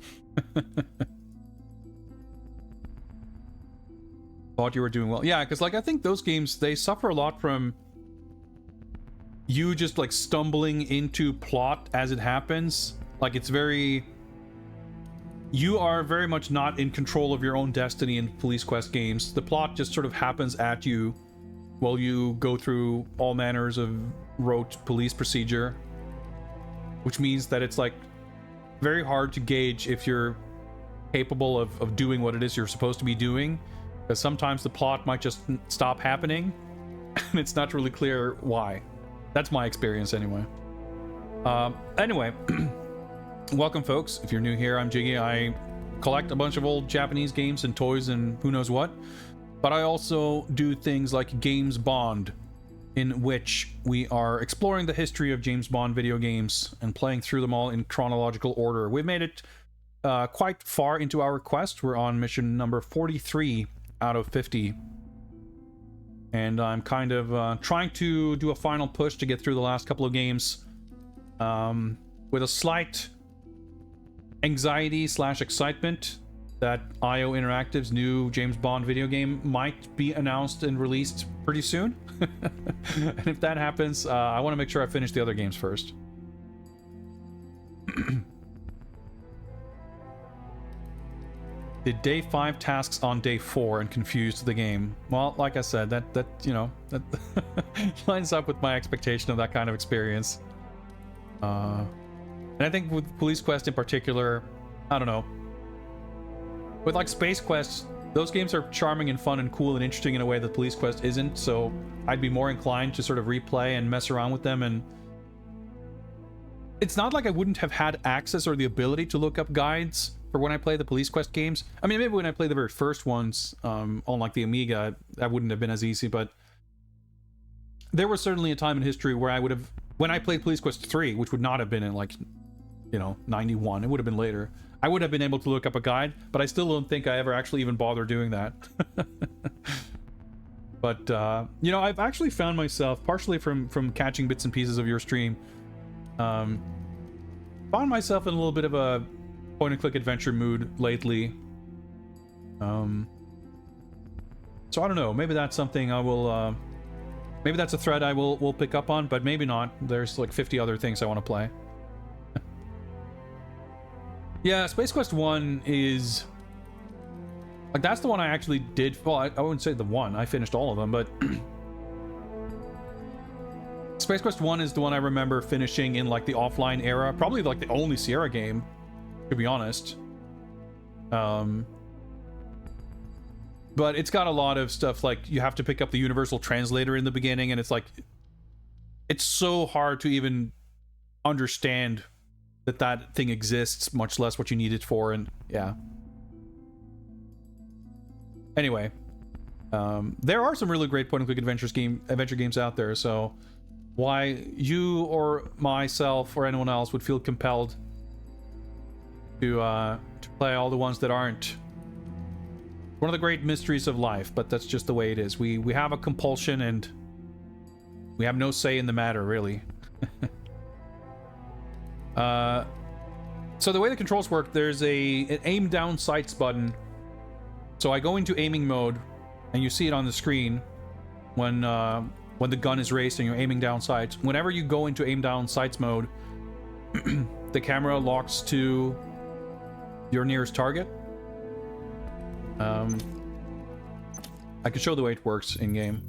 Thought you were doing well. Yeah, because, like, I think those games, they suffer a lot from you just, like, stumbling into plot as it happens. Like, it's very... You are very much not in control of your own destiny in Police Quest games. The plot just sort of happens at you while you go through all manners of rote police procedure, which means that it's, like, very hard to gauge if you're capable of doing what it is you're supposed to be doing, because sometimes the plot might just stop happening and it's not really clear why. That's my experience anyway. Anyway, welcome folks. If you're new here, I'm Jiggy. I collect a bunch of old Japanese games and toys and who knows what, but I also do things like Games Bond, in which we are exploring the history of James Bond video games and playing through them all in chronological order. We've made it quite far into our quest. We're on mission number 43 out of 50. And I'm kind of trying to do a final push to get through the last couple of games with a slight anxiety / excitement that IO Interactive's new James Bond video game might be announced and released pretty soon. And if that happens, I want to make sure I finish the other games first. Did day 5 tasks on day 4 and confused the game? Well, like I said, that you know, that lines up with my expectation of that kind of experience. And I think with Police Quest in particular, I don't know. With like Space Quest, those games are charming and fun and cool and interesting in a way that Police Quest isn't, so I'd be more inclined to sort of replay and mess around with them. And it's not like I wouldn't have had access or the ability to look up guides for when I play the Police Quest games. I mean, maybe when I play the very first ones on like the Amiga, that wouldn't have been as easy, but there was certainly a time in history where I would have, when I played Police Quest 3, which would not have been in like, you know, 91, it would have been later, I would have been able to look up a guide, but I still don't think I ever actually even bothered doing that. But, you know, I've actually found myself, partially from catching bits and pieces of your stream, found myself in a little bit of a point-and-click adventure mood lately. So I don't know, maybe that's something I will, maybe that's a thread I will pick up on, but maybe not. There's like 50 other things I want to play. Yeah, Space Quest 1 is... like, that's the one I actually did... well, I wouldn't say the one. I finished all of them, but... Space Quest 1 is the one I remember finishing in, like, the offline era. Probably, like, the only Sierra game, to be honest. But it's got a lot of stuff, like, you have to pick up the Universal Translator in the beginning, and it's, like... it's so hard to even understand that thing exists, much less what you need it for, and yeah. Anyway, there are some really great point-and-click adventure games out there, so why you or myself or anyone else would feel compelled to play all the ones that aren't, one of the great mysteries of life, but that's just the way it is. We have a compulsion and we have no say in the matter, really. So the way the controls work, there's an aim down sights button. So I go into aiming mode, and you see it on the screen when the gun is raised and you're aiming down sights. Whenever you go into aim down sights mode, the camera locks to your nearest target. I can show the way it works in game.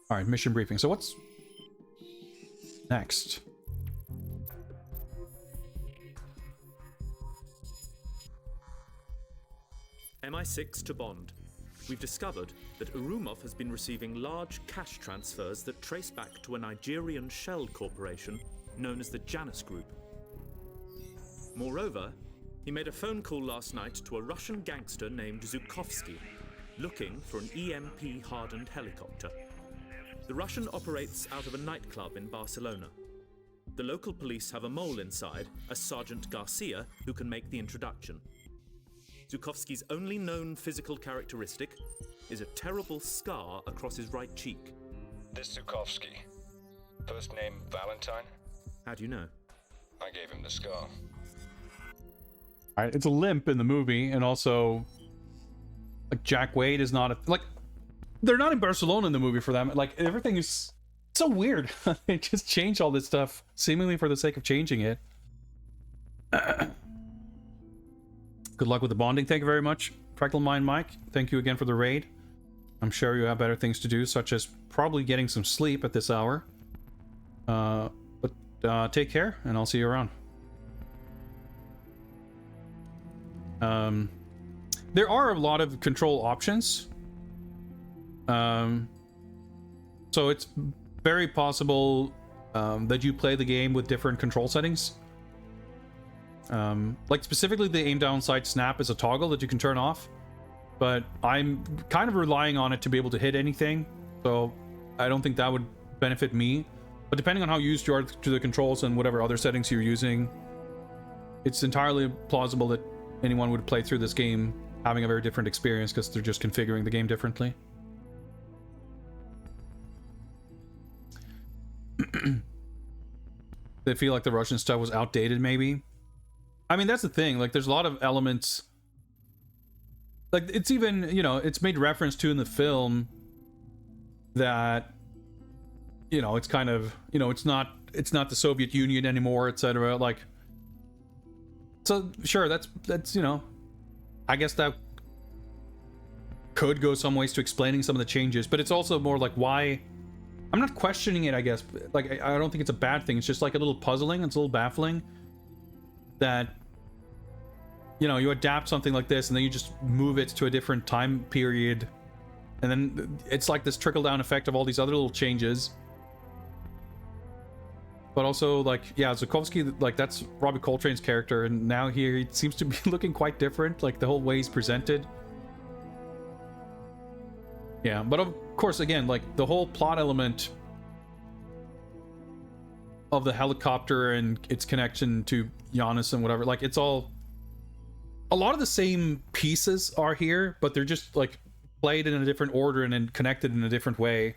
All right, mission briefing. So what's next? MI6 to Bond. We've discovered that Urumov has been receiving large cash transfers that trace back to a Nigerian shell corporation known as the Janus Group. Moreover, he made a phone call last night to a Russian gangster named Zhukovsky, looking for an EMP-hardened helicopter. The Russian operates out of a nightclub in Barcelona. The local police have a mole inside, a Sergeant Garcia, who can make the introduction. Zhukovsky's only known physical characteristic is a terrible scar across his right cheek. This Zhukovsky. First name Valentine? How do you know? I gave him the scar. Alright, it's a limp in the movie, and also, like, Jack Wade is not a... like, they're not in Barcelona in the movie for them. Like, everything is so weird. They just change all this stuff, seemingly for the sake of changing it. Good luck with the bonding. Thank you very much, Fractal Mind Mike. Thank you again for the raid. I'm sure you have better things to do, such as probably getting some sleep at this hour. But take care, and I'll see you around. There are a lot of control options. So it's very possible that you play the game with different control settings. Like specifically the aim down sight snap is a toggle that you can turn off, but I'm kind of relying on it to be able to hit anything, so I don't think that would benefit me. But depending on how used you are to the controls and whatever other settings you're using, it's entirely plausible that anyone would play through this game having a very different experience because they're just configuring the game differently. They feel like the Russian stuff was outdated, maybe. I mean, that's the thing. Like, there's a lot of elements. Like, it's even, you know, it's made reference to in the film that, you know, it's kind of, you know, it's not the Soviet Union anymore, etc. Like, so sure, that's, you know, I guess that could go some ways to explaining some of the changes, but it's also more like, why? I'm not questioning it, I guess. Like, I don't think it's a bad thing. It's just like a little puzzling. It's a little baffling that, you know, you adapt something like this and then you just move it to a different time period, and then it's like this trickle-down effect of all these other little changes. But also, like, yeah, Zukovsky, like, that's Robbie Coltrane's character, and now here he seems to be looking quite different, like the whole way he's presented. Yeah, but of course, again, like, the whole plot element of the helicopter and its connection to Giannis and whatever, like, it's all... A lot of the same pieces are here, but they're just, like, played in a different order and then connected in a different way.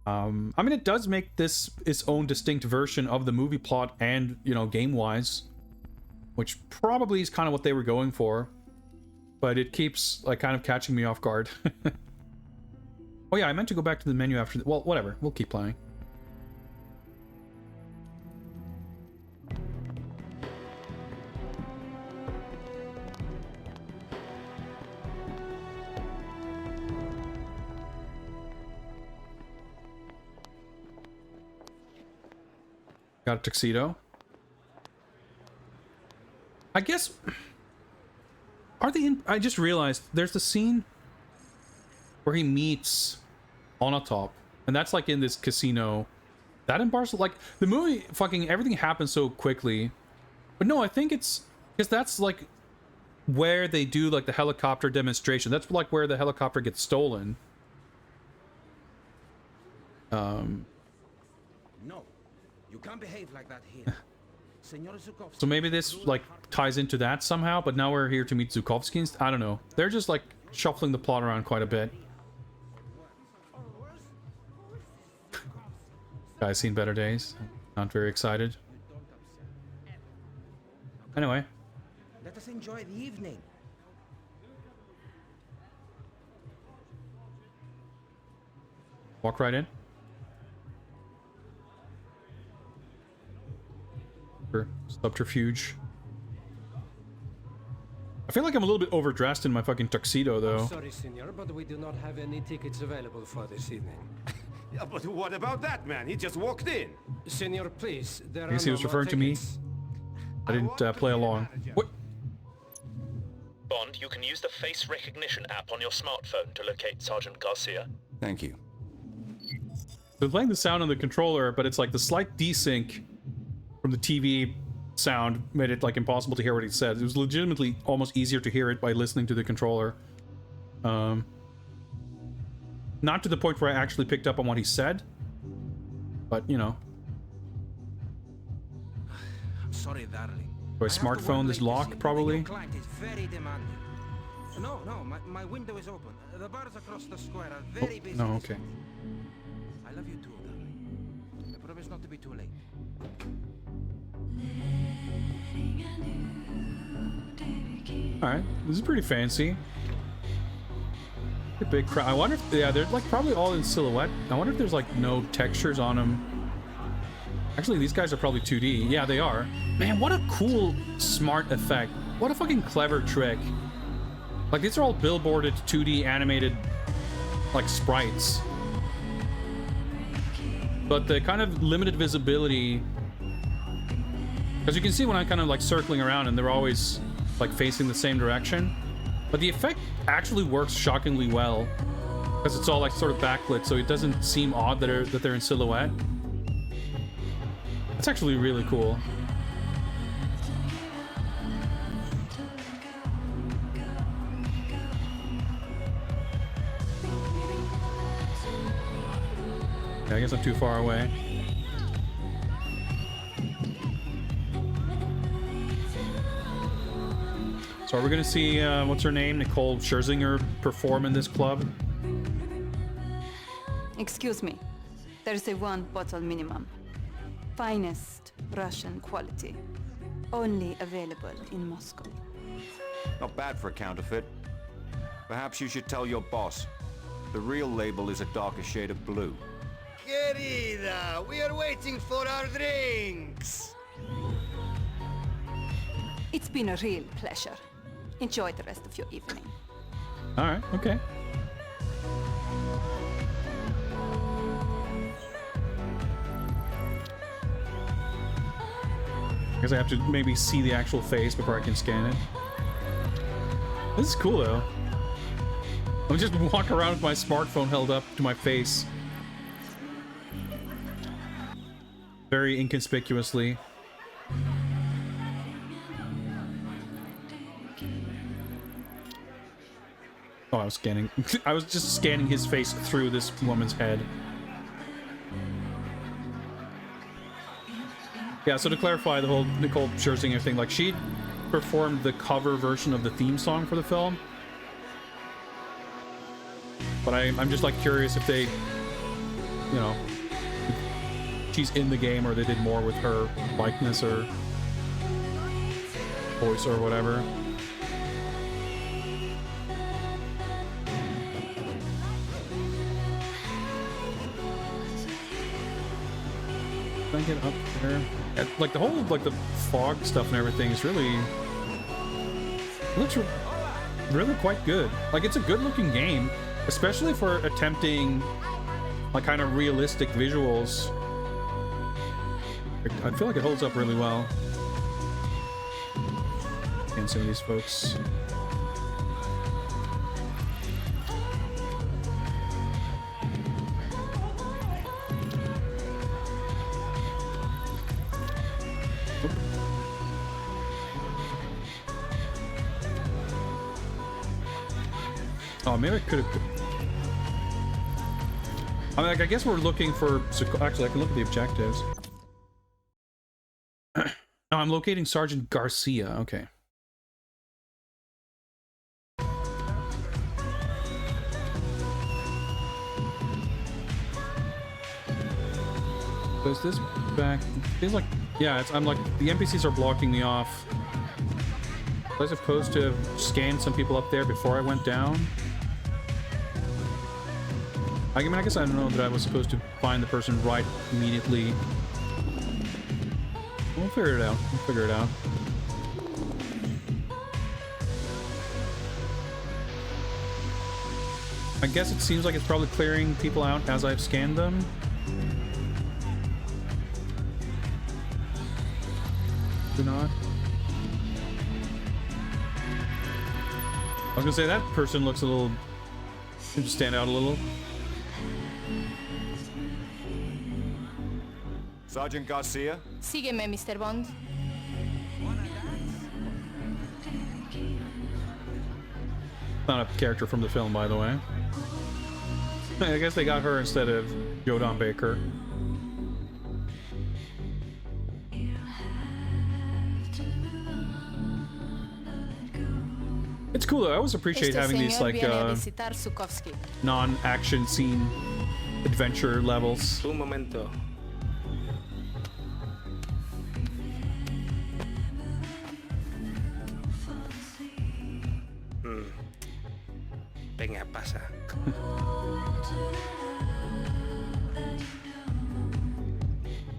I mean, it does make this its own distinct version of the movie plot and, you know, game-wise, which probably is kind of what they were going for, but it keeps, like, kind of catching me off guard. Oh yeah, I meant to go back to the menu after well, whatever, we'll keep playing. Got a tuxedo. I guess... Are they in... I just realized there's the scene where he meets Onatop, and that's like in this casino. That in Barcelona... Like, the movie, fucking everything happens so quickly. But no, I think it's... Because that's like where they do like the helicopter demonstration. That's like where the helicopter gets stolen. No. You can't behave like that here. So maybe this like ties into that somehow, but now we're here to meet Zukovsky. I don't know. They're just like shuffling the plot around quite a bit. Guys seen better days. Not very excited. Anyway. Let us enjoy the evening. Walk right in. Subterfuge. I feel like I'm a little bit overdressed in my fucking tuxedo, though. I'm sorry, senor, but we do not have any tickets available for this evening. Yeah, but what about that man? He just walked in. Senor, please. There I guess are he no was more referring to me. tickets. I didn't play along. What? Bond, you can use the face recognition app on your smartphone to locate Sergeant Garcia. Thank you. They're playing the sound on the controller, but it's like the slight desync from the TV sound made it like impossible to hear what he said. It was legitimately almost easier to hear it by listening to the controller. Not to the point where I actually picked up on what he said, but you know. I'm sorry, darling. Do I smartphone this lock, probably? Client is very demanding. No, my window is open. The bars across the square are very busy. No, okay. I love you too, darling. I promise not to be too late. Alright, this is pretty fancy. A big crowd. I wonder if, yeah, they're like probably all in silhouette. I wonder if there's like no textures on them. Actually, these guys are probably 2D. Yeah, they are. Man, what a cool, smart effect. What a fucking clever trick. Like, these are all billboarded 2D animated, like, sprites. But the kind of limited visibility... Because you can see when I'm kind of, like, circling around and they're always, like, facing the same direction. But the effect actually works shockingly well. Because it's all, like, sort of backlit, so it doesn't seem odd that they're in silhouette. That's actually really cool. Yeah, I guess I'm too far away. So are we gonna see, what's her name? Nicole Scherzinger perform in this club? Excuse me. There's a one bottle minimum. Finest Russian quality. only available in Moscow. Not bad for a counterfeit. Perhaps you should tell your boss. The real label is a darker shade of blue. Querida, we are waiting for our drinks. It's been a real pleasure. Enjoy the rest of your evening. All right, okay. I guess I have to maybe see the actual face before I can scan it. This is cool though. I'm just walking around with my smartphone held up to my face. Very inconspicuously. Oh, I was scanning. I was just scanning his face through this woman's head. Yeah, so to clarify the whole Nicole Scherzinger thing, like she performed the cover version of the theme song for the film. But I'm just like curious if they, you know, she's in the game or they did more with her likeness or voice or whatever. Can I get up there? Like the whole, like the fog stuff and everything is really, it looks really quite good. Like it's a good looking game, especially for attempting like kind of realistic visuals. I feel like it holds up really well. And some of these folks. Oh, maybe I could have. I mean, like, I guess we're looking for. Actually, I can look at the objectives. Oh, I'm locating Sergeant Garcia. Okay. So is this back? It feels like, yeah. I'm like the NPCs are blocking me off. Was I supposed to have scanned some people up there before I went down? I mean, I guess I don't know that I was supposed to find the person right immediately. We'll figure it out. We'll figure it out. I guess it seems like it's probably clearing people out as I've scanned them. Do not. I was gonna say that person looks a little. Seems to stand out a little. Sergeant Garcia? Sígueme, Mr. Bond. Not a character from the film, by the way. I guess they got her instead of Jodan Baker. It's cool though. I always appreciate having these like non-action scene adventure levels. Un momento. Venga, pasa.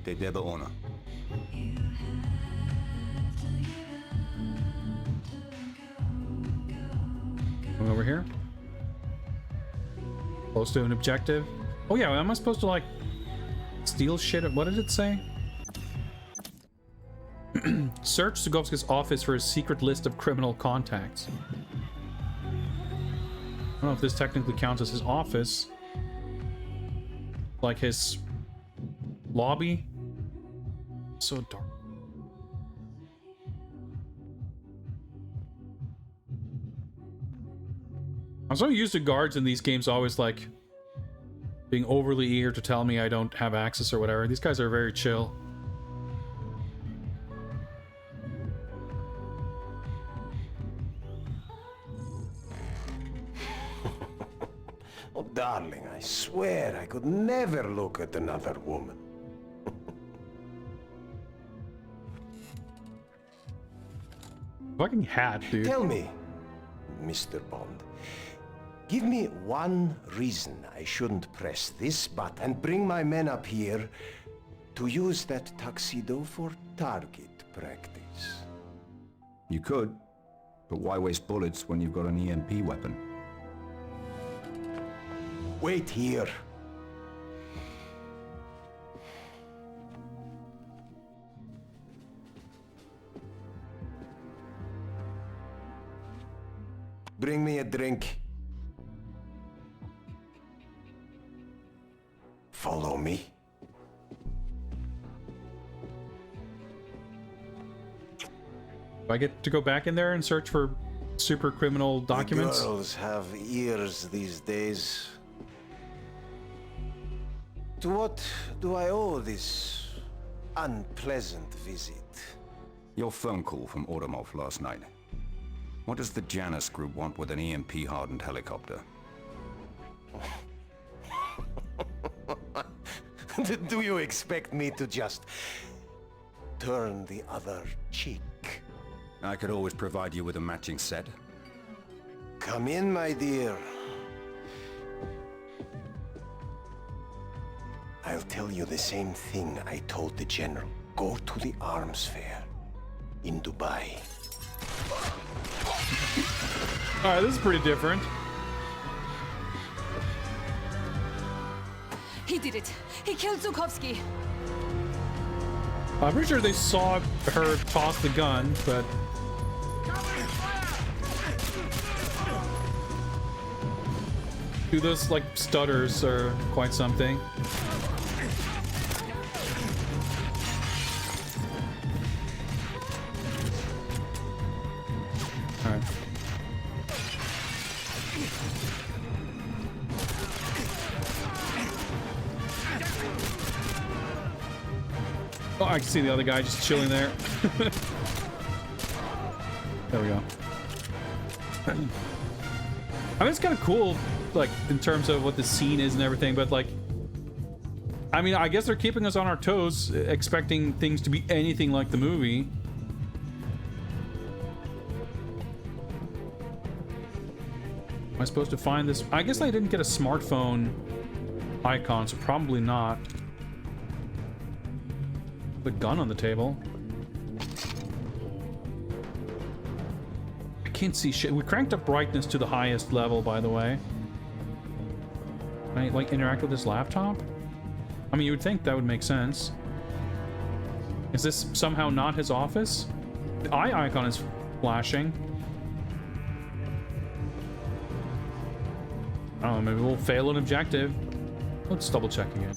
Te debo honor. Going over here. Close to an objective. Oh yeah, am I supposed to like steal shit? What did it say? Search Sugovsky's office for a secret list of criminal contacts. I don't know if this technically counts as his office. Like his lobby. So dark. I'm so used to guards in these games always like being overly eager to tell me I don't have access or whatever. These guys are very chill. Oh, darling, I swear I could never look at another woman. Fucking hat, dude. Tell me, Mr. Bond. Give me one reason I shouldn't press this button and bring my men up here to use that tuxedo for target practice. You could, but why waste bullets when you've got an EMP weapon? Wait here. Bring me a drink. Follow me. Do I get to go back in there and search for super criminal documents? The girls have ears these days. To what do I owe this unpleasant visit? Your phone call from Automov last night. What does the Janus Group want with an EMP-hardened helicopter? Do you expect me to just turn the other cheek? I could always provide you with a matching set. Come in, my dear. I'll tell you the same thing I told the General. Go to the arms fair in Dubai. Alright, this is pretty different. He did it. He killed Zukovsky. I'm pretty sure they saw her toss the gun, but... Dude, those, like, stutters are quite something. Alright. Oh, I can see the other guy just chilling there. There we go. I mean, it's kind of cool, like, in terms of what the scene is and everything, but, like, I mean, I guess they're keeping us on our toes, expecting things to be anything like the movie. Am I supposed to find this? I guess I didn't get a smartphone icon, so probably not. The gun on the table. I can't see shit. We cranked up brightness to the highest level, by the way. Can I, like, interact with this laptop? I mean, you would think that would make sense. Is this somehow not his office? The eye icon is flashing. I don't know, maybe we'll fail an objective. Let's double check again.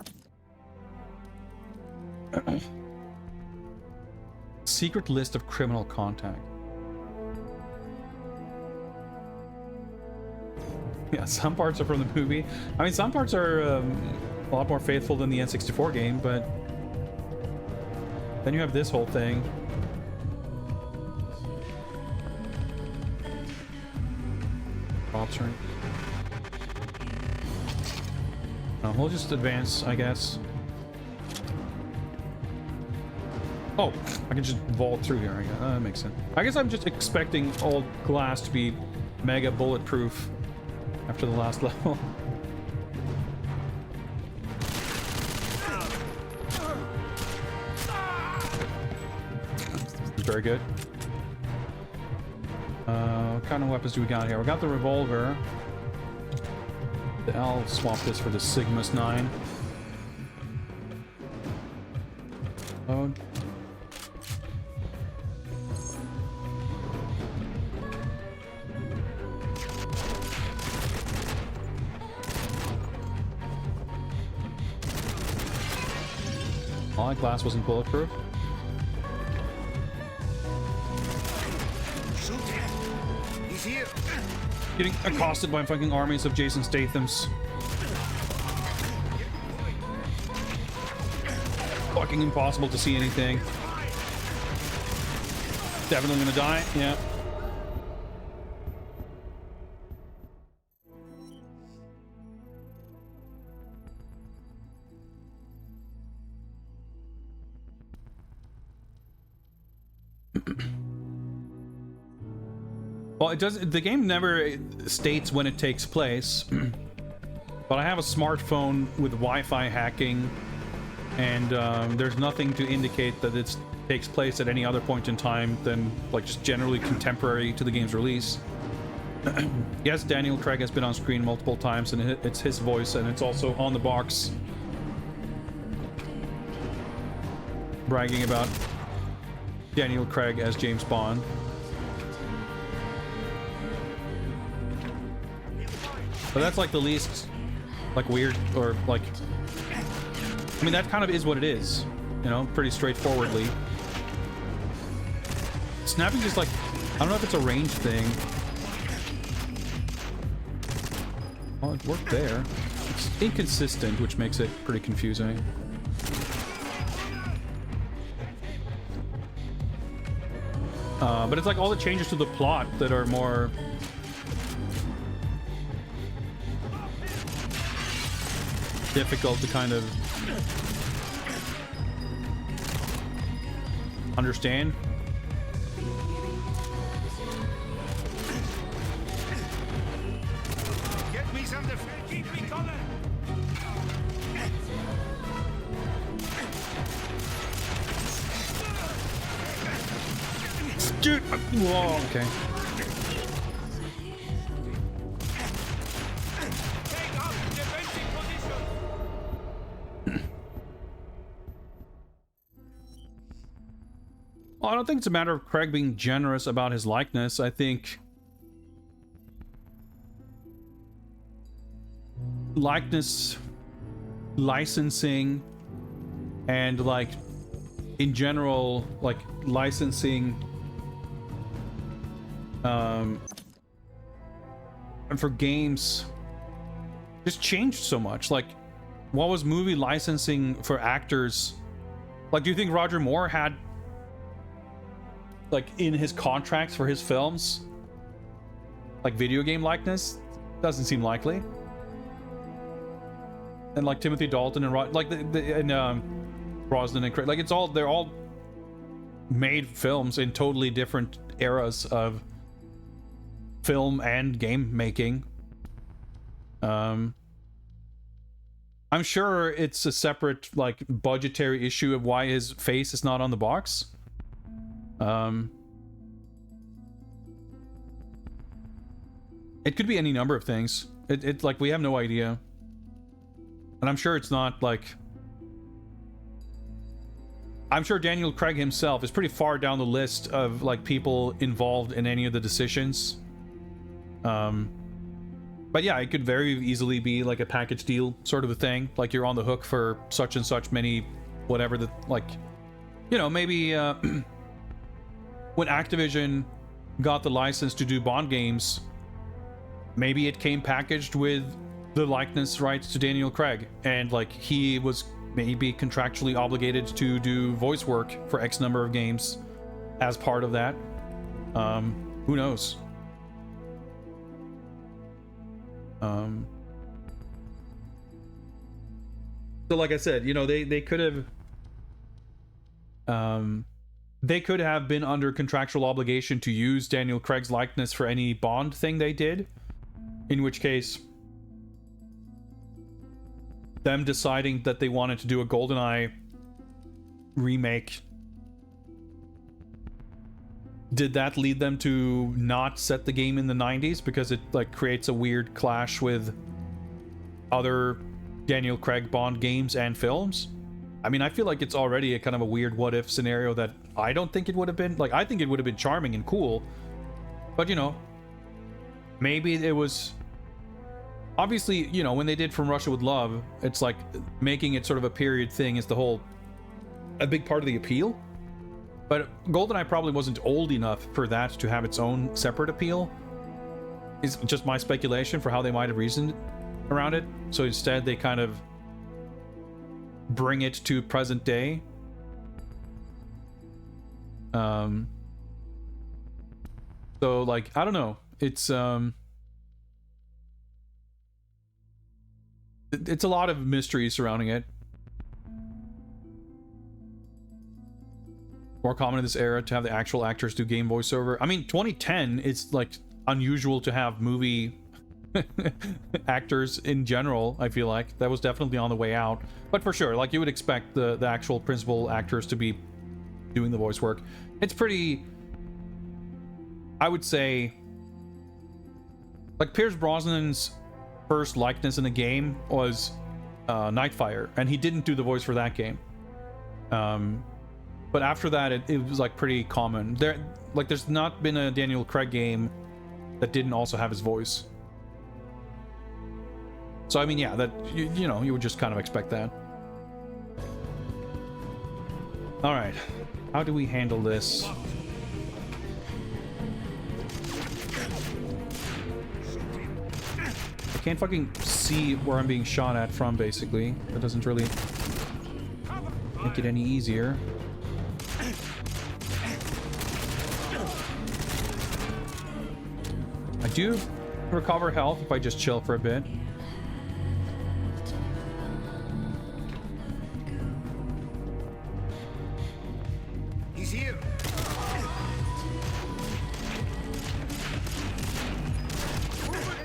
Secret list of criminal contact. Yeah, some parts are from the movie. I mean, some parts are a lot more faithful than the N64 game, but then you have this whole thing. Props ring. No, we'll just advance, I guess. Oh, I can just vault through here. I guess. That makes sense. I guess I'm just expecting all glass to be mega bulletproof after the last level. Very good. What kind of weapons do we got here? We got the revolver. I'll swap this for the Sigmas 9. Load. Oh, that glass wasn't bulletproof. He's here. Getting accosted by fucking armies of Jason Stathams. Fucking impossible to see anything. Definitely gonna die. Yeah. Well, it does. The game never states when it takes place, but I have a smartphone with Wi-Fi hacking, and there's nothing to indicate that it takes place at any other point in time than like just generally contemporary to the game's release. Yes, Daniel Craig has been on screen multiple times, and it's his voice, and it's also on the box, bragging about Daniel Craig as James Bond. But that's like the least like weird or like, I mean, that kind of is what it is, you know, pretty straightforwardly. Snapping just like, I don't know if it's a range thing. Oh, it worked there. It's inconsistent, which makes it pretty confusing. But it's like all the changes to the plot that are more difficult to kind of understand. Get me some defense. Keep me coming. Dude, whoa, okay. Well, I don't think it's a matter of Craig being generous about his likeness. I think likeness licensing and like in general, like licensing and for games just changed so much. Like, what was movie licensing for actors? Like, do you think Roger Moore had like in his contracts for his films like video game likeness? Doesn't seem likely. And like Timothy Dalton and Brosnan and Craig, like they're all made films in totally different eras of film and game making. I'm sure it's a separate like budgetary issue of why his face is not on the box. It could be any number of things. It's like we have no idea. And I'm sure it's not like, I'm sure Daniel Craig himself is pretty far down the list of like people involved in any of the decisions. But yeah, it could very easily be like a package deal sort of a thing. Like you're on the hook for such and such many, whatever the, like, you know, maybe when Activision got the license to do Bond games, maybe it came packaged with the likeness rights to Daniel Craig, and like he was maybe contractually obligated to do voice work for X number of games as part of that. Who knows? So like I said, you know, they could have been under contractual obligation to use Daniel Craig's likeness for any Bond thing they did, in which case them deciding that they wanted to do a GoldenEye remake, did that lead them to not set the game in the 90s because it like creates a weird clash with other Daniel Craig Bond games and films? I mean, I feel like it's already a kind of a weird what if scenario that I don't think it would have been. Like, I think it would have been charming and cool, but you know, maybe it was obviously, you know, when they did From Russia with Love, it's like making it sort of a period thing is a big part of the appeal. But GoldenEye probably wasn't old enough for that to have its own separate appeal. It's just my speculation for how they might have reasoned around it. So instead they kind of bring it to present day. So like, I don't know. It's a lot of mystery surrounding it. More common in this era to have the actual actors do game voiceover. I mean, 2010, it's like unusual to have movie actors in general. I feel like that was definitely on the way out, but for sure, like, you would expect the actual principal actors to be doing the voice work. It's pretty, I would say, like, Pierce Brosnan's first likeness in the game was Nightfire, and he didn't do the voice for that game. But after that, it was like pretty common. There's not been a Daniel Craig game that didn't also have his voice. So I mean, yeah, that you know, you would just kind of expect that. All right, how do we handle this? I can't fucking see where I'm being shot at from, basically. That doesn't really make it any easier. I do recover health if I just chill for a bit. He's here.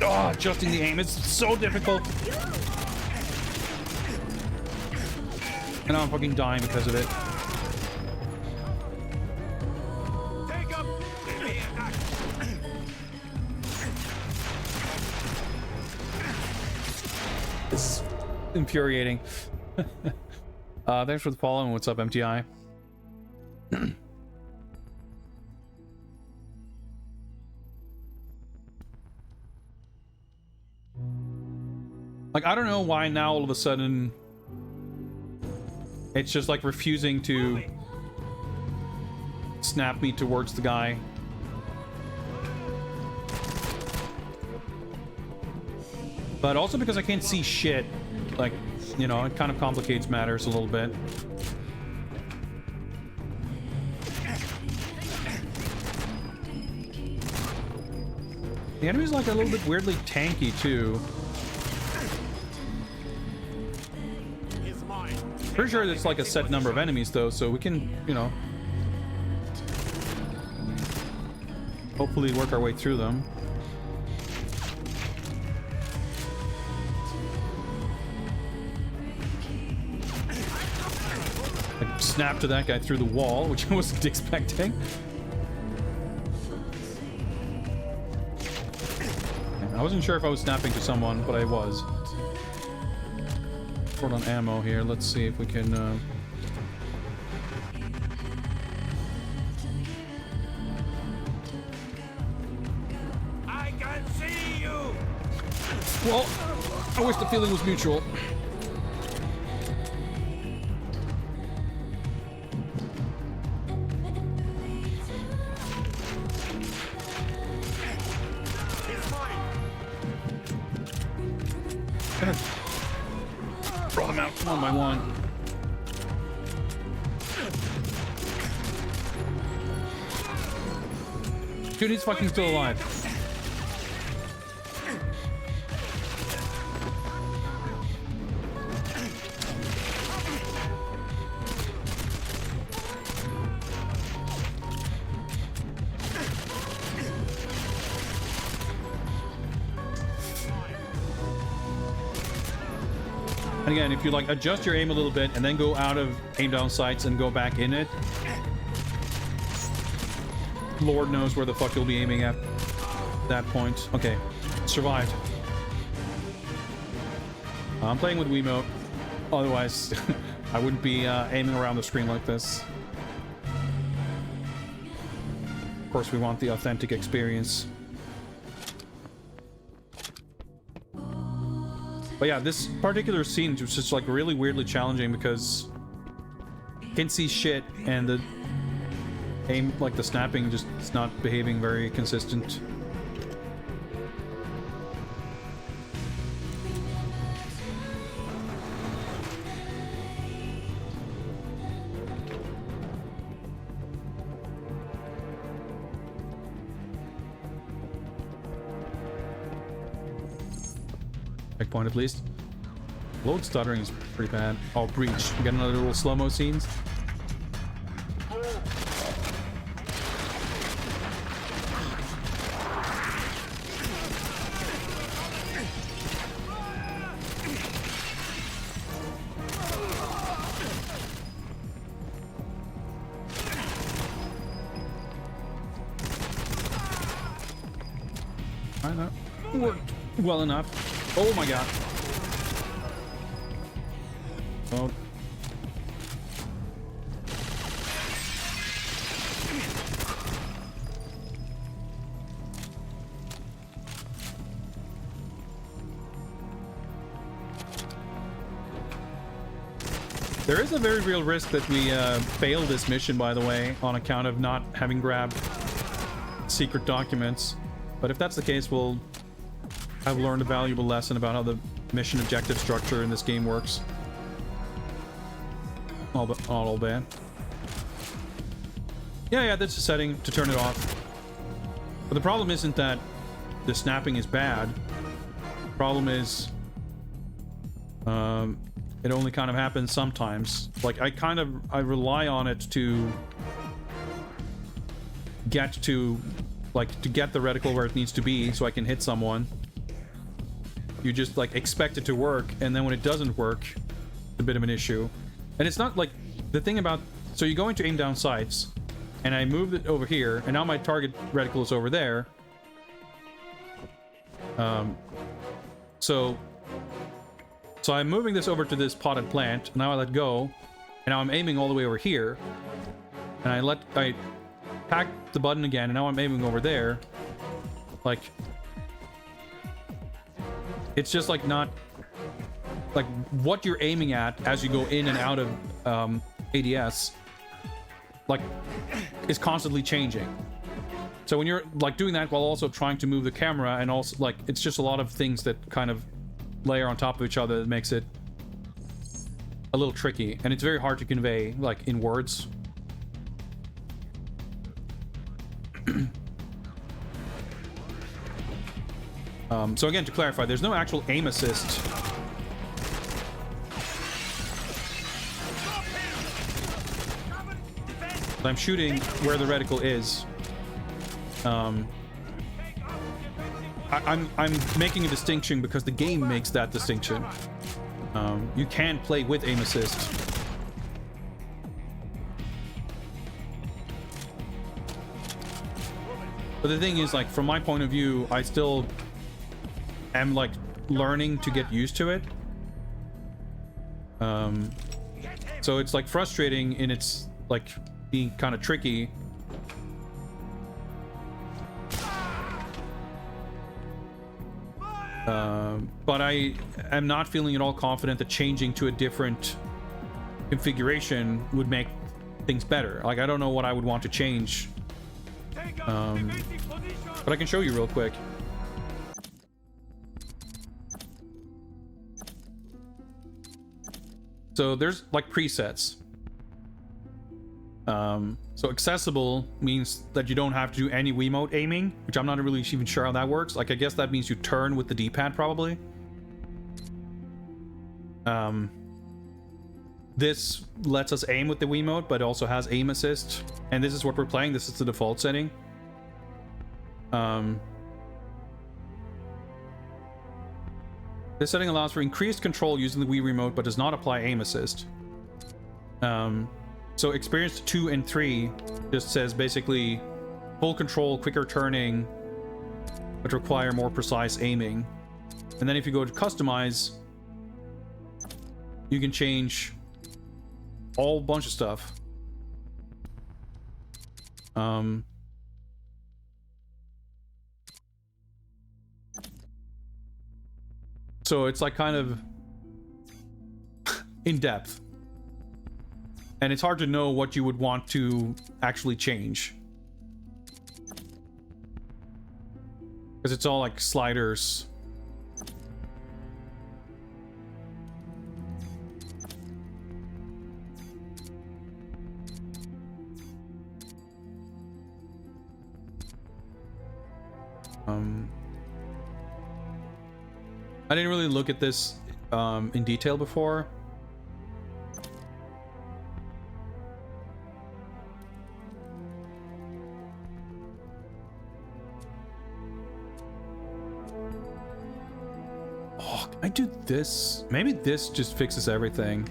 Oh, adjusting the aim is so difficult. And now I'm fucking dying because of it. It's infuriating. Thanks for the follow, and what's up, MTI? Like, I don't know why now all of a sudden it's just like refusing to snap me towards the guy. But also because I can't see shit, like, you know, it kind of complicates matters a little bit. The enemy's like a little bit weirdly tanky too. Pretty sure it's like a set number of enemies though, so we can, you know, hopefully work our way through them. I snapped to that guy through the wall, which I wasn't expecting. I wasn't sure if I was snapping to someone, but I was. Short on ammo here. Let's see if we can I can see you. well, I wish the feeling was mutual. Throw them out one by one. Dude, he's fucking still alive. And again, if you like adjust your aim a little bit and then go out of aim down sights and go back in it, Lord knows where the fuck you'll be aiming at that point. Okay, survived. I'm playing with Wiimote, otherwise I wouldn't be aiming around the screen like this. Of course, we want the authentic experience. But yeah, this particular scene was just like really weirdly challenging because you can't see shit and the aim, like the snapping, just is not behaving very consistent. Checkpoint at least. Load stuttering is pretty bad. Oh, breach. We got another little slow-mo scenes. worked well enough. Oh my god. Oh. There is a very real risk that we fail this mission, by the way, on account of not having grabbed secret documents. But if that's the case, we'll have learned a valuable lesson about how the mission objective structure in this game works. Not all bad. Yeah, that's a setting to turn it off. But the problem isn't that the snapping is bad. The problem is... it only kind of happens sometimes. Like, I rely on it to get to, like, to get the reticle where it needs to be so I can hit someone. You just, like, expect it to work, and then when it doesn't work, it's a bit of an issue. And it's not, like, the thing about... So you go into aim down sights, and I moved it over here, and now my target reticle is over there. So I'm moving this over to this potted plant. Now I let go, and now I'm aiming all the way over here. And I pack the button again, and now I'm aiming over there. Like, it's just like not like what you're aiming at as you go in and out of ADS, like, is constantly changing. So when you're like doing that while also trying to move the camera, and also like it's just a lot of things that kind of layer on top of each other that makes it a little tricky, and it's very hard to convey, like, in words. So again, to clarify, there's no actual aim assist. I'm shooting where the reticle is. I'm making a distinction because the game makes that distinction. You can play with aim assist. But the thing is, like, from my point of view, I still am, like, learning to get used to it. So it's, like, frustrating in its, like, being kind of tricky. But I am not feeling at all confident that changing to a different configuration would make things better. Like, I don't know what I would want to change. But I can show you real quick. So there's, like, presets. So accessible means that you don't have to do any Wiimote aiming, which I'm not really even sure how that works. Like, I guess that means you turn with the D-pad, probably. This lets us aim with the Wiimote, but also has aim assist. And this is what we're playing. This is the default setting. This setting allows for increased control using the Wii Remote, but does not apply aim assist. So experienced 2 and 3 just says basically full control, quicker turning, but require more precise aiming. And then if you go to customize, you can change a whole bunch of stuff. So it's like kind of in depth. And it's hard to know what you would want to actually change. Because it's all like sliders. I didn't really look at this in detail before. Oh, can I do this? Maybe this just fixes everything.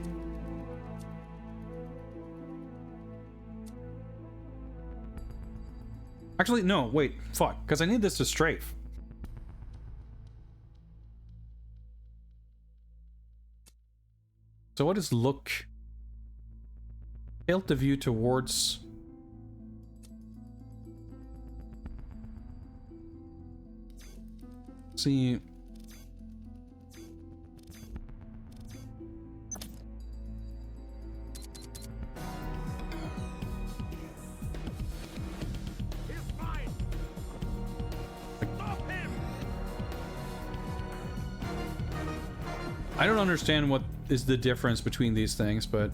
Actually, no, wait, fuck, because I need this to strafe. So what is look? Tilt the view towards... See... I don't understand what is the difference between these things, but...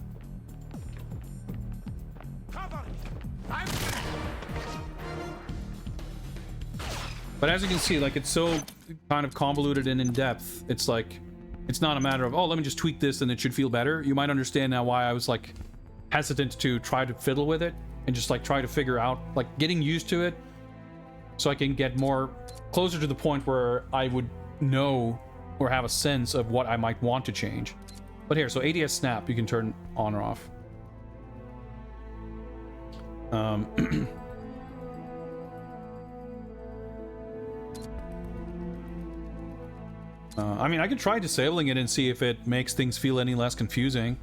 But as you can see, like, it's so kind of convoluted and in-depth. It's like, it's not a matter of, oh, let me just tweak this and it should feel better. You might understand now why I was, like, hesitant to try to fiddle with it and just, like, try to figure out, like, getting used to it so I can get more closer to the point where I would know or have a sense of what I might want to change. But here, so ADS snap, you can turn on or off. I mean, I could try disabling it and see if it makes things feel any less confusing.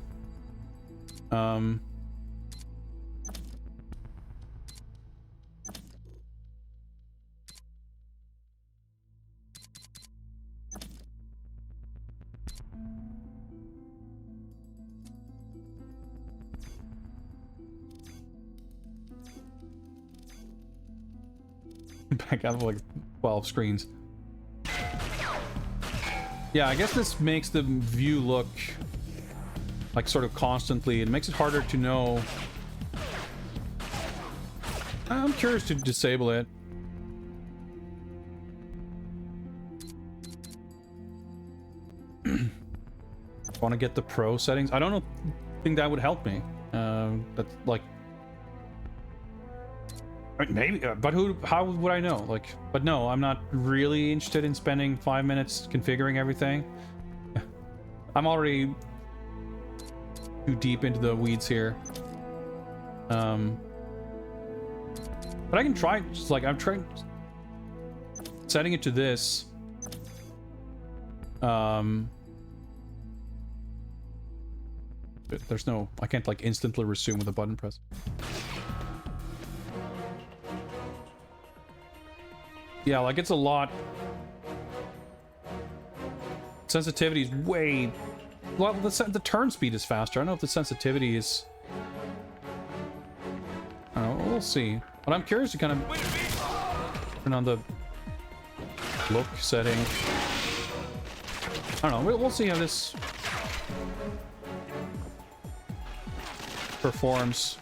Back out of like 12 screens. Yeah, I guess this makes the view look like sort of constantly. It makes it harder to know. I'm curious to disable it. Want to get the pro settings? I don't know. Think that would help me. That's like. Maybe, but how would I know? Like, but no, I'm not really interested in spending 5 minutes configuring everything. I'm already too deep into the weeds here. But I can try, just like, I'm trying setting it to this. There's no, I can't like instantly resume with a button press. Yeah, like it's a lot. Sensitivity is way... Well, the turn speed is faster. I don't know if the sensitivity is... I don't know, we'll see. But I'm curious to kind of turn on the look setting. I don't know, we'll see how this performs.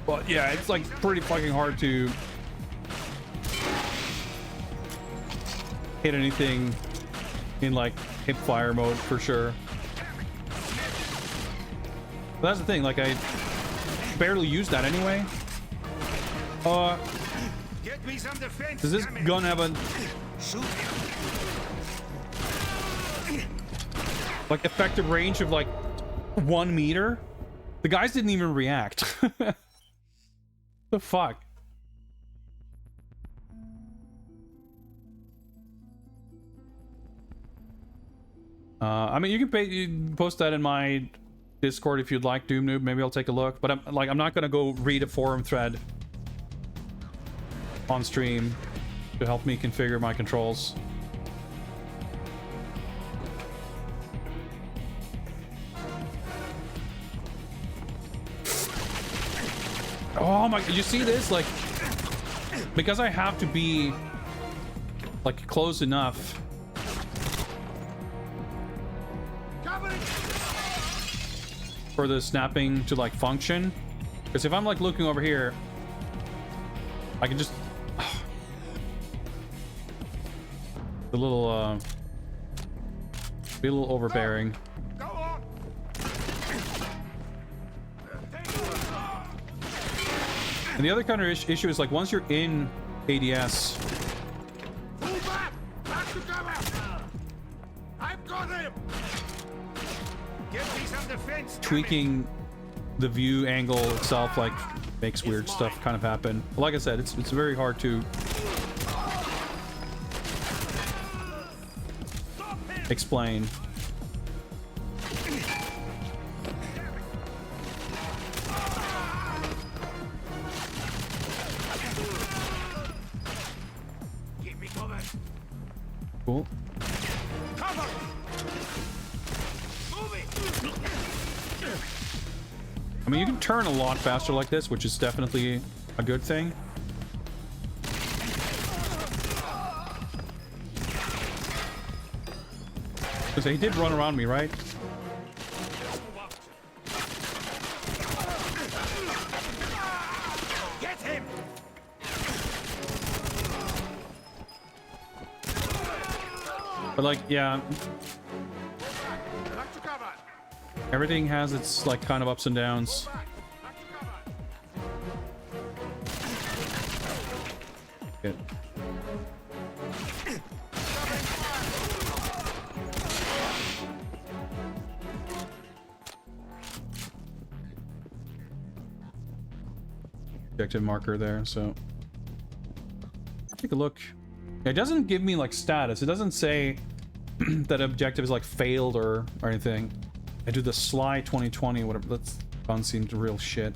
But yeah, it's like pretty fucking hard to hit anything in like hip fire mode for sure. But that's the thing, like I barely use that anyway. Does this gun have a like effective range of like 1 meter? The guys didn't even react. The fuck? I mean, you can post that in my Discord if you'd like, Doom Noob. Maybe I'll take a look. But I'm not gonna go read a forum thread on stream to help me configure my controls. Oh my, you see this? Like, because I have to be like close enough. For the snapping to like function. Because if I'm like looking over here, I can just a little be a little overbearing. And the other kind of issue is like once you're in ADS, I've got him. Give me some defense. Tweaking the view angle itself like makes weird stuff kind of happen. Like I said, it's very hard to explain. Keep me covered. Cool. Cover. Move it. I mean, you can turn a lot faster like this, which is definitely a good thing. Because he did run around me, right? Get him. But like, yeah. Everything has its like kind of ups and downs. Good. Objective marker there, so take a look. It doesn't give me like status. It doesn't say that objective is like failed or anything. I do the Sly 2020, whatever. That gun seemed real shit.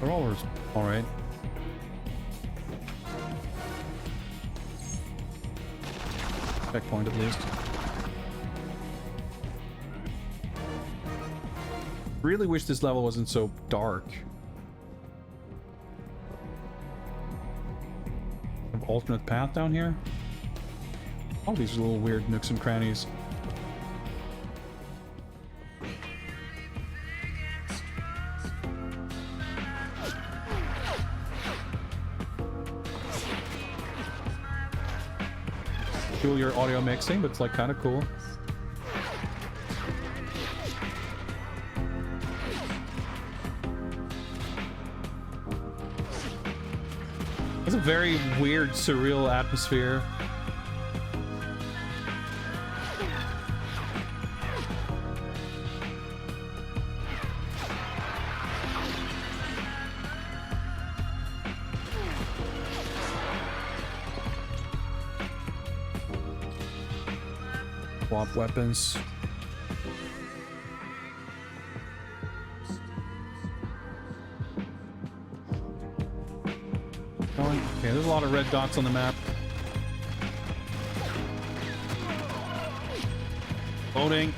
They're all right. Checkpoint at least. Really wish this level wasn't so dark. Alternate path down here. All these little weird nooks and crannies. Cool your audio mixing, but it's like kind of cool. It's a very weird, surreal atmosphere. Swap weapons. Okay, there's a lot of red dots on the map. Loading.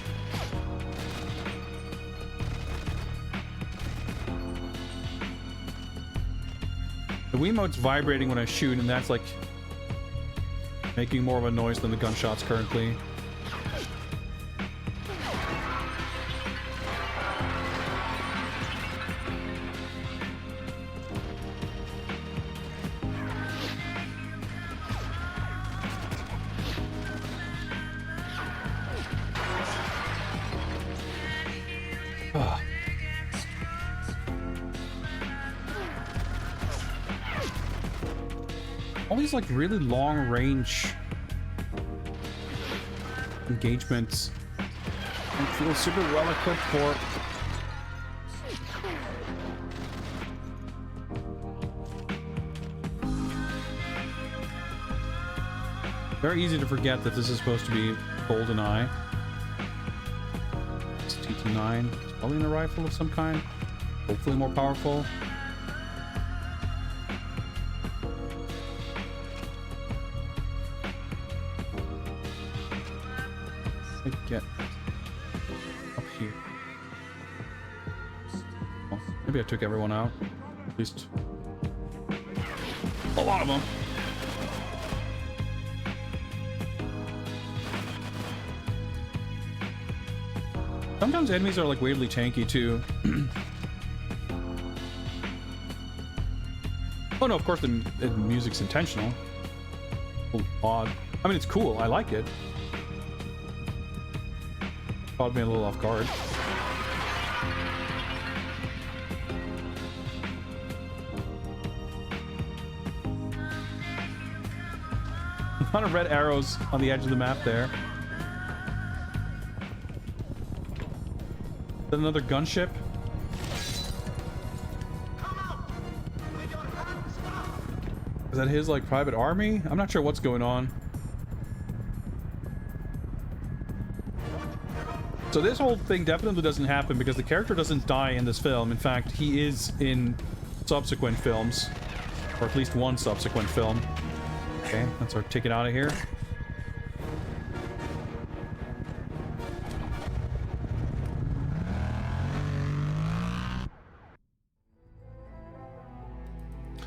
The Wiimote's vibrating when I shoot, and that's like making more of a noise than the gunshots currently. All these like really long range engagements and feel super well equipped for. Very easy to forget that this is supposed to be GoldenEye. It's T29. It's probably in a rifle of some kind. Hopefully more powerful. Get up here. Well, maybe I took everyone out. At least a lot of them. Sometimes enemies are like weirdly tanky too. Oh no, of course the music's intentional. A little odd. I mean, it's cool. I like it. Caught me a little off guard. A lot of red arrows on the edge of the map there. Is that another gunship? Is that his, like, private army? I'm not sure what's going on. So this whole thing definitely doesn't happen because the character doesn't die in this film. In fact, he is in subsequent films. Or at least one subsequent film. Okay, that's our ticket out of here.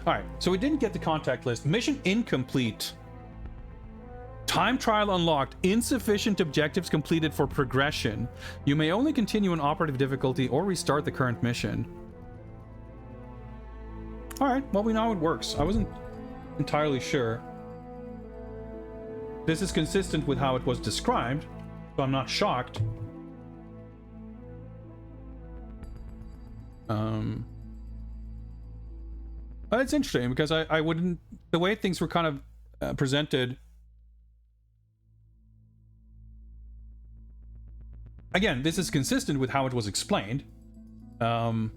Alright, so we didn't get the contact list. Mission incomplete. Time trial unlocked. Insufficient objectives completed for progression. You may only continue in operative difficulty or restart the current mission. Alright, well, we know how it works. I wasn't entirely sure. This is consistent with how it was described, so I'm not shocked. But it's interesting because I wouldn't... The way things were kind of presented... Again, this is consistent with how it was explained. I'm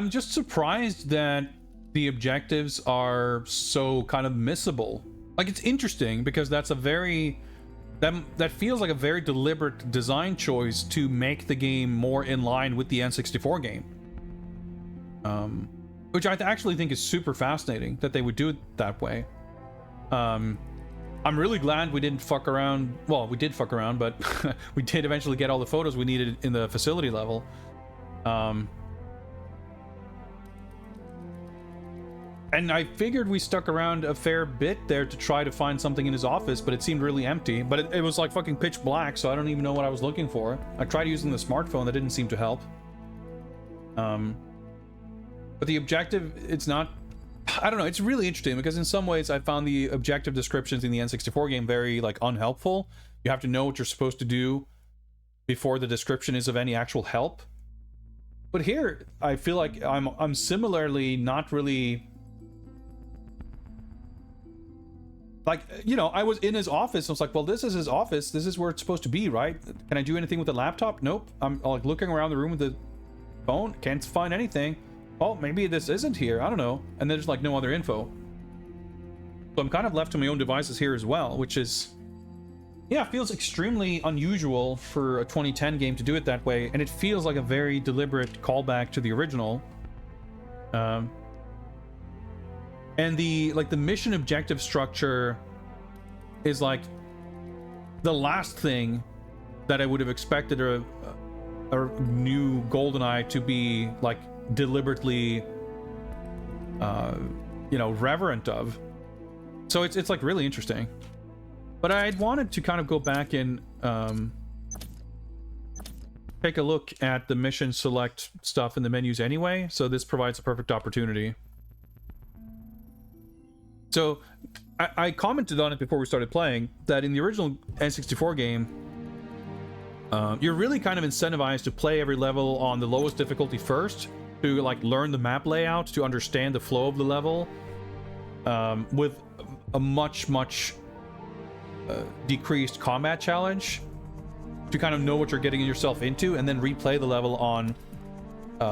just surprised that the objectives are so kind of missable. Like, it's interesting because that's a very... That feels like a very deliberate design choice to make the game more in line with the N64 game. Which I actually think is super fascinating that they would do it that way. I'm really glad we didn't fuck around. Well, we did fuck around, but we did eventually get all the photos we needed in the facility level. And I figured we stuck around a fair bit there to try to find something in his office, but it seemed really empty. But it was like fucking pitch black, so I don't even know what I was looking for. I tried using the smartphone, that didn't seem to help. But the objective, it's not... I don't know, it's really interesting because in some ways I found the objective descriptions in the N64 game very, like, unhelpful. You have to know what you're supposed to do before the description is of any actual help. But here, I feel like I'm similarly not really... Like, you know, I was in his office. I was like, well, this is his office. This is where it's supposed to be, right? Can I do anything with the laptop? Nope. I'm like looking around the room with the phone. Can't find anything. Oh, maybe this isn't here. I don't know. And there's like no other info. So I'm kind of left to my own devices here as well, which is... Yeah, feels extremely unusual for a 2010 game to do it that way. And it feels like a very deliberate callback to the original. And the mission objective structure is like the last thing that I would have expected a new GoldenEye to be like deliberately, you know, reverent of. So it's like really interesting. But I wanted to kind of go back and take a look at the mission select stuff in the menus anyway. So this provides a perfect opportunity. So, I commented on it before we started playing, that in the original N64 game, you're really kind of incentivized to play every level on the lowest difficulty first, to like learn the map layout, to understand the flow of the level, with a much decreased combat challenge, to kind of know what you're getting yourself into, and then replay the level on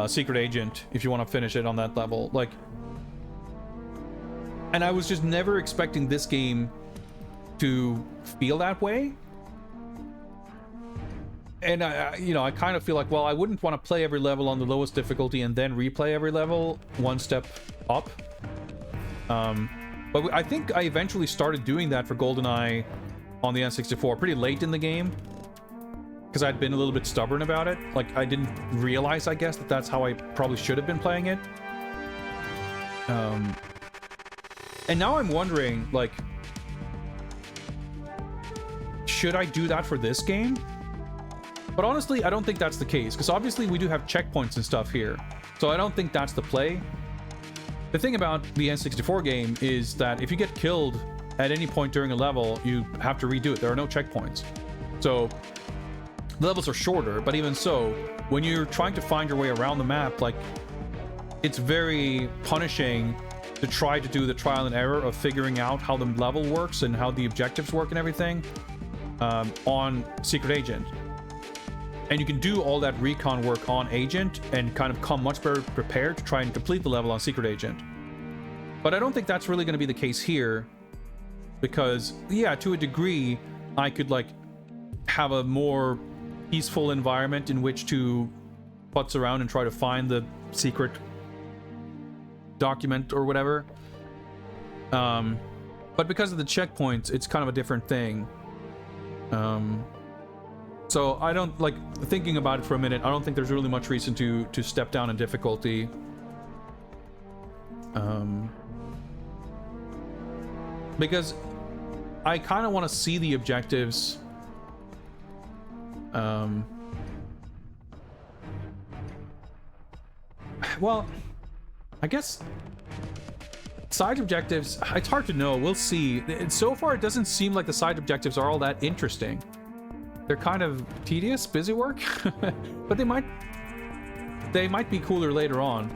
Secret Agent if you want to finish it on that level. Like... And I was just never expecting this game to feel that way. And I kind of feel like, well, I wouldn't want to play every level on the lowest difficulty and then replay every level one step up. But I think I eventually started doing that for GoldenEye on the N64 pretty late in the game, because I'd been a little bit stubborn about it. Like, I didn't realize, I guess, that that's how I probably should have been playing it. And now I'm wondering, like, should I do that for this game? But honestly, I don't think that's the case, because obviously we do have checkpoints and stuff here. So I don't think that's the play. The thing about the N64 game is that if you get killed at any point during a level, you have to redo it. There are no checkpoints. So the levels are shorter, but even so, when you're trying to find your way around the map, like, it's very punishing to try to do the trial and error of figuring out how the level works and how the objectives work and everything on Secret Agent. And you can do all that recon work on Agent and kind of come much better prepared to try and complete the level on Secret Agent. But I don't think that's really going to be the case here, because, yeah, to a degree, I could, like, have a more peaceful environment in which to putz around and try to find the secret document or whatever. But because of the checkpoints, it's kind of a different thing. So I don't, like, thinking about it for a minute, I don't think there's really much reason to step down in difficulty. Because I kind of want to see the objectives. Well, I guess side objectives, it's hard to know. We'll see. So far, it doesn't seem like the side objectives are all that interesting. They're kind of tedious, busy work, but they might be cooler later on.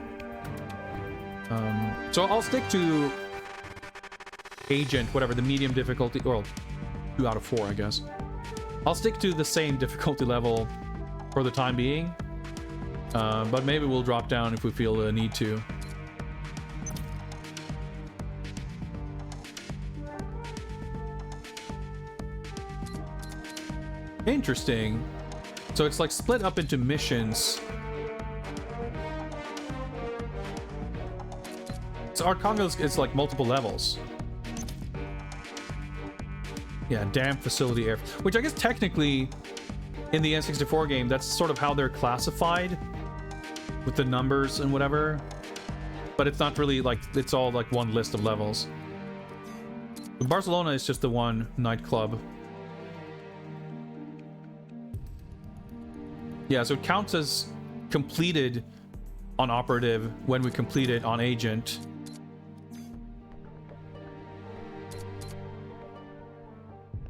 So I'll stick to Agent, whatever, the medium difficulty, well, 2 out of 4, I guess. I'll stick to the same difficulty level for the time being, but maybe we'll drop down if we feel the need to. Interesting. So it's like split up into missions. So Archangel is like multiple levels. Yeah, dam facility air, which I guess technically in the N64 game, that's sort of how they're classified with the numbers and whatever. But it's not really like, it's all like one list of levels. Barcelona is just the one nightclub. Yeah, so it counts as completed on Operative when we complete it on Agent.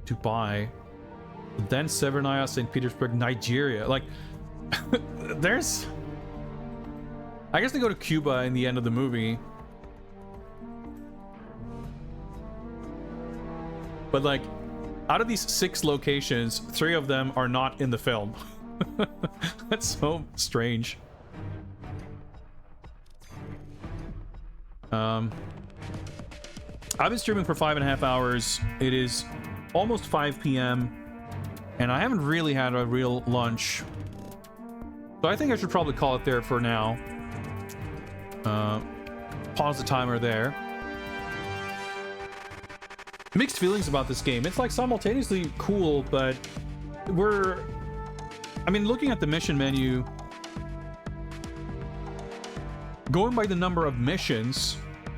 Dubai, then Severnaya, St. Petersburg, Nigeria. Like, there's... I guess they go to Cuba in the end of the movie. But, like, out of these 6 locations, 3 of them are not in the film. That's so strange. I've been streaming for 5.5 hours. It is almost 5 p.m. and I haven't really had a real lunch. So I think I should probably call it there for now. Pause the timer there. Mixed feelings about this game. It's like simultaneously cool, but I mean, looking at the mission menu, going by the number of missions,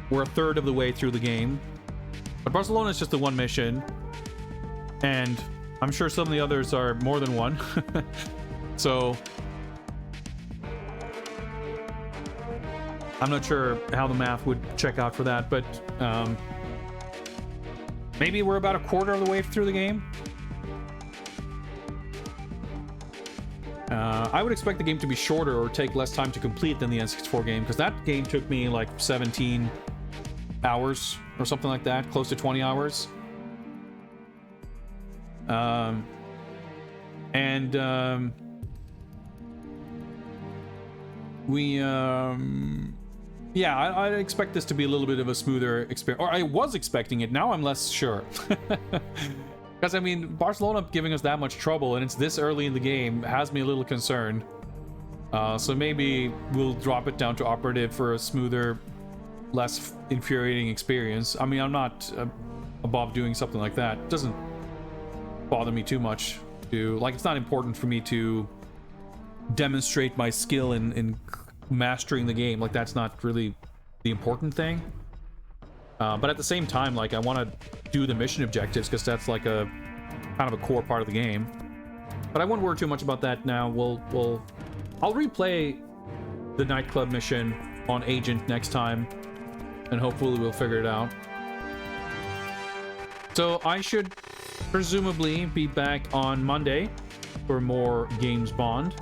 we're a third of the way through the game. But Barcelona is just the one mission, and I'm sure some of the others are more than one. So I'm not sure how the math would check out for that, but maybe we're about a quarter of the way through the game. I would expect the game to be shorter or take less time to complete than the N64 game, because that game took me like 17 hours or something like that, close to 20 hours. Yeah, I expect this to be a little bit of a smoother experience, or I was expecting it. Now I'm less sure. Because, I mean, Barcelona giving us that much trouble, and it's this early in the game, has me a little concerned. So maybe we'll drop it down to Operative for a smoother, less infuriating experience. I mean, I'm not above doing something like that. It doesn't bother me too much. Like, it's not important for me to demonstrate my skill in mastering the game. Like, that's not really the important thing. But at the same time, like, I want to do the mission objectives, because that's like a kind of a core part of the game. But I won't worry too much about that now. I'll replay the nightclub mission on Agent next time, and hopefully we'll figure it out. So I should presumably be back on Monday for more Games Bond.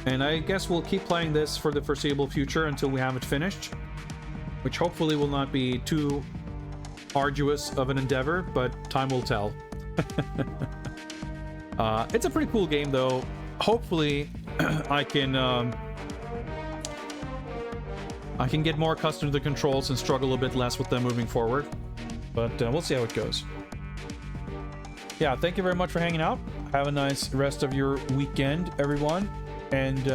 And I guess we'll keep playing this for the foreseeable future until we have it finished, which hopefully will not be too arduous of an endeavor, but time will tell. It's a pretty cool game, though. Hopefully, I can get more accustomed to the controls and struggle a bit less with them moving forward. But we'll see how it goes. Yeah, thank you very much for hanging out. Have a nice rest of your weekend, everyone. And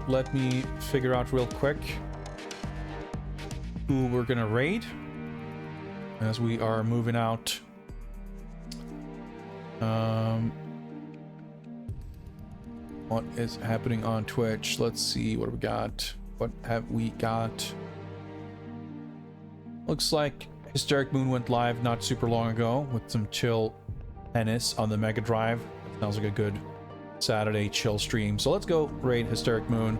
let me figure out real quick who we're gonna raid as we are moving out. What is happening on Twitch? Let's see what we got. What have we got? Looks like Hysteric Moon went live not super long ago with some chill tennis on the Mega Drive. Sounds like a good Saturday chill stream. So let's go raid Hysteric Moon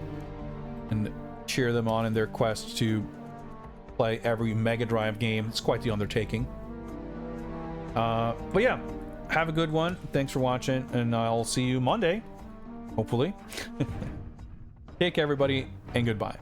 and cheer them on in their quest to play every Mega Drive game. It's quite the undertaking. But yeah, have a good one. Thanks for watching, and I'll see you Monday, hopefully. Take care, everybody, and goodbye.